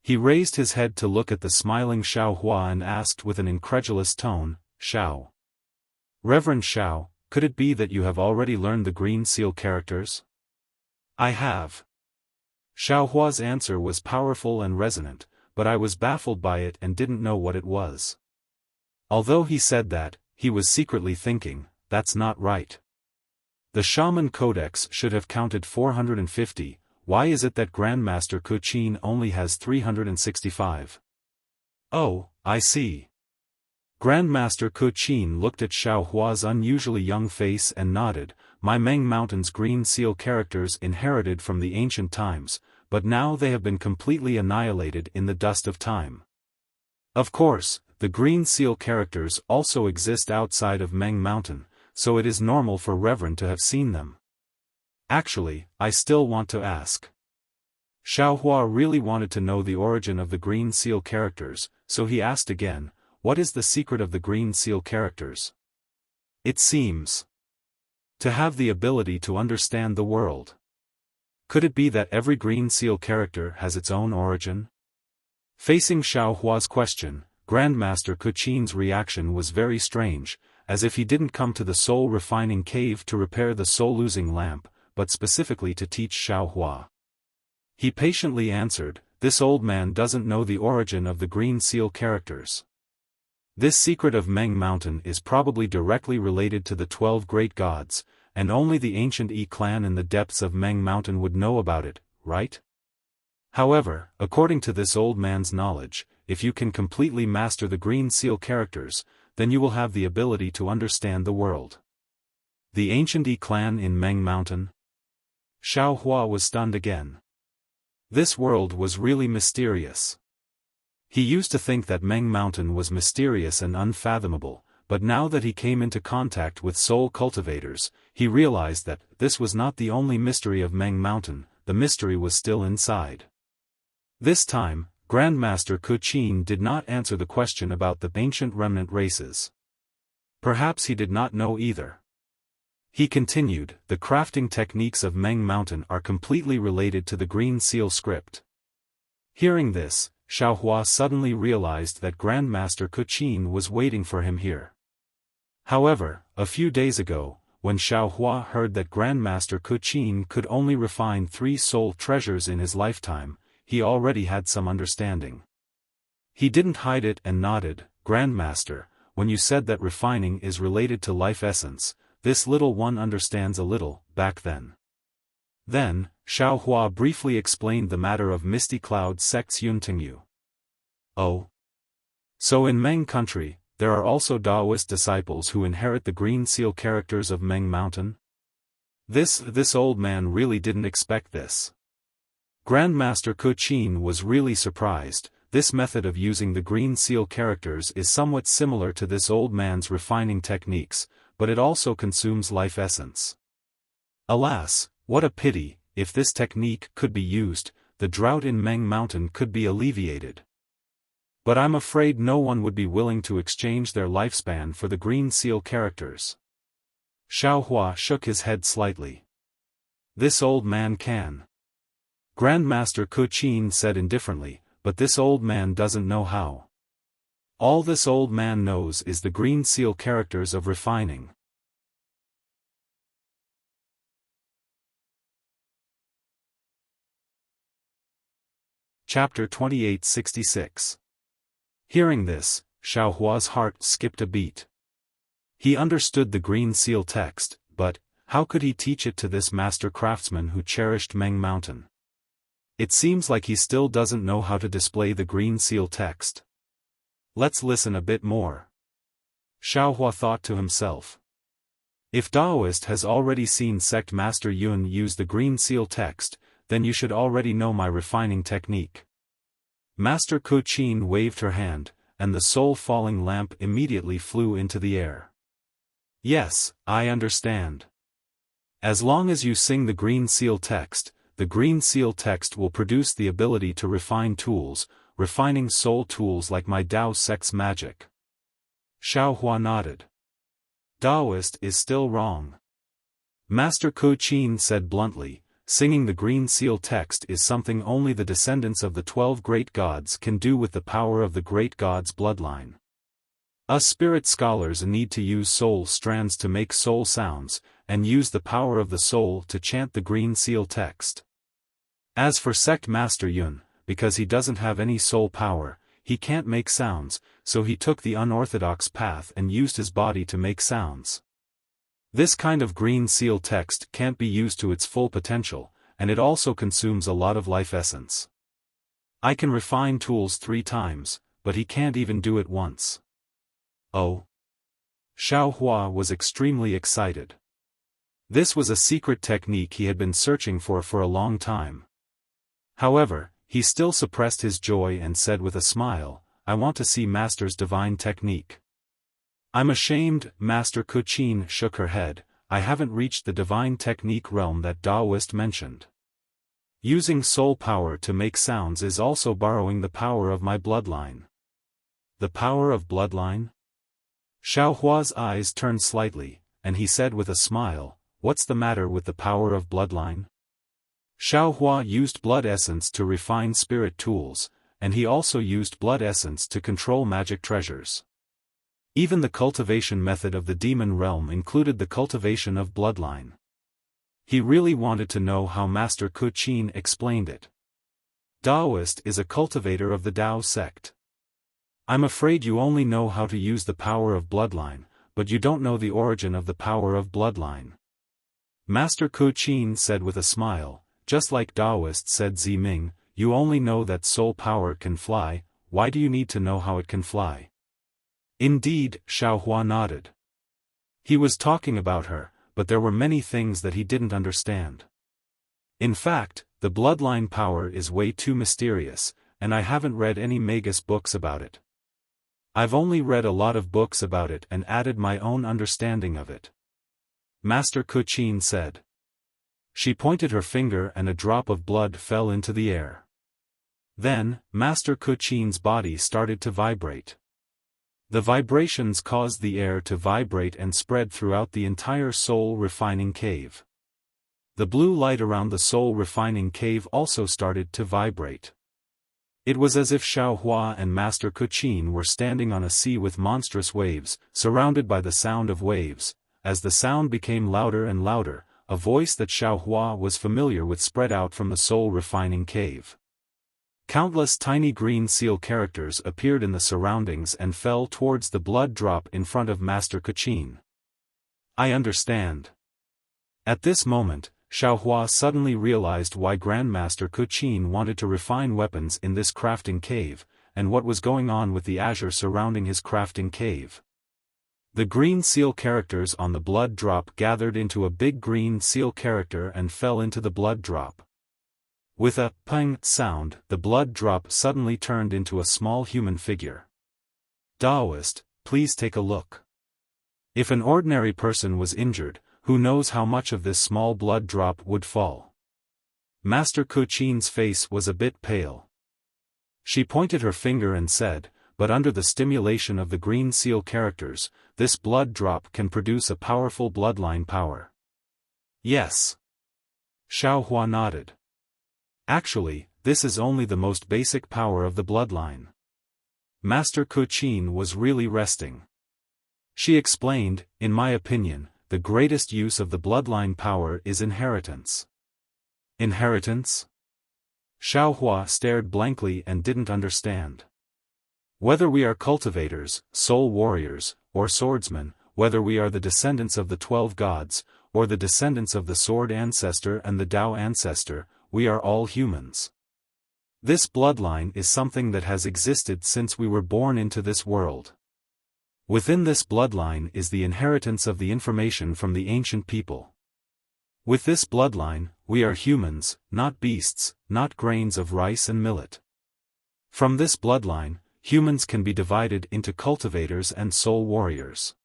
He raised his head to look at the smiling Xiaohua and asked with an incredulous tone, Xiao. Reverend Xiao, could it be that you have already learned the green seal characters? I have. Xiaohua's answer was powerful and resonant, but I was baffled by it and didn't know what it was. Although he said that, he was secretly thinking, that's not right. The Shaman Codex should have counted 450, why is it that Grandmaster Ku Qin only has 365? Oh, I see. Grandmaster Ku Qin looked at Xiaohua's unusually young face and nodded. My Meng Mountain's green seal characters inherited from the ancient times, but now they have been completely annihilated in the dust of time. Of course, the green seal characters also exist outside of Meng Mountain, so it is normal for Reverend to have seen them. Actually, I still want to ask. Xiaohua really wanted to know the origin of the green seal characters, so he asked again, what is the secret of the green seal characters? It seems to have the ability to understand the world. Could it be that every green seal character has its own origin? Facing Xiaohua's question, Grandmaster Ku Qin's reaction was very strange, as if he didn't come to the soul-refining cave to repair the soul-losing lamp, but specifically to teach Xiaohua. He patiently answered, this old man doesn't know the origin of the Green Seal characters. This secret of Meng Mountain is probably directly related to the 12 great gods, and only the ancient Yi clan in the depths of Meng Mountain would know about it, right? However, according to this old man's knowledge, if you can completely master the Green Seal characters, then you will have the ability to understand the world. The ancient Yi clan in Meng Mountain? Xiao Hua was stunned again. This world was really mysterious. He used to think that Meng Mountain was mysterious and unfathomable, but now that he came into contact with soul cultivators, he realized that this was not the only mystery of Meng Mountain, the mystery was still inside. This time, Grandmaster Kuqin did not answer the question about the ancient remnant races. Perhaps he did not know either. He continued, the crafting techniques of Meng Mountain are completely related to the Green Seal script. Hearing this, Xiao Hua suddenly realized that Grandmaster Kuqin was waiting for him here. However, a few days ago, when Xiao Hua heard that Grandmaster Kuqin could only refine 3 soul treasures in his lifetime, he already had some understanding. He didn't hide it and nodded, Grandmaster, when you said that refining is related to life essence, this little one understands a little, back then. Then, Xiao Hua briefly explained the matter of Misty Cloud sect's Yuntingyu. Oh. So in Meng country, there are also Taoist disciples who inherit the Green Seal characters of Meng Mountain? This old man really didn't expect this. Grandmaster Kuqin was really surprised. This method of using the Green Seal characters is somewhat similar to this old man's refining techniques, but it also consumes life essence. Alas, what a pity, if this technique could be used, the drought in Meng Mountain could be alleviated. But I'm afraid no one would be willing to exchange their lifespan for the Green Seal characters. Xiao Hua shook his head slightly. This old man can. Grandmaster Kuqin said indifferently, but this old man doesn't know how. All this old man knows is the Green Seal characters of refining. Chapter 2866. Hearing this, Xiao Hua's heart skipped a beat. He understood the Green Seal text, but how could he teach it to this master craftsman who cherished Meng Mountain? It seems like he still doesn't know how to display the Green Seal text. Let's listen a bit more. Xiao Hua thought to himself. If Taoist has already seen Sect Master Yun use the Green Seal text, then you should already know my refining technique. Master Kuqin waved her hand, and the soul-falling lamp immediately flew into the air. Yes, I understand. As long as you sing the Green Seal text, the Green Seal text will produce the ability to refine tools, refining soul tools like my Dao sect's magic. Xiao Hua nodded. Taoist is still wrong. Master Kuqin said bluntly, singing the Green Seal text is something only the descendants of the 12 great gods can do with the power of the great gods' bloodline. Us spirit scholars need to use soul strands to make soul sounds, and use the power of the soul to chant the Green Seal text. As for Sect Master Yun, because he doesn't have any soul power, he can't make sounds, so he took the unorthodox path and used his body to make sounds. This kind of Green Seal text can't be used to its full potential, and it also consumes a lot of life essence. I can refine tools 3 times, but he can't even do it once. Oh. Xiao Hua was extremely excited. This was a secret technique he had been searching for a long time. However, he still suppressed his joy and said with a smile, I want to see Master's divine technique. I'm ashamed, Master Kuqin shook her head, I haven't reached the divine technique realm that Taoist mentioned. Using soul power to make sounds is also borrowing the power of my bloodline. The power of bloodline? Xiao Hua's eyes turned slightly, and he said with a smile, what's the matter with the power of bloodline? Xiao Hua used blood essence to refine spirit tools, and he also used blood essence to control magic treasures. Even the cultivation method of the demon realm included the cultivation of bloodline. He really wanted to know how Master Kuqin explained it. Taoist is a cultivator of the Tao sect. I'm afraid you only know how to use the power of bloodline, but you don't know the origin of the power of bloodline. Master Kuo-chin said with a smile, just like Taoist said Ziming, you only know that soul power can fly, why do you need to know how it can fly? Indeed, Xiaohua nodded. He was talking about her, but there were many things that he didn't understand. In fact, the bloodline power is way too mysterious, and I haven't read any Magus books about it. I've only read a lot of books about it and added my own understanding of it. Master Kuo-chin said. She pointed her finger and a drop of blood fell into the air. Then, Master Kuo-chin's body started to vibrate. The vibrations caused the air to vibrate and spread throughout the entire soul refining cave. The blue light around the soul refining cave also started to vibrate. It was as if Xiaohua and Master Kuo-chin were standing on a sea with monstrous waves, surrounded by the sound of waves. As the sound became louder and louder, a voice that Xiaohua was familiar with spread out from the soul refining cave. Countless tiny green seal characters appeared in the surroundings and fell towards the blood drop in front of Master Kuo-chin. I understand. At this moment, Xiaohua suddenly realized why Grandmaster Kuo-chin wanted to refine weapons in this crafting cave, and what was going on with the azure surrounding his crafting cave. The green seal characters on the blood drop gathered into a big green seal character and fell into the blood drop. With a pang sound, the blood drop suddenly turned into a small human figure. Taoist, please take a look. If an ordinary person was injured, who knows how much of this small blood drop would fall? Master Kuo-chin's face was a bit pale. She pointed her finger and said, but under the stimulation of the green seal characters, this blood drop can produce a powerful bloodline power. Yes. Xiaohua nodded. Actually, this is only the most basic power of the bloodline. Master Kuo-chin was really resting. She explained, in my opinion, the greatest use of the bloodline power is inheritance. Inheritance? Xiaohua stared blankly and didn't understand. Whether we are cultivators, soul warriors, or swordsmen, whether we are the descendants of the 12 gods, or the descendants of the sword ancestor and the Tao ancestor, we are all humans. This bloodline is something that has existed since we were born into this world. Within this bloodline is the inheritance of the information from the ancient people. With this bloodline, we are humans, not beasts, not grains of rice and millet. From this bloodline, humans can be divided into cultivators and soul warriors.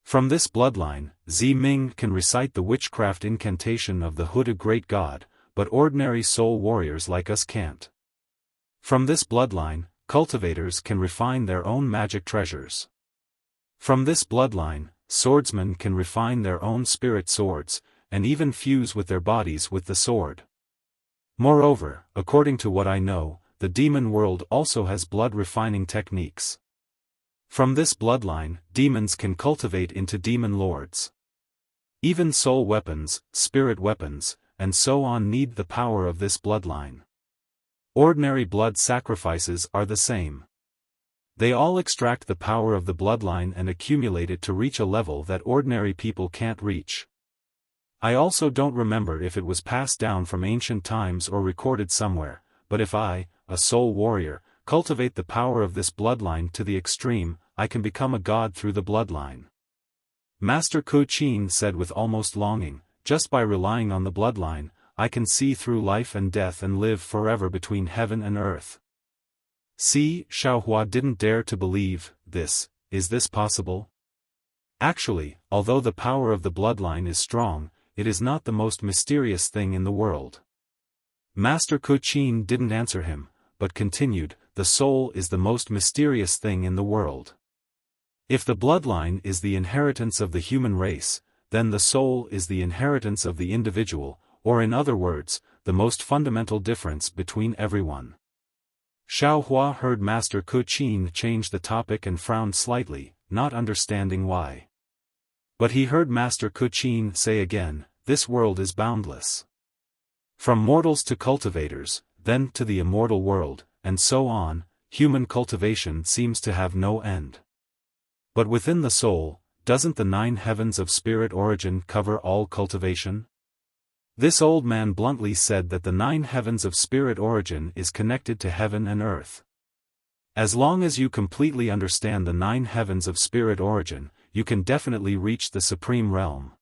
From this bloodline, Ziming can recite the witchcraft incantation of the hooded great god, but ordinary soul warriors like us can't. From this bloodline, cultivators can refine their own magic treasures. From this bloodline, swordsmen can refine their own spirit swords, and even fuse with their bodies with the sword. Moreover, according to what I know, the demon world also has blood-refining techniques. From this bloodline, demons can cultivate into demon lords. Even soul weapons, spirit weapons, and so on need the power of this bloodline. Ordinary blood sacrifices are the same. They all extract the power of the bloodline and accumulate it to reach a level that ordinary people can't reach. I also don't remember if it was passed down from ancient times or recorded somewhere, but if I, a soul warrior, cultivate the power of this bloodline to the extreme, I can become a god through the bloodline. Master Kuo-chin said with almost longing, just by relying on the bloodline, I can see through life and death and live forever between heaven and earth. See, Xiaohua didn't dare to believe this. Is this possible? Actually, although the power of the bloodline is strong, it is not the most mysterious thing in the world. Master Kuo-chin didn't answer him, but continued, the soul is the most mysterious thing in the world. If the bloodline is the inheritance of the human race, then the soul is the inheritance of the individual, or in other words, the most fundamental difference between everyone. Xiaohua heard Master Kuo-chin change the topic and frowned slightly, not understanding why. But he heard Master Kuo-chin say again, this world is boundless. From mortals to cultivators, then to the immortal world, and so on. Human cultivation seems to have no end. But within the soul, doesn't the 9 heavens of spirit origin cover all cultivation? This old man bluntly said that the 9 heavens of spirit origin is connected to heaven and earth. As long as you completely understand the 9 heavens of spirit origin, you can definitely reach the supreme realm.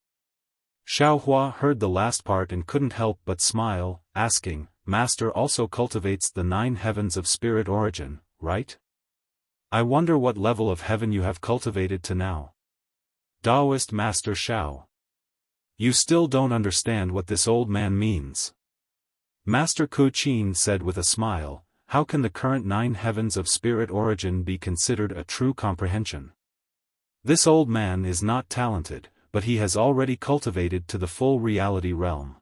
Xiaohua heard the last part and couldn't help but smile, asking, Master also cultivates the 9 heavens of spirit origin, right? I wonder what level of heaven you have cultivated to now. Taoist Master Xiao. You still don't understand what this old man means. Master Ku Qin said with a smile, how can the current 9 heavens of spirit origin be considered a true comprehension? This old man is not talented, but he has already cultivated to the full reality realm.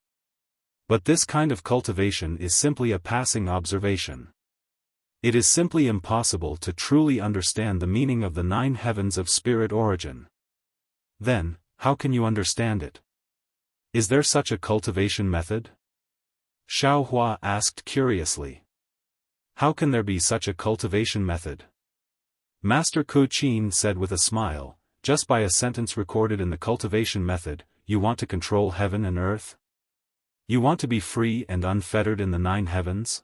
But this kind of cultivation is simply a passing observation. It is simply impossible to truly understand the meaning of the 9 heavens of spirit origin. Then, how can you understand it? Is there such a cultivation method? Xiaohua asked curiously. How can there be such a cultivation method? Master Ku Qin said with a smile, just by a sentence recorded in the cultivation method, you want to control heaven and earth? You want to be free and unfettered in the 9 heavens?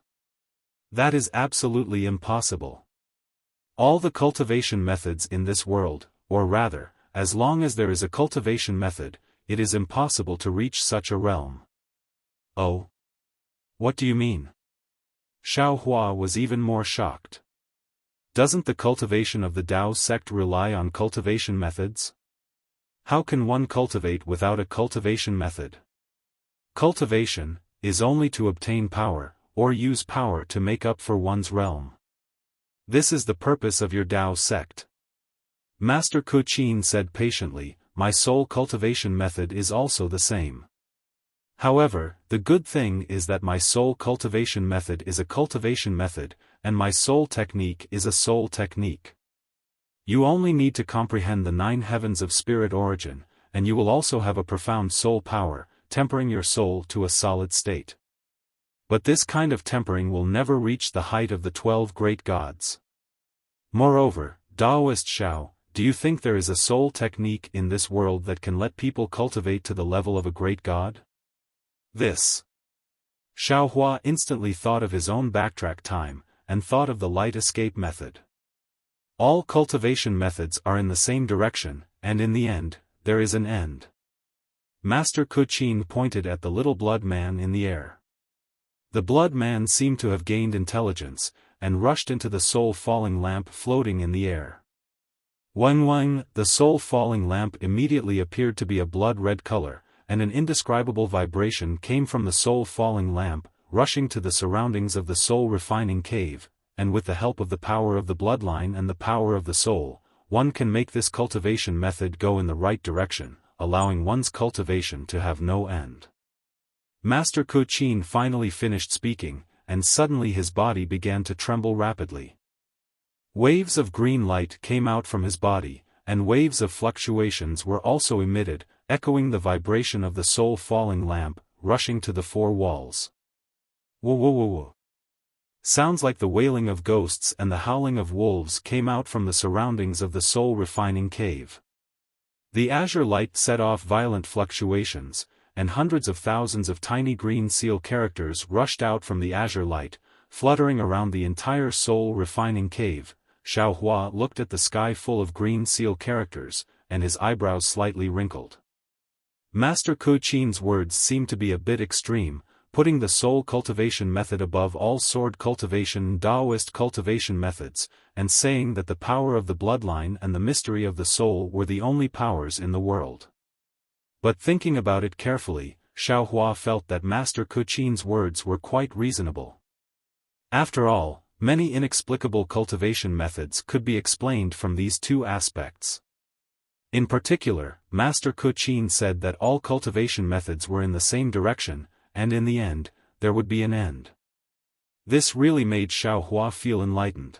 That is absolutely impossible. All the cultivation methods in this world, or rather, as long as there is a cultivation method, it is impossible to reach such a realm. Oh? What do you mean? Xiaohua was even more shocked. Doesn't the cultivation of the Tao sect rely on cultivation methods? How can one cultivate without a cultivation method? Cultivation is only to obtain power, or use power to make up for one's realm. This is the purpose of your Tao sect. Master Ku Qin said patiently, my soul cultivation method is also the same. However, the good thing is that my soul cultivation method is a cultivation method, and my soul technique is a soul technique. You only need to comprehend the 9 heavens of spirit origin, and you will also have a profound soul power, tempering your soul to a solid state. But this kind of tempering will never reach the height of the 12 great gods. Moreover, Taoist Xiao, do you think there is a soul technique in this world that can let people cultivate to the level of a great god? This. Xiaohua instantly thought of his own backtrack time, and thought of the light escape method. All cultivation methods are in the same direction, and in the end, there is an end. Master Ku Qin pointed at the little blood man in the air. The blood man seemed to have gained intelligence, and rushed into the soul-falling lamp floating in the air. Wang, the soul-falling lamp immediately appeared to be a blood-red color, and an indescribable vibration came from the soul-falling lamp, rushing to the surroundings of the soul-refining cave, and with the help of the power of the bloodline and the power of the soul, one can make this cultivation method go in the right direction, allowing one's cultivation to have no end. Master Ku Qin finally finished speaking, and suddenly his body began to tremble rapidly. Waves of green light came out from his body, and waves of fluctuations were also emitted, echoing the vibration of the soul-falling lamp, rushing to the 4 walls. Whoa whoa whoa whoa. Sounds like the wailing of ghosts and the howling of wolves came out from the surroundings of the soul-refining cave. The azure light set off violent fluctuations, and hundreds of thousands of tiny green seal characters rushed out from the azure light, fluttering around the entire soul-refining cave. Xiaohua looked at the sky full of green seal characters, and his eyebrows slightly wrinkled. Master Ku Qin's words seemed to be a bit extreme, putting the soul cultivation method above all sword cultivation and Taoist cultivation methods, and saying that the power of the bloodline and the mystery of the soul were the only powers in the world. But thinking about it carefully, Xiaohua felt that Master Ku Qin's words were quite reasonable. After all, many inexplicable cultivation methods could be explained from these 2 aspects. In particular, Master Ku Qin said that all cultivation methods were in the same direction, and in the end, there would be an end. This really made Xiaohua feel enlightened.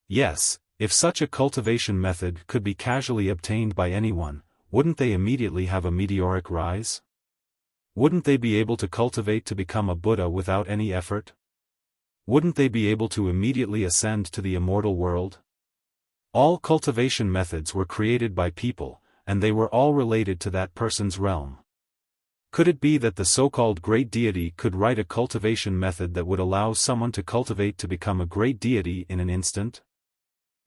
Yes, if such a cultivation method could be casually obtained by anyone, wouldn't they immediately have a meteoric rise? Wouldn't they be able to cultivate to become a Buddha without any effort? Wouldn't they be able to immediately ascend to the immortal world? All cultivation methods were created by people, and they were all related to that person's realm. Could it be that the so-called great deity could write a cultivation method that would allow someone to cultivate to become a great deity in an instant?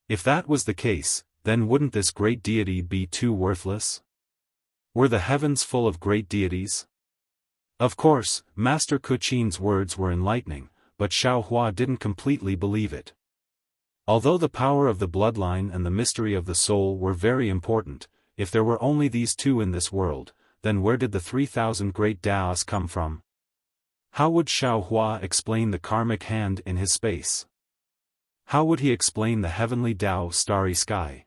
If that was the case, then wouldn't this great deity be too worthless? Were the heavens full of great deities? Of course, Master Kuchin's words were enlightening, but Xiaohua didn't completely believe it. Although the power of the bloodline and the mystery of the soul were very important, if there were only these two in this world, then where did the 3,000 great Daos come from? How would Xiaohua explain the karmic hand in his space? How would he explain the heavenly Tao starry sky?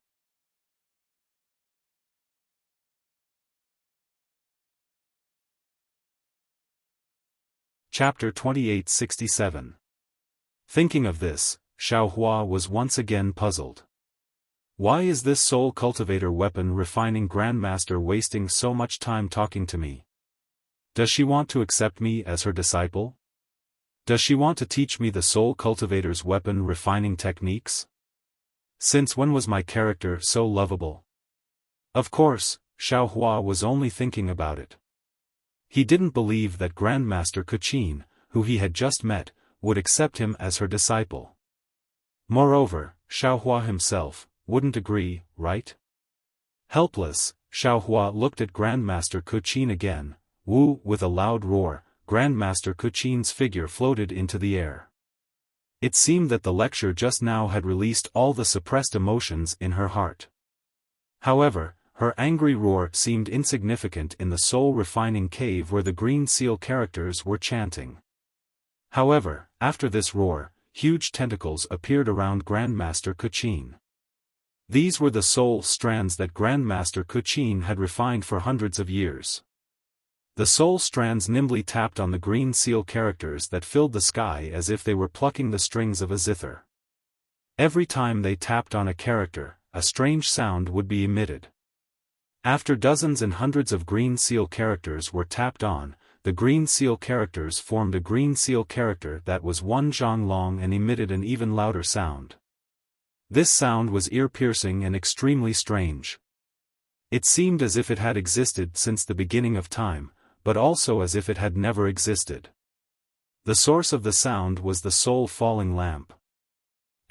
Chapter 2867. Thinking of this, Xiaohua was once again puzzled. Why is this soul cultivator weapon refining grandmaster wasting so much time talking to me? Does she want to accept me as her disciple? Does she want to teach me the soul cultivator's weapon refining techniques? Since when was my character so lovable? Of course, Xiaohua was only thinking about it. He didn't believe that Grandmaster Kuchin, who he had just met, would accept him as her disciple. Moreover, Xiaohua himself wouldn't agree, right? Helpless, Xiaohua looked at Grandmaster Kuchin again. Wu, with a loud roar, Grandmaster Kuchin's figure floated into the air. It seemed that the lecture just now had released all the suppressed emotions in her heart. However, her angry roar seemed insignificant in the soul-refining cave where the green seal characters were chanting. However, after this roar, huge tentacles appeared around Grandmaster Kuchin. These were the soul strands that Grandmaster Kuchin had refined for hundreds of years. The soul strands nimbly tapped on the green seal characters that filled the sky as if they were plucking the strings of a zither. Every time they tapped on a character, a strange sound would be emitted. After dozens and hundreds of green seal characters were tapped on, the green seal characters formed a green seal character that was 1 zhang long and emitted an even louder sound. This sound was ear-piercing and extremely strange. It seemed as if it had existed since the beginning of time, but also as if it had never existed. The source of the sound was the soul-falling lamp.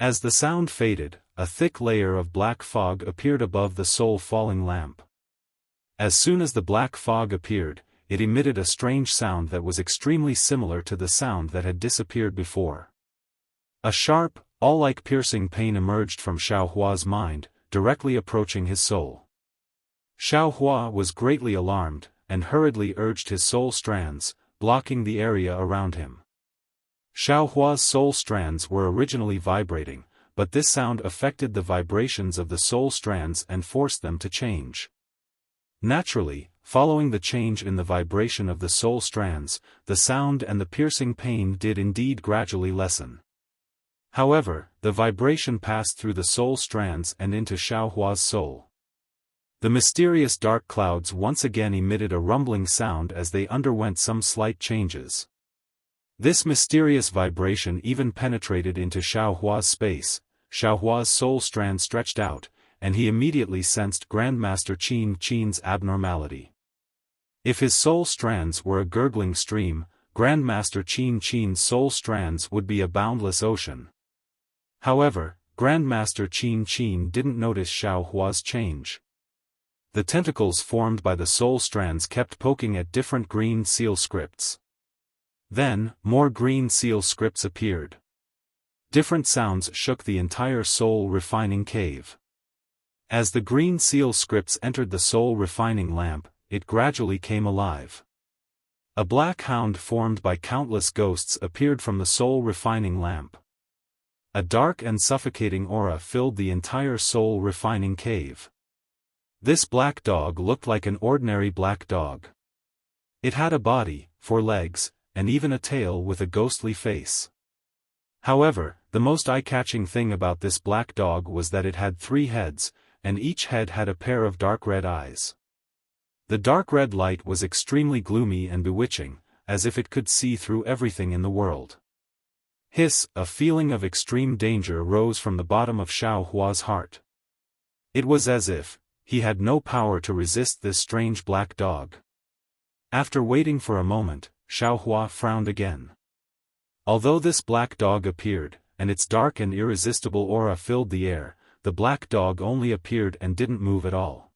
As the sound faded, a thick layer of black fog appeared above the soul-falling lamp. As soon as the black fog appeared, it emitted a strange sound that was extremely similar to the sound that had disappeared before. A sharp, awl-like piercing pain emerged from Xiaohua's mind, directly approaching his soul. Xiaohua was greatly alarmed, and hurriedly urged his soul strands, blocking the area around him. Xiaohua's soul strands were originally vibrating, but this sound affected the vibrations of the soul strands and forced them to change. Naturally, following the change in the vibration of the soul strands, the sound and the piercing pain did indeed gradually lessen. However, the vibration passed through the soul strands and into Xiaohua's soul. The mysterious dark clouds once again emitted a rumbling sound as they underwent some slight changes. This mysterious vibration even penetrated into Xiaohua's space. Xiaohua's soul strand stretched out, and he immediately sensed Grandmaster Qin's abnormality. If his soul strands were a gurgling stream, Grandmaster Qin's soul strands would be a boundless ocean. However, Grandmaster Qin didn't notice Xiaohua's change. The tentacles formed by the soul strands kept poking at different green seal scripts. Then, more green seal scripts appeared. Different sounds shook the entire soul-refining cave. As the green seal scripts entered the soul-refining lamp, it gradually came alive. A black hound formed by countless ghosts appeared from the soul-refining lamp. A dark and suffocating aura filled the entire soul-refining cave. This black dog looked like an ordinary black dog. It had a body, 4 legs, and even a tail with a ghostly face. However, the most eye-catching thing about this black dog was that it had 3 heads, and each head had a pair of dark red eyes. The dark red light was extremely gloomy and bewitching, as if it could see through everything in the world. Hiss, a feeling of extreme danger rose from the bottom of Xiao Hua's heart. It was as if he had no power to resist this strange black dog. After waiting for a moment, Xiao Hua frowned again. Although this black dog appeared, and its dark and irresistible aura filled the air, the black dog only appeared and didn't move at all.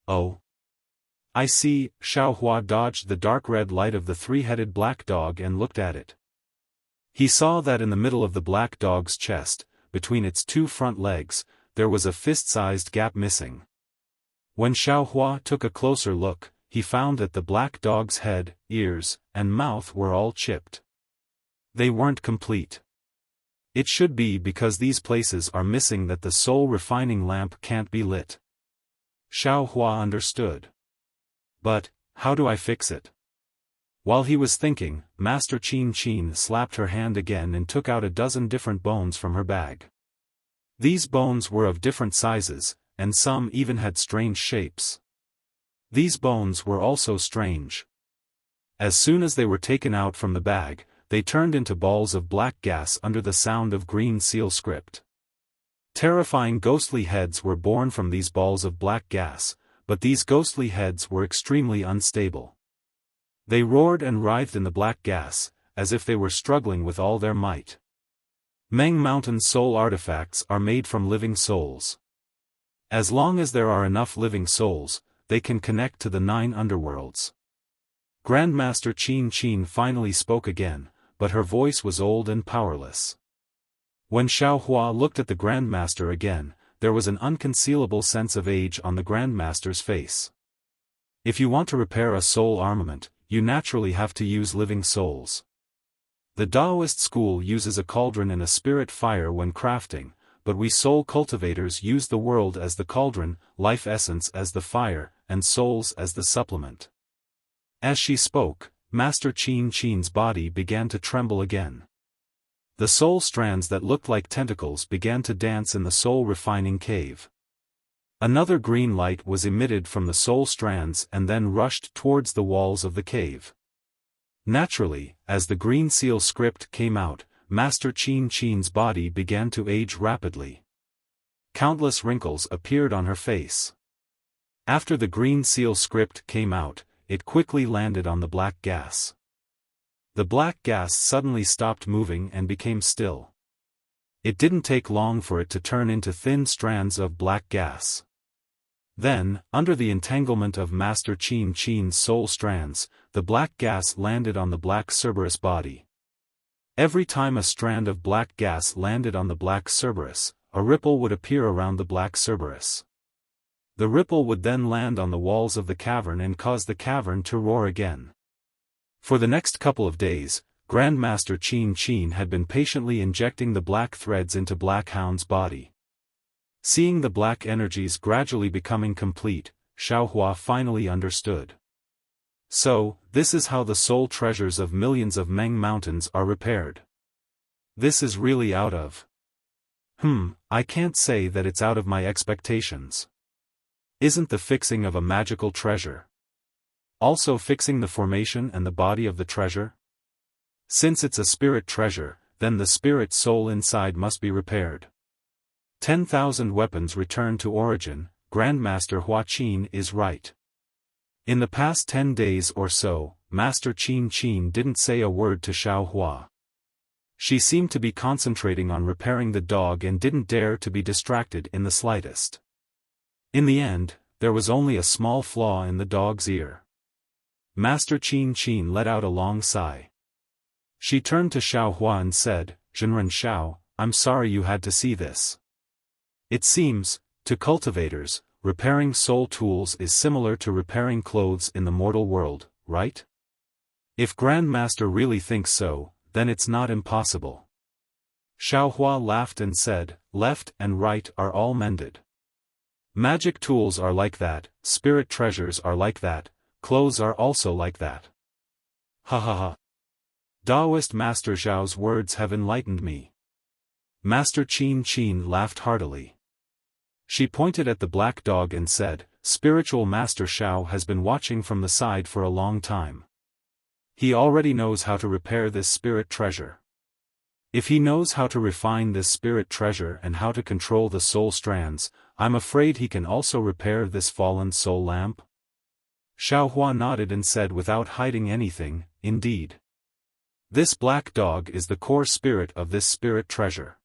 Oh. I see. Xiao Hua dodged the dark red light of the three-headed black dog and looked at it. He saw that in the middle of the black dog's chest, between its two front legs, there was a fist-sized gap missing. When Xiao Hua took a closer look, he found that the black dog's head, ears, and mouth were all chipped. They weren't complete. It should be because these places are missing that the soul refining lamp can't be lit. Xiao Hua understood. But, how do I fix it? While he was thinking, Master Qin Qin slapped her hand again and took out a dozen different bones from her bag. These bones were of different sizes, and some even had strange shapes. These bones were also strange. As soon as they were taken out from the bag, they turned into balls of black gas under the sound of green seal script. Terrifying ghostly heads were born from these balls of black gas, but these ghostly heads were extremely unstable. They roared and writhed in the black gas, as if they were struggling with all their might. Meng Mountain soul artifacts are made from living souls. As long as there are enough living souls, they can connect to the 9 underworlds. Grandmaster Qin Qin finally spoke again, but her voice was old and powerless. When Xiao Hua looked at the Grandmaster again, there was an unconcealable sense of age on the Grandmaster's face. If you want to repair a soul armament, you naturally have to use living souls. The Taoist school uses a cauldron and a spirit fire when crafting, but we soul cultivators use the world as the cauldron, life essence as the fire, and souls as the supplement. As she spoke, Master Qin Qin's body began to tremble again. The soul strands that looked like tentacles began to dance in the soul refining cave. Another green light was emitted from the soul strands and then rushed towards the walls of the cave. Naturally, as the green seal script came out, Master Qin Qin's body began to age rapidly. Countless wrinkles appeared on her face. After the green seal script came out, it quickly landed on the black gas. The black gas suddenly stopped moving and became still. It didn't take long for it to turn into thin strands of black gas. Then, under the entanglement of Master Qin Qin's soul strands, the black gas landed on the black Cerberus body. Every time a strand of black gas landed on the black Cerberus, a ripple would appear around the black Cerberus. The ripple would then land on the walls of the cavern and cause the cavern to roar again. For the next couple of days, Grandmaster Qin Qin had been patiently injecting the black threads into Black Hound's body. Seeing the black energies gradually becoming complete, Xiao Hua finally understood. So, this is how the soul treasures of millions of Meng Mountains are repaired. This is really out of... I can't say that it's out of my expectations. Isn't the fixing of a magical treasure also fixing the formation and the body of the treasure? Since it's a spirit treasure, then the spirit soul inside must be repaired. 10,000 weapons return to origin. Grandmaster Hua Qin is right. In the past 10 days or so, Master Qin Qin didn't say a word to Xiao Hua. She seemed to be concentrating on repairing the dog and didn't dare to be distracted in the slightest. In the end, there was only a small flaw in the dog's ear. Master Qin Qin let out a long sigh. She turned to Xiao Hua and said, "Zhenren Xiao, I'm sorry you had to see this. It seems, to cultivators, repairing soul tools is similar to repairing clothes in the mortal world, right? If Grandmaster really thinks so, then it's not impossible." Xiao Hua laughed and said, "Left and right are all mended. Magic tools are like that, spirit treasures are like that, clothes are also like that." Ha ha ha. Taoist Master Zhao's words have enlightened me. Master Qin Qin laughed heartily. She pointed at the black dog and said, "Spiritual Master Xiao has been watching from the side for a long time. He already knows how to repair this spirit treasure. If he knows how to refine this spirit treasure and how to control the soul strands, I'm afraid he can also repair this fallen soul lamp? Xiaohua nodded and said without hiding anything, indeed. This black dog is the core spirit of this spirit treasure.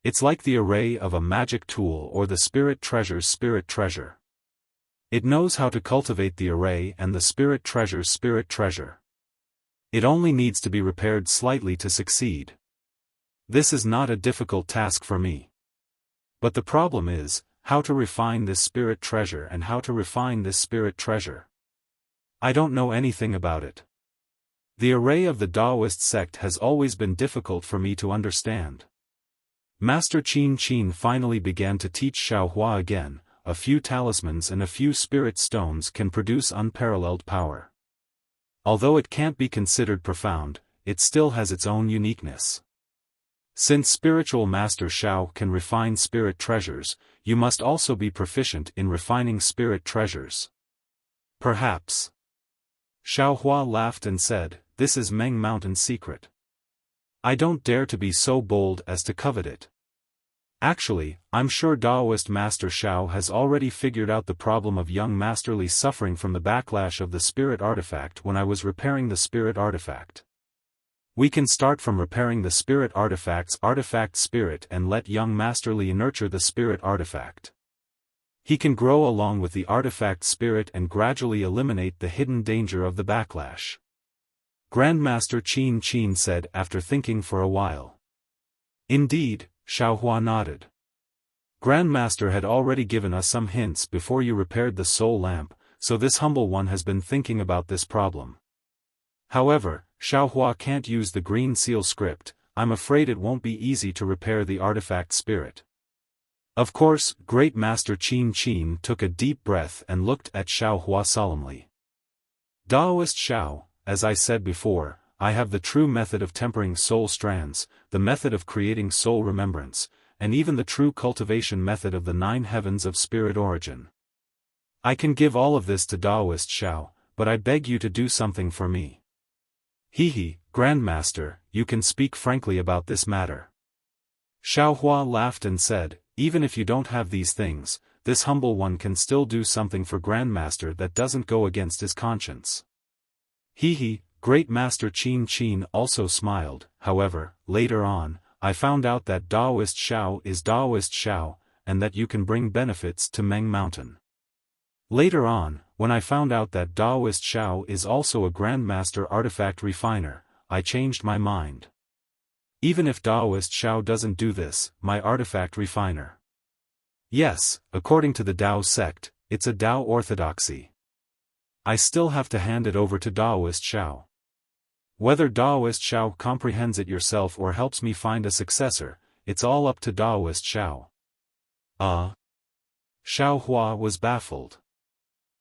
It's like the array of a magic tool or the spirit treasure's spirit treasure. It knows how to cultivate the array and the spirit treasure's spirit treasure. It only needs to be repaired slightly to succeed. This is not a difficult task for me. But the problem is, how to refine this spirit treasure and how to refine this spirit treasure. I don't know anything about it. The array of the Taoist sect has always been difficult for me to understand. Master Qin Qin finally began to teach Xiaohua again. A few talismans and a few spirit stones can produce unparalleled power. Although it can't be considered profound, it still has its own uniqueness. Since spiritual master Xiao can refine spirit treasures, you must also be proficient in refining spirit treasures. Perhaps. Xiaohua laughed and said, "This is Meng Mountain's secret. I don't dare to be so bold as to covet it. Actually, I'm sure Taoist Master Xiao has already figured out the problem of young Master Li suffering from the backlash of the spirit artifact when I was repairing the spirit artifact. We can start from repairing the spirit artifact's artifact spirit and let young Master Li nurture the spirit artifact. He can grow along with the artifact spirit and gradually eliminate the hidden danger of the backlash." Grandmaster Qin Qin said after thinking for a while. Indeed, Xiaohua nodded. Grandmaster had already given us some hints before you repaired the soul lamp, so this humble one has been thinking about this problem. However, Xiaohua can't use the green seal script. I'm afraid it won't be easy to repair the artifact spirit. Of course, Great Master Qin Qin took a deep breath and looked at Xiaohua solemnly. Taoist Xiao, as I said before, I have the true method of tempering soul strands, the method of creating soul remembrance, and even the true cultivation method of the 9 heavens of spirit origin. I can give all of this to Taoist Xiao, but I beg you to do something for me. He, Grandmaster, you can speak frankly about this matter. Xiaohua laughed and said, even if you don't have these things, this humble one can still do something for Grandmaster that doesn't go against his conscience. Great Master Qin Qin also smiled. However, later on, I found out that Taoist Xiao is Taoist Xiao, and that you can bring benefits to Meng Mountain. Later on, when I found out that Taoist Xiao is also a Grandmaster artifact refiner, I changed my mind. Even if Taoist Xiao doesn't do this, my artifact refiner. Yes, according to the Tao sect, it's a Tao orthodoxy. I still have to hand it over to Taoist Xiao. Whether Taoist Xiao comprehends it yourself or helps me find a successor, it's all up to Taoist Xiao. Xiaohua was baffled.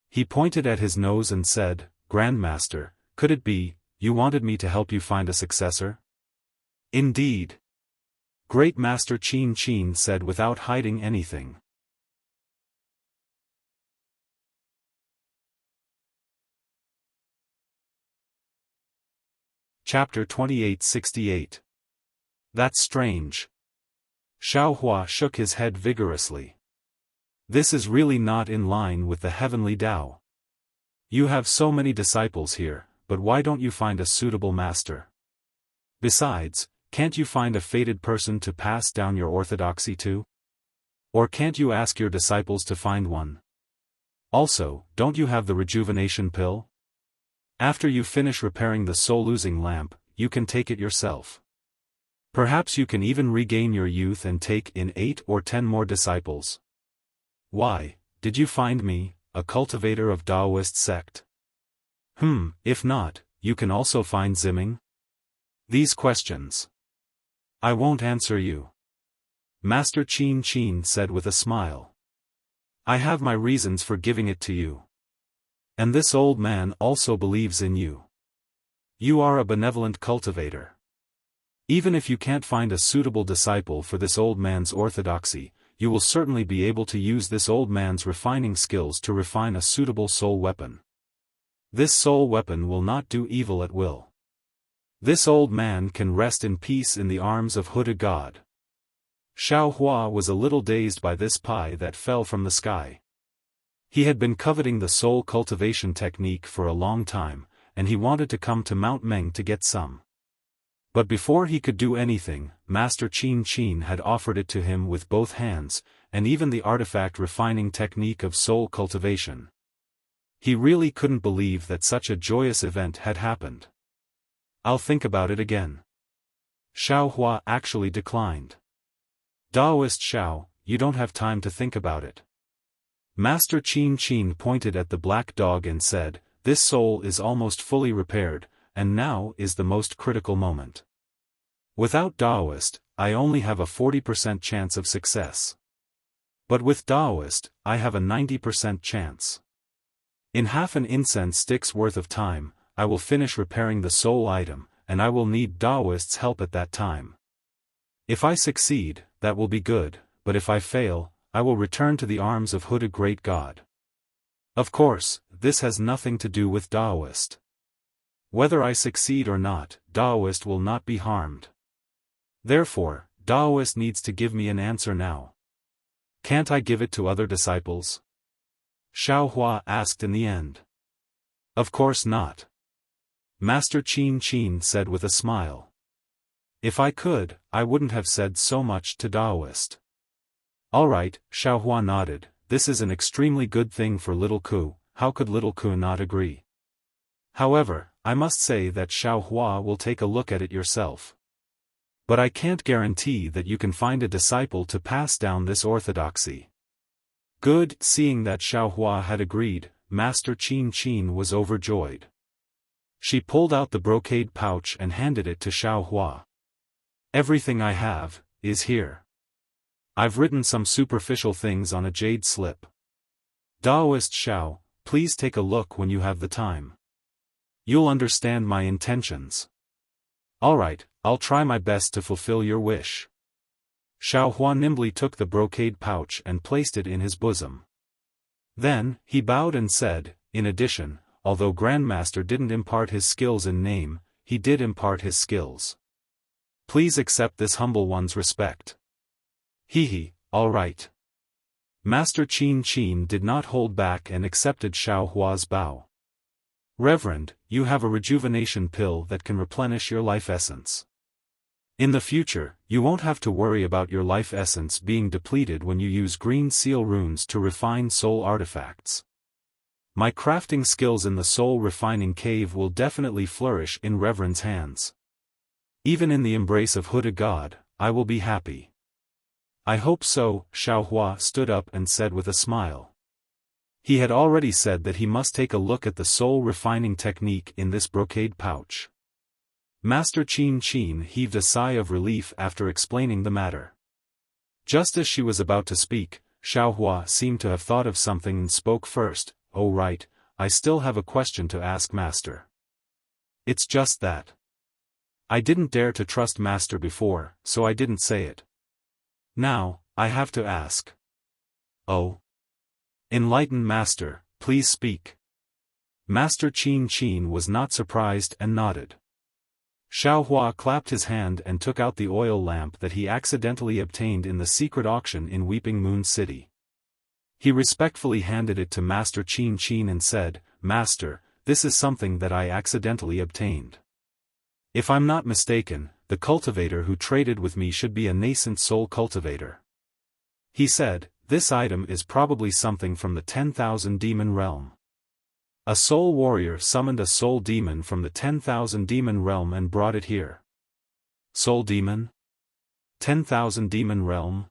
He pointed at his nose and said, Grandmaster, could it be, you wanted me to help you find a successor? Indeed. Great Master Qin Qin said without hiding anything. Chapter 2868. That's strange. Xiaohua shook his head vigorously. This is really not in line with the heavenly Tao. You have so many disciples here, but why don't you find a suitable master? Besides, can't you find a fated person to pass down your orthodoxy to? Or can't you ask your disciples to find one? Also, don't you have the rejuvenation pill? After you finish repairing the soul-losing lamp, you can take it yourself. Perhaps you can even regain your youth and take in 8 or 10 more disciples. Why, did you find me, a cultivator of Taoist sect? If not, you can also find Ziming? These questions. I won't answer you. Master Qin Qin said with a smile. I have my reasons for giving it to you. And this old man also believes in you. You are a benevolent cultivator. Even if you can't find a suitable disciple for this old man's orthodoxy, you will certainly be able to use this old man's refining skills to refine a suitable soul weapon. This soul weapon will not do evil at will. This old man can rest in peace in the arms of Huda God. Xiao Hua was a little dazed by this pie that fell from the sky. He had been coveting the soul cultivation technique for a long time, and he wanted to come to Mount Meng to get some. But before he could do anything, Master Qin Qin had offered it to him with both hands, and even the artifact refining technique of soul cultivation. He really couldn't believe that such a joyous event had happened. "I'll think about it again." Xiao Hua actually declined. "Daoist Xiao, you don't have time to think about it." Master Qin Qin pointed at the black dog and said, "This soul is almost fully repaired, and now is the most critical moment. Without Daoist, I only have a 40% chance of success. But with Daoist, I have a 90% chance. In half an incense stick's worth of time, I will finish repairing the soul item, and I will need Daoist's help at that time. If I succeed, that will be good, but if I fail, I will return to the arms of Huda Great God. Of course, this has nothing to do with Daoist. Whether I succeed or not, Daoist will not be harmed. Therefore, Daoist needs to give me an answer now. Can't I give it to other disciples?" Xiao Hua asked in the end. "Of course not." Master Qin Qin said with a smile. "If I could, I wouldn't have said so much to Daoist." "All right," Xiao Hua nodded, "this is an extremely good thing for little Ku, how could little Ku not agree? However, I must say that Xiao Hua will take a look at it yourself. But I can't guarantee that you can find a disciple to pass down this orthodoxy." Good, seeing that Xiao Hua had agreed, Master Qin Qin was overjoyed. She pulled out the brocade pouch and handed it to Xiao Hua. "Everything I have, is here. I've written some superficial things on a jade slip. Daoist Xiao, please take a look when you have the time. You'll understand my intentions." "All right, I'll try my best to fulfill your wish." Xiao Hua nimbly took the brocade pouch and placed it in his bosom. Then, he bowed and said, "In addition, although Grandmaster didn't impart his skills in name, he did impart his skills. Please accept this humble one's respect." "Hee, all right." Master Qin Qin did not hold back and accepted Xiao Hua's bow. "Reverend, you have a rejuvenation pill that can replenish your life essence. In the future, you won't have to worry about your life essence being depleted when you use green seal runes to refine soul artifacts. My crafting skills in the soul refining cave will definitely flourish in Reverend's hands. Even in the embrace of Huda God, I will be happy." "I hope so," Xiao Hua stood up and said with a smile. He had already said that he must take a look at the soul refining technique in this brocade pouch. Master Qin Qin heaved a sigh of relief after explaining the matter. Just as she was about to speak, Xiao Hua seemed to have thought of something and spoke first. "Oh right, I still have a question to ask Master. It's just that. I didn't dare to trust Master before, so I didn't say it. Now, I have to ask." "Oh? Enlighten Master, please speak." Master Qin Qin was not surprised and nodded. Xiao Hua clapped his hand and took out the oil lamp that he accidentally obtained in the secret auction in Weeping Moon City. He respectfully handed it to Master Qin Qin and said, "Master, this is something that I accidentally obtained. If I'm not mistaken, the cultivator who traded with me should be a nascent soul cultivator. He said, this item is probably something from the 10,000 demon realm. A soul warrior summoned a soul demon from the 10,000 demon realm and brought it here." "Soul demon? 10,000 demon realm?"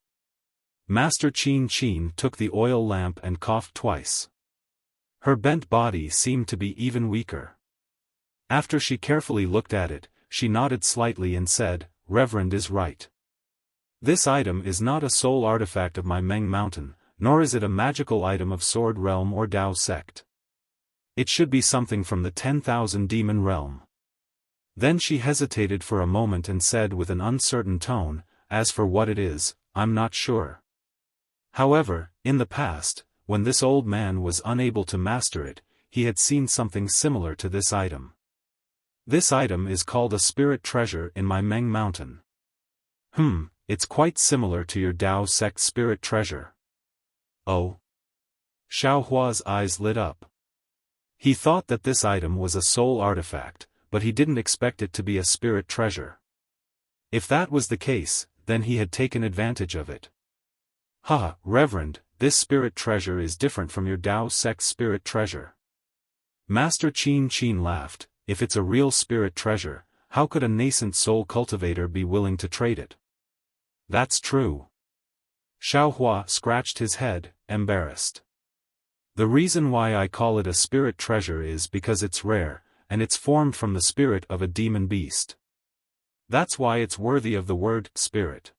Master Qin Qin took the oil lamp and coughed twice. Her bent body seemed to be even weaker. After she carefully looked at it, she nodded slightly and said, "Reverend is right. This item is not a soul artifact of my Meng Mountain, nor is it a magical item of Sword Realm or Dao sect. It should be something from the 10,000 demon realm." Then she hesitated for a moment and said with an uncertain tone, "As for what it is, I'm not sure. However, in the past, when this old man was unable to master it, he had seen something similar to this item. This item is called a spirit treasure in my Meng Mountain. It's quite similar to your Dao sect spirit treasure. Oh. Xiaohua's eyes lit up. He thought that this item was a soul artifact, but he didn't expect it to be a spirit treasure. If that was the case, then he had taken advantage of it. Reverend, this spirit treasure is different from your Dao sect spirit treasure. Master Qin laughed. If it's a real spirit treasure, how could a nascent soul cultivator be willing to trade it? That's true. Xiaohua scratched his head, embarrassed. The reason why I call it a spirit treasure is because it's rare, and it's formed from the spirit of a demon beast. That's why it's worthy of the word spirit.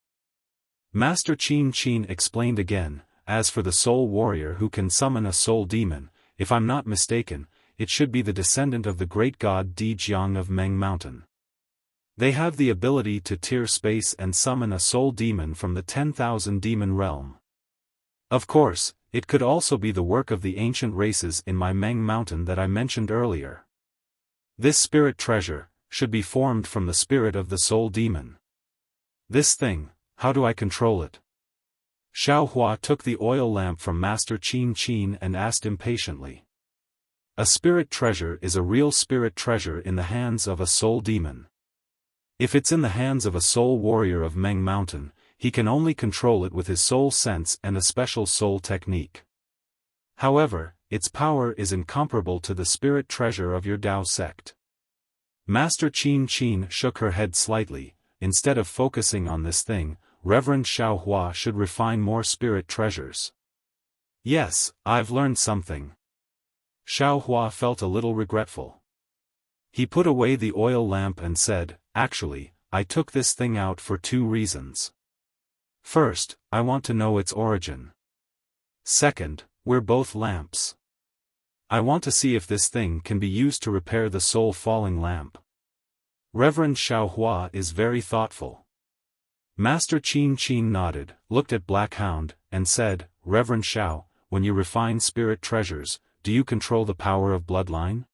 Master Qin explained again. As for the soul warrior who can summon a soul demon, if I'm not mistaken, it should be the descendant of the great god Di Jiang of Meng Mountain. They have the ability to tear space and summon a soul demon from the 10,000 demon realm. Of course, it could also be the work of the ancient races in my Meng Mountain that I mentioned earlier. This spirit treasure should be formed from the spirit of the soul demon. This thing, how do I control it? Xiaohua took the oil lamp from Master Qin and asked impatiently. A spirit treasure is a real spirit treasure in the hands of a soul demon. If it's in the hands of a soul warrior of Meng Mountain, he can only control it with his soul sense and a special soul technique. However, its power is incomparable to the spirit treasure of your Dao sect. Master Qin shook her head slightly. Instead of focusing on this thing, Reverend Xiaohua should refine more spirit treasures. Yes, I've learned something. Xiaohua felt a little regretful. He put away the oil lamp and said, actually, I took this thing out for 2 reasons. First, I want to know its origin. Second, we're both lamps. I want to see if this thing can be used to repair the soul falling lamp. Reverend Xiaohua is very thoughtful. Master Qin nodded, looked at Black Hound, and said, Reverend Xiao, when you refine spirit treasures, do you control the power of bloodline?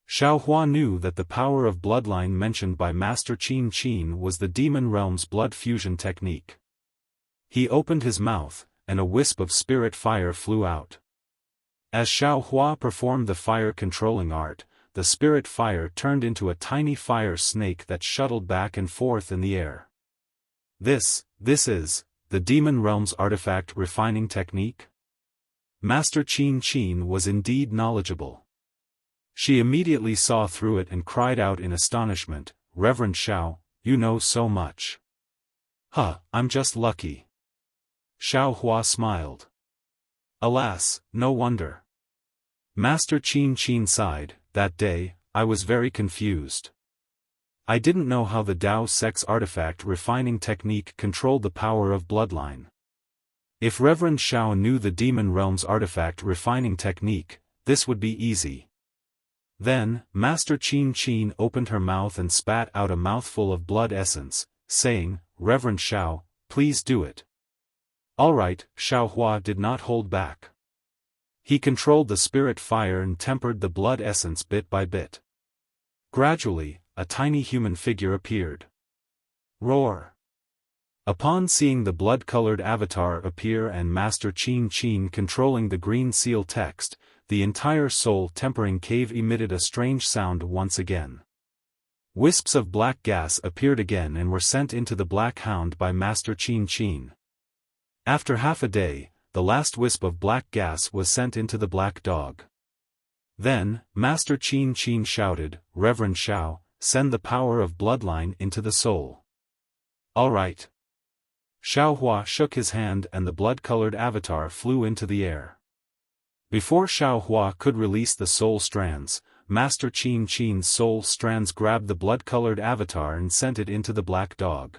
Xiaohua knew that the power of bloodline mentioned by Master Qin was the demon realm's blood fusion technique. He opened his mouth, and a wisp of spirit fire flew out. As Xiaohua performed the fire-controlling art, the spirit fire turned into a tiny fire snake that shuttled back and forth in the air. This is the demon realm's artifact refining technique? Master Qin was indeed knowledgeable. She immediately saw through it and cried out in astonishment, Reverend Xiao, you know so much. I'm just lucky. Xiaohua smiled. Alas, no wonder. Master Qin sighed. That day, I was very confused. I didn't know how the Dao sect's artifact refining technique controlled the power of bloodline. If Reverend Xiao knew the demon realm's artifact refining technique, this would be easy. Then, Master Qin opened her mouth and spat out a mouthful of blood essence, saying, Reverend Xiao, please do it. All right, Xiaohua did not hold back. He controlled the spirit fire and tempered the blood essence bit by bit. Gradually, a tiny human figure appeared. Roar! Upon seeing the blood-colored avatar appear and Master Qin controlling the green seal text, the entire soul-tempering cave emitted a strange sound once again. Wisps of black gas appeared again and were sent into the Black Hound by Master Qin. After half a day, the last wisp of black gas was sent into the Black Dog. Then, Master Qin shouted, Reverend Xiao, send the power of bloodline into the soul. All right. Xiaohua shook his hand and the blood-colored avatar flew into the air. Before Xiaohua could release the soul strands, Master Qin's soul strands grabbed the blood-colored avatar and sent it into the Black Dog.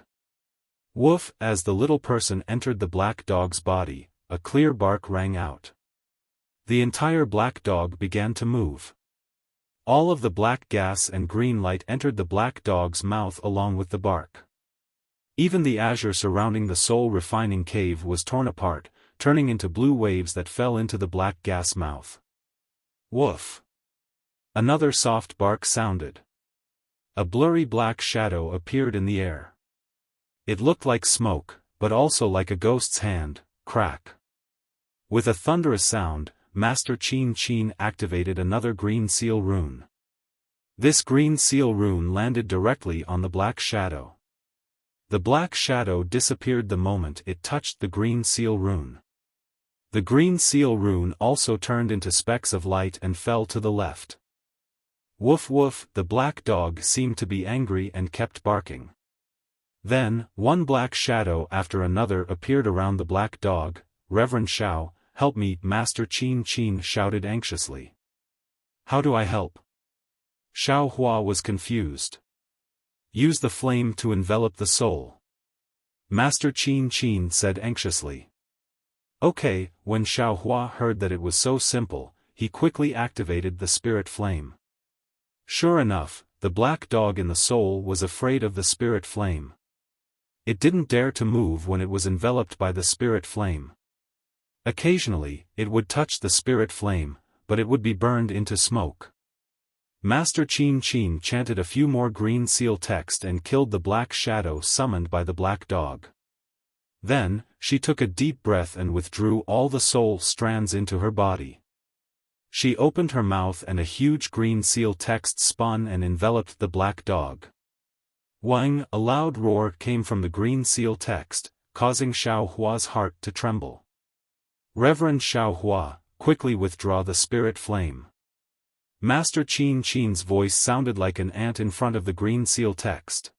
Woof! As the little person entered the Black Dog's body, a clear bark rang out. The entire Black Dog began to move. All of the black gas and green light entered the Black Dog's mouth along with the bark. Even the azure surrounding the soul-refining cave was torn apart, turning into blue waves that fell into the black gas mouth. Woof! Another soft bark sounded. A blurry black shadow appeared in the air. It looked like smoke, but also like a ghost's hand. Crack. With a thunderous sound, Master Qin Qin activated another green seal rune. This green seal rune landed directly on the black shadow. The black shadow disappeared the moment it touched the green seal rune. The green seal rune also turned into specks of light and fell to the left. Woof woof, the black dog seemed to be angry and kept barking. Then, one black shadow after another appeared around the black dog. Reverend Xiao, help me, Master Qin Qin shouted anxiously. How do I help? Xiao Hua was confused. Use the flame to envelop the soul. Master Qin Qin said anxiously. Okay, when Xiao Hua heard that it was so simple, he quickly activated the spirit flame. Sure enough, the black dog in the soul was afraid of the spirit flame. It didn't dare to move when it was enveloped by the spirit flame. Occasionally, it would touch the spirit flame, but it would be burned into smoke. Master Qin Qin chanted a few more green seal text and killed the black shadow summoned by the black dog. Then, she took a deep breath and withdrew all the soul strands into her body. She opened her mouth and a huge green seal text spun and enveloped the black dog. Wang, a loud roar came from the green seal text, causing Xiao Hua's heart to tremble. Reverend Xiao Hua, quickly withdraw the spirit flame. Master Qin Qin's voice sounded like an ant in front of the green seal text.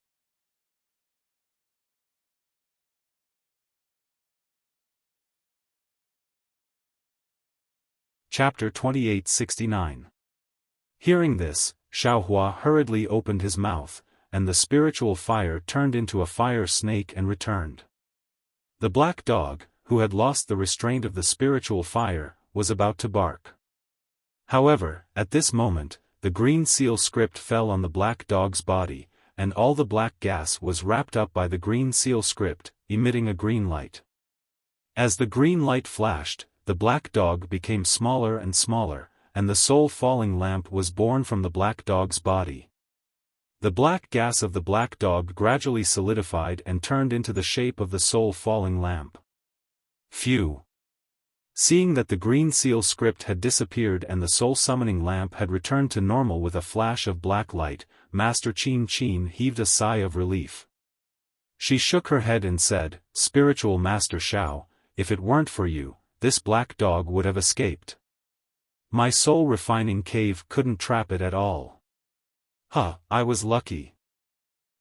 Chapter 2869. Hearing this, Xiao Hua hurriedly opened his mouth, and the spiritual fire turned into a fire snake and returned. The black dog, who had lost the restraint of the spiritual fire, was about to bark. However, at this moment, the green seal script fell on the black dog's body, and all the black gas was wrapped up by the green seal script, emitting a green light. As the green light flashed, the black dog became smaller and smaller, and the soul-falling lamp was born from the black dog's body. The black gas of the black dog gradually solidified and turned into the shape of the soul-falling lamp. Phew! Seeing that the green seal script had disappeared and the soul-summoning lamp had returned to normal with a flash of black light, Master Qin Qin heaved a sigh of relief. She shook her head and said, Spiritual Master Xiao, if it weren't for you, this black dog would have escaped. My soul-refining cave couldn't trap it at all. Huh, I was lucky.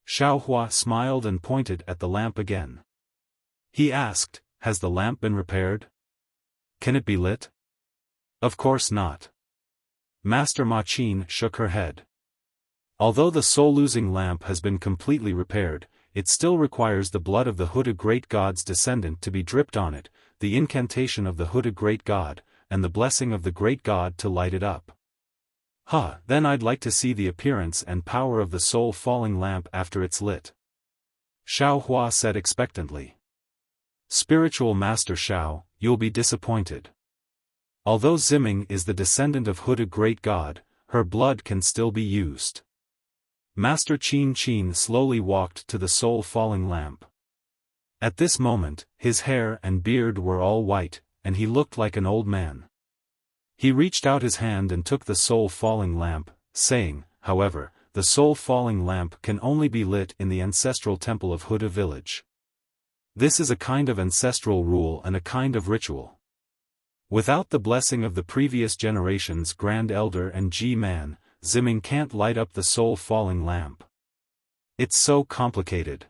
Xiao Hua smiled and pointed at the lamp again. He asked, Has the lamp been repaired? Can it be lit? Of course not. Master Ma Qin shook her head. Although the soul-losing lamp has been completely repaired, it still requires the blood of the hooded great god's descendant to be dripped on it, the incantation of the hooded great god, and the blessing of the great god to light it up. Then I'd like to see the appearance and power of the soul-falling lamp after it's lit. Xiao Hua said expectantly. Spiritual Master Xiao, you'll be disappointed. Although Ziming is the descendant of hooded great god, her blood can still be used. Master Qin Qin slowly walked to the soul-falling lamp. At this moment, his hair and beard were all white, and he looked like an old man. He reached out his hand and took the soul-falling lamp, saying, however, the soul-falling lamp can only be lit in the ancestral temple of Huda village. This is a kind of ancestral rule and a kind of ritual. Without the blessing of the previous generation's Grand Elder and G-Man, Ziming can't light up the soul-falling lamp. It's so complicated.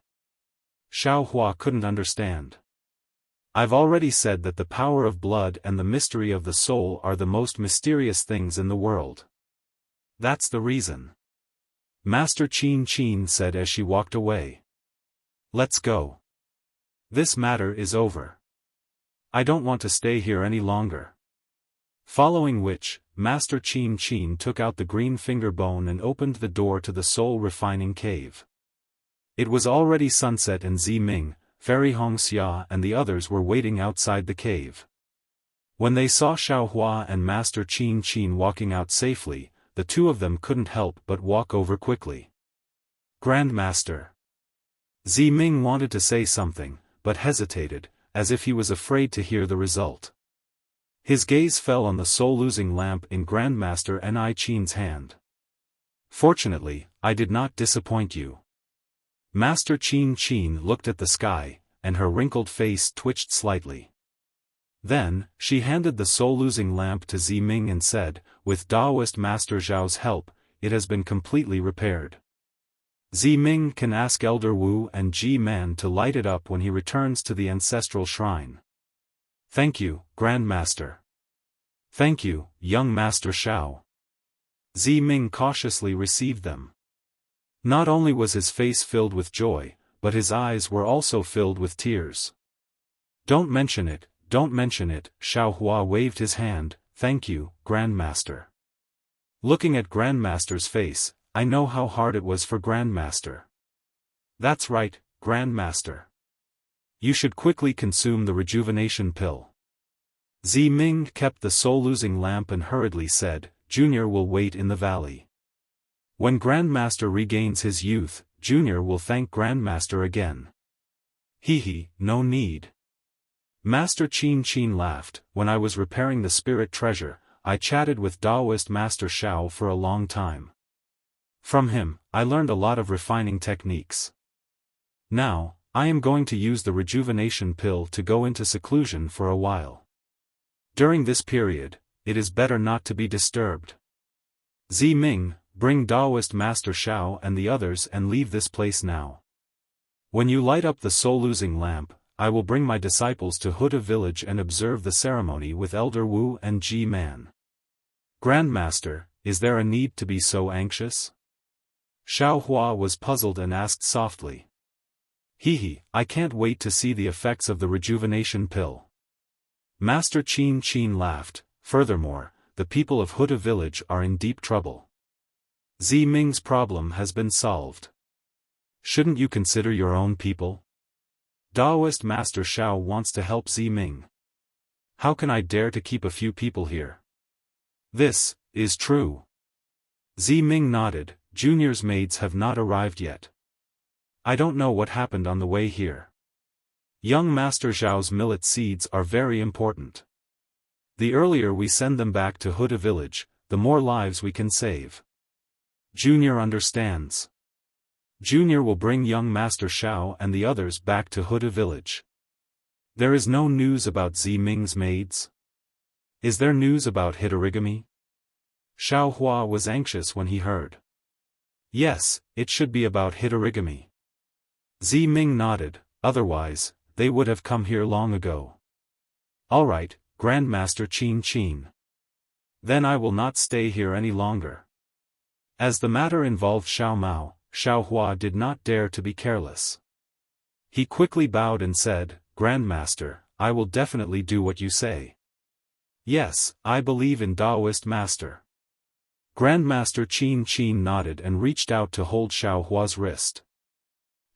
Xiao Hua couldn't understand. I've already said that the power of blood and the mystery of the soul are the most mysterious things in the world. That's the reason. Master Qin Qin said as she walked away. Let's go. This matter is over. I don't want to stay here any longer. Following which, Master Qin Qin took out the green finger bone and opened the door to the soul-refining cave. It was already sunset and Ziming, Fairy Hongxia and the others were waiting outside the cave. When they saw Xiao Hua and Master Qin Qin walking out safely, the two of them couldn't help but walk over quickly. Grandmaster. Zi Ming wanted to say something, but hesitated, as if he was afraid to hear the result. His gaze fell on the soul-losing lamp in Grandmaster Ni Qin's hand. Fortunately, I did not disappoint you. Master Qin looked at the sky, and her wrinkled face twitched slightly. Then, she handed the soul-losing lamp to Zi Ming and said, with Taoist Master Zhao's help, it has been completely repaired. Zi Ming can ask Elder Wu and Ji Man to light it up when he returns to the ancestral shrine. Thank you, Grandmaster. Thank you, young Master Xiao. Zi Ming cautiously received them. Not only was his face filled with joy, but his eyes were also filled with tears. Don't mention it, Xiao Hua waved his hand. Thank you, Grandmaster. Looking at Grandmaster's face, I know how hard it was for Grandmaster. That's right, Grandmaster. You should quickly consume the rejuvenation pill. Zi Ming kept the soul-losing lamp and hurriedly said, Junior will wait in the valley. When Grandmaster regains his youth, Junior will thank Grandmaster again. No need. Master Qin laughed. When I was repairing the spirit treasure, I chatted with Taoist Master Xiao for a long time. From him, I learned a lot of refining techniques. Now, I am going to use the rejuvenation pill to go into seclusion for a while. During this period, it is better not to be disturbed. Zi Ming, bring Taoist Master Xiao and the others and leave this place now. When you light up the soul-losing lamp, I will bring my disciples to Huda village and observe the ceremony with Elder Wu and Ji Man. Grandmaster, is there a need to be so anxious? Xiao Hua was puzzled and asked softly. I can't wait to see the effects of the rejuvenation pill. Master Qin laughed. Furthermore, the people of Huda village are in deep trouble. Zi Ming's problem has been solved. Shouldn't you consider your own people? Taoist Master Xiao wants to help Zi Ming. How can I dare to keep a few people here? This is true. Zi Ming nodded. Junior's maids have not arrived yet. I don't know what happened on the way here. Young Master Zhao's millet seeds are very important. The earlier we send them back to Huda village, the more lives we can save. Junior understands. Junior will bring young Master Xiao and the others back to Huda village. There is no news about Zi Ming's maids? Is there news about Hitorigami? Xiao Hua was anxious when he heard. Yes, it should be about Hitorigami. Zi Ming nodded, otherwise, they would have come here long ago. Alright, Grandmaster Qin. Then I will not stay here any longer. As the matter involved Xiao Mao, Xiao Hua did not dare to be careless. He quickly bowed and said, Grandmaster, I will definitely do what you say. Yes, I believe in Taoist Master. Grandmaster Qin nodded and reached out to hold Xiao Hua's wrist.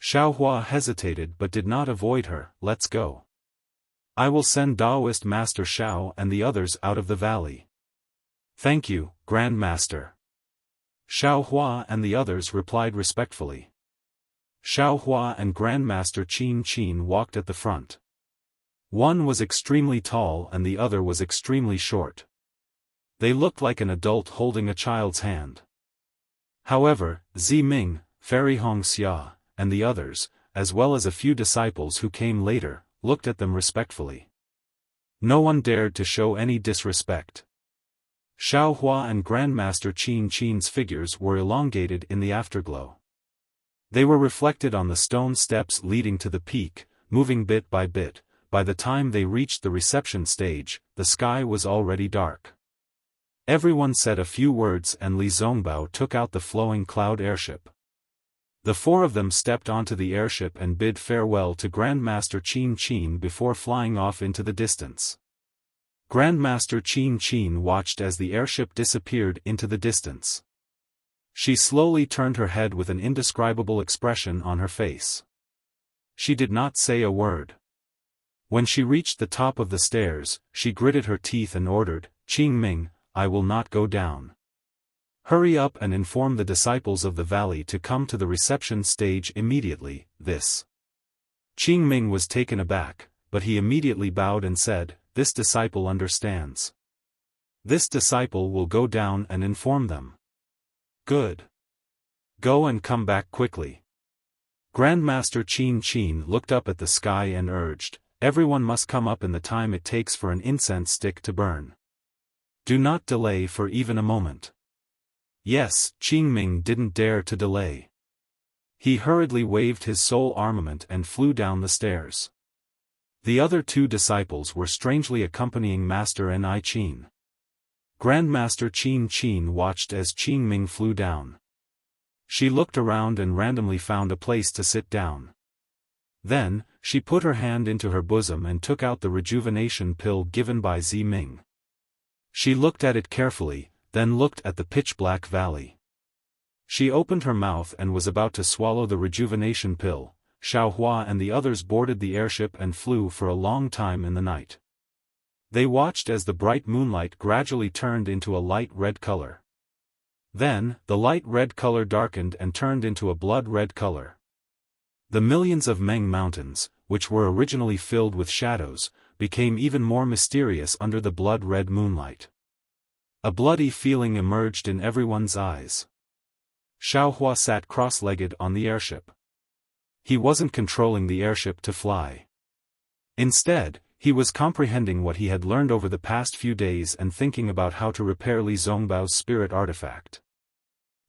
Xiao Hua hesitated but did not avoid her. Let's go. I will send Taoist Master Xiao and the others out of the valley. Thank you, Grandmaster. Xiao Hua and the others replied respectfully. Xiao Hua and Grandmaster Qin walked at the front. One was extremely tall and the other was extremely short. They looked like an adult holding a child's hand. However, Zi Ming, Fairy Hongxia, and the others, as well as a few disciples who came later, looked at them respectfully. No one dared to show any disrespect. Xiao Hua and Grandmaster Qin's figures were elongated in the afterglow. They were reflected on the stone steps leading to the peak, moving bit by bit. By the time they reached the reception stage, the sky was already dark. Everyone said a few words and Li Zongbao took out the flowing cloud airship. The four of them stepped onto the airship and bid farewell to Grandmaster Qin before flying off into the distance. Grandmaster Qin watched as the airship disappeared into the distance. She slowly turned her head with an indescribable expression on her face. She did not say a word. When she reached the top of the stairs, she gritted her teeth and ordered, Qing Ming, I will not go down. Hurry up and inform the disciples of the valley to come to the reception stage immediately. This. Qing Ming was taken aback, but he immediately bowed and said, "This disciple understands. This disciple will go down and inform them." "Good. Go and come back quickly." Grandmaster Qin looked up at the sky and urged, "Everyone must come up in the time it takes for an incense stick to burn. Do not delay for even a moment." Yes, Qing Ming didn't dare to delay. He hurriedly waved his soul armament and flew down the stairs. The other two disciples were strangely accompanying Master Ni Qin. Grandmaster Qin watched as Qing Ming flew down. She looked around and randomly found a place to sit down. Then, she put her hand into her bosom and took out the rejuvenation pill given by Zi Ming. She looked at it carefully, then looked at the pitch-black valley. She opened her mouth and was about to swallow the rejuvenation pill. Xiaofan and the others boarded the airship and flew for a long time in the night. They watched as the bright moonlight gradually turned into a light red color. Then, the light red color darkened and turned into a blood-red color. The millions of Meng mountains, which were originally filled with shadows, became even more mysterious under the blood-red moonlight. A bloody feeling emerged in everyone's eyes. Xiaofan sat cross-legged on the airship. He wasn't controlling the airship to fly. Instead, he was comprehending what he had learned over the past few days and thinking about how to repair Li Zongbao's spirit artifact.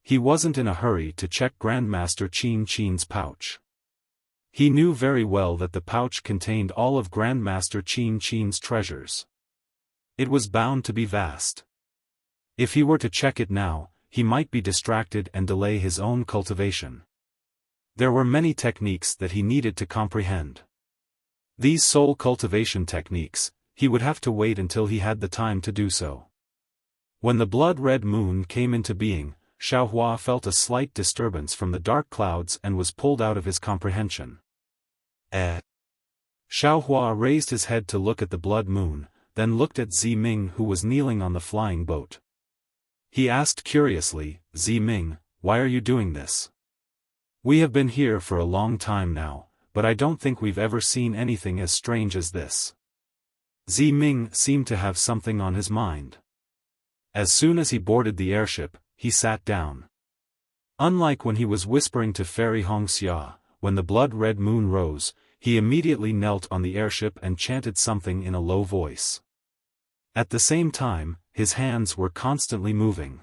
He wasn't in a hurry to check Grandmaster Qin's pouch. He knew very well that the pouch contained all of Grandmaster Qin's treasures. It was bound to be vast. If he were to check it now, he might be distracted and delay his own cultivation. There were many techniques that he needed to comprehend. These soul cultivation techniques, he would have to wait until he had the time to do so. When the blood-red moon came into being, Xiaofan felt a slight disturbance from the dark clouds and was pulled out of his comprehension. Xiaofan raised his head to look at the blood moon, then looked at Zi Ming who was kneeling on the flying boat. He asked curiously, "Zi Ming, why are you doing this? We have been here for a long time now, but I don't think we've ever seen anything as strange as this." Zi Ming seemed to have something on his mind. As soon as he boarded the airship, he sat down. Unlike when he was whispering to Fairy Wuxia, when the blood-red moon rose, he immediately knelt on the airship and chanted something in a low voice. At the same time, his hands were constantly moving.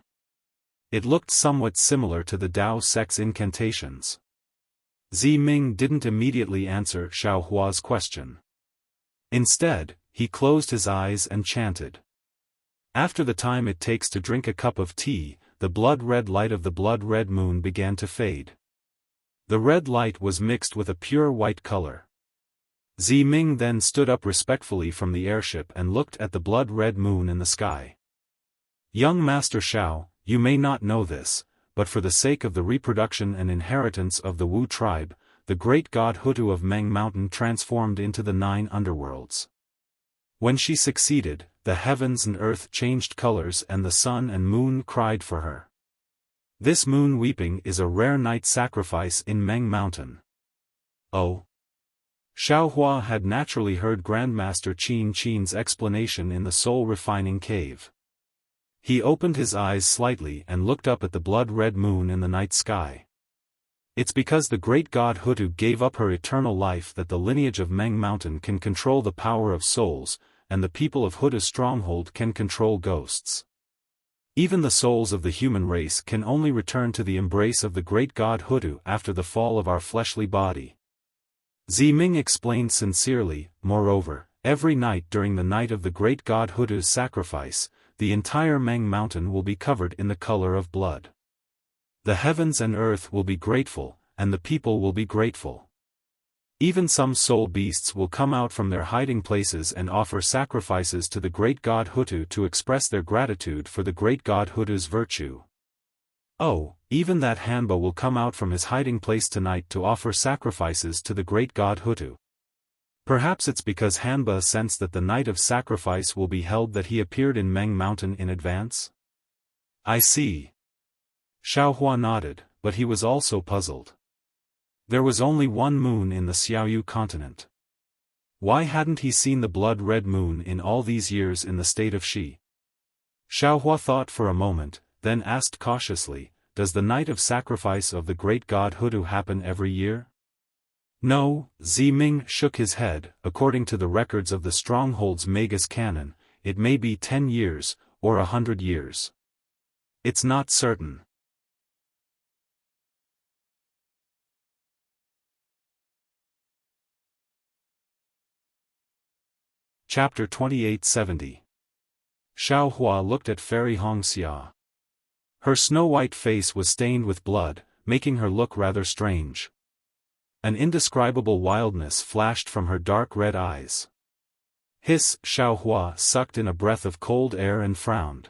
It looked somewhat similar to the Tao sex incantations. Zi Ming didn't immediately answer Xiaohua's question. Instead, he closed his eyes and chanted. After the time it takes to drink a cup of tea, the blood-red light of the blood-red moon began to fade. The red light was mixed with a pure white color. Zi Ming then stood up respectfully from the airship and looked at the blood-red moon in the sky. "Young Master Xiao, you may not know this, but for the sake of the reproduction and inheritance of the Wu tribe, the great god Hutu of Meng Mountain transformed into the 9 underworlds. When she succeeded, the heavens and earth changed colors and the sun and moon cried for her. This moon weeping is a rare night sacrifice in Meng Mountain." Oh. Xiaohua had naturally heard Grandmaster Qin's explanation in the soul-refining cave. He opened his eyes slightly and looked up at the blood-red moon in the night sky. It's because the great god Hutu gave up her eternal life that the lineage of Meng Mountain can control the power of souls, and the people of Hutu's stronghold can control ghosts. Even the souls of the human race can only return to the embrace of the great god Hutu after the fall of our fleshly body. Zi Ming explained sincerely. Moreover, every night during the night of the great god Hutu's sacrifice, the entire Meng Mountain will be covered in the color of blood. The heavens and earth will be grateful, and the people will be grateful. Even some soul beasts will come out from their hiding places and offer sacrifices to the great god Hutu to express their gratitude for the great god Hutu's virtue. Oh, even that Hanba will come out from his hiding place tonight to offer sacrifices to the great god Hutu. Perhaps it's because Hanba sensed that the night of sacrifice will be held that he appeared in Meng Mountain in advance? I see. Xiaohua nodded, but he was also puzzled. There was only one moon in the Xiaoyu continent. Why hadn't he seen the blood-red moon in all these years in the state of Xi? Xiaohua thought for a moment, then asked cautiously, does the night of sacrifice of the great god Hudu happen every year? No, Ziming shook his head. According to the records of the stronghold's Magus canon, it may be 10 years, or 100 years. It's not certain. Chapter 2870. Xiaohua looked at Fairy Hongxia. Her snow-white face was stained with blood, making her look rather strange. An indescribable wildness flashed from her dark red eyes. Hiss! Xiaohua sucked in a breath of cold air and frowned.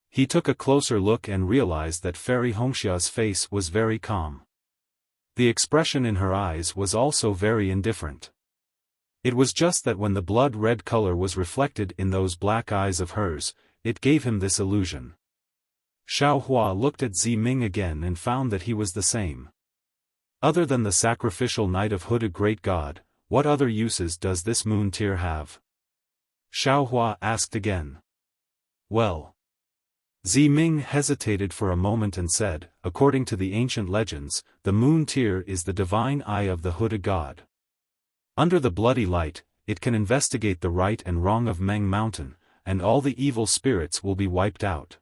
He took a closer look and realized that Fairy Hongxia's face was very calm. The expression in her eyes was also very indifferent. It was just that when the blood-red color was reflected in those black eyes of hers, it gave him this illusion. Xiaohua looked at Ziming again and found that he was the same. Other than the sacrificial night of Huda great god, what other uses does this moon tear have? Xiaohua asked again. Well. Ziming hesitated for a moment and said, according to the ancient legends, the moon tear is the divine eye of the Huda god. Under the bloody light, it can investigate the right and wrong of Meng Mountain, and all the evil spirits will be wiped out.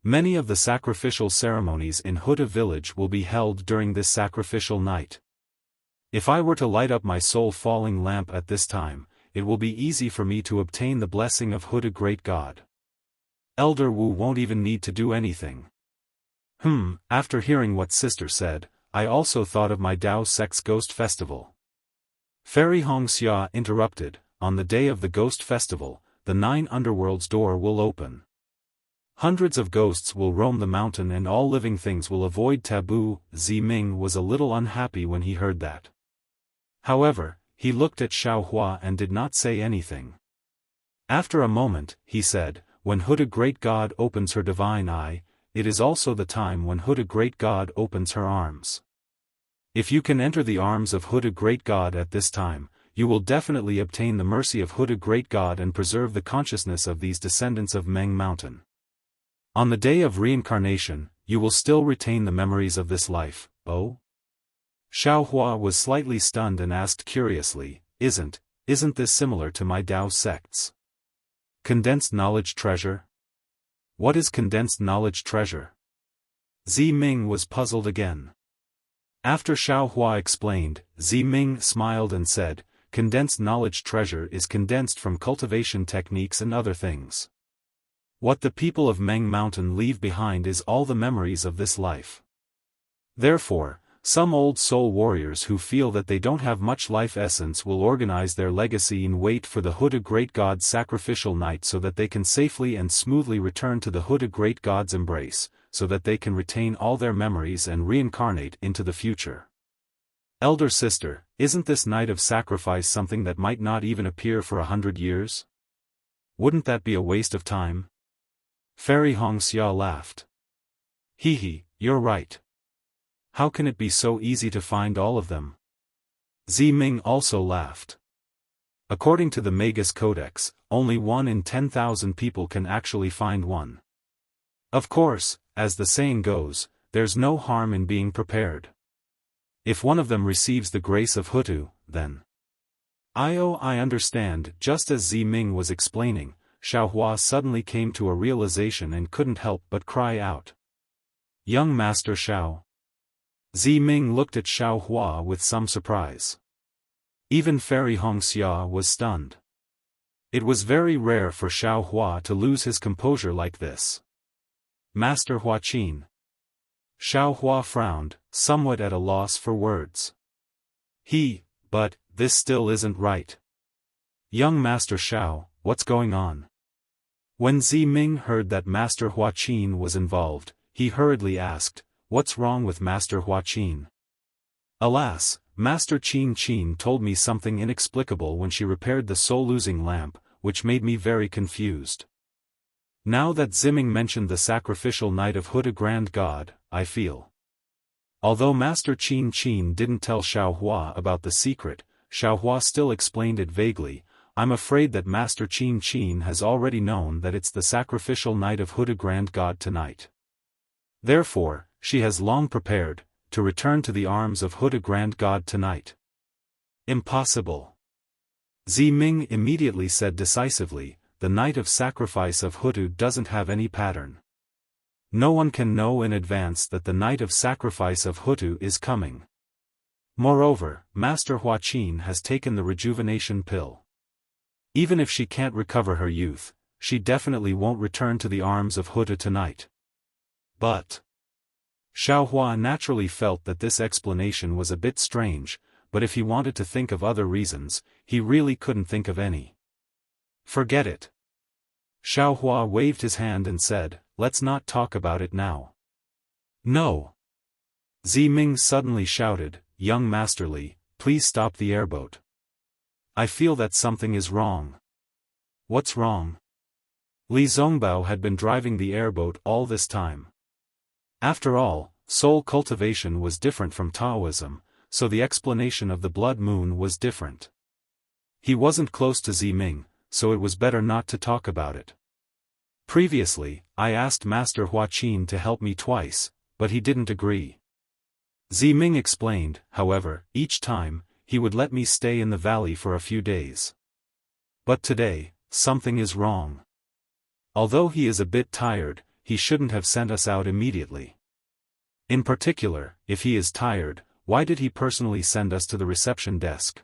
Many of the sacrificial ceremonies in Huda village will be held during this sacrificial night. If I were to light up my soul-falling lamp at this time, it will be easy for me to obtain the blessing of Huda great god. Elder Wu won't even need to do anything. After hearing what sister said, I also thought of my Dao sect's ghost festival. Fairy Hongxia interrupted, on the day of the ghost festival, the 9 underworlds door will open. Hundreds of ghosts will roam the mountain and all living things will avoid taboo. Ziming was a little unhappy when he heard that. However, he looked at Xiaohua and did not say anything. After a moment, he said, when Huda great god opens her divine eye, it is also the time when Huda great god opens her arms. If you can enter the arms of Huda great god at this time, you will definitely obtain the mercy of Huda great god and preserve the consciousness of these descendants of Meng Mountain. On the day of reincarnation, you will still retain the memories of this life, oh? Xiaohua was slightly stunned and asked curiously, isn't this similar to my Dao sects? Condensed knowledge treasure? What is condensed knowledge treasure? Ziming was puzzled again. After Xiaohua explained, Ziming smiled and said, condensed knowledge treasure is condensed from cultivation techniques and other things. What the people of Meng Mountain leave behind is all the memories of this life. Therefore, some old soul warriors who feel that they don't have much life essence will organize their legacy and wait for the Huda great god's sacrificial night so that they can safely and smoothly return to the Huda great god's embrace, so that they can retain all their memories and reincarnate into the future. Elder sister, isn't this night of sacrifice something that might not even appear for 100 years? Wouldn't that be a waste of time? Fairy Hongxia laughed. You're right. How can it be so easy to find all of them? Ziming also laughed. According to the Magus Codex, only 1 in 10,000 people can actually find one. Of course, as the saying goes, there's no harm in being prepared. If one of them receives the grace of Hutu, then... I understand. Just as Ziming was explaining, Xiaohua suddenly came to a realization and couldn't help but cry out. Young Master Xiao. Ziming looked at Xiaohua with some surprise. Even Fairy Hongxia was stunned. It was very rare for Xiaohua to lose his composure like this. Master Huaqin. Xiaohua frowned, somewhat at a loss for words. But this still isn't right. Young Master Xiao, what's going on? When Ziming heard that Master Huaqin was involved, he hurriedly asked, what's wrong with Master Huaqin? Alas, Master Qin told me something inexplicable when she repaired the soul-losing lamp, which made me very confused. Now that Ziming mentioned the sacrificial night of Huda Grand God, I feel. Although Master Qin Qin didn't tell Xiaohua about the secret, Xiaohua still explained it vaguely. I'm afraid that Master Qin Qin has already known that it's the sacrificial night of Huda Grand God tonight. Therefore, she has long prepared to return to the arms of Huda Grand God tonight. Impossible. Ziming immediately said decisively, the night of sacrifice of Hudu doesn't have any pattern. No one can know in advance that the night of sacrifice of Hutu is coming. Moreover, Master Huaqin has taken the rejuvenation pill. Even if she can't recover her youth, she definitely won't return to the arms of Hutu tonight. But Xiaohua naturally felt that this explanation was a bit strange, but if he wanted to think of other reasons, he really couldn't think of any. Forget it. Xiaohua waved his hand and said, let's not talk about it now. No. Ziming suddenly shouted, young Master Li, please stop the airboat. I feel that something is wrong. What's wrong? Li Zongbao had been driving the airboat all this time. After all, soul cultivation was different from Taoism, so the explanation of the blood moon was different. He wasn't close to Ziming, so it was better not to talk about it. Previously, I asked Master Huaqin to help me twice, but he didn't agree. Ziming explained, however, each time, he would let me stay in the valley for a few days. But today, something is wrong. Although he is a bit tired, he shouldn't have sent us out immediately. In particular, if he is tired, why did he personally send us to the reception desk?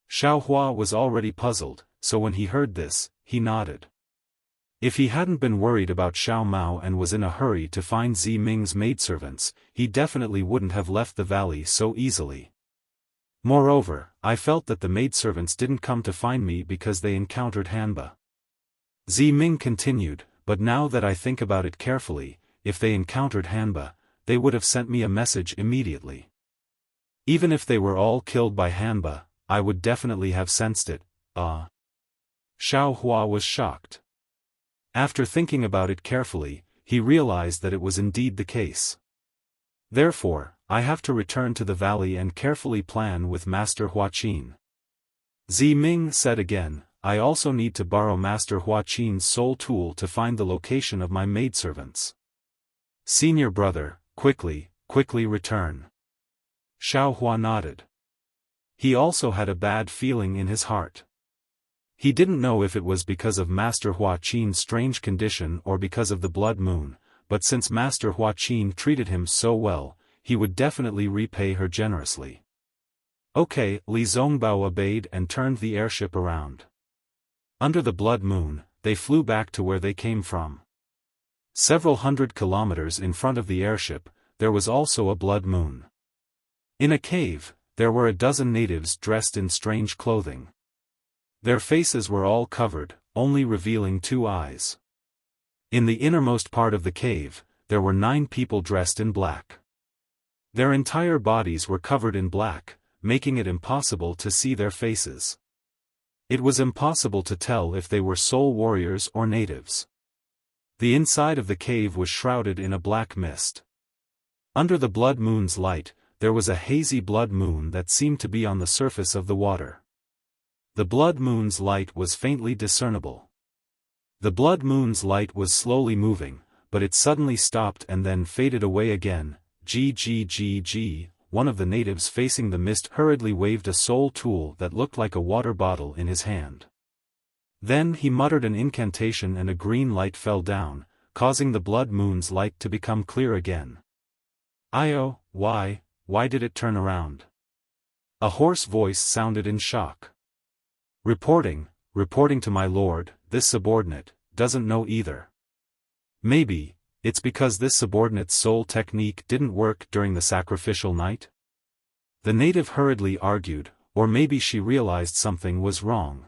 Xiaohua was already puzzled, so when he heard this, he nodded. If he hadn't been worried about Xiao Mao and was in a hurry to find Ziming's maidservants, he definitely wouldn't have left the valley so easily. Moreover, I felt that the maidservants didn't come to find me because they encountered Hanba. Ziming continued, but now that I think about it carefully, if they encountered Hanba, they would have sent me a message immediately. Even if they were all killed by Hanba, I would definitely have sensed it. Xiaohua was shocked. After thinking about it carefully, he realized that it was indeed the case. Therefore, I have to return to the valley and carefully plan with Master Huaqin. Ziming said again, I also need to borrow Master Huaqin's soul tool to find the location of my maidservants. Senior brother, quickly return. Xiaohua nodded. He also had a bad feeling in his heart. He didn't know if it was because of Master Huaqin's strange condition or because of the blood moon, but since Master Huaqin treated him so well, he would definitely repay her generously. Okay, Li Zongbao obeyed and turned the airship around. Under the blood moon, they flew back to where they came from. Several hundred kilometers in front of the airship, there was also a blood moon. In a cave, there were a dozen natives dressed in strange clothing. Their faces were all covered, only revealing 2 eyes. In the innermost part of the cave, there were 9 people dressed in black. Their entire bodies were covered in black, making it impossible to see their faces. It was impossible to tell if they were soul warriors or natives. The inside of the cave was shrouded in a black mist. Under the blood moon's light, there was a hazy blood moon that seemed to be on the surface of the water. The blood moon's light was faintly discernible. The blood moon's light was slowly moving, but it suddenly stopped and then faded away again. One of the natives facing the mist hurriedly waved a soul tool that looked like a water bottle in his hand. Then he muttered an incantation and a green light fell down, causing the blood moon's light to become clear again. Io, why did it turn around? A hoarse voice sounded in shock. Reporting to my lord, this subordinate doesn't know either. Maybe it's because this subordinate's soul technique didn't work during the sacrificial night? The native hurriedly argued, or maybe she realized something was wrong.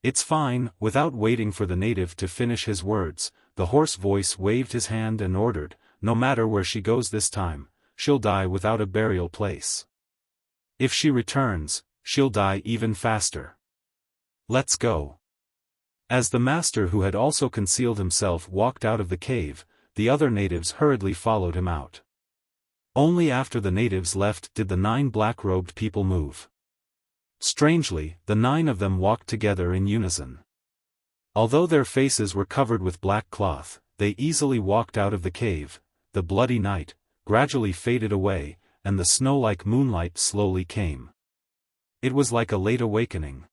It's fine. Without waiting for the native to finish his words, the hoarse voice waved his hand and ordered, no matter where she goes this time, she'll die without a burial place. If she returns, she'll die even faster. Let's go. As the master, who had also concealed himself, walked out of the cave, the other natives hurriedly followed him out. Only after the natives left did the 9 black-robed people move. Strangely, the 9 of them walked together in unison. Although their faces were covered with black cloth, they easily walked out of the cave. The bloody night gradually faded away, and the snow-like moonlight slowly came. It was like a late awakening.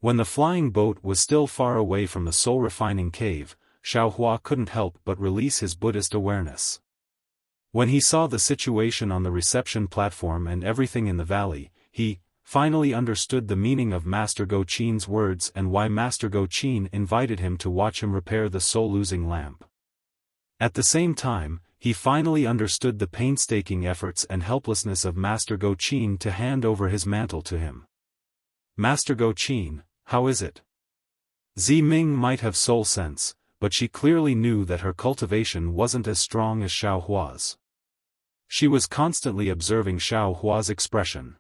When the flying boat was still far away from the soul-refining cave, Xiaohua couldn't help but release his Buddhist awareness. When he saw the situation on the reception platform and everything in the valley, he finally understood the meaning of Master Go Qin's words and why Master Go Qin invited him to watch him repair the soul-losing lamp. At the same time, he finally understood the painstaking efforts and helplessness of Master Go Qin to hand over his mantle to him. Master Go Qin, how is it? Zi Ming might have soul sense, but she clearly knew that her cultivation wasn't as strong as Xiaohua's. She was constantly observing Xiaohua's expression.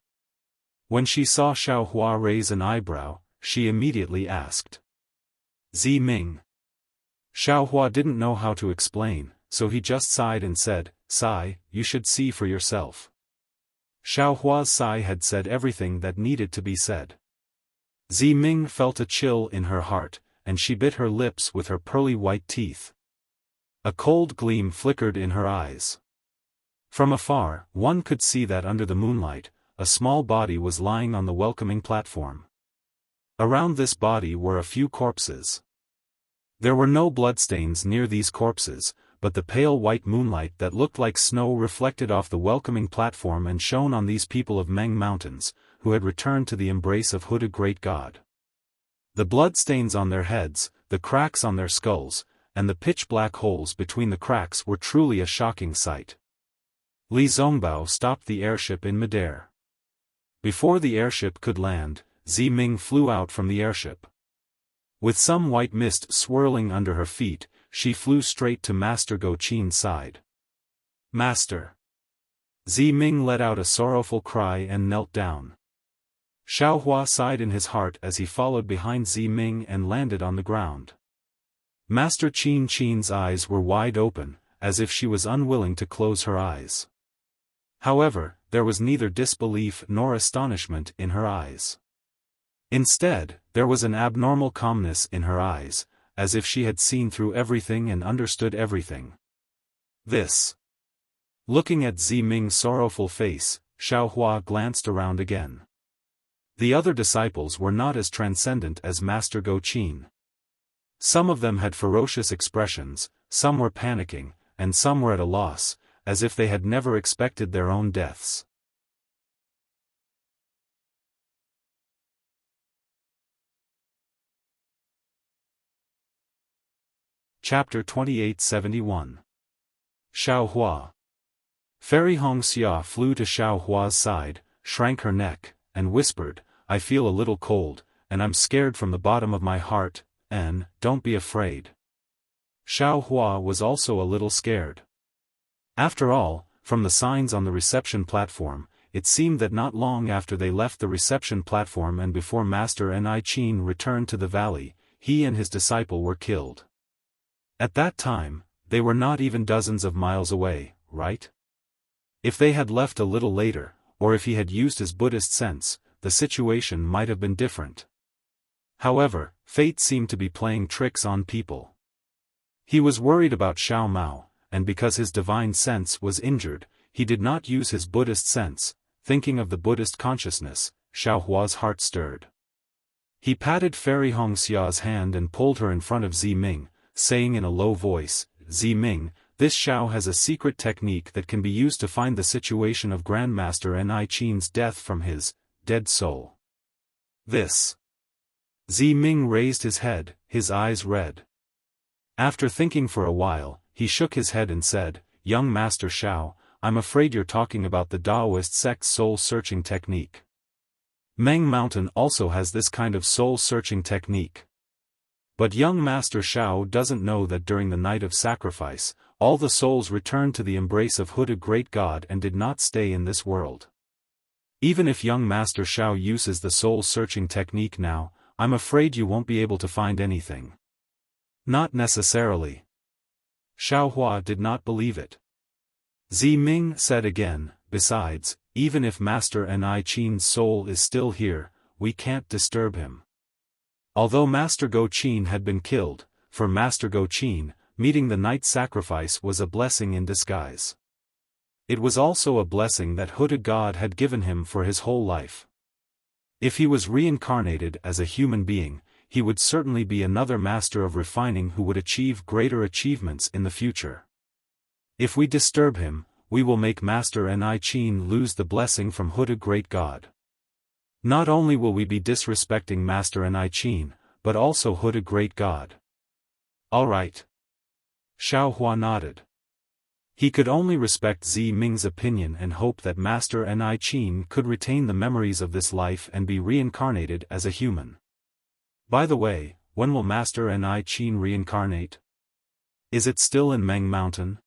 When she saw Xiaohua raise an eyebrow, she immediately asked, "Zi Ming?" Xiaohua didn't know how to explain, so he just sighed and said, "Sigh, you should see for yourself." Xiaohua's sigh had said everything that needed to be said. Zi Ming felt a chill in her heart, and she bit her lips with her pearly white teeth. A cold gleam flickered in her eyes. From afar, one could see that under the moonlight, a small body was lying on the welcoming platform. Around this body were a few corpses. There were no bloodstains near these corpses, but the pale white moonlight that looked like snow reflected off the welcoming platform and shone on these people of Meng Mountains, who had returned to the embrace of Huda Great God. The bloodstains on their heads, the cracks on their skulls, and the pitch-black holes between the cracks were truly a shocking sight. Li Zongbao stopped the airship in midair. Before the airship could land, Zi Ming flew out from the airship. With some white mist swirling under her feet, she flew straight to Master Go Qin's side. "Master!" Zi Ming let out a sorrowful cry and knelt down. Xiaohua sighed in his heart as he followed behind Zi Ming and landed on the ground. Master Qin's eyes were wide open, as if she was unwilling to close her eyes. However, there was neither disbelief nor astonishment in her eyes. Instead, there was an abnormal calmness in her eyes, as if she had seen through everything and understood everything. This. Looking at Zi Ming's sorrowful face, Xiaohua glanced around again. The other disciples were not as transcendent as Master Go Qin. Some of them had ferocious expressions, some were panicking, and some were at a loss, as if they had never expected their own deaths. Chapter 2871. Xiaohua. Fairy Hongxia flew to Xiaohua's side, shrank her neck, and whispered, "I feel a little cold, and I'm scared from the bottom of my heart, and don't be afraid." Xiaohua was also a little scared. After all, from the signs on the reception platform, it seemed that not long after they left the reception platform and before Master Ni Qin returned to the valley, he and his disciple were killed. At that time, they were not even dozens of miles away, right? If they had left a little later, or if he had used his Buddhist sense, the situation might have been different. However, fate seemed to be playing tricks on people. He was worried about Xiao Mao, and because his divine sense was injured, he did not use his Buddhist sense. Thinking of the Buddhist consciousness, Xiaohua's heart stirred. He patted Fairy Hongxia's hand and pulled her in front of Zi Ming, saying in a low voice, "Zi Ming, this Xiao has a secret technique that can be used to find the situation of Grandmaster Ni Qin's death from his dead soul." This. Zi Ming raised his head, his eyes red. After thinking for a while, he shook his head and said, "Young Master Xiao, I'm afraid you're talking about the Taoist sect's soul-searching technique. Meng Mountain also has this kind of soul-searching technique. But young Master Xiao doesn't know that during the night of sacrifice, all the souls returned to the embrace of Huda Great God and did not stay in this world. Even if young Master Xiao uses the soul-searching technique now, I'm afraid you won't be able to find anything. Not necessarily. Xiaohua did not believe it. Ming said again, besides, even if Master Ni Qin's soul is still here, we can't disturb him. Although Master Go Qin had been killed, for Master Go Qin, meeting the night sacrifice was a blessing in disguise. It was also a blessing that hooded God had given him for his whole life. If he was reincarnated as a human being, he would certainly be another master of refining who would achieve greater achievements in the future. If we disturb him, we will make Master Ni Qin lose the blessing from hooded great God. Not only will we be disrespecting Master Ni Qin, but also hooded great God. All right. Xiaohua nodded. He could only respect Ming's opinion and hope that Master Ni Qin could retain the memories of this life and be reincarnated as a human. By the way, when will Master Ni Qin reincarnate? Is it still in Meng Mountain?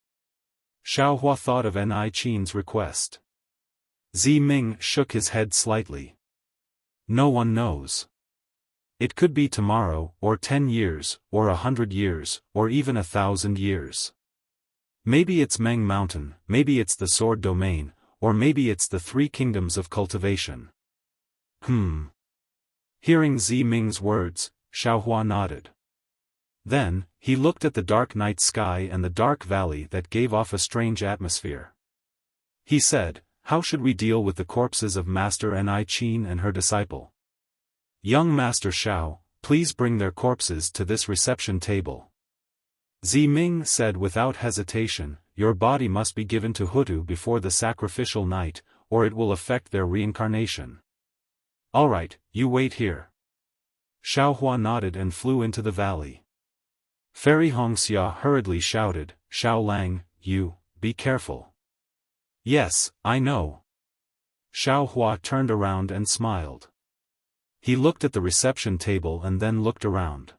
Xiaohua thought of Ni Qin's request. Ming shook his head slightly. No one knows. It could be tomorrow, or 10 years, or 100 years, or even 1,000 years. Maybe it's Meng Mountain, maybe it's the Sword Domain, or maybe it's the Three Kingdoms of Cultivation. Hearing Ming's words, Xiaohua nodded. Then, he looked at the dark night sky and the dark valley that gave off a strange atmosphere. He said, how should we deal with the corpses of Master Ni Qin and her disciple? Young Master Xiao, please bring their corpses to this reception table. Ming said without hesitation, your body must be given to Hutu before the sacrificial night, or it will affect their reincarnation. All right, you wait here. Xiaohua nodded and flew into the valley. Fairy Hongxia hurriedly shouted, Xiao Lang, be careful. Yes, I know. Xiaohua turned around and smiled. He looked at the reception table and then looked around.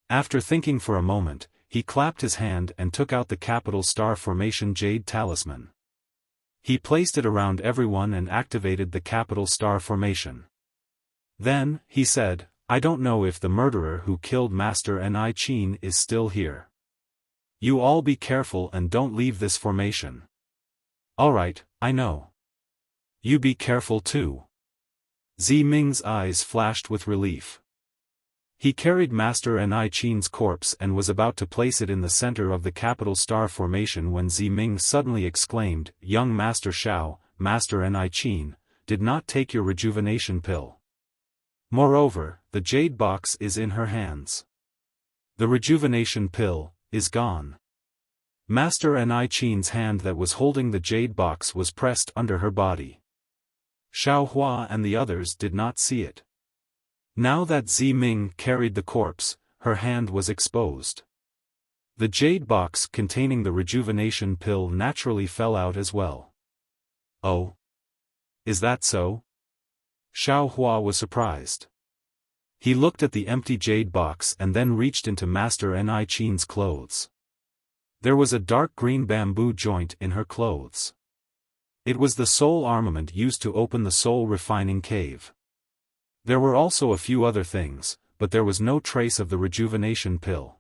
After thinking for a moment, he clapped his hand and took out the capital star formation jade talisman. He placed it around everyone and activated the capital star formation. Then, he said, I don't know if the murderer who killed Master Ni Qin is still here. You all be careful and don't leave this formation. Alright, I know. You be careful too. Ming's eyes flashed with relief. He carried Master Ni Qin's corpse and was about to place it in the center of the capital star formation when Ming suddenly exclaimed, Young Master Xiao, Master Ni Qin, did not take your rejuvenation pill. Moreover, the jade box is in her hands. The rejuvenation pill is gone. Master Ni Qin's hand that was holding the jade box was pressed under her body. Xiaohua and the others did not see it. Now that Ming carried the corpse, her hand was exposed. The jade box containing the rejuvenation pill naturally fell out as well. Oh? Is that so? Xiaohua was surprised. He looked at the empty jade box and then reached into Master Ni Qin's clothes. There was a dark green bamboo joint in her clothes. It was the soul armament used to open the soul refining cave. There were also a few other things, but there was no trace of the rejuvenation pill.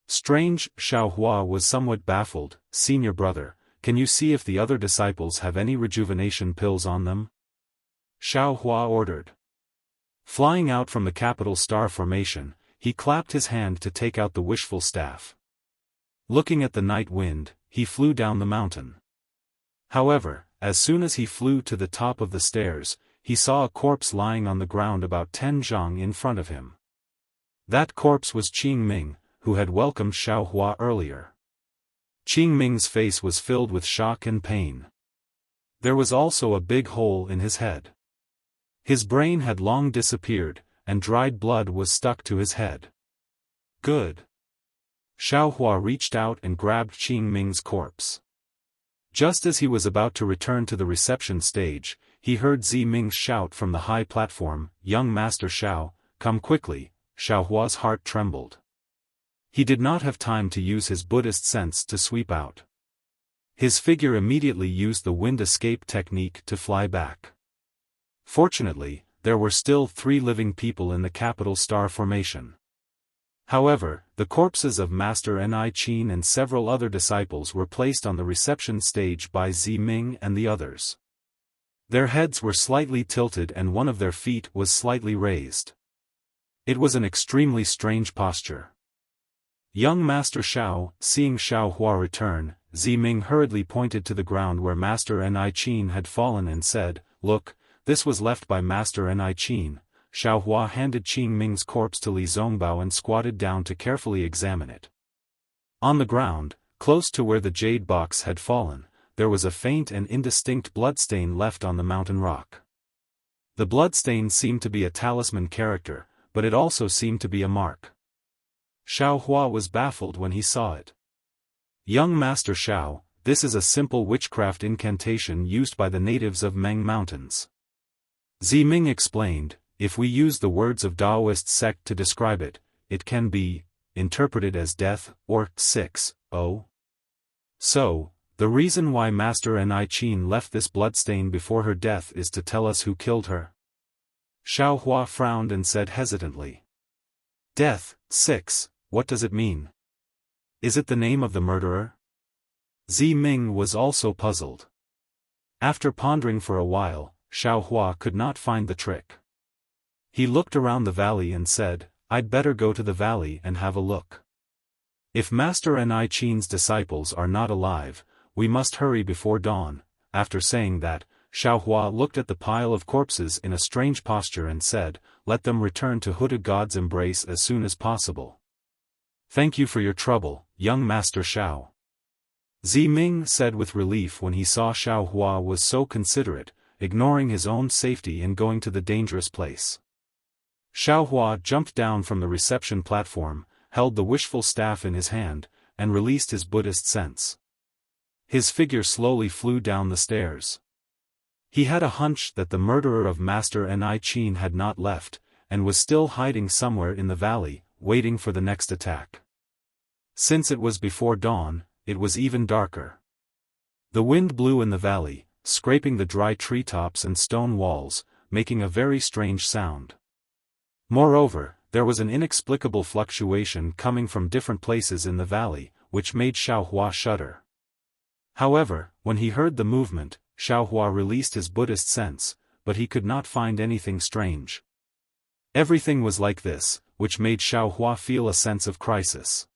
Strange, Xiaohua was somewhat baffled. Senior brother, can you see if the other disciples have any rejuvenation pills on them? Xiaohua ordered. Flying out from the capital star formation, he clapped his hand to take out the wishful staff. Looking at the night wind, he flew down the mountain. However, as soon as he flew to the top of the stairs, he saw a corpse lying on the ground about 10 zhang in front of him. That corpse was Qing Ming, who had welcomed Xiaohua earlier. Qing Ming's face was filled with shock and pain. There was also a big hole in his head. His brain had long disappeared, and dried blood was stuck to his head. Good. Xiaohua reached out and grabbed Qing Ming's corpse. Just as he was about to return to the reception stage, he heard Ming shout from the high platform, Young Master Xiao, come quickly. Xiaohua's heart trembled. He did not have time to use his Buddhist sense to sweep out. His figure immediately used the wind escape technique to fly back. Fortunately, there were still 3 living people in the capital star formation. However, the corpses of Master Ni Qin and several other disciples were placed on the reception stage by Zi Ming and the others. Their heads were slightly tilted and one of their feet was slightly raised. It was an extremely strange posture. Young Master Xiao, seeing Xiao Hua return, Zi Ming hurriedly pointed to the ground where Master Ni Qin had fallen and said, "Look, this was left by Master Ni Qin." Xiao Hua handed Qing Ming's corpse to Li Zongbao and squatted down to carefully examine it. On the ground, close to where the jade box had fallen, there was a faint and indistinct bloodstain left on the mountain rock. The bloodstain seemed to be a talisman character, but it also seemed to be a mark. Xiao Hua was baffled when he saw it. "Young Master Xiao, this is a simple witchcraft incantation used by the natives of Meng Mountains." Zi Ming explained, "If we use the words of Taoist sect to describe it, it can be interpreted as death, or 6-0. So, the reason why Master Ni Qin left this bloodstain before her death is to tell us who killed her." Xiao Hua frowned and said hesitantly, "Death, 6, what does it mean? Is it the name of the murderer?" Zi Ming was also puzzled. After pondering for a while, Xiao Hua could not find the trick. He looked around the valley and said, "I'd better go to the valley and have a look. If Master Ni Qin's disciples are not alive, we must hurry before dawn." After saying that, Xiao Hua looked at the pile of corpses in a strange posture and said, "Let them return to Huda God's embrace as soon as possible." "Thank you for your trouble, young Master Xiao," Zi Ming said with relief when he saw Xiao Hua was so considerate, ignoring his own safety and going to the dangerous place. Xiao Hua jumped down from the reception platform, held the wishful staff in his hand, and released his Buddhist sense. His figure slowly flew down the stairs. He had a hunch that the murderer of Master Ni Qin had not left, and was still hiding somewhere in the valley, waiting for the next attack. Since it was before dawn, it was even darker. The wind blew in the valley, scraping the dry treetops and stone walls, making a very strange sound. Moreover, there was an inexplicable fluctuation coming from different places in the valley, which made Xiao Hua shudder. However, when he heard the movement, Xiao Hua released his Buddhist sense, but he could not find anything strange. Everything was like this, which made Xiao Hua feel a sense of crisis.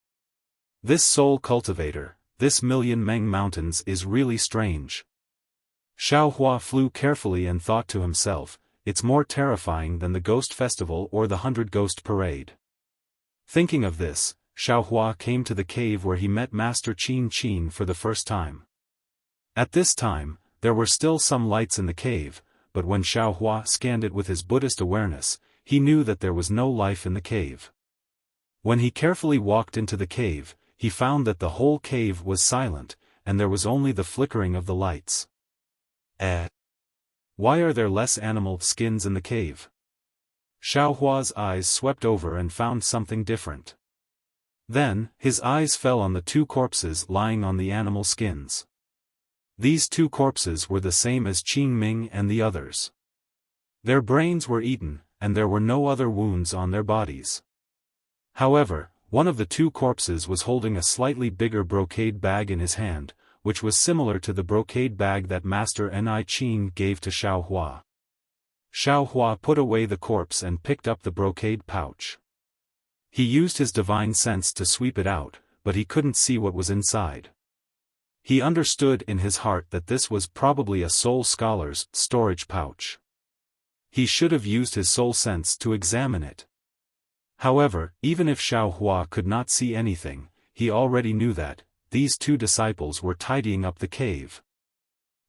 This soul cultivator, this million Meng Mountains is really strange. Xiao Hua flew carefully and thought to himself, "It's more terrifying than the Ghost Festival or the 100 Ghost Parade." Thinking of this, Xiao Hua came to the cave where he met Master Qin Qin for the first time. At this time, there were still some lights in the cave, but when Xiao Hua scanned it with his Buddhist awareness, he knew that there was no life in the cave. When he carefully walked into the cave, he found that the whole cave was silent, and there was only the flickering of the lights. Why are there less animal skins in the cave? Xiao Hua's eyes swept over and found something different. Then, his eyes fell on the 2 corpses lying on the animal skins. These 2 corpses were the same as Qing Ming and the others. Their brains were eaten, and there were no other wounds on their bodies. However, one of the 2 corpses was holding a slightly bigger brocade bag in his hand, which was similar to the brocade bag that Master Ni Qin gave to Xiao Hua. Xiao Hua put away the corpse and picked up the brocade pouch. He used his divine sense to sweep it out, but he couldn't see what was inside. He understood in his heart that this was probably a soul scholar's storage pouch. He should have used his soul sense to examine it. However, even if Xiao Hua could not see anything, he already knew that these 2 disciples were tidying up the cave.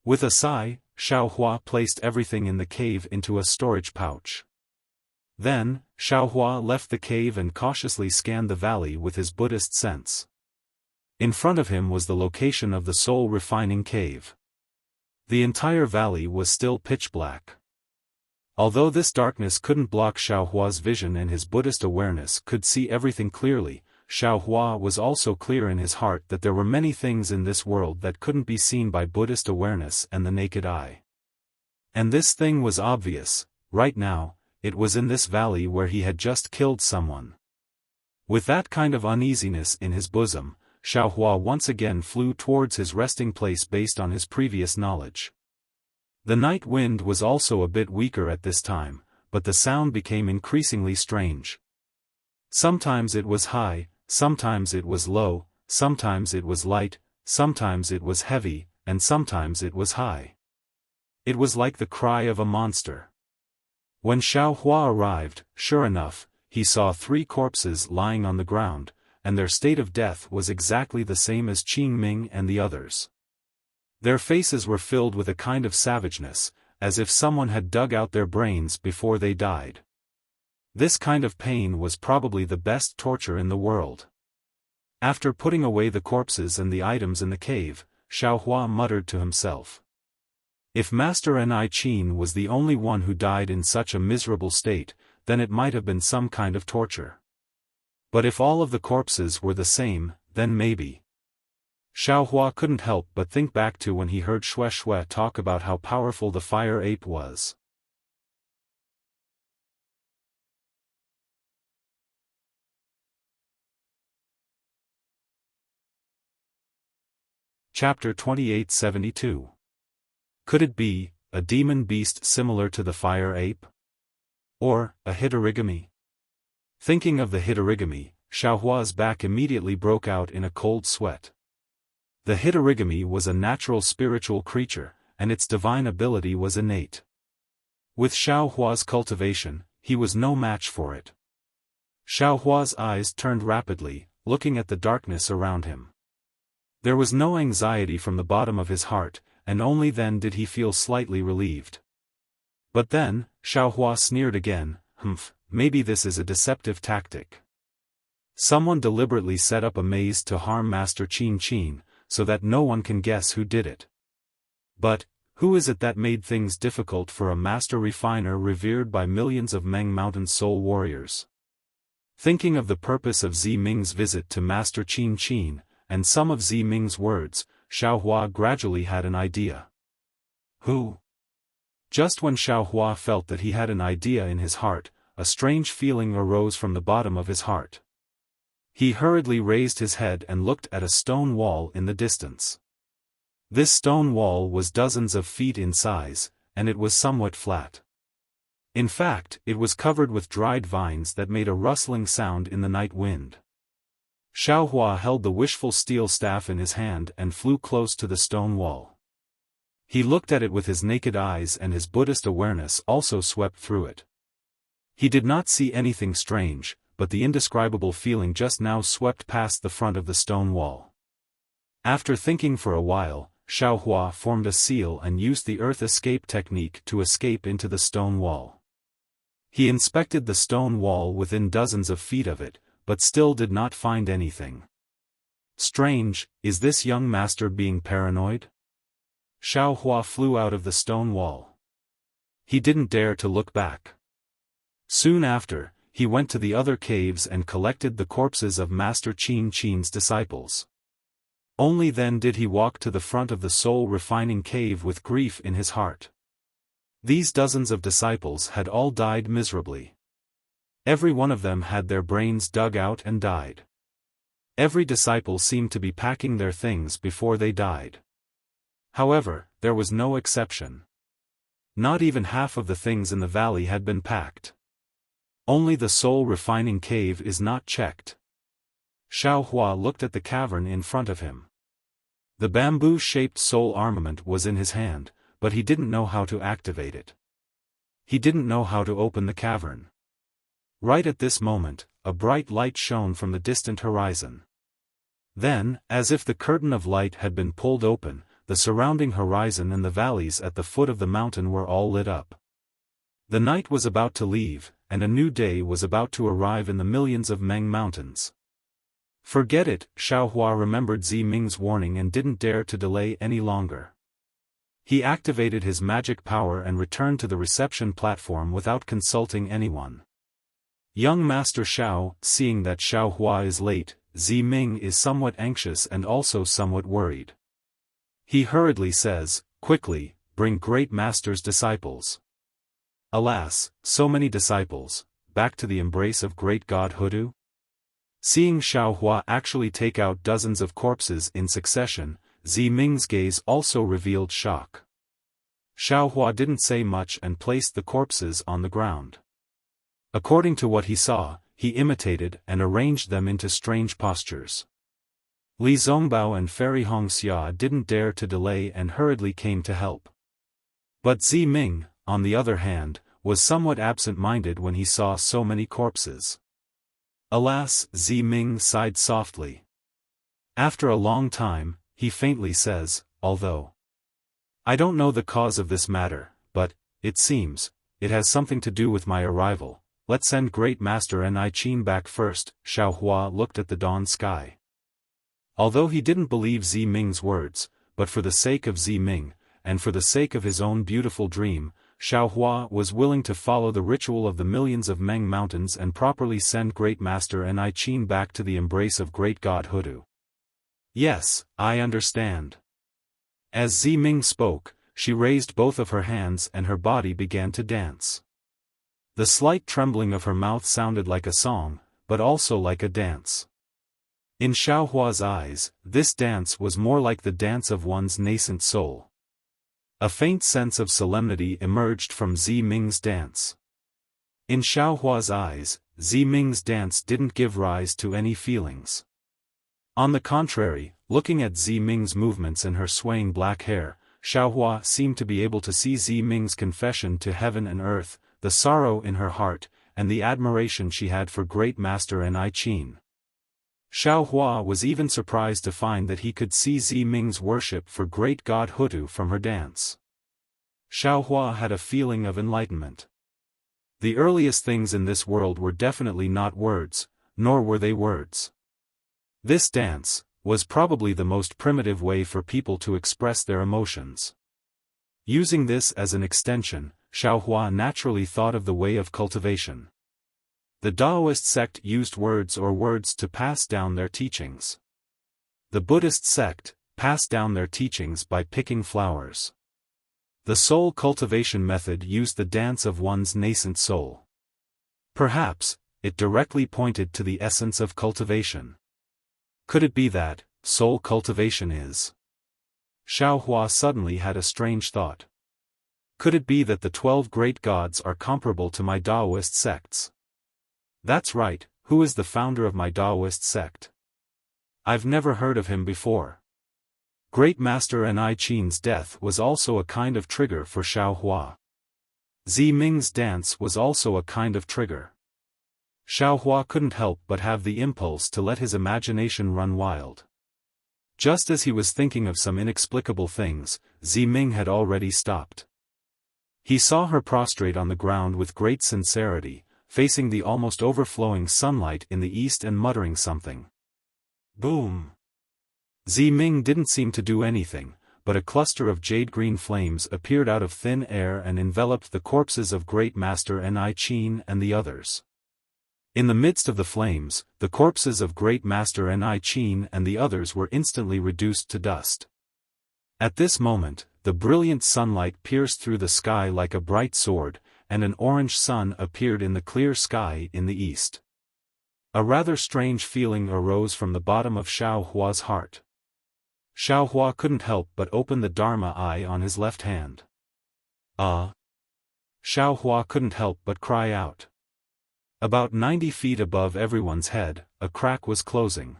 With a sigh, Xiao Hua placed everything in the cave into a storage pouch. Then, Xiao Hua left the cave and cautiously scanned the valley with his Buddhist sense. In front of him was the location of the soul refining cave. The entire valley was still pitch black. Although this darkness couldn't block Xiao Hua's vision and his Buddhist awareness could see everything clearly, Xiao Hua was also clear in his heart that there were many things in this world that couldn't be seen by Buddhist awareness and the naked eye. And this thing was obvious, right now, it was in this valley where he had just killed someone. With that kind of uneasiness in his bosom, Xiaohua once again flew towards his resting place based on his previous knowledge. The night wind was also a bit weaker at this time, but the sound became increasingly strange. Sometimes it was high, sometimes it was low, sometimes it was light, sometimes it was heavy, and sometimes it was high. It was like the cry of a monster. When Xiaohua arrived, sure enough, he saw 3 corpses lying on the ground, and their state of death was exactly the same as Qing Ming and the others. Their faces were filled with a kind of savageness, as if someone had dug out their brains before they died. This kind of pain was probably the best torture in the world. After putting away the corpses and the items in the cave, Xiaohua muttered to himself. If Master Ni Qin was the only one who died in such a miserable state, then it might have been some kind of torture. But if all of the corpses were the same, then maybe. Xiaohua couldn't help but think back to when he heard Shui talk about how powerful the fire ape was. Chapter 2872. Could it be a demon beast similar to the fire ape? Or a hitorigami? Thinking of the hitorigami, Xiaohua's back immediately broke out in a cold sweat. The hitorigami was a natural spiritual creature, and its divine ability was innate. With Xiaohua's cultivation, he was no match for it. Xiaohua's eyes turned rapidly, looking at the darkness around him. There was no anxiety from the bottom of his heart, and only then did he feel slightly relieved. But then, Xiaohua sneered again, maybe this is a deceptive tactic. Someone deliberately set up a maze to harm Master Qin, so that no one can guess who did it. But, who is it that made things difficult for a master refiner revered by millions of Meng Mountain soul warriors? Thinking of the purpose of Zi Ming's visit to Master Qin, and some of Zi Ming's words, Xiaohua gradually had an idea. Who? Just when Xiaohua felt that he had an idea in his heart, a strange feeling arose from the bottom of his heart. He hurriedly raised his head and looked at a stone wall in the distance. This stone wall was dozens of feet in size, and it was somewhat flat. In fact, it was covered with dried vines that made a rustling sound in the night wind. Xiaohua held the wishful steel staff in his hand and flew close to the stone wall. He looked at it with his naked eyes, and his Buddhist awareness also swept through it. He did not see anything strange, but the indescribable feeling just now swept past the front of the stone wall. After thinking for a while, Xiaohua formed a seal and used the earth escape technique to escape into the stone wall. He inspected the stone wall within dozens of feet of it, but still did not find anything. Strange, is this young master being paranoid? Xiaohua flew out of the stone wall. He didn't dare to look back. Soon after, he went to the other caves and collected the corpses of Master Qin's disciples. Only then did he walk to the front of the soul-refining cave with grief in his heart. These dozens of disciples had all died miserably. Every one of them had their brains dug out and died. Every disciple seemed to be packing their things before they died. However, there was no exception. Not even half of the things in the valley had been packed. Only the soul-refining cave is not checked. Xiaohua looked at the cavern in front of him. The bamboo-shaped soul armament was in his hand, but he didn't know how to activate it. He didn't know how to open the cavern. Right at this moment, a bright light shone from the distant horizon. Then, as if the curtain of light had been pulled open, the surrounding horizon and the valleys at the foot of the mountain were all lit up. The night was about to leave, and a new day was about to arrive in the millions of Meng Mountains. Forget it, Xiaohua remembered Zi Ming's warning and didn't dare to delay any longer. He activated his magic power and returned to the reception platform without consulting anyone. Young Master Xiao, seeing that Xiaohua is late, Zi Ming is somewhat anxious and also somewhat worried. He hurriedly says, "Quickly, bring Great Master's disciples." Alas, so many disciples, back to the embrace of great god Hudu? Seeing Xiaohua actually take out dozens of corpses in succession, Ming's gaze also revealed shock. Xiaohua didn't say much and placed the corpses on the ground. According to what he saw, he imitated and arranged them into strange postures. Li Zongbao and Fairy Hongxia didn't dare to delay and hurriedly came to help. But Ming, on the other hand, was somewhat absent-minded when he saw so many corpses. Alas, Ming sighed softly. After a long time, he faintly says, although I don't know the cause of this matter, but, it seems, it has something to do with my arrival. Let's send Great Master Ni Qin back first. Xiaohua looked at the dawn sky. Although he didn't believe Ming's words, but for the sake of Ming, and for the sake of his own beautiful dream, Xiaohua was willing to follow the ritual of the millions of Meng mountains and properly send Great Master Ni Qin back to the embrace of great god Hudu. Yes, I understand. As Ming spoke, she raised both of her hands and her body began to dance. The slight trembling of her mouth sounded like a song, but also like a dance. In Xiaohua's eyes, this dance was more like the dance of one's nascent soul. A faint sense of solemnity emerged from Ming's dance. In Xiaohua's eyes, Ming's dance didn't give rise to any feelings. On the contrary, looking at Ming's movements and her swaying black hair, Xiaohua seemed to be able to see Ming's confession to heaven and earth, the sorrow in her heart, and the admiration she had for Great Master Ni Qin. Xiaohua was even surprised to find that he could see Ming's worship for great god Hutu from her dance. Xiaohua had a feeling of enlightenment. The earliest things in this world were definitely not words, nor were they words. This dance was probably the most primitive way for people to express their emotions. Using this as an extension, Xiaohua naturally thought of the way of cultivation. The Taoist sect used words to pass down their teachings. The Buddhist sect passed down their teachings by picking flowers. The soul cultivation method used the dance of one's nascent soul. Perhaps, it directly pointed to the essence of cultivation. Could it be that, soul cultivation is? Xiaohua suddenly had a strange thought. Could it be that the 12 great gods are comparable to my Taoist sects? That's right, who is the founder of my Taoist sect? I've never heard of him before. Great Master Ni Qin's death was also a kind of trigger for Xiaohua. Ming's dance was also a kind of trigger. Xiaohua couldn't help but have the impulse to let his imagination run wild. Just as he was thinking of some inexplicable things, Ming had already stopped. He saw her prostrate on the ground with great sincerity, facing the almost overflowing sunlight in the east and muttering something. Boom! Ming didn't seem to do anything, but a cluster of jade-green flames appeared out of thin air and enveloped the corpses of Great Master Ni Qin and the others. In the midst of the flames, the corpses of Great Master Ni Qin and the others were instantly reduced to dust. At this moment, the brilliant sunlight pierced through the sky like a bright sword, and an orange sun appeared in the clear sky in the east. A rather strange feeling arose from the bottom of Xiaohua's heart. Xiaohua couldn't help but open the Dharma eye on his left hand. Ah! Xiaohua couldn't help but cry out. About 90 feet above everyone's head, a crack was closing.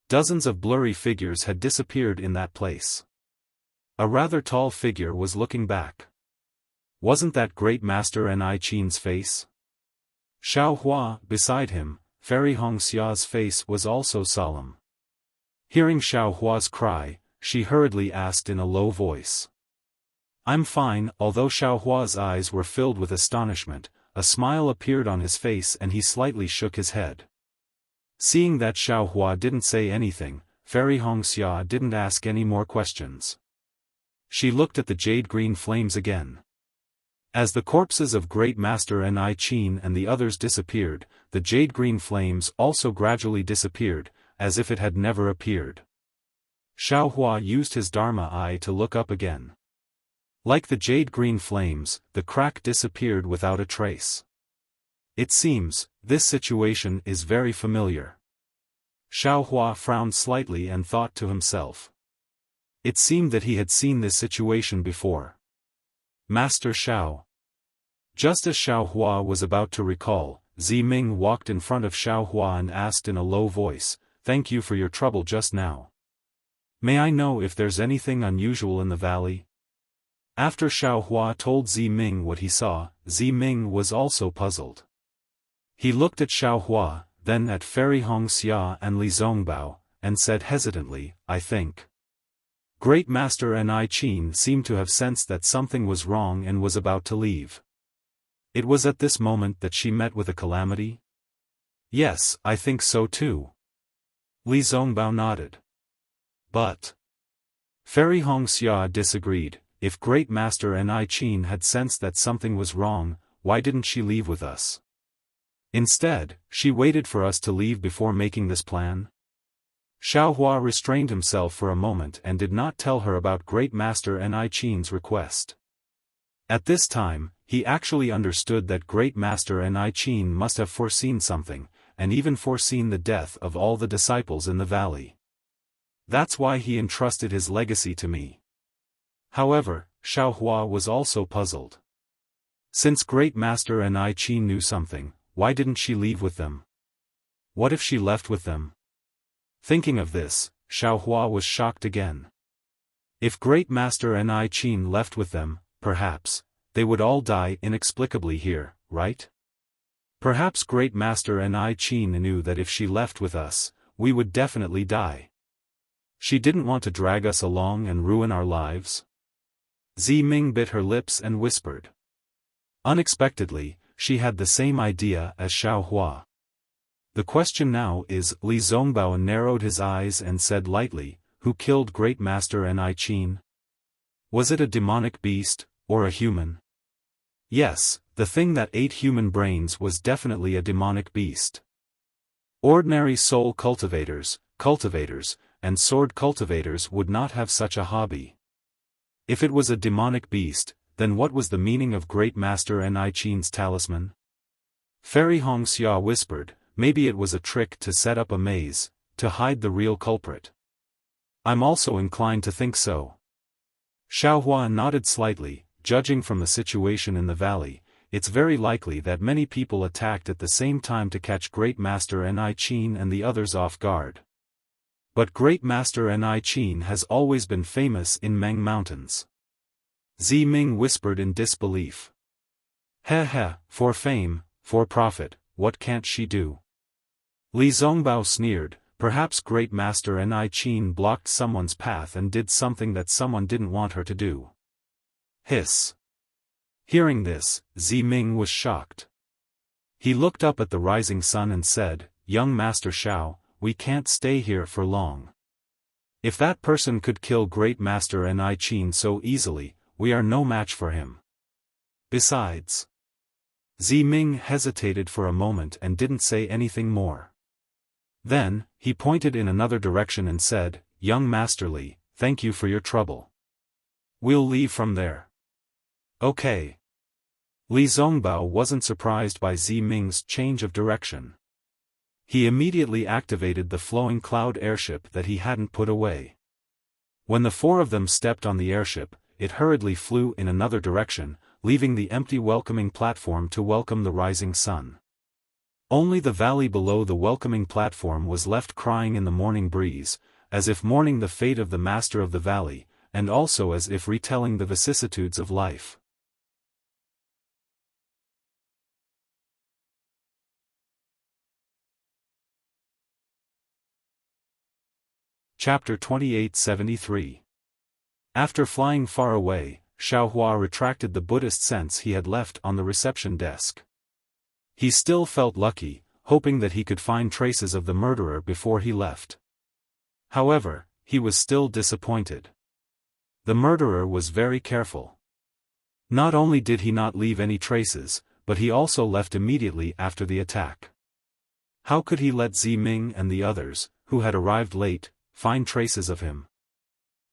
Dozens of blurry figures had disappeared in that place. A rather tall figure was looking back. Wasn't that Great Master Ni Qin's face? Xiaohua, beside him, Fairy Hongxia's face was also solemn. Hearing Xiaohua's cry, she hurriedly asked in a low voice. I'm fine. Although Xiaohua's eyes were filled with astonishment, a smile appeared on his face and he slightly shook his head. Seeing that Xiaohua didn't say anything, Fairy Hongxia didn't ask any more questions. She looked at the jade-green flames again. As the corpses of Great Master Ni Qin and the others disappeared, the jade-green flames also gradually disappeared, as if it had never appeared. Xiaohua used his Dharma eye to look up again. Like the jade-green flames, the crack disappeared without a trace. It seems, this situation is very familiar. Xiaohua frowned slightly and thought to himself. It seemed that he had seen this situation before. Master Xiao. Just as Xiaohua was about to recall, Ziming walked in front of Xiaohua and asked in a low voice, "Thank you for your trouble just now. May I know if there's anything unusual in the valley?" After Xiaohua told Ziming what he saw, Ziming was also puzzled. He looked at Xiaohua, then at Fairy Hongxia and Li Zongbao, and said hesitantly, "I think." Great Master Ni Qin seemed to have sensed that something was wrong and was about to leave. It was at this moment that she met with a calamity? "Yes, I think so too." Li Zongbao nodded. But Fairy Hongxia disagreed. If Great Master Ni Qin had sensed that something was wrong, why didn't she leave with us? Instead, she waited for us to leave before making this plan? Xiaohua restrained himself for a moment and did not tell her about Great Master Ni Qin's request. At this time, he actually understood that Great Master Ni Qin must have foreseen something, and even foreseen the death of all the disciples in the valley. That's why he entrusted his legacy to me. However, Xiaohua was also puzzled. Since Great Master Ni Qin knew something, why didn't she leave with them? What if she left with them? Thinking of this, Xiaohua was shocked again. If Great Master Ni Qin left with them, perhaps, they would all die inexplicably here, right? Perhaps Great Master Ni Qin knew that if she left with us, we would definitely die. She didn't want to drag us along and ruin our lives? Ziming bit her lips and whispered. Unexpectedly, she had the same idea as Xiaohua. The question now is, Li Zongbao narrowed his eyes and said lightly, "Who killed Great Master Ni Qin? Was it a demonic beast, or a human?" Yes, the thing that ate human brains was definitely a demonic beast. Ordinary soul cultivators, and sword cultivators would not have such a hobby. If it was a demonic beast, then what was the meaning of Great Master Ni Qin's talisman? Fairy Hongxia whispered, "Maybe it was a trick to set up a maze, to hide the real culprit." I'm also inclined to think so. Xiaohua nodded slightly. Judging from the situation in the valley, it's very likely that many people attacked at the same time to catch Great Master Ni Qin and the others off guard. But Great Master Ni Qin has always been famous in Meng Mountains. Ziming whispered in disbelief. Heh, for fame, for profit, what can't she do? Li Zongbao sneered, perhaps Great Master Ni Qin blocked someone's path and did something that someone didn't want her to do. Hiss. Hearing this, Ziming was shocked. He looked up at the rising sun and said, "Young Master Xiao, we can't stay here for long. If that person could kill Great Master Ni Qin so easily, we are no match for him. Besides..." Ziming hesitated for a moment and didn't say anything more. Then, he pointed in another direction and said, "Young Master Li, thank you for your trouble. We'll leave from there." Okay. Li Zongbao wasn't surprised by Ziming's change of direction. He immediately activated the flowing cloud airship that he hadn't put away. When the four of them stepped on the airship, it hurriedly flew in another direction, leaving the empty welcoming platform to welcome the rising sun. Only the valley below the welcoming platform was left crying in the morning breeze, as if mourning the fate of the master of the valley, and also as if retelling the vicissitudes of life. Chapter 2873. After flying far away, Xiaohua retracted the Buddhist scents he had left on the reception desk. He still felt lucky, hoping that he could find traces of the murderer before he left. However, he was still disappointed. The murderer was very careful. Not only did he not leave any traces, but he also left immediately after the attack. How could he let Ziming and the others, who had arrived late, find traces of him?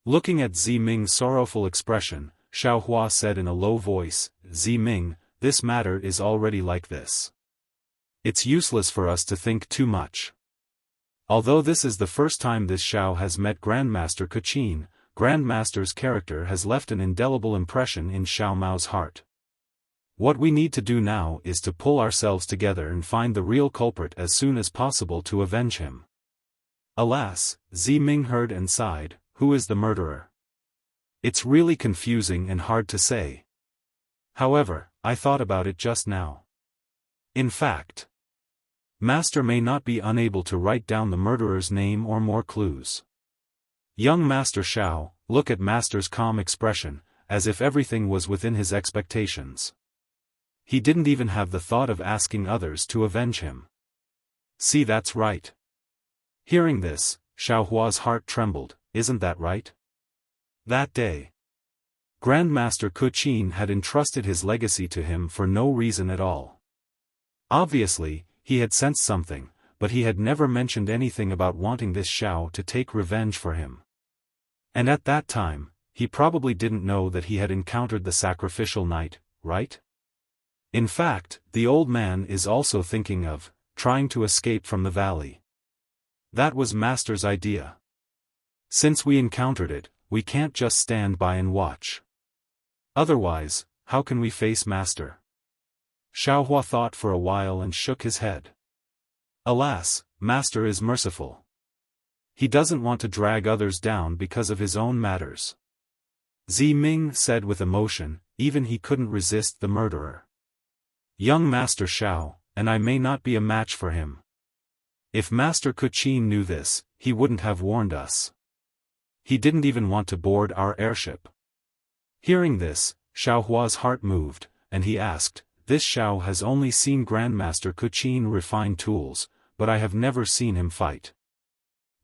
Looking at Ziming's sorrowful expression, Xiaohua said in a low voice, Ziming, this matter is already like this. It's useless for us to think too much. Although this is the first time this Xiao has met Grandmaster Keqin, Grandmaster's character has left an indelible impression in Xiao Mao's heart. What we need to do now is to pull ourselves together and find the real culprit as soon as possible to avenge him. Alas, Ziming heard and sighed, who is the murderer? It's really confusing and hard to say. However, I thought about it just now. In fact, Master may not be unable to write down the murderer's name or more clues. Young Master Xiao, look at Master's calm expression, as if everything was within his expectations. He didn't even have the thought of asking others to avenge him. See, that's right. Hearing this, Xiaohua's heart trembled, isn't that right? That day, Grandmaster Keqin had entrusted his legacy to him for no reason at all. Obviously, he had sensed something, but he had never mentioned anything about wanting this Xiao to take revenge for him. And at that time, he probably didn't know that he had encountered the sacrificial knight, right? In fact, the old man is also thinking of trying to escape from the valley. That was Master's idea. Since we encountered it, we can't just stand by and watch. Otherwise, how can we face Master? Xiaohua thought for a while and shook his head. Alas, Master is merciful. He doesn't want to drag others down because of his own matters. Ziming said with emotion, even he couldn't resist the murderer. Young Master Xiao, and I may not be a match for him. If Master Keqin knew this, he wouldn't have warned us. He didn't even want to board our airship. Hearing this, Xiaohua's heart moved, and he asked, this Xiao has only seen Grandmaster Keqin refine tools, but I have never seen him fight.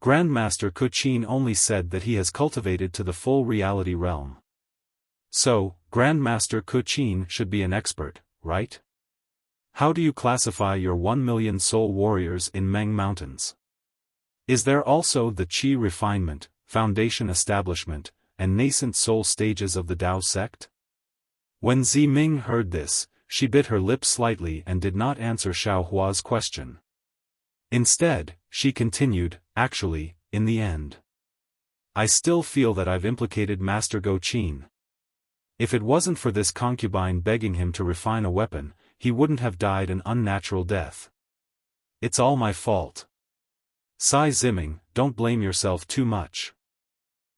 Grandmaster Keqin only said that he has cultivated to the full reality realm. So, Grandmaster Keqin should be an expert, right? How do you classify your 1 million soul warriors in Meng Mountains? Is there also the Qi refinement, foundation establishment, and nascent soul stages of the Tao sect? When Ziming heard this, she bit her lip slightly and did not answer Xiaohua's question. Instead, she continued, actually, in the end, I still feel that I've implicated Master Keqin. If it wasn't for this concubine begging him to refine a weapon, he wouldn't have died an unnatural death. It's all my fault. Sigh Ziming, don't blame yourself too much.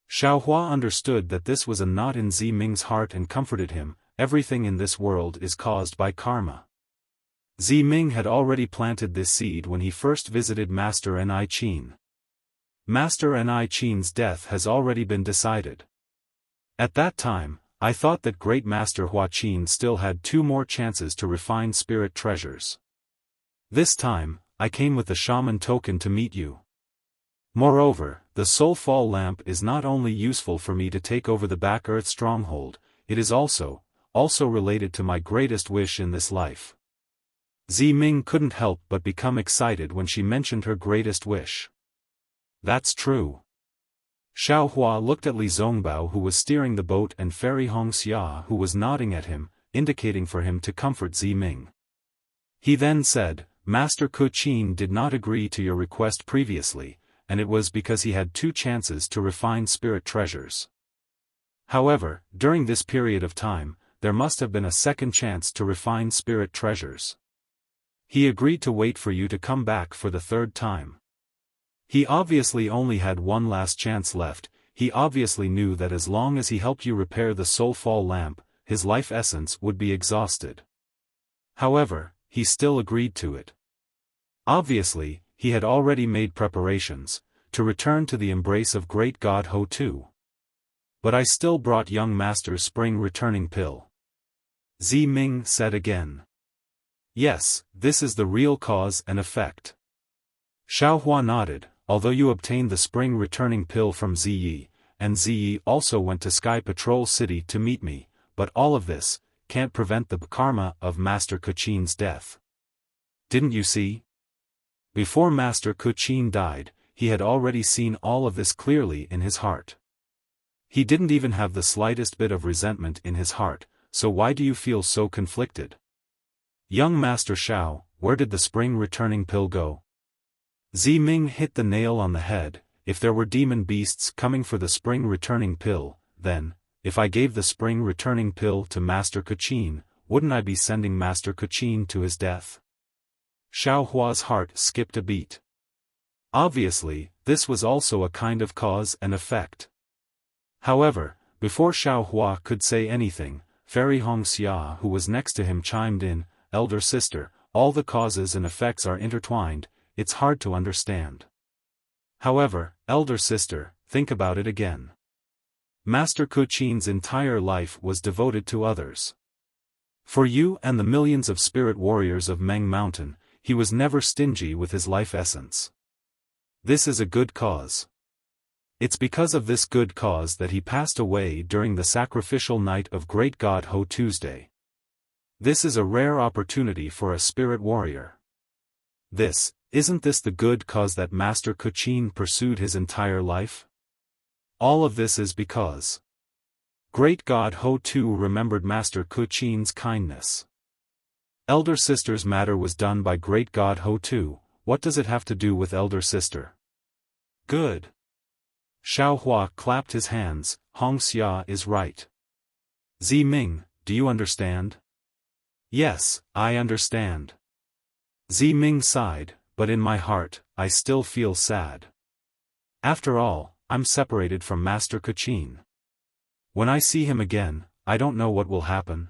Xiaohua understood that this was a knot in Ziming's heart and comforted him, everything in this world is caused by karma. Ziming had already planted this seed when he first visited Master Ni Qin. Master Ni Qin's death has already been decided. At that time, I thought that Great Master Hua Qin still had 2 more chances to refine spirit treasures. This time, I came with the shaman token to meet you. Moreover, the soul fall lamp is not only useful for me to take over the back earth stronghold, it is also related to my greatest wish in this life. Ziming couldn't help but become excited when she mentioned her greatest wish. That's true. Xiaohua looked at Li Zongbao who was steering the boat and Fairy Hongxia who was nodding at him, indicating for him to comfort Ziming. He then said, Master Keqin did not agree to your request previously, and it was because he had 2 chances to refine spirit treasures. However, during this period of time, there must have been a second chance to refine spirit treasures. He agreed to wait for you to come back for the 3rd time. He obviously only had one last chance left. He obviously knew that as long as he helped you repair the soul fall lamp, his life essence would be exhausted. However, he still agreed to it. Obviously, he had already made preparations to return to the embrace of great God Ho too. But I still brought young Master's spring returning pill. Ziming said again. Yes, this is the real cause and effect. Xiaohua nodded, although you obtained the spring returning pill from Ziyi, and Ziyi also went to Sky Patrol City to meet me, but all of this can't prevent the karma of Master Keqin's death. Didn't you see? Before Master Keqin died, he had already seen all of this clearly in his heart. He didn't even have the slightest bit of resentment in his heart, so why do you feel so conflicted? Young Master Xiao, where did the spring returning pill go? Ming hit the nail on the head. If there were demon beasts coming for the spring returning pill, then, if I gave the spring returning pill to Master Kuchin, wouldn't I be sending Master Kuchin to his death? Xiao Hua's heart skipped a beat. Obviously, this was also a kind of cause and effect. However, before Xiao Hua could say anything, Fairy Hongxia, who was next to him, chimed in, "Elder sister, all the causes and effects are intertwined, it's hard to understand." However, elder sister, think about it again. Master Kuchin's entire life was devoted to others. For you and the millions of spirit warriors of Meng Mountain, he was never stingy with his life essence. This is a good cause. It's because of this good cause that he passed away during the sacrificial night of Great God Ho Tuesday. This is a rare opportunity for a spirit warrior. Isn't this the good cause that Master Kuchin pursued his entire life? All of this is because Great God Ho Tu remembered Master Kuchin's kindness. Elder sister's matter was done by Great God Ho Tu. What does it have to do with elder sister? Good. Xiao Hua clapped his hands. Hongxia is right. Ming, do you understand? Yes, I understand. Ming sighed, but in my heart, I still feel sad. After all, I'm separated from Master Kuchin. When I see him again, I don't know what will happen.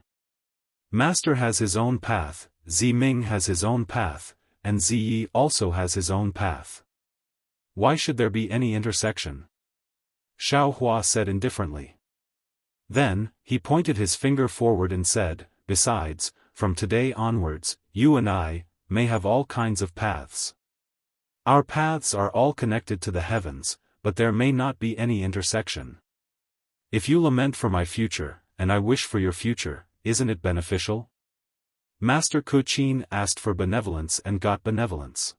Master has his own path, Ming has his own path, and Ziyi also has his own path. Why should there be any intersection? Xiao Hua said indifferently. Then, he pointed his finger forward and said, "Besides, from today onwards, you and I may have all kinds of paths. Our paths are all connected to the heavens, but there may not be any intersection. If you lament for my future, and I wish for your future, isn't it beneficial?" Master Kuchin asked for benevolence and got benevolence.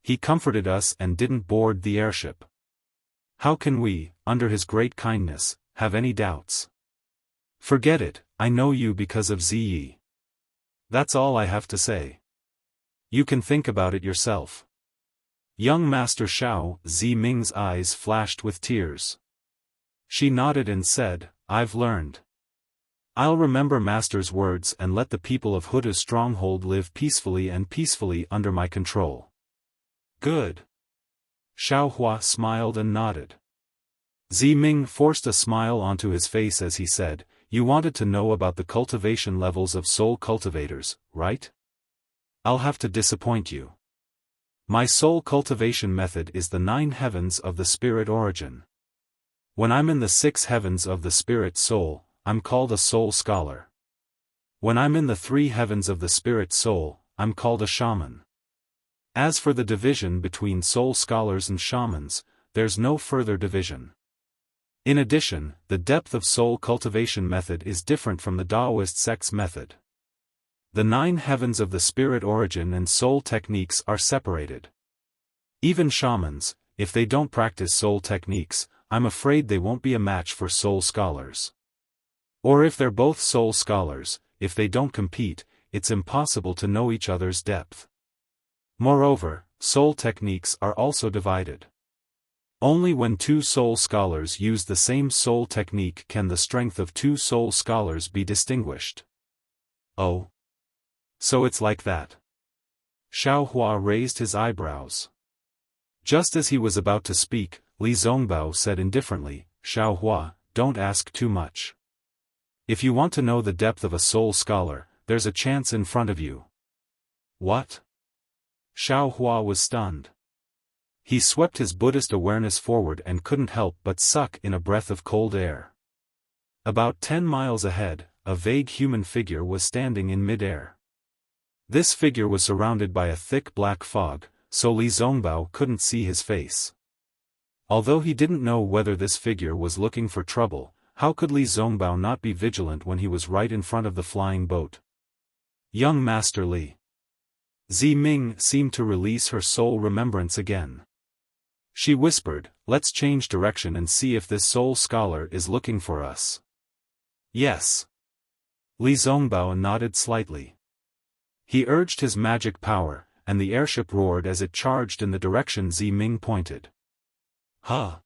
He comforted us and didn't board the airship. How can we, under his great kindness, have any doubts? Forget it, I know you because of Ziyi. That's all I have to say. You can think about it yourself. Young Master Xiao, Ming's eyes flashed with tears. She nodded and said, "I've learned. I'll remember Master's words and let the people of Huda's stronghold live peacefully under my control." Good. Xiao Hua smiled and nodded. Ming forced a smile onto his face as he said, "You wanted to know about the cultivation levels of soul cultivators, right? I'll have to disappoint you. My soul cultivation method is the 9 heavens of the spirit origin. When I'm in the 6 heavens of the spirit soul, I'm called a soul scholar. When I'm in the 3 heavens of the spirit soul, I'm called a shaman. As for the division between soul scholars and shamans, there's no further division. In addition, the depth of soul cultivation method is different from the Taoist sect's method. The 9 heavens of the spirit origin and soul techniques are separated. Even shamans, if they don't practice soul techniques, I'm afraid they won't be a match for soul scholars. Or if they're both soul scholars, if they don't compete, it's impossible to know each other's depth. Moreover, soul techniques are also divided. Only when 2 soul scholars use the same soul technique can the strength of 2 soul scholars be distinguished. Oh. So it's like that. Xiao Hua raised his eyebrows. Just as he was about to speak, Li Zongbao said indifferently, "Xiao Hua, don't ask too much. If you want to know the depth of a soul scholar, there's a chance in front of you." What? Xiao Hua was stunned. He swept his Buddhist awareness forward and couldn't help but suck in a breath of cold air. About 10 miles ahead, a vague human figure was standing in mid-air. This figure was surrounded by a thick black fog, so Li Zongbao couldn't see his face. Although he didn't know whether this figure was looking for trouble, how could Li Zongbao not be vigilant when he was right in front of the flying boat? Young Master Li. Ming seemed to release her soul remembrance again. She whispered, let's change direction and see if this soul scholar is looking for us. Yes. Li Zongbao nodded slightly. He urged his magic power, and the airship roared as it charged in the direction Zi Ming pointed. Huh.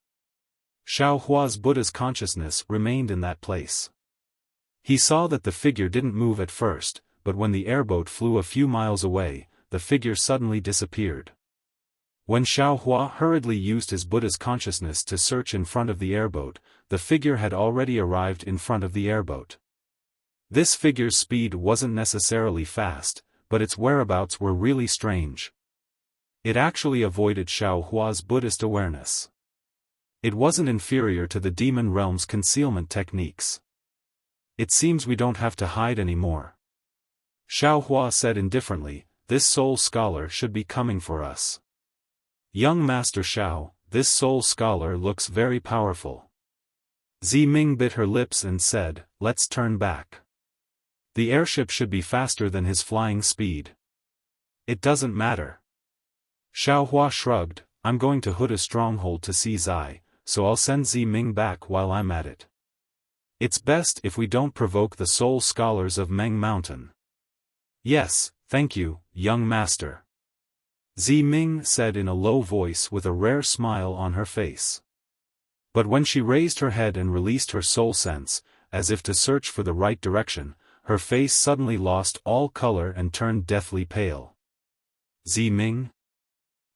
Xiao Hua's Buddha's consciousness remained in that place. He saw that the figure didn't move at first, but when the airboat flew a few miles away, the figure suddenly disappeared. When Xiao Hua hurriedly used his Buddha's consciousness to search in front of the airboat, the figure had already arrived in front of the airboat. This figure's speed wasn't necessarily fast, but its whereabouts were really strange. It actually avoided Xiao Hua's Buddhist awareness. It wasn't inferior to the demon realm's concealment techniques. It seems we don't have to hide anymore. Xiao Hua said indifferently, this soul scholar should be coming for us. Young Master Xiao, this soul scholar looks very powerful. Zi Ming bit her lips and said, let's turn back. The airship should be faster than his flying speed. It doesn't matter. Xiao Hua shrugged, I'm going to Huda's stronghold to see Zai, so I'll send Zi Ming back while I'm at it. It's best if we don't provoke the soul scholars of Meng Mountain. Yes, thank you, young master. Zi Ming said in a low voice with a rare smile on her face. But when she raised her head and released her soul sense, as if to search for the right direction, her face suddenly lost all color and turned deathly pale. Zi Ming?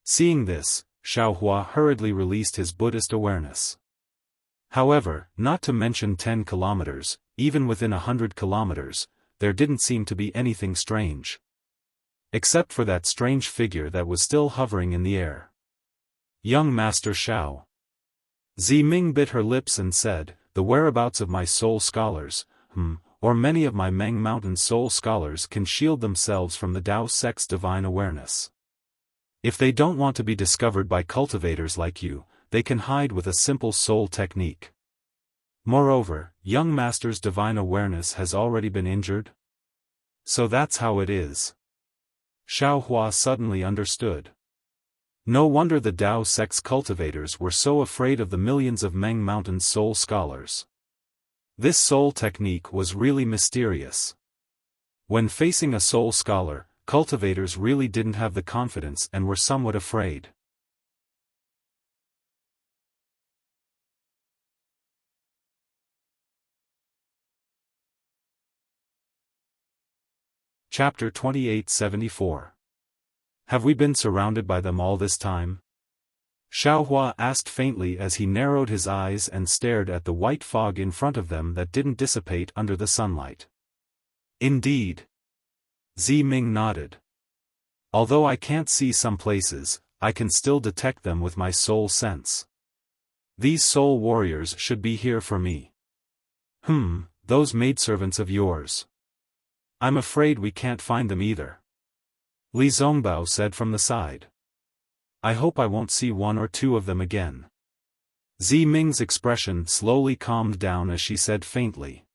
Seeing this, Xiao Hua hurriedly released his Buddhist awareness. However, not to mention 10 kilometers, even within 100 kilometers, there didn't seem to be anything strange. Except for that strange figure that was still hovering in the air. Young Master Xiao. Zi Ming bit her lips and said, the whereabouts of my soul scholars, or many of my Meng Mountain soul scholars can shield themselves from the Tao sect's divine awareness. If they don't want to be discovered by cultivators like you, they can hide with a simple soul technique. Moreover, young Master's divine awareness has already been injured. So that's how it is. Xiao Hua suddenly understood. No wonder the Tao sect's cultivators were so afraid of the millions of Meng Mountain soul scholars. This soul technique was really mysterious. When facing a soul scholar, cultivators really didn't have the confidence and were somewhat afraid. Chapter 2874. Have we been surrounded by them all this time? Xiao Hua asked faintly as he narrowed his eyes and stared at the white fog in front of them that didn't dissipate under the sunlight. Indeed. Zi Ming nodded. Although I can't see some places, I can still detect them with my soul sense. These soul warriors should be here for me. Those maidservants of yours. I'm afraid we can't find them either. Li Zongbao said from the side. I hope I won't see one or two of them again. Zi Ming's expression slowly calmed down as she said faintly.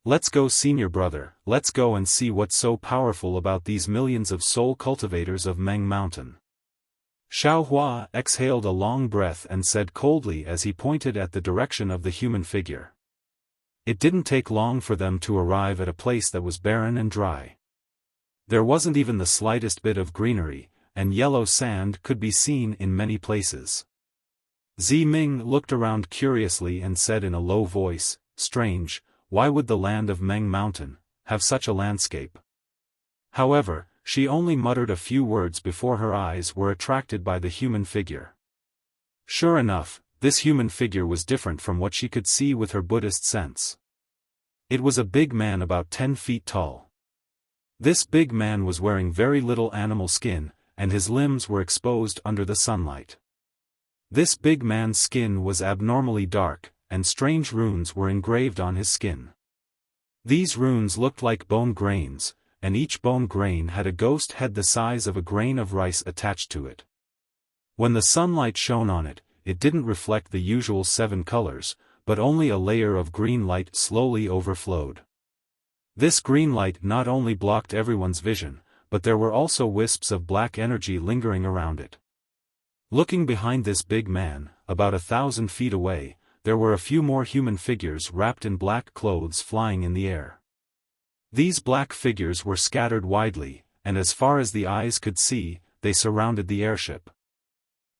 Let's go, senior brother, let's go and see what's so powerful about these millions of soul cultivators of Meng Mountain. Xiao Hua exhaled a long breath and said coldly as he pointed at the direction of the human figure. It didn't take long for them to arrive at a place that was barren and dry. There wasn't even the slightest bit of greenery, and yellow sand could be seen in many places. Zi Ming looked around curiously and said in a low voice, strange, why would the land of Meng Mountain have such a landscape? However, she only muttered a few words before her eyes were attracted by the human figure. Sure enough, this human figure was different from what she could see with her Buddhist sense. It was a big man about 10 feet tall. This big man was wearing very little animal skin, and his limbs were exposed under the sunlight. This big man's skin was abnormally dark, and strange runes were engraved on his skin. These runes looked like bone grains, and each bone grain had a ghost head the size of a grain of rice attached to it. When the sunlight shone on it, it didn't reflect the usual 7 colors, but only a layer of green light slowly overflowed. This green light not only blocked everyone's vision, but there were also wisps of black energy lingering around it. Looking behind this big man, about 1,000 feet away, there were a few more human figures wrapped in black clothes flying in the air. These black figures were scattered widely, and as far as the eyes could see, they surrounded the airship.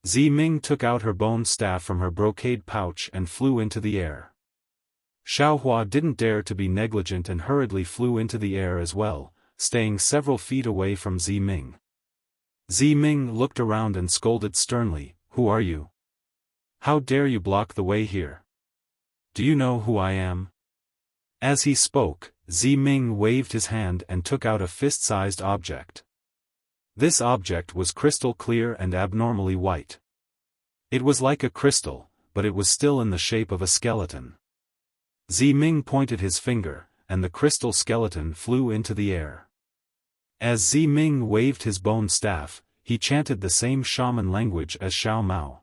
Ziming took out her bone staff from her brocade pouch and flew into the air. Xiaohua didn't dare to be negligent and hurriedly flew into the air as well, staying several feet away from Ziming. Ziming looked around and scolded sternly, "Who are you? How dare you block the way here? Do you know who I am?" As he spoke, Ziming waved his hand and took out a fist-sized object. This object was crystal clear and abnormally white. It was like a crystal, but it was still in the shape of a skeleton. Ziming pointed his finger, and the crystal skeleton flew into the air. As Ziming waved his bone staff, he chanted the same shaman language as Xiao Mao.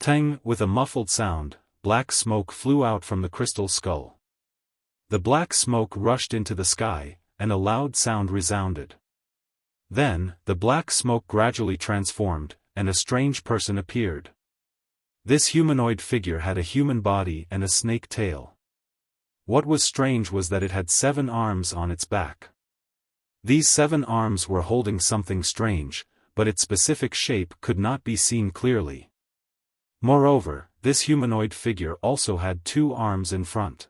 Tang, with a muffled sound, black smoke flew out from the crystal skull. The black smoke rushed into the sky, and a loud sound resounded. Then, the black smoke gradually transformed, and a strange person appeared. This humanoid figure had a human body and a snake tail. What was strange was that it had 7 arms on its back. These 7 arms were holding something strange, but its specific shape could not be seen clearly. Moreover, this humanoid figure also had 2 arms in front.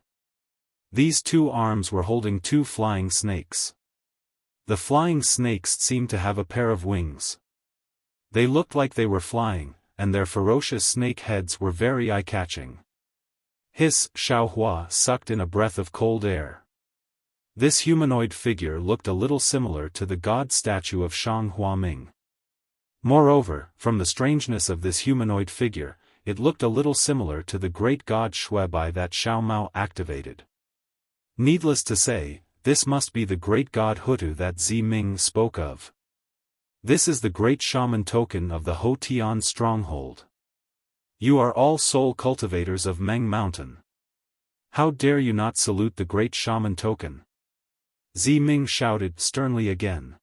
These 2 arms were holding 2 flying snakes. The flying snakes seemed to have a pair of wings. They looked like they were flying, and their ferocious snake heads were very eye-catching. Hiss! Xiaohua sucked in a breath of cold air. This humanoid figure looked a little similar to the god statue of Shang Huaming. Moreover, from the strangeness of this humanoid figure, it looked a little similar to the great god Shuebai that Xiao Mao activated. Needless to say, this must be the great god Hutu that Ziming spoke of. This is the great shaman token of the Ho Tian stronghold. You are all soul cultivators of Meng Mountain. How dare you not salute the great shaman token? Ziming shouted sternly again.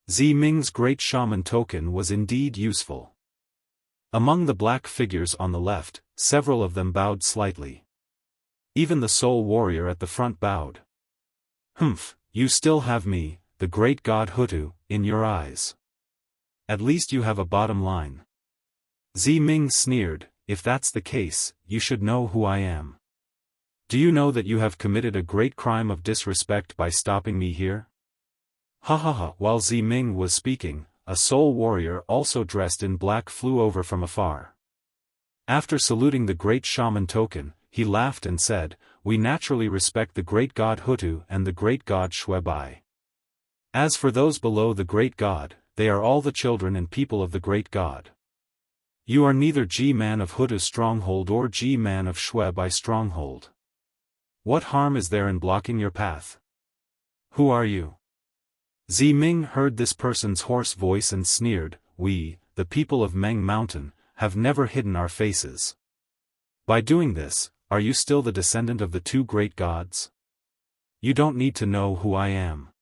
Ziming's great shaman token was indeed useful. Among the black figures on the left, several of them bowed slightly. Even the soul warrior at the front bowed. Humph, you still have me, the great god Hutu, in your eyes. At least you have a bottom line. Ziming sneered, if that's the case, you should know who I am. Do you know that you have committed a great crime of disrespect by stopping me here? Ha ha ha! While Ziming was speaking, a soul warrior also dressed in black flew over from afar. After saluting the great shaman token, he laughed and said, "We naturally respect the great god Hutu and the great god Shuebai. As for those below the great god, they are all the children and people of the great god. You are neither G-man of Hutu's stronghold or G-man of Shuebai stronghold. What harm is there in blocking your path? Who are you?" Ziming heard this person's hoarse voice and sneered, "We, the people of Meng Mountain, have never hidden our faces. By doing this, are you still the descendant of the 2 great gods? You don't need to know who I am."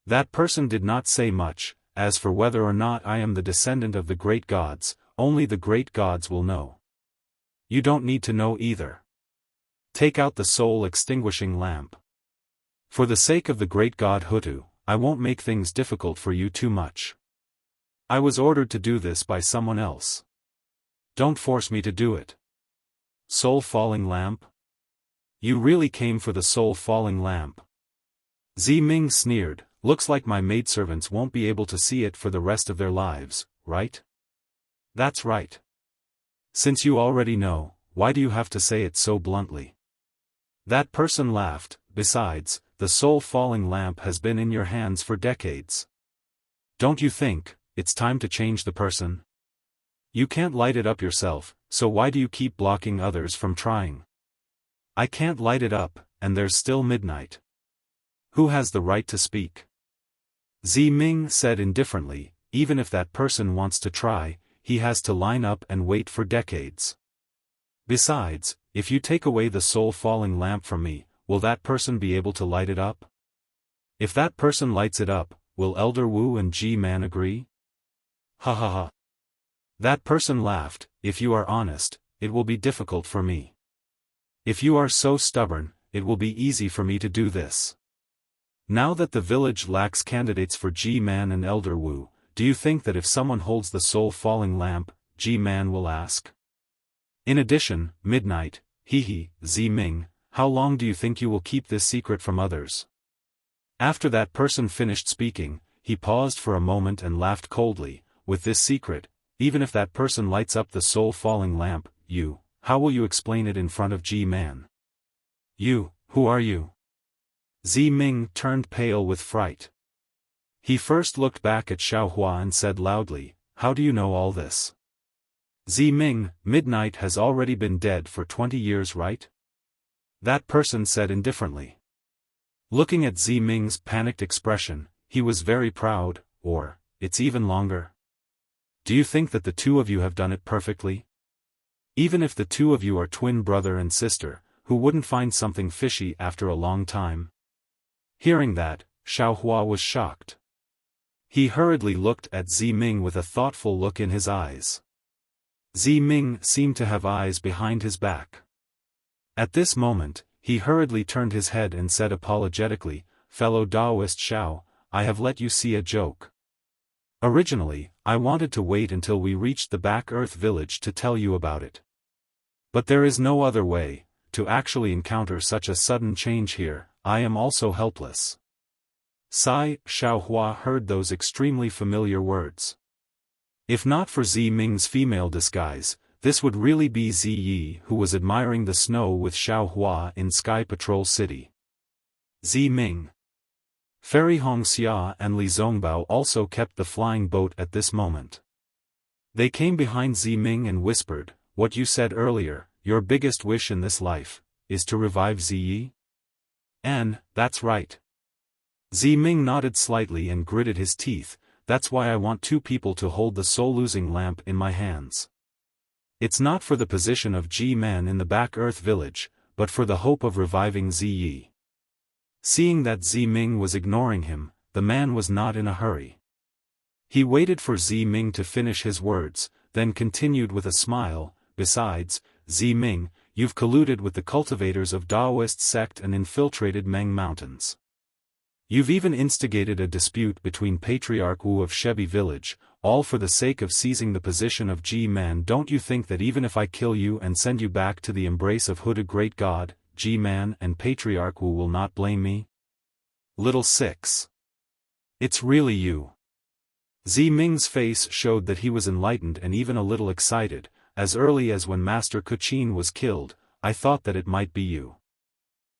That person did not say much. As for whether or not I am the descendant of the great gods, only the great gods will know. You don't need to know either. Take out the soul-extinguishing lamp. For the sake of the great god Hutu, I won't make things difficult for you too much. I was ordered to do this by someone else. Don't force me to do it. Soul-falling lamp? You really came for the soul-falling lamp. Ziming sneered, "Looks like my maidservants won't be able to see it for the rest of their lives, right?" "That's right. Since you already know, why do you have to say it so bluntly?" That person laughed. "Besides, the soul-falling lamp has been in your hands for decades. Don't you think it's time to change the person? You can't light it up yourself, so why do you keep blocking others from trying? I can't light it up, and there's still midnight. Who has the right to speak?" Ziming said indifferently, "Even if that person wants to try, he has to line up and wait for decades. Besides, if you take away the soul-falling lamp from me, will that person be able to light it up? If that person lights it up, will Elder Wu and G-Man agree?" Ha ha ha. That person laughed. If you are honest, it will be difficult for me. If you are so stubborn, it will be easy for me to do this. Now that the village lacks candidates for G-Man and Elder Wu, do you think that if someone holds the soul-falling lamp, G-Man will ask? In addition, midnight, hehe, Z-Ming, how long do you think you will keep this secret from others? After that person finished speaking, he paused for a moment and laughed coldly. With this secret, even if that person lights up the soul-falling lamp, how will you explain it in front of G-Man? Who are you? Z-Ming turned pale with fright. He first looked back at Xiaohua and said loudly, how do you know all this? Z-Ming, Midnight has already been dead for 20 years, right? That person said indifferently. Looking at Z-Ming's panicked expression, he was very proud, or, it's even longer. Do you think that the two of you have done it perfectly? Even if the two of you are twin brother and sister, who wouldn't find something fishy after a long time? Hearing that, Xiaohua was shocked. He hurriedly looked at Z-Ming with a thoughtful look in his eyes. Z-Ming seemed to have eyes behind his back. At this moment, he hurriedly turned his head and said apologetically, fellow Taoist Xiao, I have let you see a joke. Originally, I wanted to wait until we reached the back Earth village to tell you about it. But there is no other way, to actually encounter such a sudden change here, I am also helpless. Sigh, Xiaohua heard those extremely familiar words. If not for Z-Ming's female disguise, this would really be Ziyi who was admiring the snow with Xiaohua in Sky Patrol City. Z-Ming. Fairy Hongxia and Li Zongbao also kept the flying boat at this moment. They came behind Z-Ming and whispered, what you said earlier, your biggest wish in this life, is to revive Ziyi? And, that's right. Z-Ming nodded slightly and gritted his teeth, that's why I want two people to hold the soul-losing lamp in my hands. It's not for the position of G-Man in the back Earth village, but for the hope of reviving Ziyi. Seeing that Z-Ming was ignoring him, the man was not in a hurry. He waited for Z-Ming to finish his words, then continued with a smile, besides, Z-Ming, you've colluded with the cultivators of Taoist sect and infiltrated Meng Mountains. You've even instigated a dispute between Patriarch Wu of Shebi village, all for the sake of seizing the position of G-Man. Don't you think that even if I kill you and send you back to the embrace of Huda Great God, G-Man and Patriarch Wu will not blame me? Little 6. It's really you. Z-Ming's face showed that he was enlightened and even a little excited. As early as when Master Kuchin was killed, I thought that it might be you.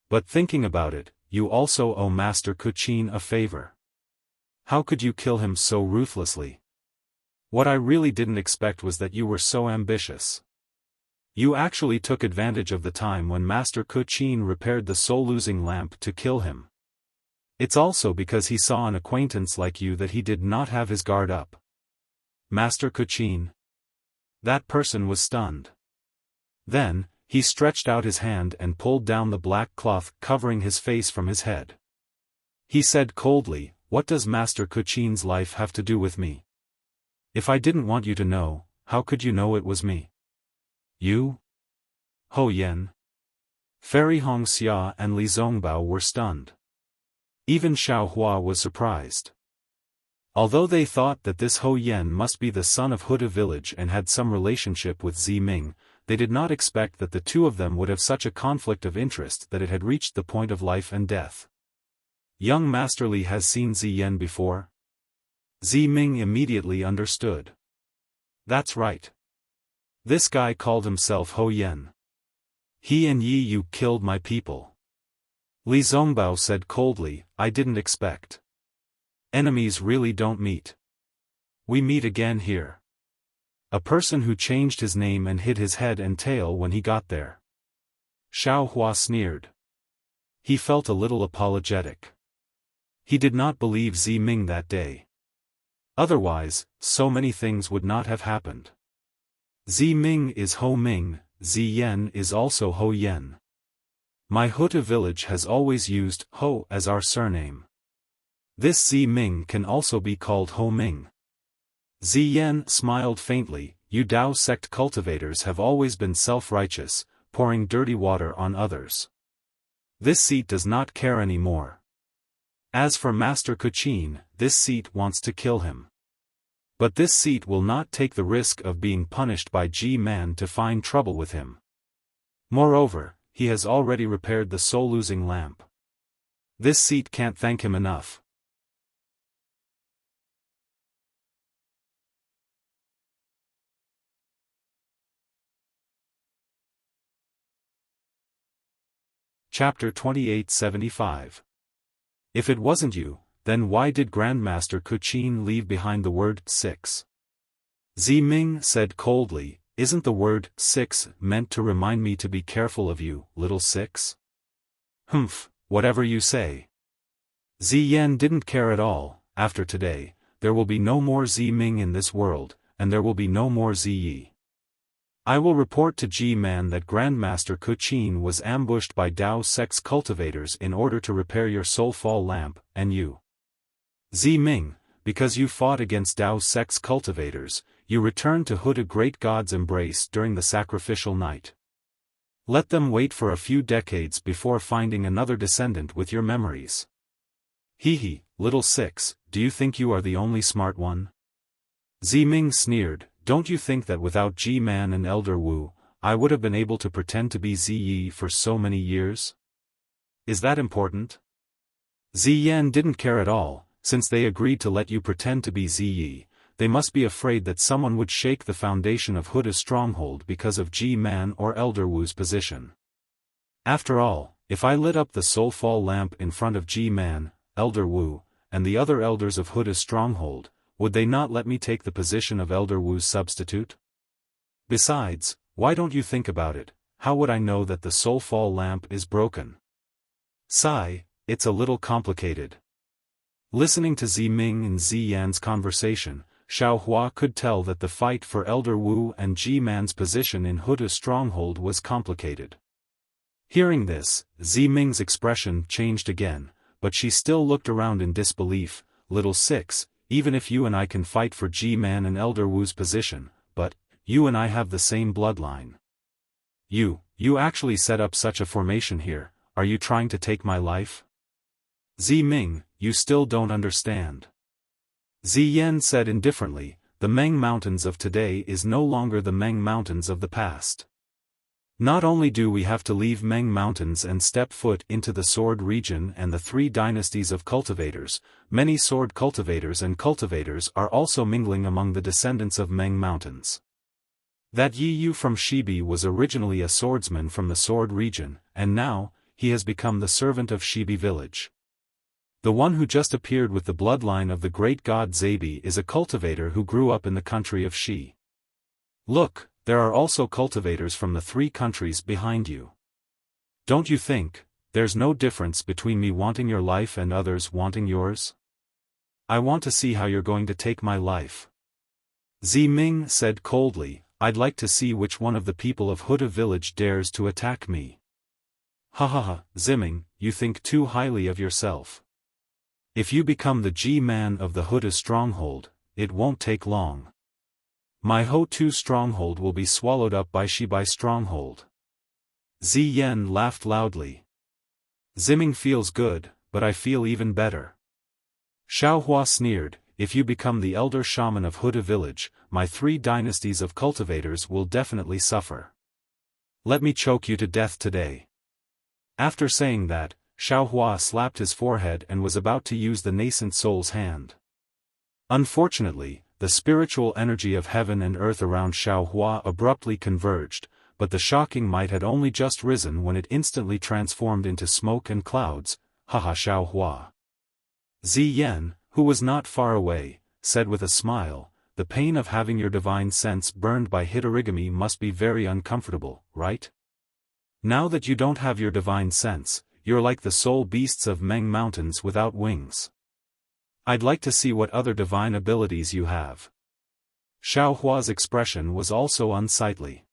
But thinking about it, you also owe Master Kuchin a favor. How could you kill him so ruthlessly? What I really didn't expect was that you were so ambitious. You actually took advantage of the time when Master Kuchin repaired the soul-losing lamp to kill him. It's also because he saw an acquaintance like you that he did not have his guard up. Master Kuchin. That person was stunned. Then, he stretched out his hand and pulled down the black cloth covering his face from his head. He said coldly, what does Master Kuchin's life have to do with me? If I didn't want you to know, how could you know it was me? You? Ho Yen. Fairy Hongxia and Li Zongbao were stunned. Even Xiaohua was surprised. Although they thought that this Ho Yen must be the son of Huda village and had some relationship with Z-Ming, they did not expect that the two of them would have such a conflict of interest that it had reached the point of life and death. Young Master Li has seen Z-Yen before? Z-Ming immediately understood. That's right. This guy called himself Ho Yen. He and you killed my people. Li Zongbao said coldly, I didn't expect. Enemies really don't meet. We meet again here. A person who changed his name and hid his head and tail when he got there. Xiaohua sneered. He felt a little apologetic. He did not believe Z-Ming that day. Otherwise, so many things would not have happened. Z-Ming is Ho Ming, Z-Yen is also Ho Yen. My Huta village has always used Ho as our surname. This Z-Ming can also be called Ho Ming. Z-Yen smiled faintly, you Tao sect cultivators have always been self-righteous, pouring dirty water on others. This seat does not care anymore. As for Master Kuchin, this seat wants to kill him. But this seat will not take the risk of being punished by G-Man to find trouble with him. Moreover, he has already repaired the soul-losing lamp. This seat can't thank him enough. Chapter 2875. If it wasn't you, then why did Grandmaster Kuchin leave behind the word 6? Ziming said coldly, isn't the word 6 meant to remind me to be careful of you, little 6? Humph, whatever you say. Ziyan didn't care at all. After today, there will be no more Ziming in this world, and there will be no more Ziyi. I will report to G-Man that Grandmaster Kuchin was ambushed by Tao Sect's cultivators in order to repair your soulfall lamp, and you. Ziming, because you fought against Tao Sect's cultivators, you returned to Huda Great God's embrace during the sacrificial night. Let them wait for a few decades before finding another descendant with your memories. Hee, little 6, do you think you are the only smart one? Ziming sneered. Don't you think that without G-Man and Elder Wu, I would have been able to pretend to be Ziyi for so many years? Is that important? Ziyan didn't care at all. Since they agreed to let you pretend to be Ziyi, they must be afraid that someone would shake the foundation of Huda's stronghold because of G-Man or Elder Wu's position. After all, if I lit up the soulfall lamp in front of G-Man, Elder Wu, and the other elders of Huda's stronghold, would they not let me take the position of Elder Wu's substitute? Besides, why don't you think about it? How would I know that the soulfall lamp is broken? Sigh, it's a little complicated. Listening to Ziming and Ziyan's conversation, Xiaohua could tell that the fight for Elder Wu and G-Man's position in Huda's stronghold was complicated. Hearing this, Ziming's expression changed again, but she still looked around in disbelief. Little 6, even if you and I can fight for G-Man and Elder Wu's position, but, you and I have the same bloodline. You actually set up such a formation here, are you trying to take my life? Ziming, you still don't understand. Ziyan said indifferently, the Meng Mountains of today is no longer the Meng Mountains of the past. Not only do we have to leave Meng Mountains and step foot into the Sword region and the 3 dynasties of cultivators, many sword cultivators and cultivators are also mingling among the descendants of Meng Mountains. That Yi Yu from Shibi was originally a swordsman from the Sword region, and now, he has become the servant of Shibi village. The one who just appeared with the bloodline of the great god Zabi is a cultivator who grew up in the country of Shi. Look, there are also cultivators from the 3 countries behind you. Don't you think, there's no difference between me wanting your life and others wanting yours? I want to see how you're going to take my life. Ziming said coldly, I'd like to see which one of the people of Huda village dares to attack me. Ha, Ziming, you think too highly of yourself. If you become the G-Man of the Huda stronghold, it won't take long. My Ho-Tu stronghold will be swallowed up by Shibai stronghold. Ziyan laughed loudly. Ziming feels good, but I feel even better. Xiaohua sneered, if you become the elder shaman of Huda village, my 3 dynasties of cultivators will definitely suffer. Let me choke you to death today. After saying that, Xiaohua slapped his forehead and was about to use the nascent soul's hand. Unfortunately, the spiritual energy of heaven and earth around Xiaohua abruptly converged, but the shocking might had only just risen when it instantly transformed into smoke and clouds. Haha Xiaohua. Ziyan, who was not far away, said with a smile, the pain of having your divine sense burned by Hitorigami must be very uncomfortable, right? Now that you don't have your divine sense, you're like the soul beasts of Meng Mountains without wings. I'd like to see what other divine abilities you have. Xiaohua's expression was also unsightly.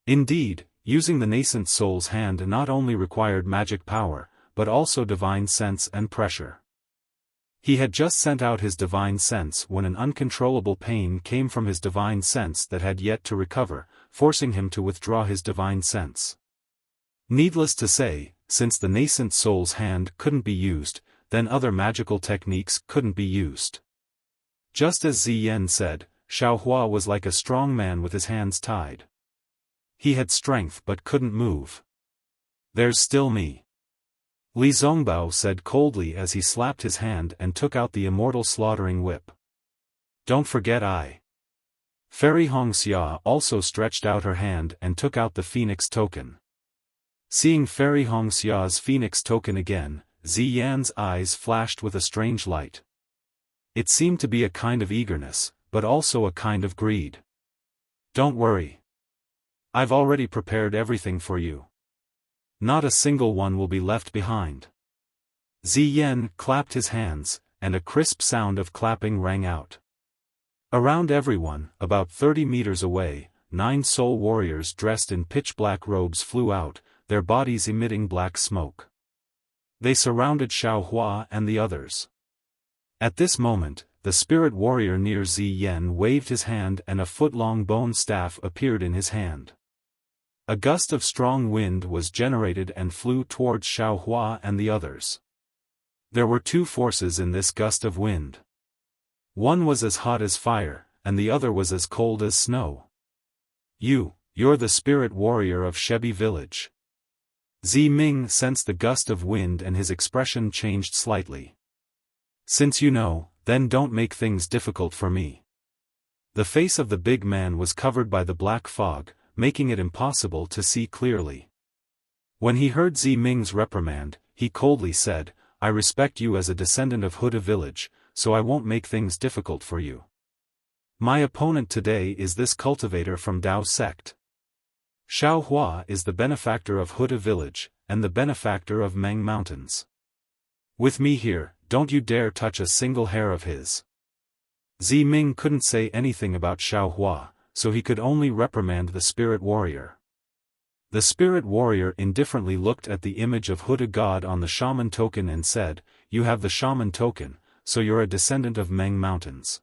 Indeed, using the nascent soul's hand not only required magic power, but also divine sense and pressure. He had just sent out his divine sense when an uncontrollable pain came from his divine sense that had yet to recover, forcing him to withdraw his divine sense. Needless to say, since the nascent soul's hand couldn't be used, then other magical techniques couldn't be used. Just as Ziyan said, Xiaohua was like a strong man with his hands tied. He had strength but couldn't move. "There's still me," Li Zongbao said coldly as he slapped his hand and took out the immortal slaughtering whip. "Don't forget I." Fairy Hongxia also stretched out her hand and took out the phoenix token. Seeing Fairy Hongxia's phoenix token again, Ziyan's eyes flashed with a strange light. It seemed to be a kind of eagerness, but also a kind of greed. "Don't worry. I've already prepared everything for you. Not a single one will be left behind." Ziyan clapped his hands, and a crisp sound of clapping rang out. Around everyone, about 30 meters away, 9 soul warriors dressed in pitch-black robes flew out, their bodies emitting black smoke. They surrounded Xiaohua and the others. At this moment, the spirit warrior near Ziyan waved his hand and a foot-long bone staff appeared in his hand. A gust of strong wind was generated and flew towards Xiaohua and the others. There were 2 forces in this gust of wind. One was as hot as fire, and the other was as cold as snow. You're the spirit warrior of Shebi village." Zi Ming sensed the gust of wind and his expression changed slightly. "Since you know, then don't make things difficult for me." The face of the big man was covered by the black fog, making it impossible to see clearly. When he heard Zi Ming's reprimand, he coldly said, "I respect you as a descendant of Huda village, so I won't make things difficult for you. My opponent today is this cultivator from Dao sect. Xiaohua is the benefactor of Huda village, and the benefactor of Meng Mountains. With me here, don't you dare touch a single hair of his." Zi Ming couldn't say anything about Xiaohua, so he could only reprimand the spirit warrior. The spirit warrior indifferently looked at the image of Huda God on the shaman token and said, "You have the shaman token, so you're a descendant of Meng Mountains.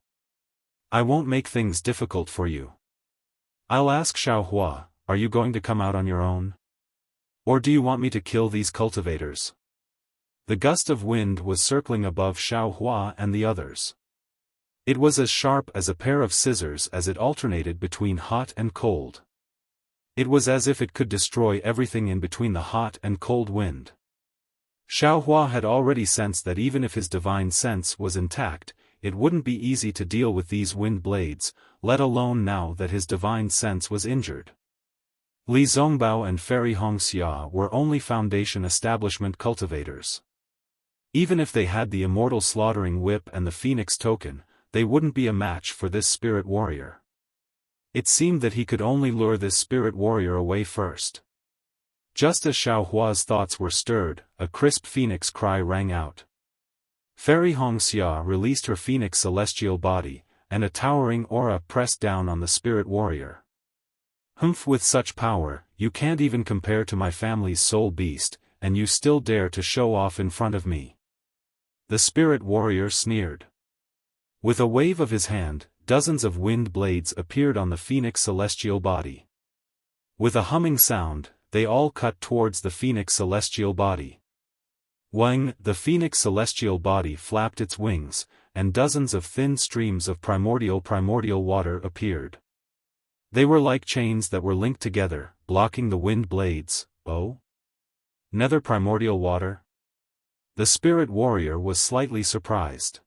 I won't make things difficult for you. I'll ask Xiaohua, are you going to come out on your own? Or do you want me to kill these cultivators?" The gust of wind was circling above Xiaohua and the others. It was as sharp as a pair of scissors as it alternated between hot and cold. It was as if it could destroy everything in between the hot and cold wind. Xiaohua had already sensed that even if his divine sense was intact, it wouldn't be easy to deal with these wind blades, let alone now that his divine sense was injured. Li Zongbao and Fairy Hongxia were only foundation establishment cultivators. Even if they had the immortal slaughtering whip and the phoenix token, they wouldn't be a match for this spirit warrior. It seemed that he could only lure this spirit warrior away first. Just as Xiaohua's thoughts were stirred, a crisp phoenix cry rang out. Fairy Hongxia released her phoenix celestial body, and a towering aura pressed down on the spirit warrior. "Humph, with such power, you can't even compare to my family's soul beast, and you still dare to show off in front of me." The spirit warrior sneered. With a wave of his hand, dozens of wind blades appeared on the phoenix celestial body. With a humming sound, they all cut towards the phoenix celestial body. Wang, the phoenix celestial body flapped its wings, and dozens of thin streams of primordial water appeared. They were like chains that were linked together, blocking the wind blades. "Oh? Nether primordial water?" The spirit warrior was slightly surprised.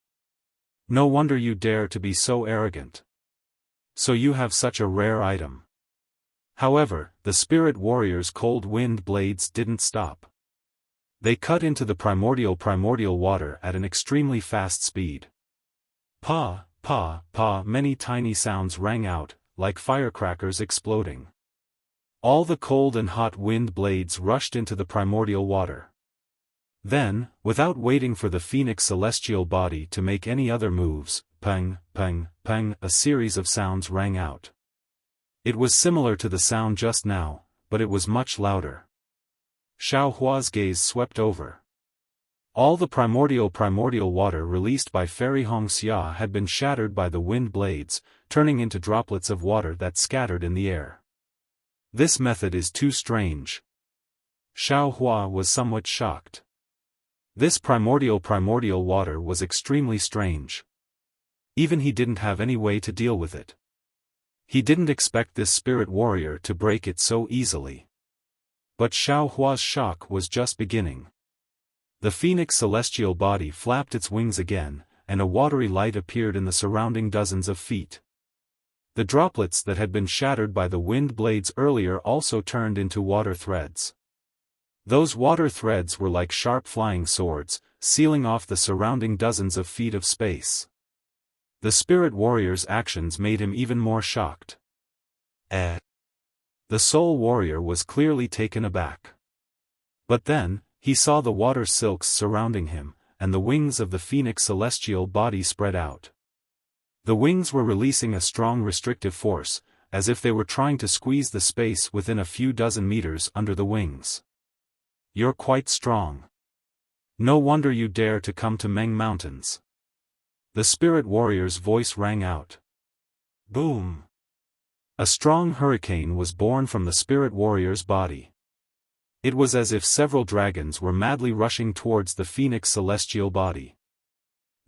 "No wonder you dare to be so arrogant. So you have such a rare item." However, the spirit warrior's cold wind blades didn't stop. They cut into the primordial water at an extremely fast speed. Pa, pa, pa, many tiny sounds rang out, like firecrackers exploding. All the cold and hot wind blades rushed into the primordial water. Then, without waiting for the phoenix celestial body to make any other moves, pang, pang, pang, a series of sounds rang out. It was similar to the sound just now, but it was much louder. Xiaohua's gaze swept over. All the primordial water released by Fairy Wuxia had been shattered by the wind blades, turning into droplets of water that scattered in the air. This method is too strange. Xiaohua was somewhat shocked. This primordial water was extremely strange. Even he didn't have any way to deal with it. He didn't expect this spirit warrior to break it so easily. But Xiaohua's shock was just beginning. The phoenix celestial body flapped its wings again, and a watery light appeared in the surrounding dozens of feet. The droplets that had been shattered by the wind blades earlier also turned into water threads. Those water threads were like sharp flying swords, sealing off the surrounding dozens of feet of space. The spirit warrior's actions made him even more shocked. The soul warrior was clearly taken aback. But then, he saw the water silks surrounding him, and the wings of the phoenix celestial body spread out. The wings were releasing a strong restrictive force, as if they were trying to squeeze the space within a few dozen meters under the wings. You're quite strong. No wonder you dare to come to Meng Mountains. The spirit warrior's voice rang out. Boom! A strong hurricane was born from the spirit warrior's body. It was as if several dragons were madly rushing towards the phoenix celestial body.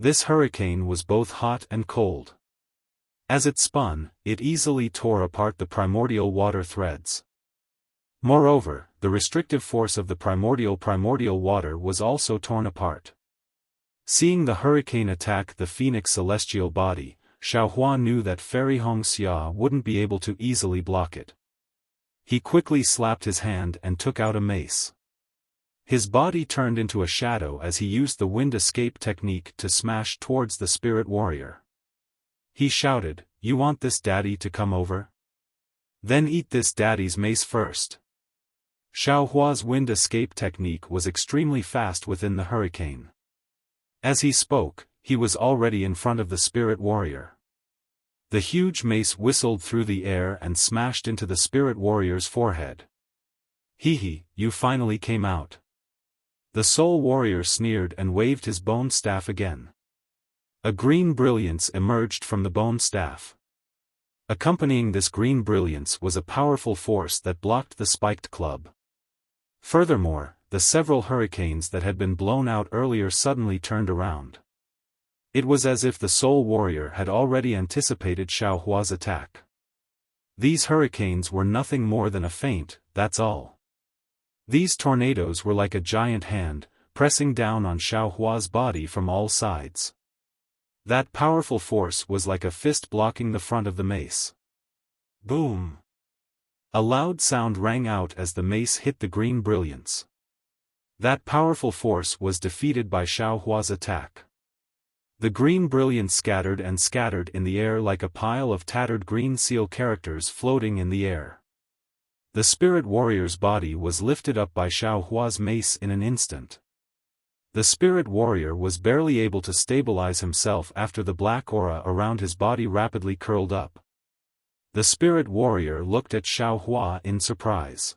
This hurricane was both hot and cold. As it spun, it easily tore apart the primordial water threads. Moreover, the restrictive force of the primordial water was also torn apart. Seeing the hurricane attack the phoenix celestial body, Xiaohua knew that Fairy Wuxia wouldn't be able to easily block it. He quickly slapped his hand and took out a mace. His body turned into a shadow as he used the wind escape technique to smash towards the spirit warrior. He shouted, "You want this daddy to come over? Then eat this daddy's mace first." Xiaohua's wind escape technique was extremely fast within the hurricane. As he spoke, he was already in front of the spirit warrior. The huge mace whistled through the air and smashed into the spirit warrior's forehead. "Hee, you finally came out." The soul warrior sneered and waved his bone staff again. A green brilliance emerged from the bone staff. Accompanying this green brilliance was a powerful force that blocked the spiked club. Furthermore, the several hurricanes that had been blown out earlier suddenly turned around. It was as if the soul warrior had already anticipated Xiaohua's attack. These hurricanes were nothing more than a feint, that's all. These tornadoes were like a giant hand, pressing down on Xiaohua's body from all sides. That powerful force was like a fist blocking the front of the mace. Boom! A loud sound rang out as the mace hit the green brilliance. That powerful force was defeated by Xiaohua's attack. The green brilliance scattered in the air like a pile of tattered green seal characters floating in the air. The spirit warrior's body was lifted up by Xiaohua's mace in an instant. The spirit warrior was barely able to stabilize himself after the black aura around his body rapidly curled up. The spirit warrior looked at Xiaohua in surprise.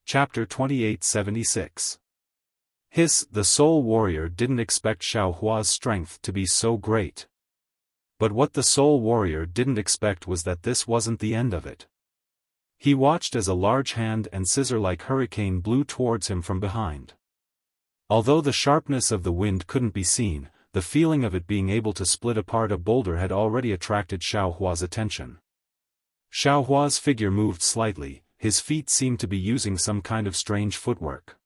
Chapter 2876. The soul warrior didn't expect Xiaohua's strength to be so great. But what the soul warrior didn't expect was that this wasn't the end of it. He watched as a large hand and scissor-like hurricane blew towards him from behind. Although the sharpness of the wind couldn't be seen, the feeling of it being able to split apart a boulder had already attracted Xiaohua's attention. Xiaohua's figure moved slightly. His feet seemed to be using some kind of strange footwork.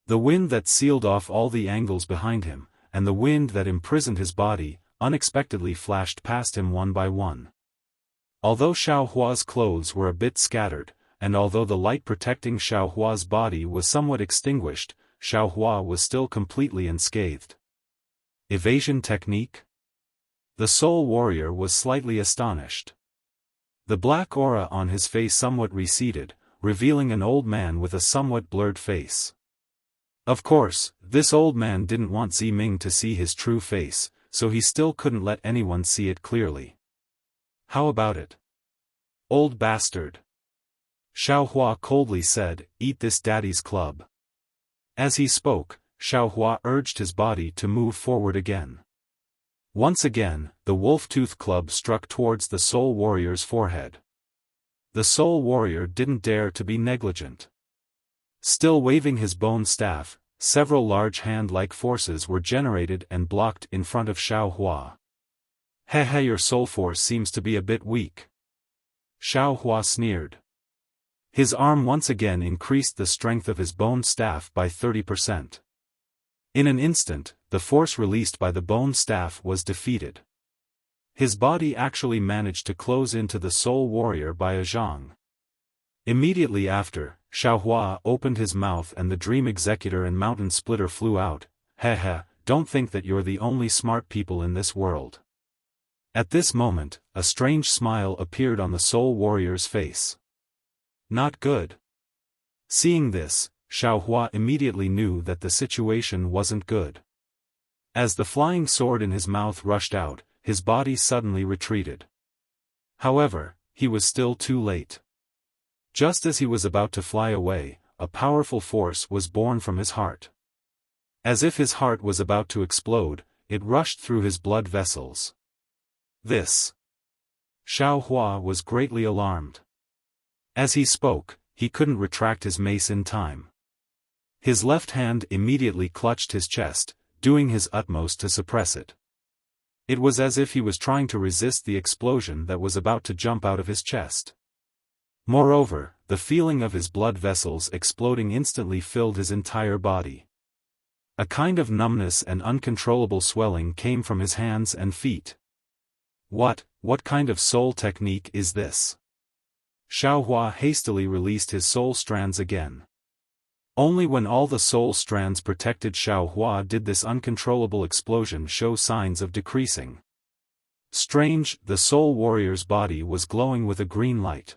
The wind that sealed off all the angles behind him, and the wind that imprisoned his body, unexpectedly flashed past him one by one. Although Xiaohua's clothes were a bit scattered, and although the light protecting Xiaohua's body was somewhat extinguished, Xiaohua was still completely unscathed. Evasion technique? The soul warrior was slightly astonished. The black aura on his face somewhat receded, revealing an old man with a somewhat blurred face. Of course, this old man didn't want Ziming to see his true face, so he still couldn't let anyone see it clearly. How about it? Old bastard. Xiaohua coldly said, "Eat this daddy's club." As he spoke, Xiaohua urged his body to move forward again. Once again, the wolf-tooth club struck towards the soul warrior's forehead. The soul warrior didn't dare to be negligent. Still waving his bone staff, several large hand-like forces were generated and blocked in front of Xiaohua. "Hehe, your soul force seems to be a bit weak." Xiaohua sneered. His arm once again increased the strength of his bone staff by 30%. In an instant, the force released by the bone staff was defeated. His body actually managed to close into the soul warrior by a zhang. Immediately after, Xiaohua opened his mouth and the dream executor and mountain splitter flew out. "Hehe, don't think that you're the only smart people in this world." At this moment, a strange smile appeared on the soul warrior's face. Not good. Seeing this, Xiaohua immediately knew that the situation wasn't good. As the flying sword in his mouth rushed out, his body suddenly retreated. However, he was still too late. Just as he was about to fly away, a powerful force was born from his heart. As if his heart was about to explode, it rushed through his blood vessels. This. Xiaohua was greatly alarmed. As he spoke, he couldn't retract his mace in time. His left hand immediately clutched his chest, doing his utmost to suppress it. It was as if he was trying to resist the explosion that was about to jump out of his chest. Moreover, the feeling of his blood vessels exploding instantly filled his entire body. A kind of numbness and uncontrollable swelling came from his hands and feet. What kind of soul technique is this? Xiaohua hastily released his soul strands again. Only when all the soul strands protected Xiaohua did this uncontrollable explosion show signs of decreasing. Strange, the soul warrior's body was glowing with a green light.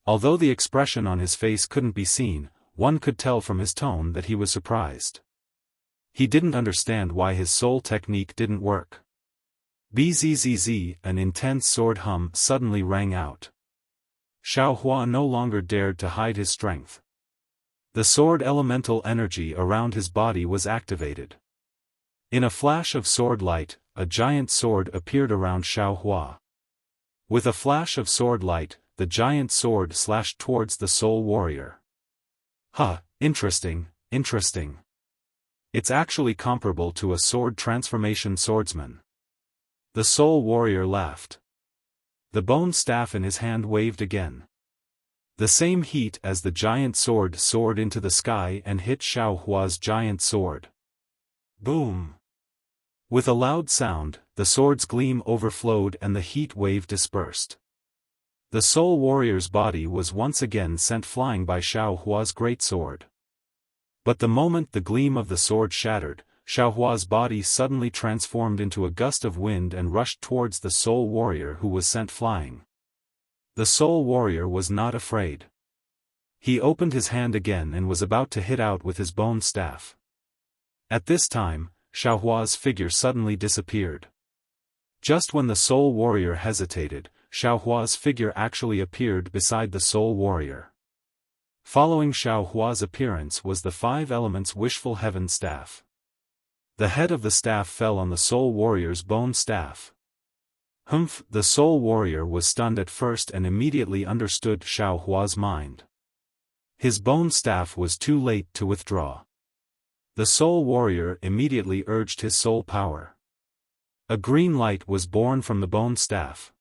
Although the expression on his face couldn't be seen, one could tell from his tone that he was surprised. He didn't understand why his soul technique didn't work. Bzzz, an intense sword hum suddenly rang out. Xiaohua no longer dared to hide his strength. The sword elemental energy around his body was activated. In a flash of sword light, a giant sword appeared around Xiaohua. With a flash of sword light, the giant sword slashed towards the soul warrior. Interesting. It's actually comparable to a sword transformation swordsman. The soul warrior laughed. The bone staff in his hand waved again. The same heat as the giant sword soared into the sky and hit Xiaohua's giant sword. Boom! With a loud sound, the sword's gleam overflowed and the heat wave dispersed. The soul warrior's body was once again sent flying by Xiaohua's great sword. But the moment the gleam of the sword shattered, Xiaohua's body suddenly transformed into a gust of wind and rushed towards the soul warrior who was sent flying. The soul warrior was not afraid. He opened his hand again and was about to hit out with his bone staff. At this time, Xiaohua's figure suddenly disappeared. Just when the soul warrior hesitated, Xiaohua's figure actually appeared beside the soul warrior. Following Xiaohua's appearance was the 5 elements wishful heaven staff. The head of the staff fell on the soul warrior's bone staff. The soul warrior was stunned at first and immediately understood Xiaohua's mind. His bone staff was too late to withdraw. The soul warrior immediately urged his soul power. A green light was born from the bone staff.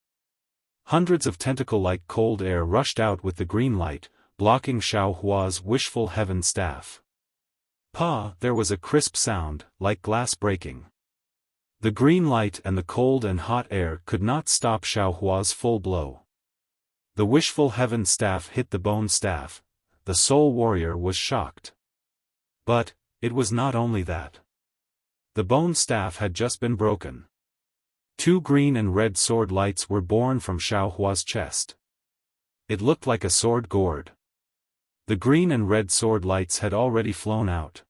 Hundreds of tentacle-like cold air rushed out with the green light, blocking Xiaohua's wishful heaven staff. There was a crisp sound, like glass breaking. The green light and the cold and hot air could not stop Xiaohua's full blow. The wishful heaven staff hit the bone staff. The soul warrior was shocked. But it was not only that. The bone staff had just been broken. 2 green and red sword lights were born from Xiaohua's chest. It looked like a sword gourd. The green and red sword lights had already flown out.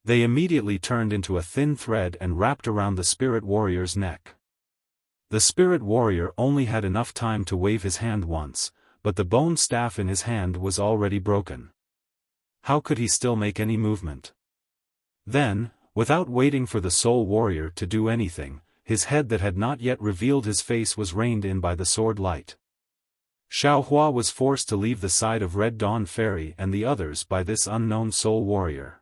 They immediately turned into a thin thread and wrapped around the spirit warrior's neck. The spirit warrior only had enough time to wave his hand once, but the bone staff in his hand was already broken. How could he still make any movement? Then, without waiting for the soul warrior to do anything, his head that had not yet revealed his face was reined in by the sword light. Xiaohua was forced to leave the side of Red Dawn Fairy and the others by this unknown soul warrior.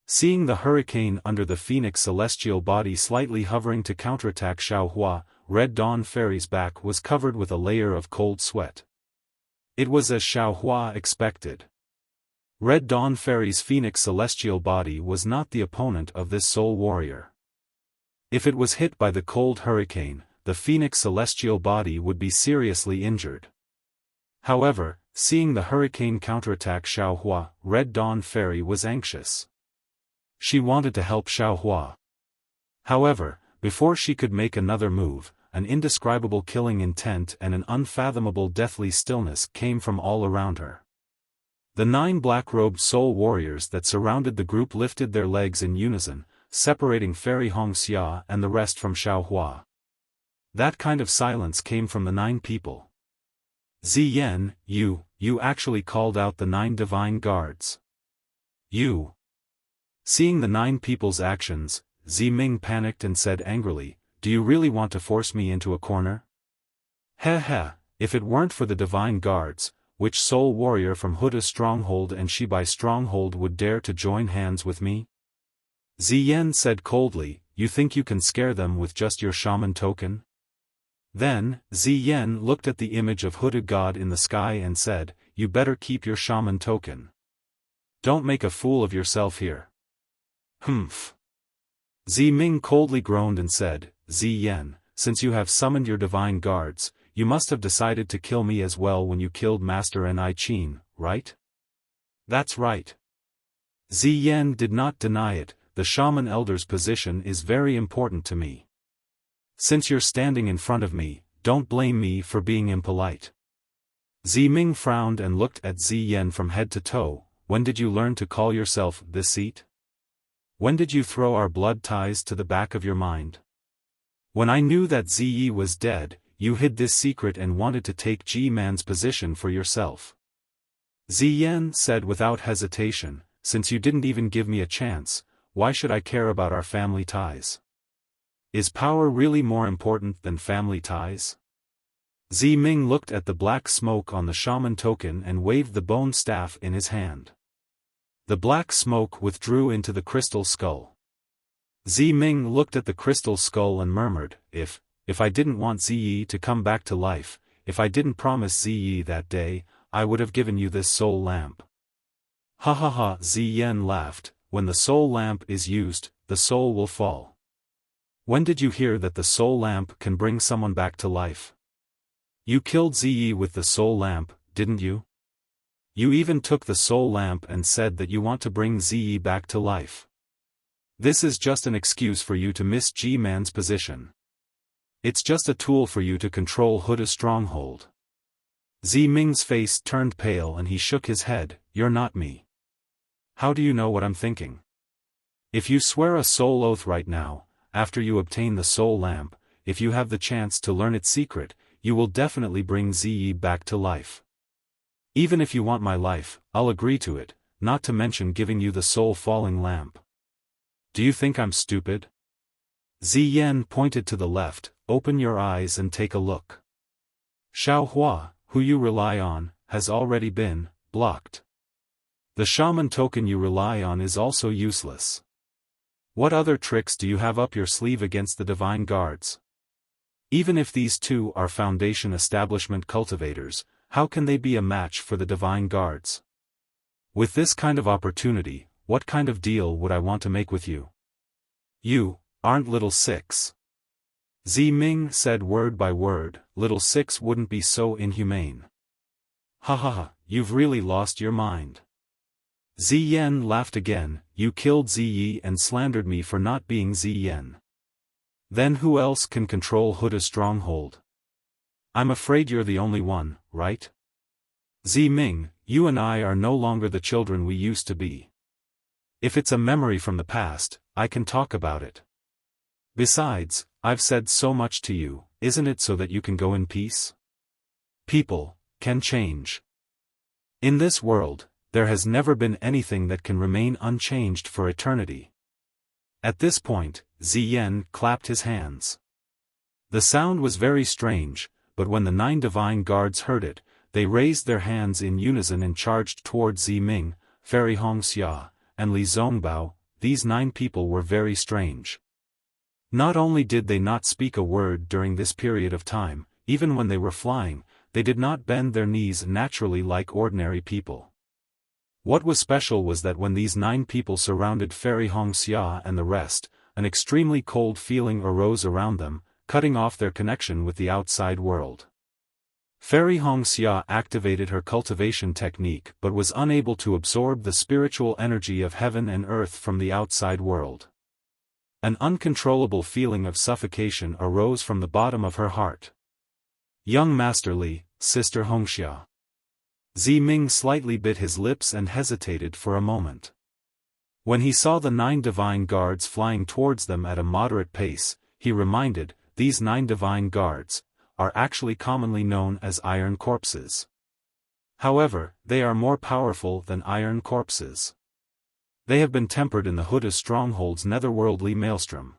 Seeing the hurricane under the phoenix celestial body slightly hovering to counterattack Xiaohua, Red Dawn Fairy's back was covered with a layer of cold sweat. It was as Xiaohua expected. Red Dawn Fairy's phoenix celestial body was not the opponent of this soul warrior. If it was hit by the cold hurricane, the phoenix celestial body would be seriously injured. However, seeing the hurricane counterattack Xiaohua, Red Dawn Fairy was anxious. She wanted to help Xiaohua. However, before she could make another move, an indescribable killing intent and an unfathomable deathly stillness came from all around her. The 9 black-robed soul warriors that surrounded the group lifted their legs in unison, separating Fairy Hongxia and the rest from Xiaohua. That kind of silence came from the 9 people. Ziyan, you actually called out the 9 divine guards. You. Seeing the 9 people's actions, Ziming panicked and said angrily, "Do you really want to force me into a corner?" Heh, if it weren't for the divine guards, which soul warrior from Huda's stronghold and Shibai stronghold would dare to join hands with me? Ziyan said coldly, "You think you can scare them with just your shaman token?" Then, Ziyan looked at the image of Huda God in the sky and said, "You better keep your shaman token. Don't make a fool of yourself here." Humph. Ziming coldly groaned and said, "Ziyan, since you have summoned your divine guards, you must have decided to kill me as well when you killed Master N.I. Qin, right?" "That's right." Ziyan did not deny it. "The shaman elder's position is very important to me. Since you're standing in front of me, don't blame me for being impolite." Ziming frowned and looked at Ziyan from head to toe. "When did you learn to call yourself this seat? When did you throw our blood ties to the back of your mind? When I knew that Ziyi was dead, you hid this secret and wanted to take G-Man's position for yourself." Ziyan said without hesitation, "Since you didn't even give me a chance, why should I care about our family ties? Is power really more important than family ties?" Ziming looked at the black smoke on the shaman token and waved the bone staff in his hand. The black smoke withdrew into the crystal skull. Ziming looked at the crystal skull and murmured, If I didn't want Ziyi to come back to life, if I didn't promise Ziyi that day, I would have given you this soul lamp." "Ha ha ha," Ziyan laughed, "when the soul lamp is used, the soul will fall. When did you hear that the soul lamp can bring someone back to life? You killed Ziyi with the soul lamp, didn't you? You even took the soul lamp and said that you want to bring Ziyi back to life. This is just an excuse for you to miss G-Man's position. It's just a tool for you to control Huda's stronghold." Ziming's face turned pale and he shook his head. "You're not me. How do you know what I'm thinking? If you swear a soul oath right now, after you obtain the soul lamp, if you have the chance to learn its secret, you will definitely bring Ziyi back to life. Even if you want my life, I'll agree to it, not to mention giving you the soul-falling lamp. Do you think I'm stupid?" Ziyan pointed to the left. "Open your eyes and take a look. Xiaohua, who you rely on, has already been blocked. The shaman token you rely on is also useless. What other tricks do you have up your sleeve against the divine guards? Even if these 2 are Foundation establishment cultivators, how can they be a match for the divine guards? With this kind of opportunity, what kind of deal would I want to make with you? You aren't Little Six." Ziming said word by word, "Little Six wouldn't be so inhumane." "Ha ha ha, you've really lost your mind." Ziyan laughed again. "You killed Ziyi and slandered me for not being Ziyan. Then who else can control Huda's stronghold? I'm afraid you're the only one, right? Ziming, you and I are no longer the children we used to be. If it's a memory from the past, I can talk about it. Besides, I've said so much to you, isn't it so that you can go in peace? People can change. In this world, there has never been anything that can remain unchanged for eternity. At this point, Ziyan clapped his hands. The sound was very strange, but when the 9 divine guards heard it, they raised their hands in unison and charged toward Ziming, Fairy Hongxia, and Li Zongbao. These 9 people were very strange. Not only did they not speak a word during this period of time, even when they were flying, they did not bend their knees naturally like ordinary people. What was special was that when these 9 people surrounded Fairy Hongxia and the rest, an extremely cold feeling arose around them, cutting off their connection with the outside world. Fairy Hongxia activated her cultivation technique but was unable to absorb the spiritual energy of heaven and earth from the outside world. An uncontrollable feeling of suffocation arose from the bottom of her heart. Young Master Li, Sister Hongxia. Ziming slightly bit his lips and hesitated for a moment. When he saw the 9 divine guards flying towards them at a moderate pace, he reminded, these 9 divine guards are actually commonly known as iron corpses. However, they are more powerful than iron corpses. They have been tempered in the Huda stronghold's netherworldly maelstrom.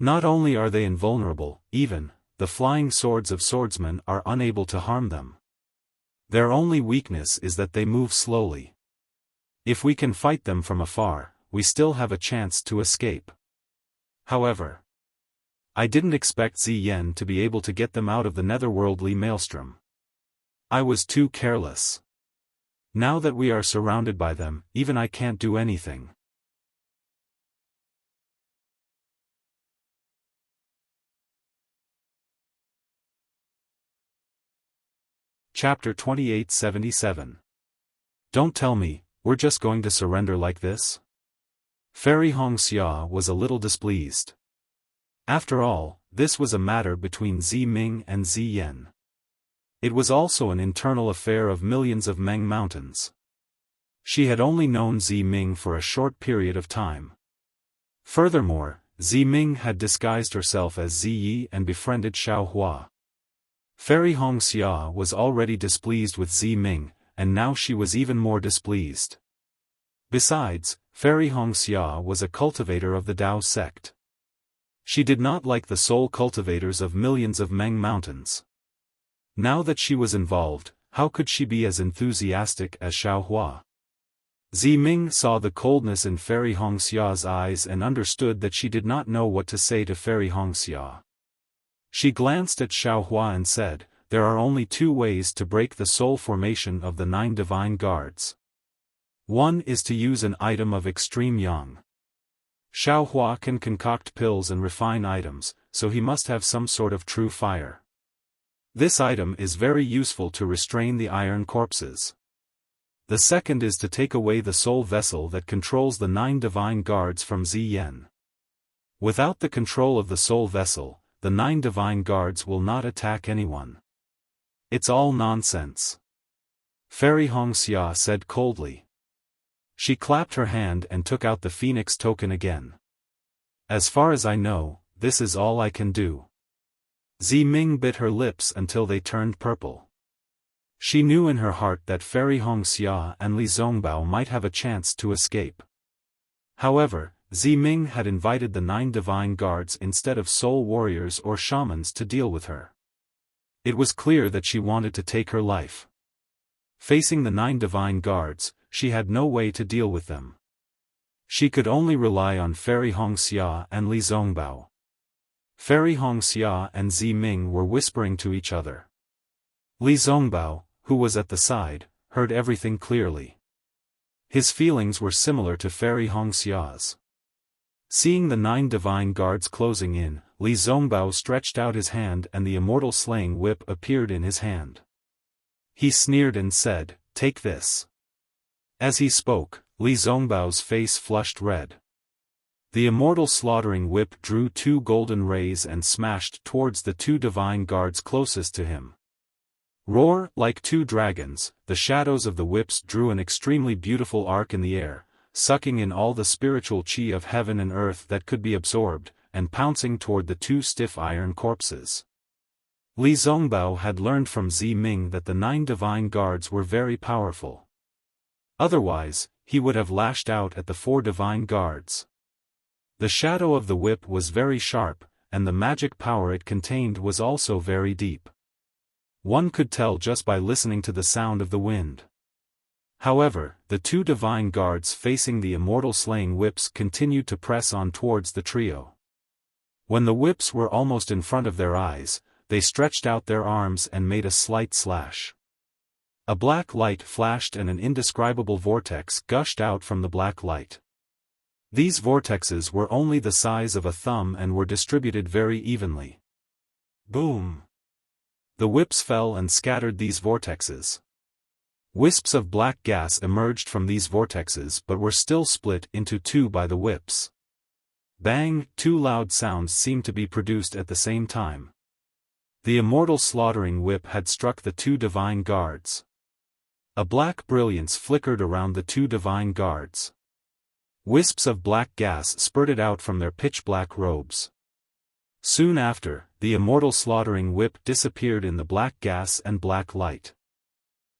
Not only are they invulnerable, even the flying swords of swordsmen are unable to harm them. Their only weakness is that they move slowly. If we can fight them from afar, we still have a chance to escape. However, I didn't expect Ziyan to be able to get them out of the netherworldly maelstrom. I was too careless. Now that we are surrounded by them, even I can't do anything. Chapter 2877. Don't tell me, we're just going to surrender like this? Fairy Hongxia was a little displeased. After all, this was a matter between Ziming and Ziyan. It was also an internal affair of millions of Meng mountains. She had only known Ziming for a short period of time. Furthermore, Ziming had disguised herself as Ziyi and befriended Xiaohua. Fairy Hongxia was already displeased with Ziming, and now she was even more displeased. Besides, Fairy Hongxia was a cultivator of the Dao sect. She did not like the soul cultivators of millions of Meng mountains. Now that she was involved, how could she be as enthusiastic as Xiaohua? Ziming saw the coldness in Fairy Hongxia's eyes and understood that she did not know what to say to Fairy Hongxia. She glanced at Xiaohua and said, there are only 2 ways to break the soul formation of the 9 divine guards. One is to use an item of extreme yang. Xiaohua can concoct pills and refine items, so he must have some sort of true fire. This item is very useful to restrain the iron corpses. The second is to take away the soul vessel that controls the 9 divine guards from Ziyan. Without the control of the soul vessel, the 9 divine guards will not attack anyone. It's all nonsense. Fairy Hongxia said coldly. She clapped her hand and took out the phoenix token again. As far as I know, this is all I can do. Ziming bit her lips until they turned purple. She knew in her heart that Fairy Hongxia and Li Zongbao might have a chance to escape. However, Ziming had invited the 9 divine guards instead of soul warriors or shamans to deal with her. It was clear that she wanted to take her life. Facing the 9 divine guards, she had no way to deal with them. She could only rely on Fairy Hongxia and Li Zongbao. Fairy Hongxia and Ziming were whispering to each other. Li Zongbao, who was at the side, heard everything clearly. His feelings were similar to Fairy Hongxia's. Seeing the 9 divine guards closing in, Li Zongbao stretched out his hand and the immortal slaying whip appeared in his hand. He sneered and said, "Take this." As he spoke, Li Zongbao's face flushed red. The immortal slaughtering whip drew 2 golden rays and smashed towards the 2 divine guards closest to him. Roar, like 2 dragons, the shadows of the whips drew an extremely beautiful arc in the air, sucking in all the spiritual chi of heaven and earth that could be absorbed, and pouncing toward the 2 stiff iron corpses. Li Zongbao had learned from Zi Ming that the 9 divine guards were very powerful. Otherwise, he would have lashed out at the 4 divine guards. The shadow of the whip was very sharp, and the magic power it contained was also very deep. One could tell just by listening to the sound of the wind. However, the 2 divine guards facing the immortal slaying whips continued to press on towards the trio. When the whips were almost in front of their eyes, they stretched out their arms and made a slight slash. A black light flashed and an indescribable vortex gushed out from the black light. These vortexes were only the size of a thumb and were distributed very evenly. Boom! The whips fell and scattered these vortexes. Wisps of black gas emerged from these vortexes but were still split into 2 by the whips. Bang! 2 loud sounds seemed to be produced at the same time. The immortal slaughtering whip had struck the 2 divine guards. A black brilliance flickered around the 2 divine guards. Wisps of black gas spurted out from their pitch-black robes. Soon after, the immortal slaughtering whip disappeared in the black gas and black light.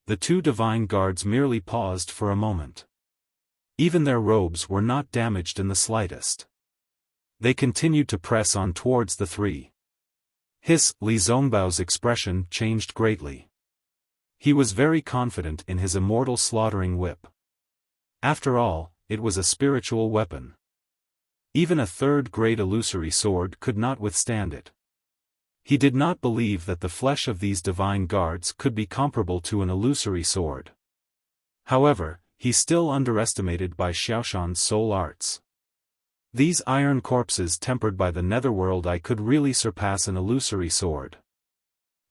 The 2 divine guards merely paused for a moment. Even their robes were not damaged in the slightest. They continued to press on towards the 3. Li Zongbao's expression changed greatly. He was very confident in his immortal slaughtering whip. After all, it was a spiritual weapon. Even a 3rd-grade illusory sword could not withstand it. He did not believe that the flesh of these divine guards could be comparable to an illusory sword. However, he still underestimated by Xiaofan's soul arts. These iron corpses tempered by the netherworld eye could really surpass an illusory sword.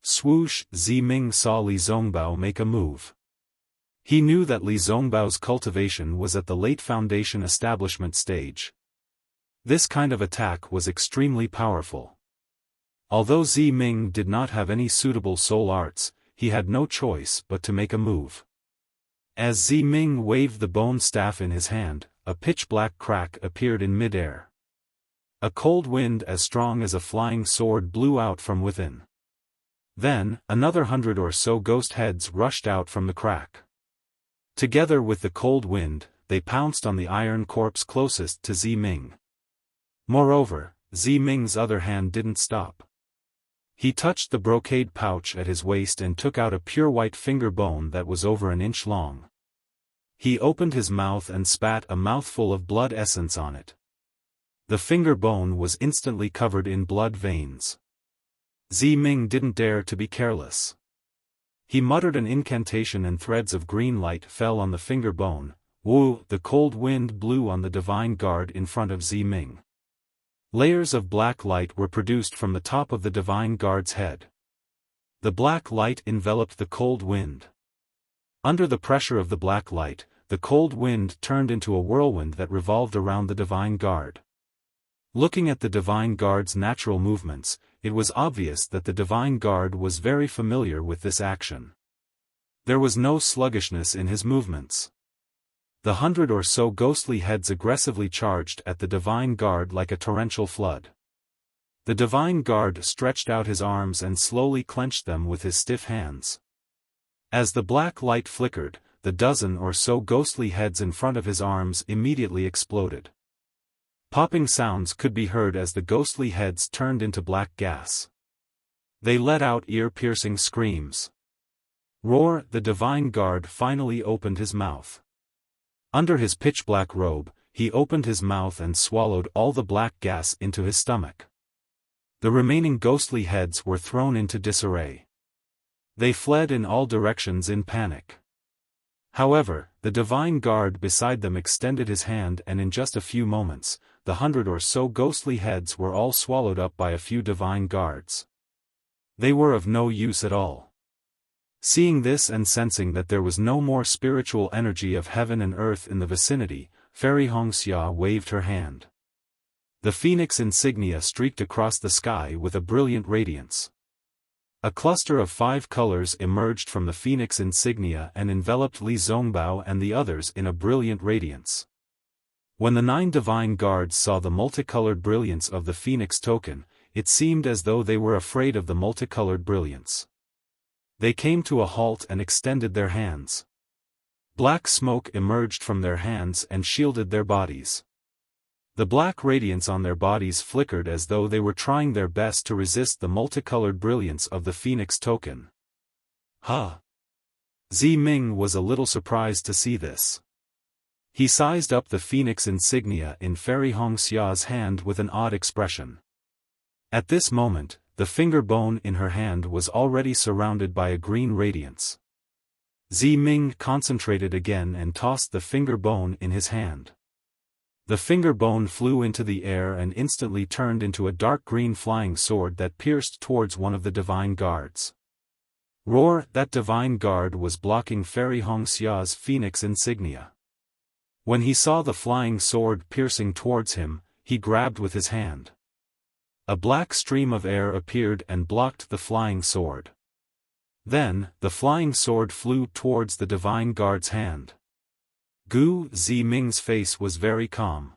Swoosh! Zi Ming saw Li Zongbao make a move. He knew that Li Zongbao's cultivation was at the late foundation establishment stage. This kind of attack was extremely powerful. Although Zi Ming did not have any suitable soul arts, he had no choice but to make a move. As Zi Ming waved the bone staff in his hand, a pitch-black crack appeared in mid-air. A cold wind as strong as a flying sword blew out from within. Then, another 100 or so ghost heads rushed out from the crack. Together with the cold wind, they pounced on the iron corpse closest to Zi Ming. Moreover, Zi Ming's other hand didn't stop. He touched the brocade pouch at his waist and took out a pure white finger bone that was over an inch long. He opened his mouth and spat a mouthful of blood essence on it. The finger bone was instantly covered in blood veins. Zi Ming didn't dare to be careless. He muttered an incantation and threads of green light fell on the finger bone. Woo! The cold wind blew on the divine guard in front of Zi Ming. Layers of black light were produced from the top of the divine guard's head. The black light enveloped the cold wind. Under the pressure of the black light, the cold wind turned into a whirlwind that revolved around the divine guard. Looking at the divine guard's natural movements, it was obvious that the divine guard was very familiar with this action. There was no sluggishness in his movements. The 100 or so ghostly heads aggressively charged at the divine guard like a torrential flood. The divine guard stretched out his arms and slowly clenched them with his stiff hands. As the black light flickered, the dozen or so ghostly heads in front of his arms immediately exploded. Popping sounds could be heard as the ghostly heads turned into black gas. They let out ear-piercing screams. Roar! The divine guard finally opened his mouth. Under his pitch-black robe, he opened his mouth and swallowed all the black gas into his stomach. The remaining ghostly heads were thrown into disarray. They fled in all directions in panic. However, the divine guard beside them extended his hand and in just a few moments, the 100 or so ghostly heads were all swallowed up by a few divine guards. They were of no use at all. Seeing this and sensing that there was no more spiritual energy of heaven and earth in the vicinity, Fairy Wuxia waved her hand. The phoenix insignia streaked across the sky with a brilliant radiance. A cluster of 5 colors emerged from the phoenix insignia and enveloped Li Zongbao and the others in a brilliant radiance. When the 9 divine guards saw the multicolored brilliance of the phoenix token, it seemed as though they were afraid of the multicolored brilliance. They came to a halt and extended their hands. Black smoke emerged from their hands and shielded their bodies. The black radiance on their bodies flickered as though they were trying their best to resist the multicolored brilliance of the Phoenix token. Huh! Ming was a little surprised to see this. He sized up the Phoenix insignia in Fairy Hongxia's hand with an odd expression. At this moment, the finger bone in her hand was already surrounded by a green radiance. Ming concentrated again and tossed the finger bone in his hand. The finger bone flew into the air and instantly turned into a dark green flying sword that pierced towards one of the divine guards. Roar! That divine guard was blocking Fairy Hongxia's Phoenix insignia. When he saw the flying sword piercing towards him, he grabbed with his hand. A black stream of air appeared and blocked the flying sword. Then, the flying sword flew towards the divine guard's hand. Ming's face was very calm.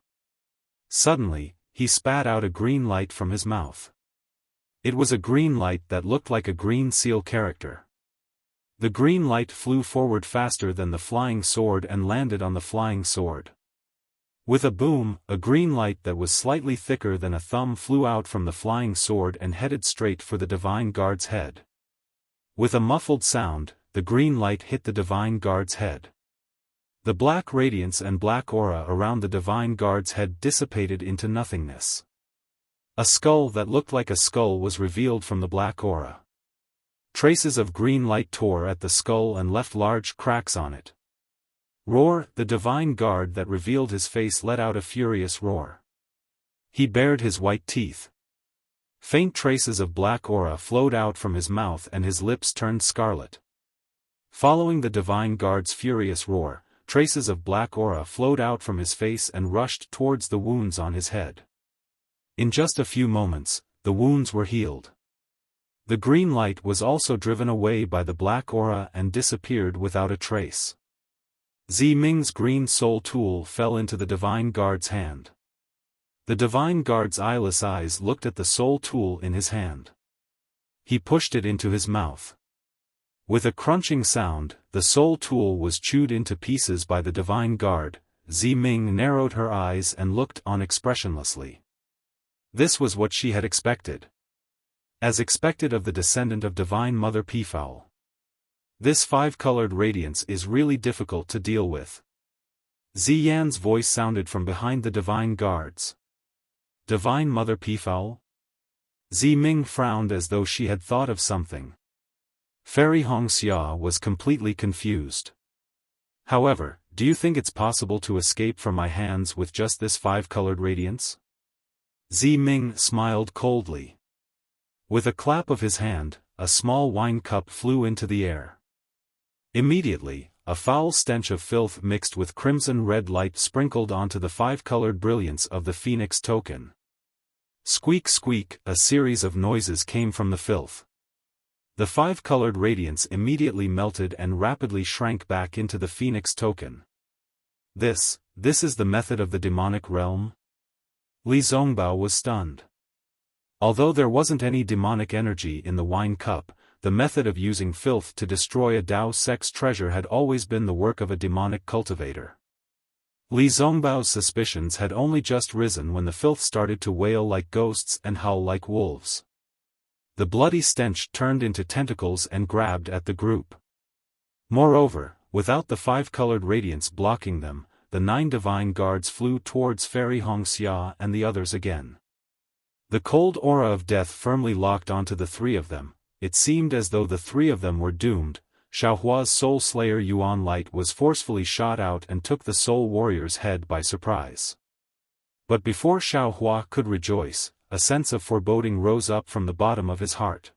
Suddenly, he spat out a green light from his mouth. It was a green light that looked like a green seal character. The green light flew forward faster than the flying sword and landed on the flying sword. With a boom, a green light that was slightly thicker than a thumb flew out from the flying sword and headed straight for the divine guard's head. With a muffled sound, the green light hit the divine guard's head. The black radiance and black aura around the divine guard's head dissipated into nothingness. A skull that looked like a skull was revealed from the black aura. Traces of green light tore at the skull and left large cracks on it. Roar! The divine guard that revealed his face let out a furious roar. He bared his white teeth. Faint traces of black aura flowed out from his mouth and his lips turned scarlet. Following the divine guard's furious roar, traces of black aura flowed out from his face and rushed towards the wounds on his head. In just a few moments, the wounds were healed. The green light was also driven away by the black aura and disappeared without a trace. Ming's green soul tool fell into the divine guard's hand. The divine guard's eyeless eyes looked at the soul tool in his hand. He pushed it into his mouth. With a crunching sound, the soul tool was chewed into pieces by the divine guard. Ming narrowed her eyes and looked on expressionlessly. This was what she had expected. As expected of the descendant of Divine Mother Peafowl. This five-colored radiance is really difficult to deal with. Yan's voice sounded from behind the divine guards. Divine Mother Peafowl? Ming frowned as though she had thought of something. Fairy Hongxia was completely confused. However, do you think it's possible to escape from my hands with just this five-colored radiance? Ming smiled coldly. With a clap of his hand, a small wine cup flew into the air. Immediately, a foul stench of filth mixed with crimson-red light sprinkled onto the five-colored brilliance of the Phoenix token. Squeak squeak, a series of noises came from the filth. The five-colored radiance immediately melted and rapidly shrank back into the Phoenix token. This is the method of the demonic realm? Li Zongbao was stunned. Although there wasn't any demonic energy in the wine cup, the method of using filth to destroy a Dao sex treasure had always been the work of a demonic cultivator. Li Zongbao's suspicions had only just risen when the filth started to wail like ghosts and howl like wolves. The bloody stench turned into tentacles and grabbed at the group. Moreover, without the five-colored radiance blocking them, the 9 divine guards flew towards Fairy Hongxia and the others again. The cold aura of death firmly locked onto the 3 of them. It seemed as though the 3 of them were doomed. Xiaohua's Soul Slayer Yuan light was forcefully shot out and took the Soul Warrior's head by surprise. But before Xiaohua could rejoice, a sense of foreboding rose up from the bottom of his heart.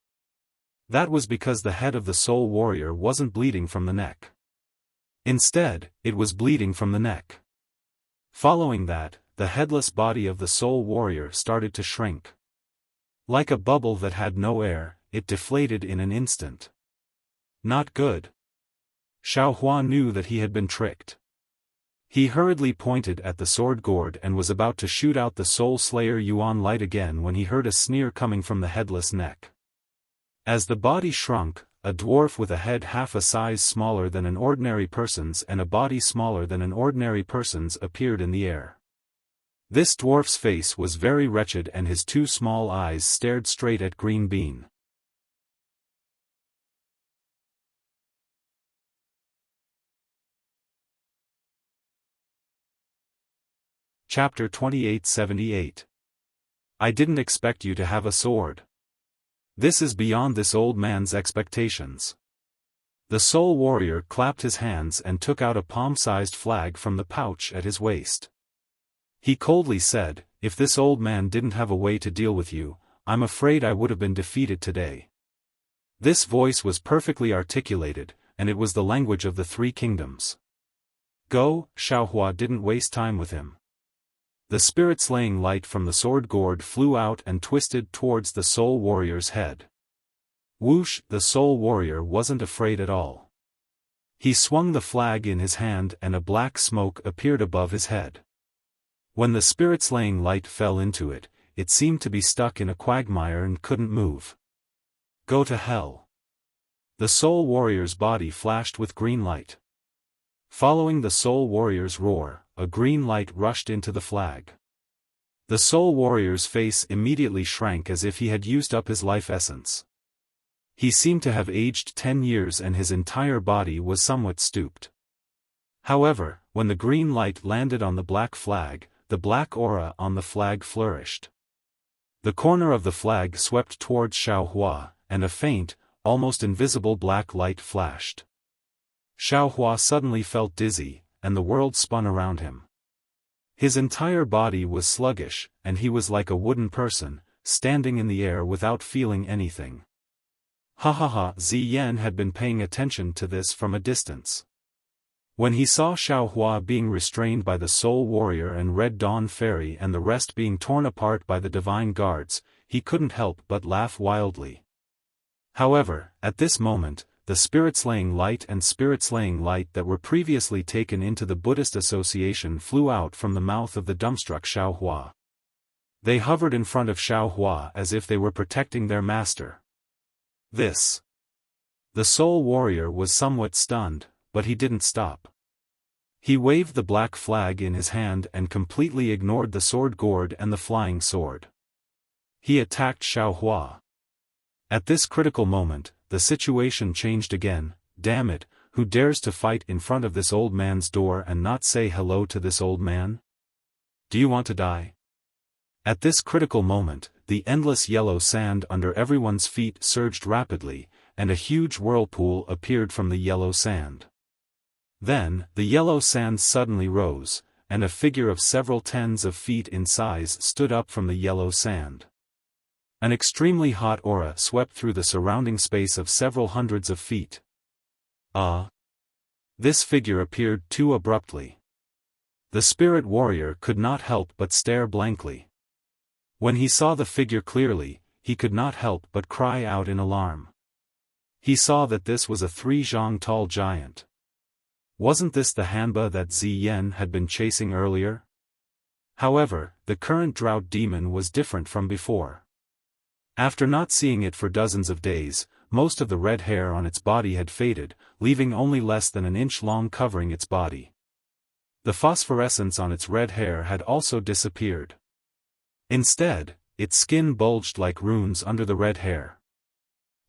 That was because the head of the Soul Warrior wasn't bleeding from the neck. Instead, it was bleeding from the neck. Following that, the headless body of the Soul Warrior started to shrink. Like a bubble that had no air, it deflated in an instant. Not good. Xiaohua knew that he had been tricked. He hurriedly pointed at the sword gourd and was about to shoot out the soul slayer Yuan light again when he heard a sneer coming from the headless neck. As the body shrunk, a dwarf with a head half a size smaller than an ordinary person's and a body smaller than an ordinary person's appeared in the air. This dwarf's face was very wretched and his two small eyes stared straight at Green Bean. Chapter 2878. I didn't expect you to have a sword. This is beyond this old man's expectations. The soul warrior clapped his hands and took out a palm-sized flag from the pouch at his waist. He coldly said, "If this old man didn't have a way to deal with you, I'm afraid I would have been defeated today." This voice was perfectly articulated, and it was the language of the three kingdoms. Go, Xiaohua didn't waste time with him. The spirit-slaying light from the sword gourd flew out and twisted towards the soul warrior's head. Whoosh! The soul warrior wasn't afraid at all. He swung the flag in his hand and a black smoke appeared above his head. When the spirit-slaying light fell into it, it seemed to be stuck in a quagmire and couldn't move. Go to hell. The soul warrior's body flashed with green light. Following the soul warrior's roar, a green light rushed into the flag. The soul warrior's face immediately shrank as if he had used up his life essence. He seemed to have aged 10 years and his entire body was somewhat stooped. However, when the green light landed on the black flag, the black aura on the flag flourished. The corner of the flag swept towards Xiaohua, and a faint, almost invisible black light flashed. Xiaohua suddenly felt dizzy, and the world spun around him. His entire body was sluggish, and he was like a wooden person, standing in the air without feeling anything. Ziyan had been paying attention to this from a distance. When he saw Xiaohua being restrained by the Soul Warrior and Red Dawn Fairy and the rest being torn apart by the Divine Guards, he couldn't help but laugh wildly. However, at this moment, the spirit-slaying light and spirit-slaying light that were previously taken into the Buddhist association flew out from the mouth of the dumbstruck Xiaohua. They hovered in front of Xiaohua as if they were protecting their master. This. The Soul Warrior was somewhat stunned, but he didn't stop. He waved the black flag in his hand and completely ignored the sword gourd and the flying sword. He attacked Xiaohua. At this critical moment, the situation changed again. Damn it, who dares to fight in front of this old man's door and not say hello to this old man? Do you want to die? At this critical moment, the endless yellow sand under everyone's feet surged rapidly, and a huge whirlpool appeared from the yellow sand. Then, the yellow sand suddenly rose, and a figure of several tens of feet in size stood up from the yellow sand. An extremely hot aura swept through the surrounding space of several hundreds of feet. This figure appeared too abruptly. The spirit warrior could not help but stare blankly. When he saw the figure clearly, he could not help but cry out in alarm. He saw that this was a 3 zhang tall giant. Wasn't this the Hanba that Ziyan had been chasing earlier? However, the current drought demon was different from before. After not seeing it for dozens of days, most of the red hair on its body had faded, leaving only less than an inch long covering its body. The phosphorescence on its red hair had also disappeared. Instead, its skin bulged like runes under the red hair.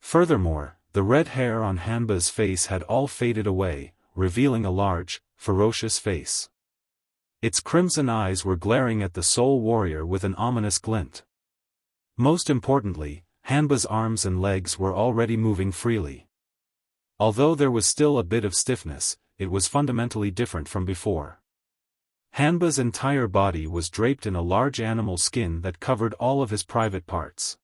Furthermore, the red hair on Hanba's face had all faded away, revealing a large, ferocious face. Its crimson eyes were glaring at the Soul Warrior with an ominous glint. Most importantly, Hanba's arms and legs were already moving freely. Although there was still a bit of stiffness, it was fundamentally different from before. Hanba's entire body was draped in a large animal skin that covered all of his private parts.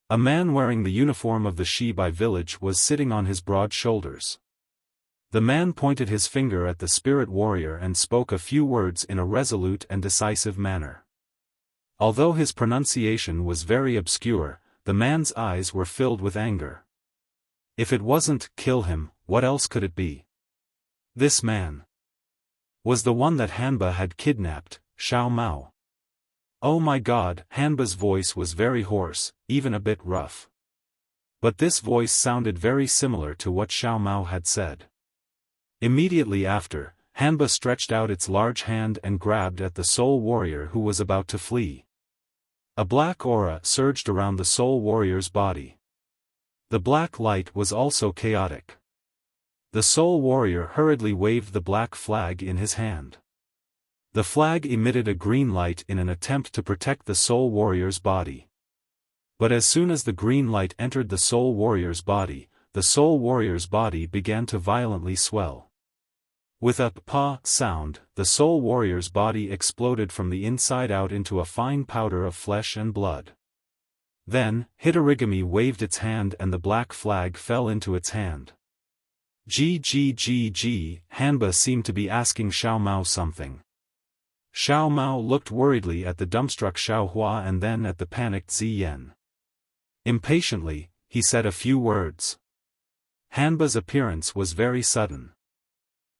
A man wearing the uniform of the Shibai village was sitting on his broad shoulders. The man pointed his finger at the spirit warrior and spoke a few words in a resolute and decisive manner. Although his pronunciation was very obscure, the man's eyes were filled with anger. If it wasn't "kill him," what else could it be? This man. was the one that Hanba had kidnapped, Xiao Mao. Oh my God! Hanba's voice was very hoarse, even a bit rough. But this voice sounded very similar to what Xiao Mao had said. Immediately after, Hanba stretched out its large hand and grabbed at the soul warrior who was about to flee. A black aura surged around the soul warrior's body. The black light was also chaotic. The soul warrior hurriedly waved the black flag in his hand. The flag emitted a green light in an attempt to protect the soul warrior's body. But as soon as the green light entered the soul warrior's body, the soul warrior's body began to violently swell. With a "pa" sound, the soul warrior's body exploded from the inside out into a fine powder of flesh and blood. Then, Hitorigami waved its hand and the black flag fell into its hand. Hanba seemed to be asking Xiao Mao something. Xiao Mao looked worriedly at the dumbstruck Xiao Hua and then at the panicked Ziyan. Impatiently, he said a few words. Hanba's appearance was very sudden.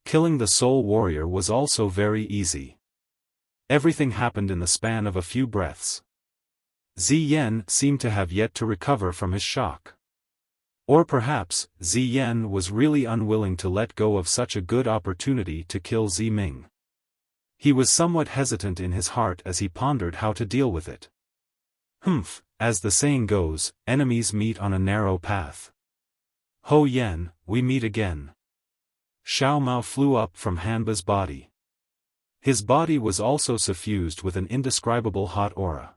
Killing the soul warrior was also very easy. Everything happened in the span of a few breaths. Ziyan seemed to have yet to recover from his shock. Or perhaps, Ziyan was really unwilling to let go of such a good opportunity to kill Ziming. He was somewhat hesitant in his heart as he pondered how to deal with it. As the saying goes, enemies meet on a narrow path. Ho Yen, we meet again. Xiao Mao flew up from Hanba's body. His body was also suffused with an indescribable hot aura.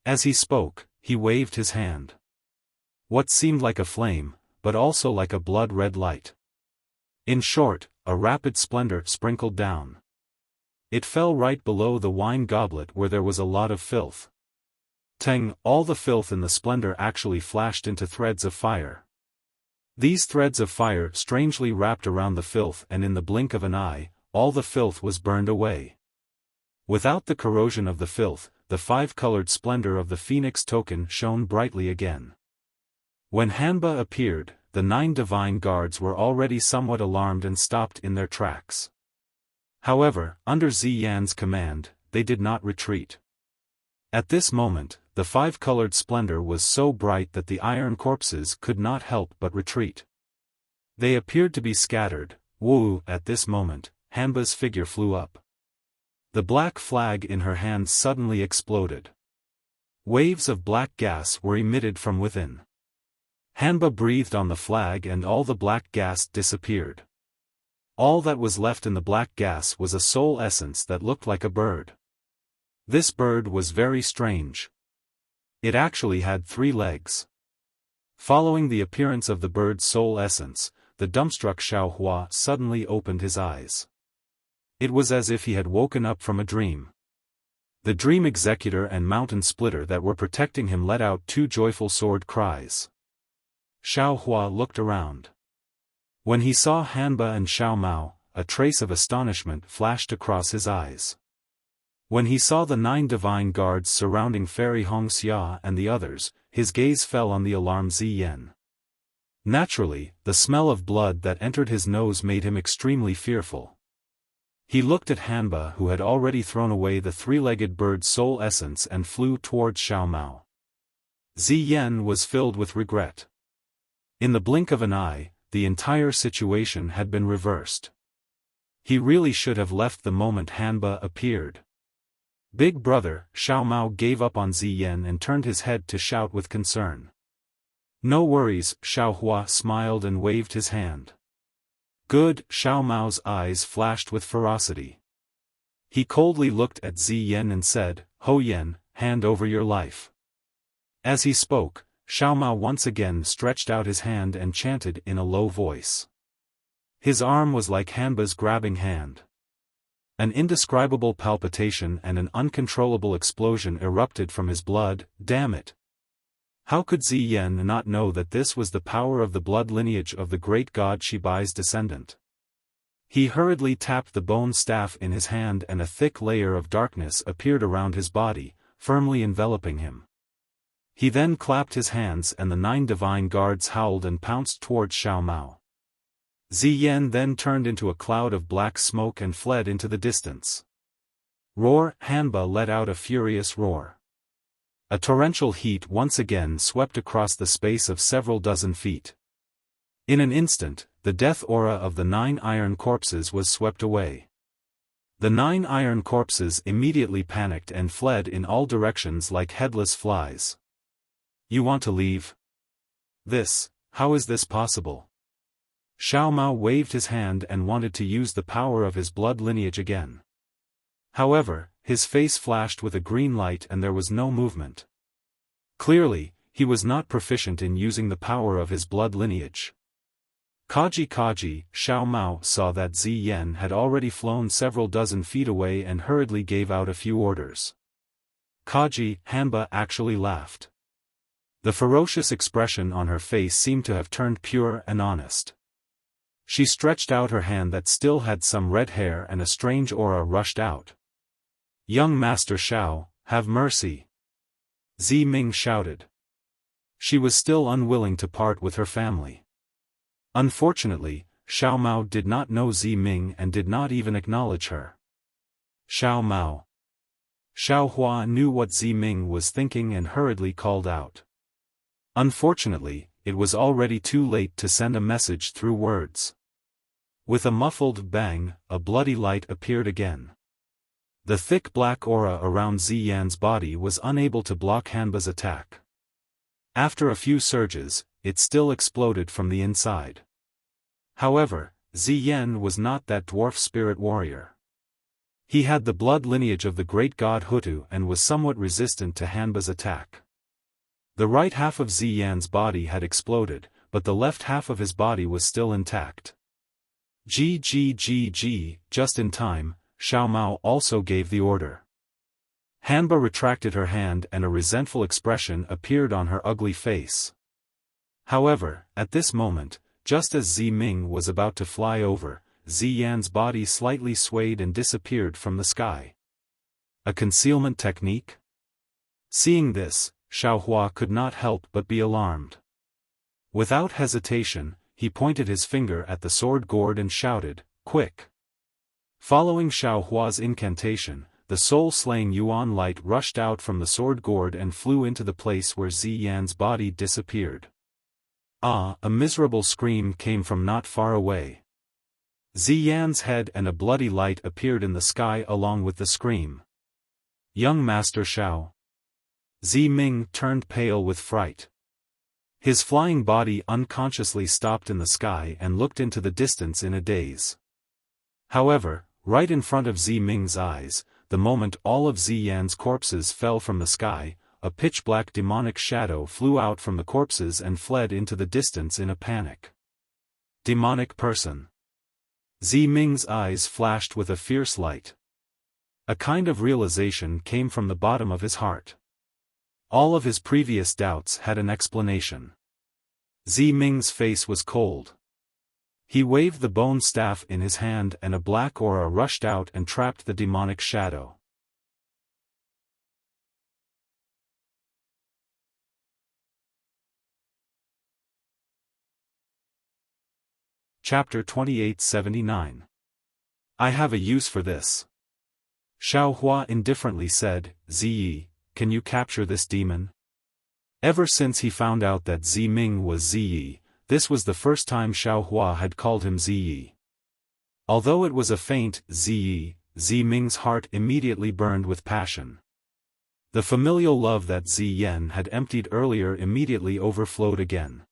As he spoke, he waved his hand. What seemed like a flame, but also like a blood-red light. In short, a rapid splendor sprinkled down. It fell right below the wine goblet where there was a lot of filth. Teng, all the filth in the splendor actually flashed into threads of fire. These threads of fire strangely wrapped around the filth and in the blink of an eye, all the filth was burned away. Without the corrosion of the filth, the five-colored splendor of the phoenix token shone brightly again. When Hanba appeared, the 9 divine guards were already somewhat alarmed and stopped in their tracks. However, under Ziyan's command, they did not retreat. At this moment, the five-colored splendor was so bright that the iron corpses could not help but retreat. They appeared to be scattered. At this moment, Hanba's figure flew up. The black flag in her hand suddenly exploded. Waves of black gas were emitted from within. Hanba breathed on the flag and all the black gas disappeared. All that was left in the black gas was a soul essence that looked like a bird. This bird was very strange. It actually had 3 legs. Following the appearance of the bird's soul essence, the dumbstruck Xiao Hua suddenly opened his eyes. It was as if he had woken up from a dream. The dream executor and mountain splitter that were protecting him let out 2 joyful sword cries. Xiao Hua looked around. When he saw Hanba and Xiao Mao, a trace of astonishment flashed across his eyes. When he saw the 9 divine guards surrounding Fairy Hongxia and the others, his gaze fell on the alarmed Ziyan. Naturally, the smell of blood that entered his nose made him extremely fearful. He looked at Hanba who had already thrown away the 3-legged bird's soul essence and flew towards Xiao Mao. Ziyan was filled with regret. In the blink of an eye, the entire situation had been reversed. He really should have left the moment Hanba appeared. Big brother, Xiao Mao gave up on Ziyan and turned his head to shout with concern. No worries, Xiao Hua smiled and waved his hand. Good, Xiao Mao's eyes flashed with ferocity. He coldly looked at Ziyan and said, Ho Yen, hand over your life. As he spoke, Xiao Mao once again stretched out his hand and chanted in a low voice. His arm was like Hanba's grabbing hand. An indescribable palpitation and an uncontrollable explosion erupted from his blood. Damn it! How could Ziyan not know that this was the power of the blood lineage of the great god Shibai's descendant? He hurriedly tapped the bone staff in his hand and a thick layer of darkness appeared around his body, firmly enveloping him. He then clapped his hands and the 9 divine guards howled and pounced towards Xiao Mao. Ziyan then turned into a cloud of black smoke and fled into the distance. Roar! Hanba let out a furious roar. A torrential heat once again swept across the space of several dozen feet. In an instant, the death aura of the 9 iron corpses was swept away. The 9 iron corpses immediately panicked and fled in all directions like headless flies. You want to leave? How is this possible? Xiao Mao waved his hand and wanted to use the power of his blood lineage again. However, his face flashed with a green light and there was no movement. Clearly, he was not proficient in using the power of his blood lineage. Kaji, Xiao Mao saw that Ziyan had already flown several dozen feet away and hurriedly gave out a few orders. Kaji, Hanba actually laughed. The ferocious expression on her face seemed to have turned pure and honest. She stretched out her hand that still had some red hair and a strange aura rushed out. Young Master Xiao, have mercy! Zi Ming shouted. She was still unwilling to part with her family. Unfortunately, Xiao Mao did not know Zi Ming and did not even acknowledge her. Xiao Mao. Xiao Hua knew what Zi Ming was thinking and hurriedly called out. Unfortunately, it was already too late to send a message through words. With a muffled bang, a bloody light appeared again. The thick black aura around Ziyan's body was unable to block Hanba's attack. After a few surges, it still exploded from the inside. However, Ziyan was not that dwarf spirit warrior. He had the blood lineage of the great god Hutu and was somewhat resistant to Hanba's attack. The right half of Ziyan's body had exploded, but the left half of his body was still intact. Just in time, Xiao Mao also gave the order. Hanba retracted her hand and a resentful expression appeared on her ugly face. However, at this moment, just as Zi Ming was about to fly over, Ziyan's body slightly swayed and disappeared from the sky. A concealment technique? Seeing this, Xiao Hua could not help but be alarmed. Without hesitation, he pointed his finger at the sword gourd and shouted, "Quick!" Following Xiao Hua's incantation, the soul-slaying Yuan light rushed out from the sword gourd and flew into the place where Ziyan's body disappeared. Ah! A miserable scream came from not far away. Ziyan's head and a bloody light appeared in the sky along with the scream. Young Master Xiao. Zi Ming turned pale with fright. His flying body unconsciously stopped in the sky and looked into the distance in a daze. However, right in front of Zi Ming's eyes, the moment all of Ziyan's corpses fell from the sky, a pitch-black demonic shadow flew out from the corpses and fled into the distance in a panic. Demonic person. Zi Ming's eyes flashed with a fierce light. A kind of realization came from the bottom of his heart. All of his previous doubts had an explanation. Zi Ming's face was cold. He waved the bone staff in his hand and a black aura rushed out and trapped the demonic shadow. Chapter 2879. I have a use for this. Xiao Hua indifferently said, "Ziyi, can you capture this demon?" Ever since he found out that Zi Ming was Ziyi, this was the first time Xiao Hua had called him Ziyi. Although it was a faint Ziyi, Zi Ming's heart immediately burned with passion. The familial love that Zi Yan had emptied earlier immediately overflowed again.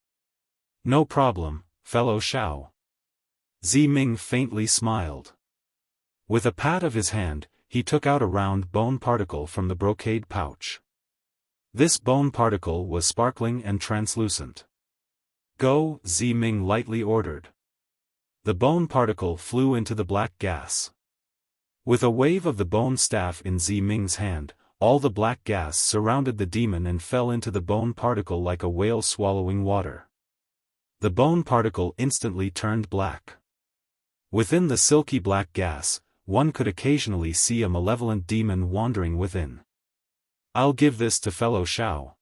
"No problem, fellow Xiao." Zi Ming faintly smiled. With a pat of his hand, he took out a round bone particle from the brocade pouch. This bone particle was sparkling and translucent. "Go," Zi Ming lightly ordered. The bone particle flew into the black gas. With a wave of the bone staff in Zi Ming's hand, all the black gas surrounded the demon and fell into the bone particle like a whale swallowing water. The bone particle instantly turned black. Within the silky black gas, one could occasionally see a malevolent demon wandering within. "I'll give this to fellow Xiao."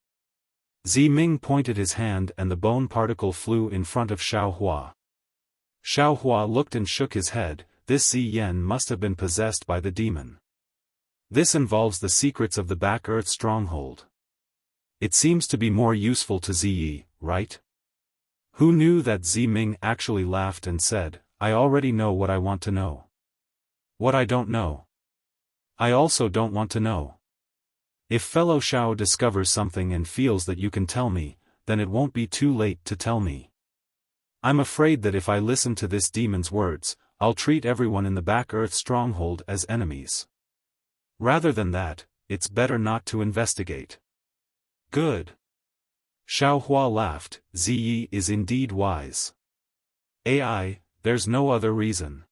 Zi Ming pointed his hand and the bone particle flew in front of Xiao Hua. Xiao Hua looked and shook his head. This Ziyan must have been possessed by the demon. This involves the secrets of the Back Earth stronghold. It seems to be more useful to Ziyi, right? Who knew that Ziming actually laughed and said, I already know what I want to know. What I don't know, I also don't want to know. If fellow Xiao discovers something and feels that you can tell me, then it won't be too late to tell me. I'm afraid that if I listen to this demon's words, I'll treat everyone in the Back Earth stronghold as enemies. Rather than that, it's better not to investigate. Good. Xiao Hua laughed. Ziyi is indeed wise. AI, there's no other reason.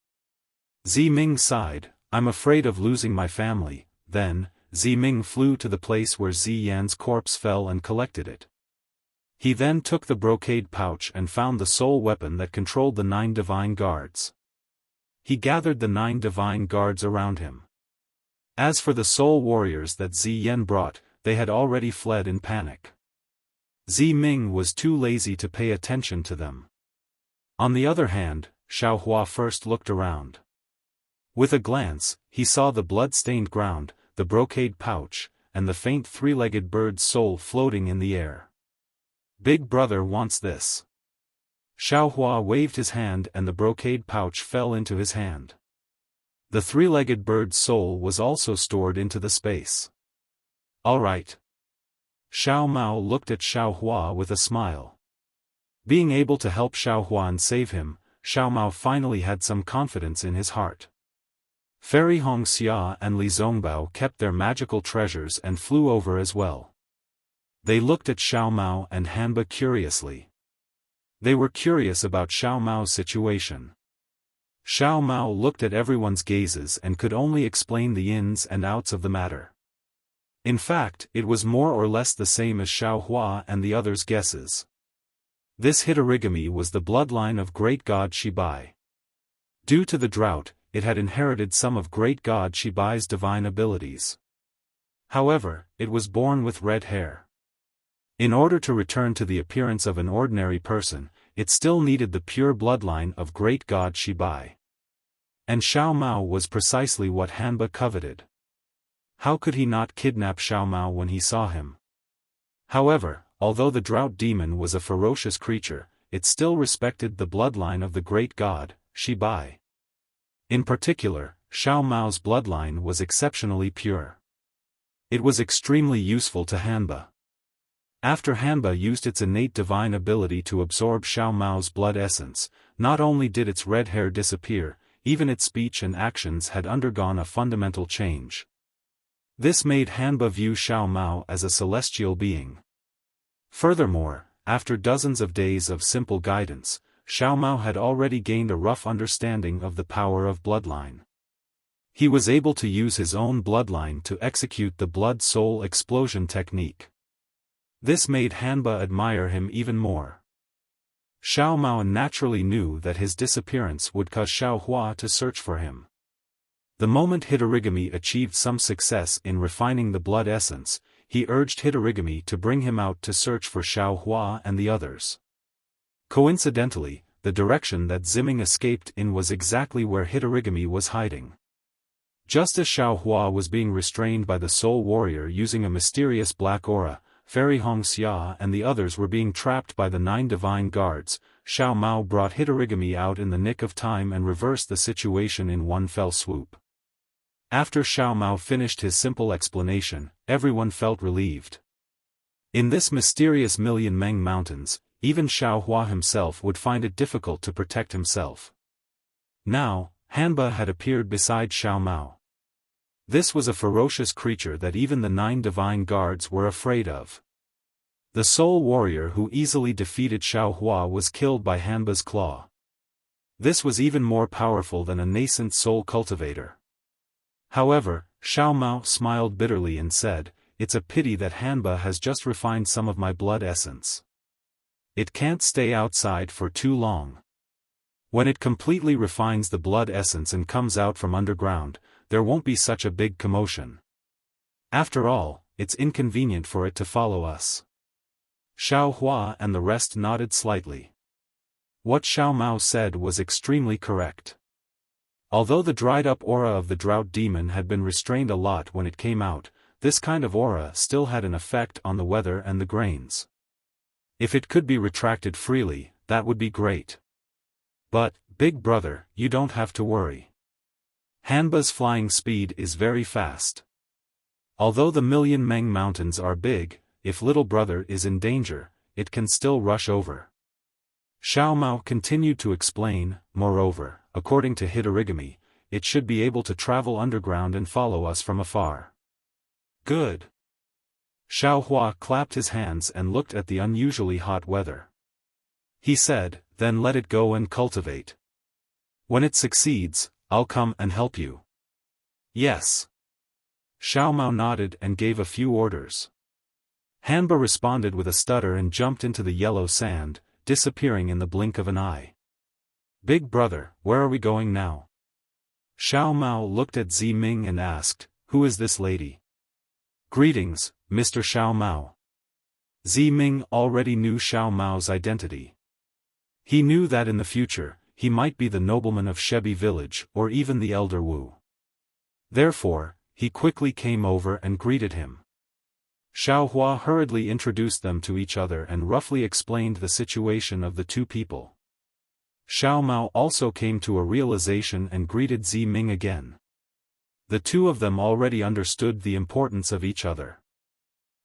Ziming sighed, I'm afraid of losing my family. Then, Ziming flew to the place where Ziyan's corpse fell and collected it. He then took the brocade pouch and found the soul weapon that controlled the 9 divine guards. He gathered the 9 divine guards around him. As for the soul warriors that Ziyan brought, they had already fled in panic. Ziming was too lazy to pay attention to them. On the other hand, Xiao Hua first looked around. With a glance, he saw the blood-stained ground, the brocade pouch, and the faint 3-legged bird's soul floating in the air. Big brother wants this. Xiao Hua waved his hand and the brocade pouch fell into his hand. The 3-legged bird's soul was also stored into the space. All right. Xiao Mao looked at Xiao Hua with a smile. Being able to help Xiao Hua and save him, Xiao Mao finally had some confidence in his heart. Fairy Hongxia and Li Zongbao kept their magical treasures and flew over as well. They looked at Xiao Mao and Hanba curiously. They were curious about Xiao Mao's situation. Xiao Mao looked at everyone's gazes and could only explain the ins and outs of the matter. In fact, it was more or less the same as Xiao Hua and the others' guesses. This Hitorigami was the bloodline of great god Shibai. Due to the drought, it had inherited some of great god Shibai's divine abilities. However, it was born with red hair. In order to return to the appearance of an ordinary person, it still needed the pure bloodline of great god Shibai. And Xiao Mao was precisely what Hanba coveted. How could he not kidnap Xiao Mao when he saw him? However, although the drought demon was a ferocious creature, it still respected the bloodline of the great god, Shibai. In particular, Xiao Mao's bloodline was exceptionally pure. It was extremely useful to Hanba. After Hanba used its innate divine ability to absorb Xiao Mao's blood essence, not only did its red hair disappear, even its speech and actions had undergone a fundamental change. This made Hanba view Xiao Mao as a celestial being. Furthermore, after dozens of days of simple guidance, Xiao Mao had already gained a rough understanding of the power of bloodline. He was able to use his own bloodline to execute the blood-soul explosion technique. This made Hanba admire him even more. Xiao Mao naturally knew that his disappearance would cause Xiao Hua to search for him. The moment Hitorigami achieved some success in refining the blood essence, he urged Hitorigami to bring him out to search for Xiao Hua and the others. Coincidentally, the direction that Ziming escaped in was exactly where Hitorigami was hiding. Just as Xiao Hua was being restrained by the soul warrior using a mysterious black aura, Fairy Hongxia and the others were being trapped by the 9 divine guards. Xiao Mao brought Hitorigami out in the nick of time and reversed the situation in one fell swoop. After Xiao Mao finished his simple explanation, everyone felt relieved. In this mysterious Million Meng Mountains, even Xiao Hua himself would find it difficult to protect himself. Now, Hanba had appeared beside Xiao Mao. This was a ferocious creature that even the 9 divine guards were afraid of. The soul warrior who easily defeated Xiao Hua was killed by Hanba's claw. This was even more powerful than a nascent soul cultivator. However, Xiao Mao smiled bitterly and said, "It's a pity that Hanba has just refined some of my blood essence. It can't stay outside for too long. When it completely refines the blood essence and comes out from underground, there won't be such a big commotion. After all, it's inconvenient for it to follow us." Xiao Hua and the rest nodded slightly. What Xiao Mao said was extremely correct. Although the dried-up aura of the drought demon had been restrained a lot when it came out, this kind of aura still had an effect on the weather and the grains. If it could be retracted freely, that would be great. But, big brother, you don't have to worry. Hanba's flying speed is very fast. Although the Million Meng Mountains are big, if little brother is in danger, it can still rush over. Xiao Mao continued to explain, moreover, according to Hitorigami, it should be able to travel underground and follow us from afar. Good. Xiao Hua clapped his hands and looked at the unusually hot weather. He said, then let it go and cultivate. When it succeeds, I'll come and help you. Yes. Xiao Mao nodded and gave a few orders. Hanba responded with a stutter and jumped into the yellow sand, disappearing in the blink of an eye. Big brother, where are we going now? Xiao Mao looked at Zi Ming and asked, who is this lady? Greetings, Mr. Xiao Mao. Zi Ming already knew Xiao Mao's identity. He knew that in the future, he might be the nobleman of Shebi village or even the elder Wu. Therefore, he quickly came over and greeted him. Xiao Hua hurriedly introduced them to each other and roughly explained the situation of the two people. Xiao Mao also came to a realization and greeted Zi Ming again. The two of them already understood the importance of each other.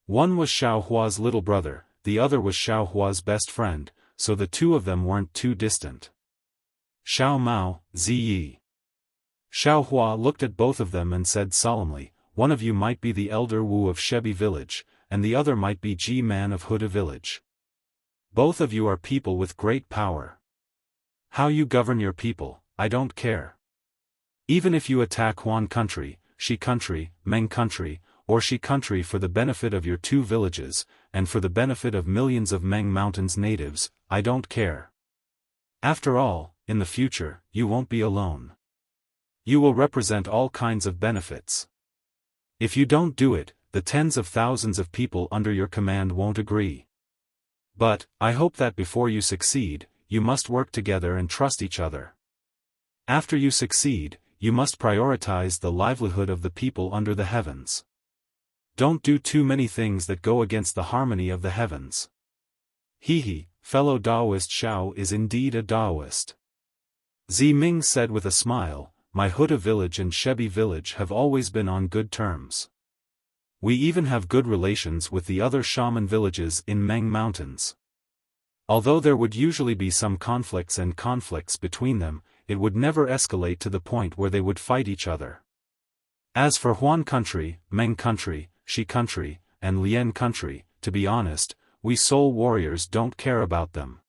One was Xiao Hua's little brother, the other was Xiao Hua's best friend, so the two of them weren't too distant. Xiao Mao, Zi Yi. Xiao Hua looked at both of them and said solemnly, one of you might be the elder Wu of Shebi village, and the other might be Ji Man of Huda village. Both of you are people with great power. How you govern your people, I don't care. Even if you attack Huan country, Shi country, Meng country, or Shi country for the benefit of your two villages, and for the benefit of millions of Meng Mountains natives, I don't care. After all, in the future, you won't be alone. You will represent all kinds of benefits. If you don't do it, the tens of thousands of people under your command won't agree. But, I hope that before you succeed, you must work together and trust each other. After you succeed, you must prioritize the livelihood of the people under the heavens. Don't do too many things that go against the harmony of the heavens. He, fellow Daoist Xiao is indeed a Daoist. Zi Ming said with a smile, my Huda village and Shebi village have always been on good terms. We even have good relations with the other shaman villages in Meng Mountains. Although there would usually be some conflicts between them, it would never escalate to the point where they would fight each other. As for Huan country, Meng country, Shi country, and Lian country, to be honest, we soul warriors don't care about them.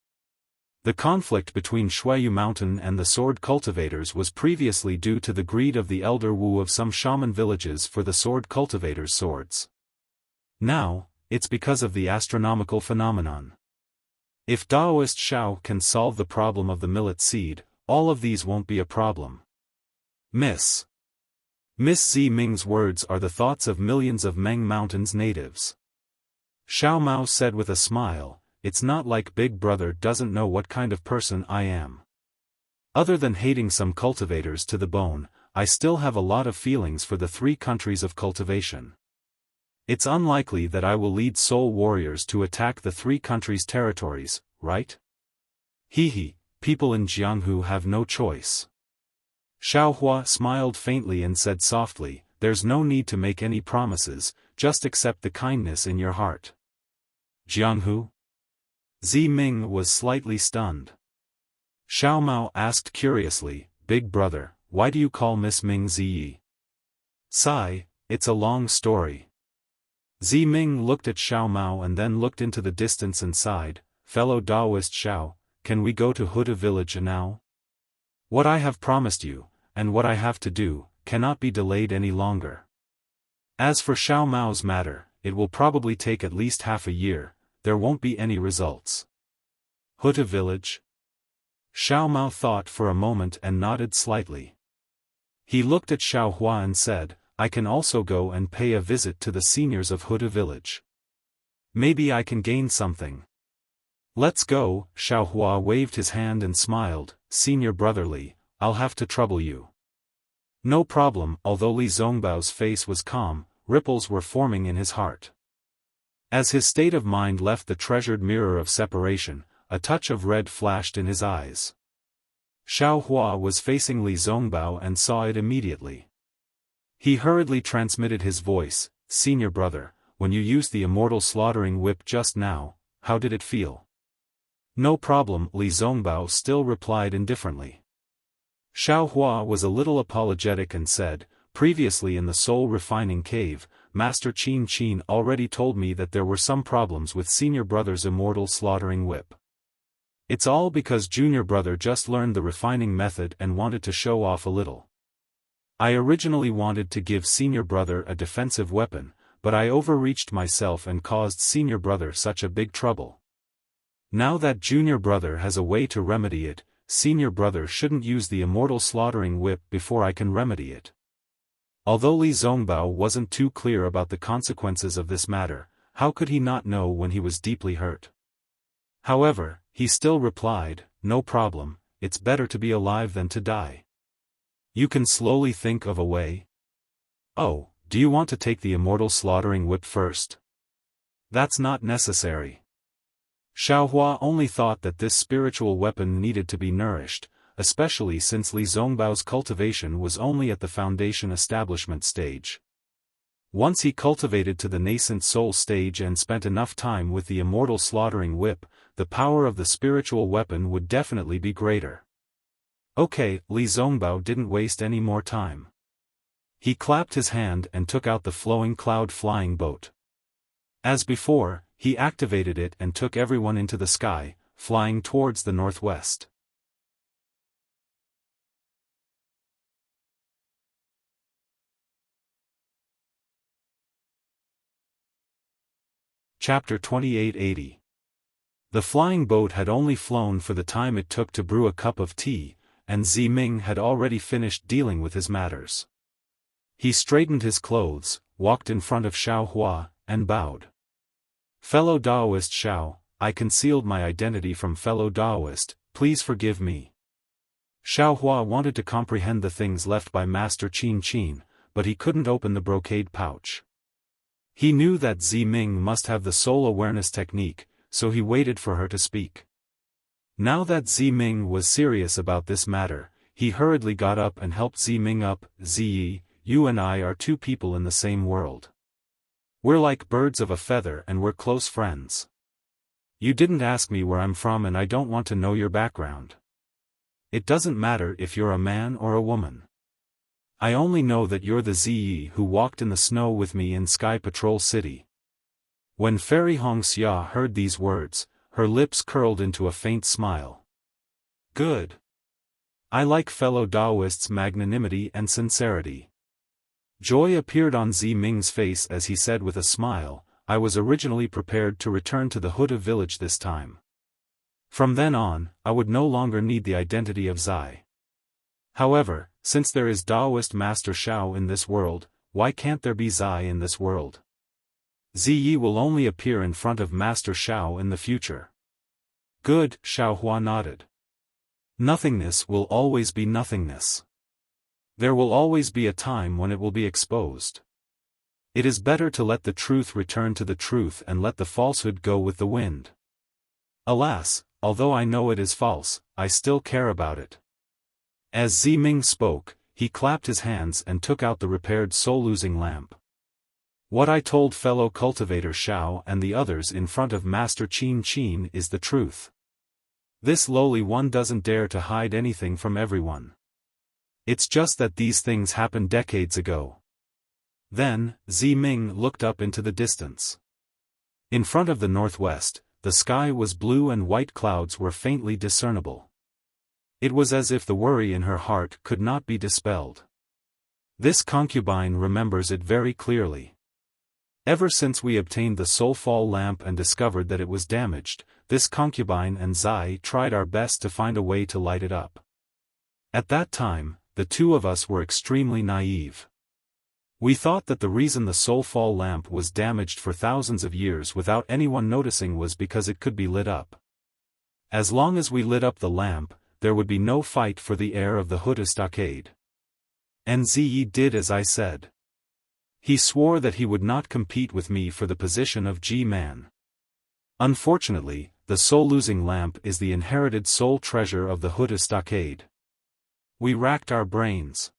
The conflict between Shuiyu Mountain and the sword cultivators was previously due to the greed of the elder Wu of some shaman villages for the sword cultivators' swords. Now, it's because of the astronomical phenomenon. If Daoist Xiao can solve the problem of the millet seed, all of these won't be a problem. Miss Zi Ming's words are the thoughts of millions of Meng Mountains natives. Xiao Mao said with a smile, it's not like Big Brother doesn't know what kind of person I am. Other than hating some cultivators to the bone, I still have a lot of feelings for the three countries of cultivation. It's unlikely that I will lead soul warriors to attack the three countries' territories, right? People in Jianghu have no choice. Xiao Hua smiled faintly and said softly, there's no need to make any promises, just accept the kindness in your heart. Jianghu? Zi Ming was slightly stunned. Xiao Mao asked curiously, Big Brother, why do you call Miss Ming Ziyi? Sigh, it's a long story. Zi Ming looked at Xiao Mao and then looked into the distance and sighed, fellow Daoist Xiao, can we go to Huda village now? What I have promised you, and what I have to do, cannot be delayed any longer. As for Xiao Mao's matter, it will probably take at least half a year. There won't be any results. Huda village? Xiao Mao thought for a moment and nodded slightly. He looked at Xiao Hua and said, I can also go and pay a visit to the seniors of Huda village. Maybe I can gain something. Let's go, Xiaohua waved his hand and smiled, Senior Brotherly, I'll have to trouble you. No problem. Although Li Zongbao's face was calm, ripples were forming in his heart. As his state of mind left the treasured mirror of separation, a touch of red flashed in his eyes. Xiaohua was facing Li Zongbao and saw it immediately. He hurriedly transmitted his voice, Senior Brother, when you used the immortal slaughtering whip just now, how did it feel? No problem, Li Zongbao still replied indifferently. Xiaohua was a little apologetic and said, previously in the soul refining cave, Master Qin Qin already told me that there were some problems with Senior Brother's immortal slaughtering whip. It's all because Junior Brother just learned the refining method and wanted to show off a little. I originally wanted to give Senior Brother a defensive weapon, but I overreached myself and caused Senior Brother such a big trouble. Now that Junior Brother has a way to remedy it, Senior Brother shouldn't use the immortal slaughtering whip before I can remedy it. Although Li Zongbao wasn't too clear about the consequences of this matter, how could he not know when he was deeply hurt? However, he still replied, no problem, it's better to be alive than to die. You can slowly think of a way. Oh, do you want to take the immortal slaughtering whip first? That's not necessary. Xiaohua only thought that this spiritual weapon needed to be nourished, especially since Li Zongbao's cultivation was only at the foundation establishment stage. Once he cultivated to the nascent soul stage and spent enough time with the immortal slaughtering whip, the power of the spiritual weapon would definitely be greater. Okay, Li Zongbao didn't waste any more time. He clapped his hand and took out the flowing cloud flying boat. As before, he activated it and took everyone into the sky, flying towards the northwest. Chapter 2880. The flying boat had only flown for the time it took to brew a cup of tea, and Ziming had already finished dealing with his matters. He straightened his clothes, walked in front of Xiaohua, and bowed. Fellow Daoist Xiao, I concealed my identity from fellow Daoist, please forgive me. Xiaohua wanted to comprehend the things left by Master Qin Qin, but he couldn't open the brocade pouch. He knew that Ziming must have the soul awareness technique, so he waited for her to speak. Now that Ziming was serious about this matter, he hurriedly got up and helped Ziming up. Ziyi, you and I are two people in the same world. We're like birds of a feather and we're close friends. You didn't ask me where I'm from and I don't want to know your background. It doesn't matter if you're a man or a woman. I only know that you're the Ziyi who walked in the snow with me in Sky Patrol City. When Fairy Hongxia heard these words, her lips curled into a faint smile. Good. I like fellow Daoists' magnanimity and sincerity. Joy appeared on Ziming's face as he said with a smile, I was originally prepared to return to the Huda village this time. From then on, I would no longer need the identity of Zai. However, since there is Daoist Master Xiao in this world, why can't there be Zai in this world? Ziyi will only appear in front of Master Xiao in the future. Good, Xiaohua nodded. Nothingness will always be nothingness. There will always be a time when it will be exposed. It is better to let the truth return to the truth and let the falsehood go with the wind. Alas, although I know it is false, I still care about it. As Ziming spoke, he clapped his hands and took out the repaired soul-losing lamp. What I told fellow cultivator Xiao and the others in front of Master Qin Qin is the truth. This lowly one doesn't dare to hide anything from everyone. It's just that these things happened decades ago. Then, Ziming looked up into the distance. In front of the northwest, the sky was blue and white clouds were faintly discernible. It was as if the worry in her heart could not be dispelled. This concubine remembers it very clearly. Ever since we obtained the soulfall lamp and discovered that it was damaged, this concubine and Zai tried our best to find a way to light it up. At that time, the two of us were extremely naive. We thought that the reason the soulfall lamp was damaged for thousands of years without anyone noticing was because it could be lit up. As long as we lit up the lamp, there would be no fight for the heir of the Huda stockade. And Ziyi did as I said. He swore that he would not compete with me for the position of G-man. Unfortunately, the soul-losing lamp is the inherited soul treasure of the Huda stockade. We racked our brains.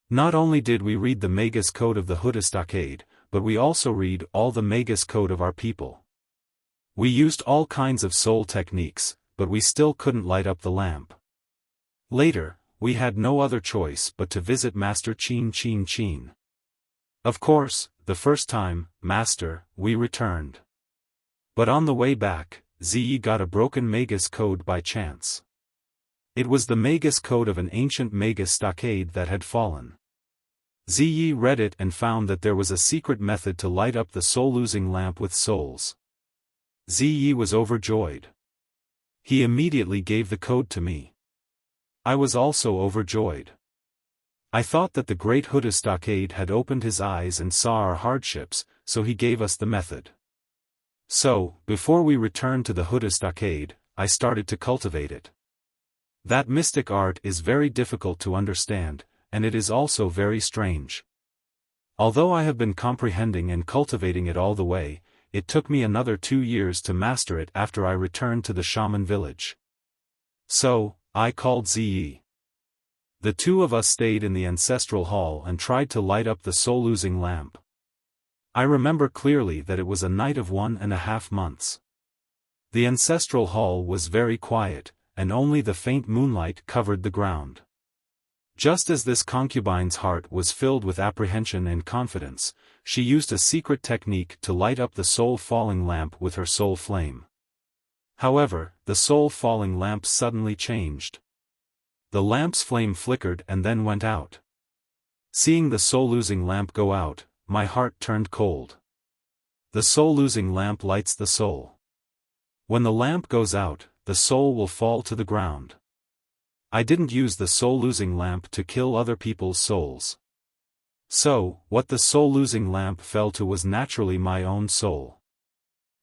Not only did we read the Magus code of the Huda stockade, but we also read all the Magus code of our people. We used all kinds of soul techniques, but we still couldn't light up the lamp. Later, we had no other choice but to visit Master Qin. Of course, the first time, Master, we returned. But on the way back, Ziyi got a broken Magus code by chance. It was the Magus code of an ancient Magus stockade that had fallen. Ziyi read it and found that there was a secret method to light up the soul-losing lamp with souls. Ziyi was overjoyed. He immediately gave the code to me. I was also overjoyed. I thought that the great Huda stockade had opened his eyes and saw our hardships, so he gave us the method. So, before we returned to the Huda stockade, I started to cultivate it. That mystic art is very difficult to understand, and it is also very strange. Although I have been comprehending and cultivating it all the way, it took me another 2 years to master it after I returned to the shaman village. So, I called Ziyi. The two of us stayed in the ancestral hall and tried to light up the soul-losing lamp. I remember clearly that it was a night of 1.5 months. The ancestral hall was very quiet, and only the faint moonlight covered the ground. Just as this concubine's heart was filled with apprehension and confidence, she used a secret technique to light up the soul-falling lamp with her soul flame. However, the soul-falling lamp suddenly changed. The lamp's flame flickered and then went out. Seeing the soul-losing lamp go out, my heart turned cold. The soul-losing lamp lights the soul. When the lamp goes out, the soul will fall to the ground. I didn't use the soul-losing lamp to kill other people's souls. So, what the soul-losing lamp fell to was naturally my own soul.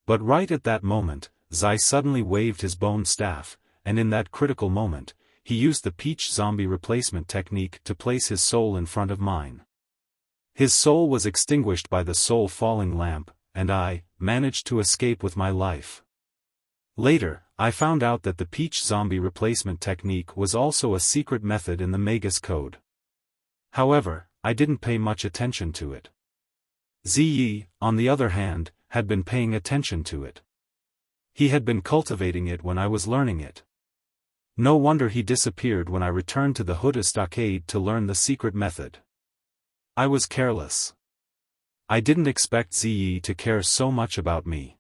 But right at that moment, Zai suddenly waved his bone staff, and in that critical moment, he used the peach zombie replacement technique to place his soul in front of mine. His soul was extinguished by the soul-falling lamp, and I managed to escape with my life. Later, I found out that the peach zombie replacement technique was also a secret method in the Magus code. However, I didn't pay much attention to it. Ziyi, on the other hand, had been paying attention to it. He had been cultivating it when I was learning it. No wonder he disappeared when I returned to the Huda stockade to learn the secret method. I was careless. I didn't expect Ziyi to care so much about me.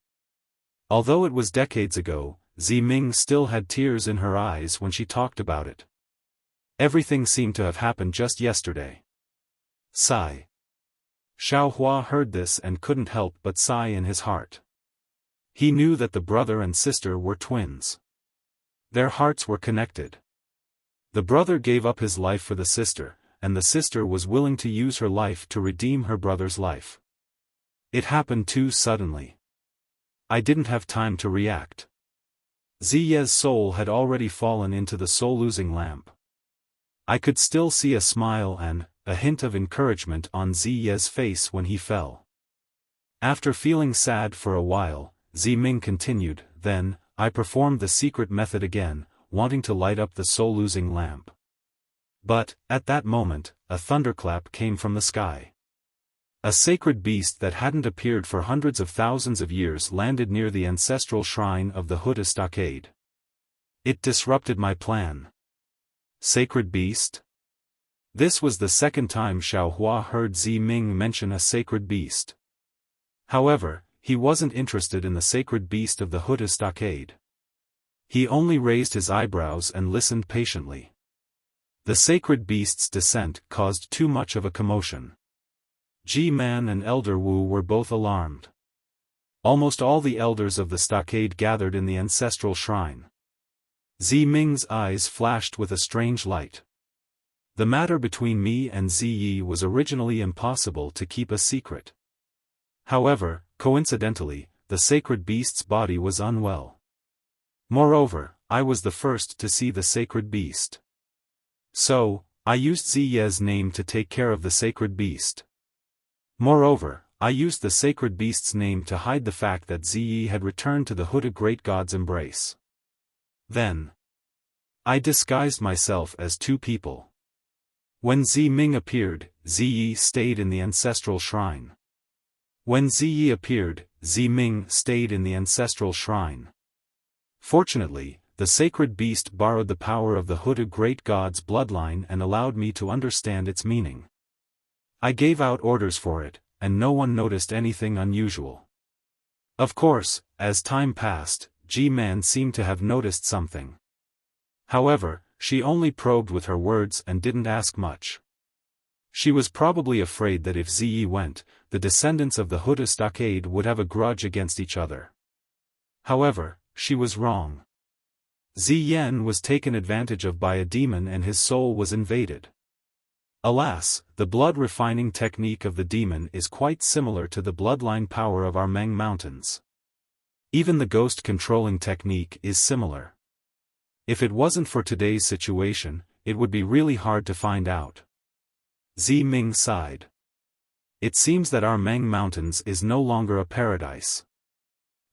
Although it was decades ago, Ziming still had tears in her eyes when she talked about it. Everything seemed to have happened just yesterday. Sigh. Xiaohua heard this and couldn't help but sigh in his heart. He knew that the brother and sister were twins. Their hearts were connected. The brother gave up his life for the sister, and the sister was willing to use her life to redeem her brother's life. It happened too suddenly. I didn't have time to react. Ziye's soul had already fallen into the soul-losing lamp. I could still see a smile and a hint of encouragement on Ziye's face when he fell. After feeling sad for a while, Ziming continued, then, I performed the secret method again, wanting to light up the soul-losing lamp. But, at that moment, a thunderclap came from the sky. A sacred beast that hadn't appeared for hundreds of thousands of years landed near the ancestral shrine of the Huda stockade. It disrupted my plan. Sacred beast? This was the second time Xiaohua heard Ziming mention a sacred beast. However, he wasn't interested in the sacred beast of the Huda stockade. He only raised his eyebrows and listened patiently. The sacred beast's descent caused too much of a commotion. G-Man and Elder Wu were both alarmed. Almost all the elders of the stockade gathered in the ancestral shrine. Ziming's eyes flashed with a strange light. The matter between me and Ziyi was originally impossible to keep a secret. However, coincidentally, the sacred beast's body was unwell. Moreover, I was the first to see the sacred beast. So, I used Ziye's name to take care of the sacred beast. Moreover, I used the sacred beast's name to hide the fact that Ziyi had returned to the Huda great god's embrace. Then, I disguised myself as two people. When Zi Ming appeared, Ziyi stayed in the ancestral shrine. When Ziyi appeared, Zi Ming stayed in the ancestral shrine. Fortunately, the sacred beast borrowed the power of the Huda great god's bloodline and allowed me to understand its meaning. I gave out orders for it, and no one noticed anything unusual. Of course, as time passed, Ji-man seemed to have noticed something. However, she only probed with her words and didn't ask much. She was probably afraid that if Ziyi went, the descendants of the Huda stockade would have a grudge against each other. However, she was wrong. Ziyen was taken advantage of by a demon and his soul was invaded. Alas, the blood-refining technique of the demon is quite similar to the bloodline power of our Meng Mountains. Even the ghost-controlling technique is similar. If it wasn't for today's situation, it would be really hard to find out. Zi Ming sighed. It seems that our Meng Mountains is no longer a paradise.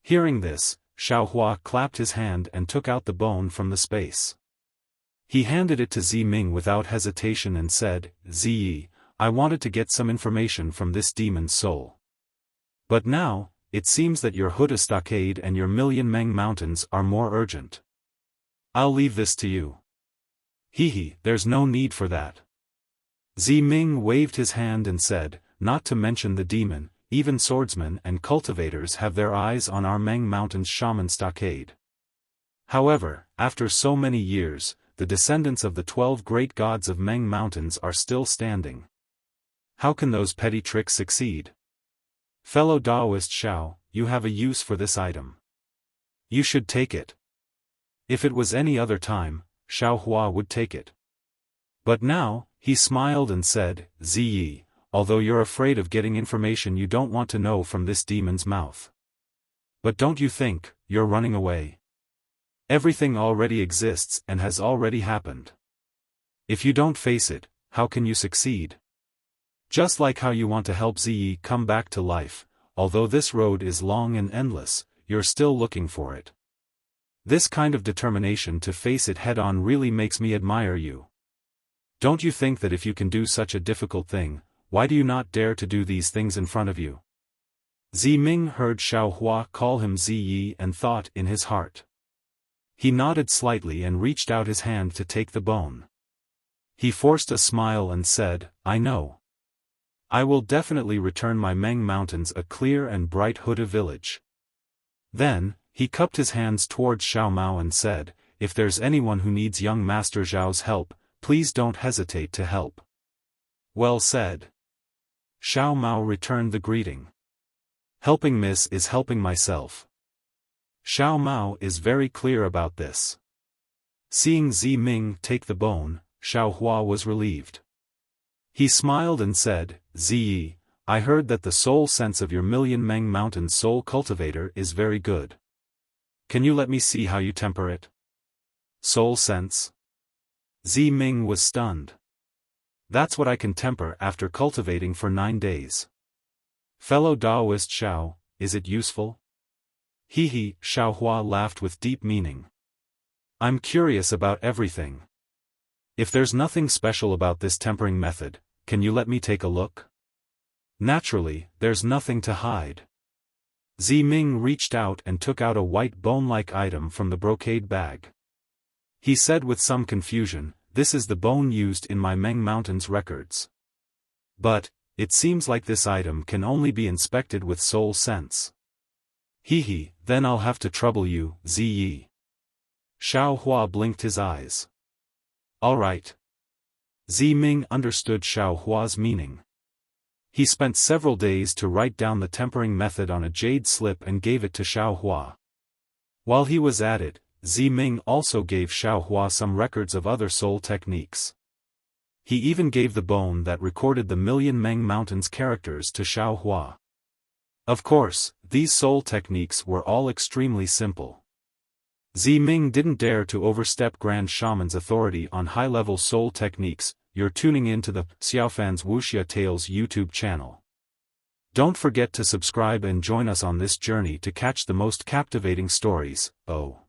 Hearing this, Xiaohua clapped his hand and took out the bone from the space. He handed it to Zi Ming without hesitation and said, Ziyi, I wanted to get some information from this demon's soul. But now, it seems that your Huda stockade and your million Meng Mountains are more urgent. I'll leave this to you. Hehe, there's no need for that. Zi Ming waved his hand and said, not to mention the demon, even swordsmen and cultivators have their eyes on our Meng Mountains shaman stockade. However, after so many years, the descendants of the 12 great gods of Meng Mountains are still standing. How can those petty tricks succeed? Fellow Daoist Xiao, you have a use for this item. You should take it. If it was any other time, Xiaohua would take it. But now, he smiled and said, Ziyi, although you're afraid of getting information you don't want to know from this demon's mouth. But don't you think, you're running away? Everything already exists and has already happened. If you don't face it, how can you succeed? Just like how you want to help Ziyi come back to life, although this road is long and endless, you're still looking for it. This kind of determination to face it head-on really makes me admire you. Don't you think that if you can do such a difficult thing, why do you not dare to do these things in front of you? Zi Ming heard Xiaohua call him Ziyi and thought in his heart. He nodded slightly and reached out his hand to take the bone. He forced a smile and said, I know. I will definitely return my Meng Mountains a clear and bright Huda village. Then, he cupped his hands towards Xiao Mao and said, if there's anyone who needs young Master Zhao's help, please don't hesitate to help. Well said. Xiao Mao returned the greeting. Helping Miss is helping myself. Xiao Mao is very clear about this. Seeing Zi Ming take the bone, Xiaohua was relieved. He smiled and said, Ziyi, I heard that the soul sense of your million Meng Mountain soul cultivator is very good. Can you let me see how you temper it? Soul sense? Zi Ming was stunned. That's what I can temper after cultivating for 9 days. Fellow Daoist Xiao, is it useful? Hehe, Xiaohua laughed with deep meaning. I'm curious about everything. If there's nothing special about this tempering method, can you let me take a look? Naturally, there's nothing to hide. Zi Ming reached out and took out a white bone-like item from the brocade bag. He said with some confusion, this is the bone used in my Meng Mountains records. But, it seems like this item can only be inspected with soul sense. Hehe, then I'll have to trouble you, Ziyi. Xiaohua blinked his eyes. Alright. Zi Ming understood Xiaohua's meaning. He spent several days to write down the tempering method on a jade slip and gave it to Xiaohua. While he was at it, Zi Ming also gave Xiaohua some records of other soul techniques. He even gave the bone that recorded the million Meng Mountains characters to Xiaohua. Of course, these soul techniques were all extremely simple. Ming didn't dare to overstep Grand Shaman's authority on high-level soul techniques. You're tuning in to the Xiaofan's Wuxia Tales YouTube channel. Don't forget to subscribe and join us on this journey to catch the most captivating stories. Oh.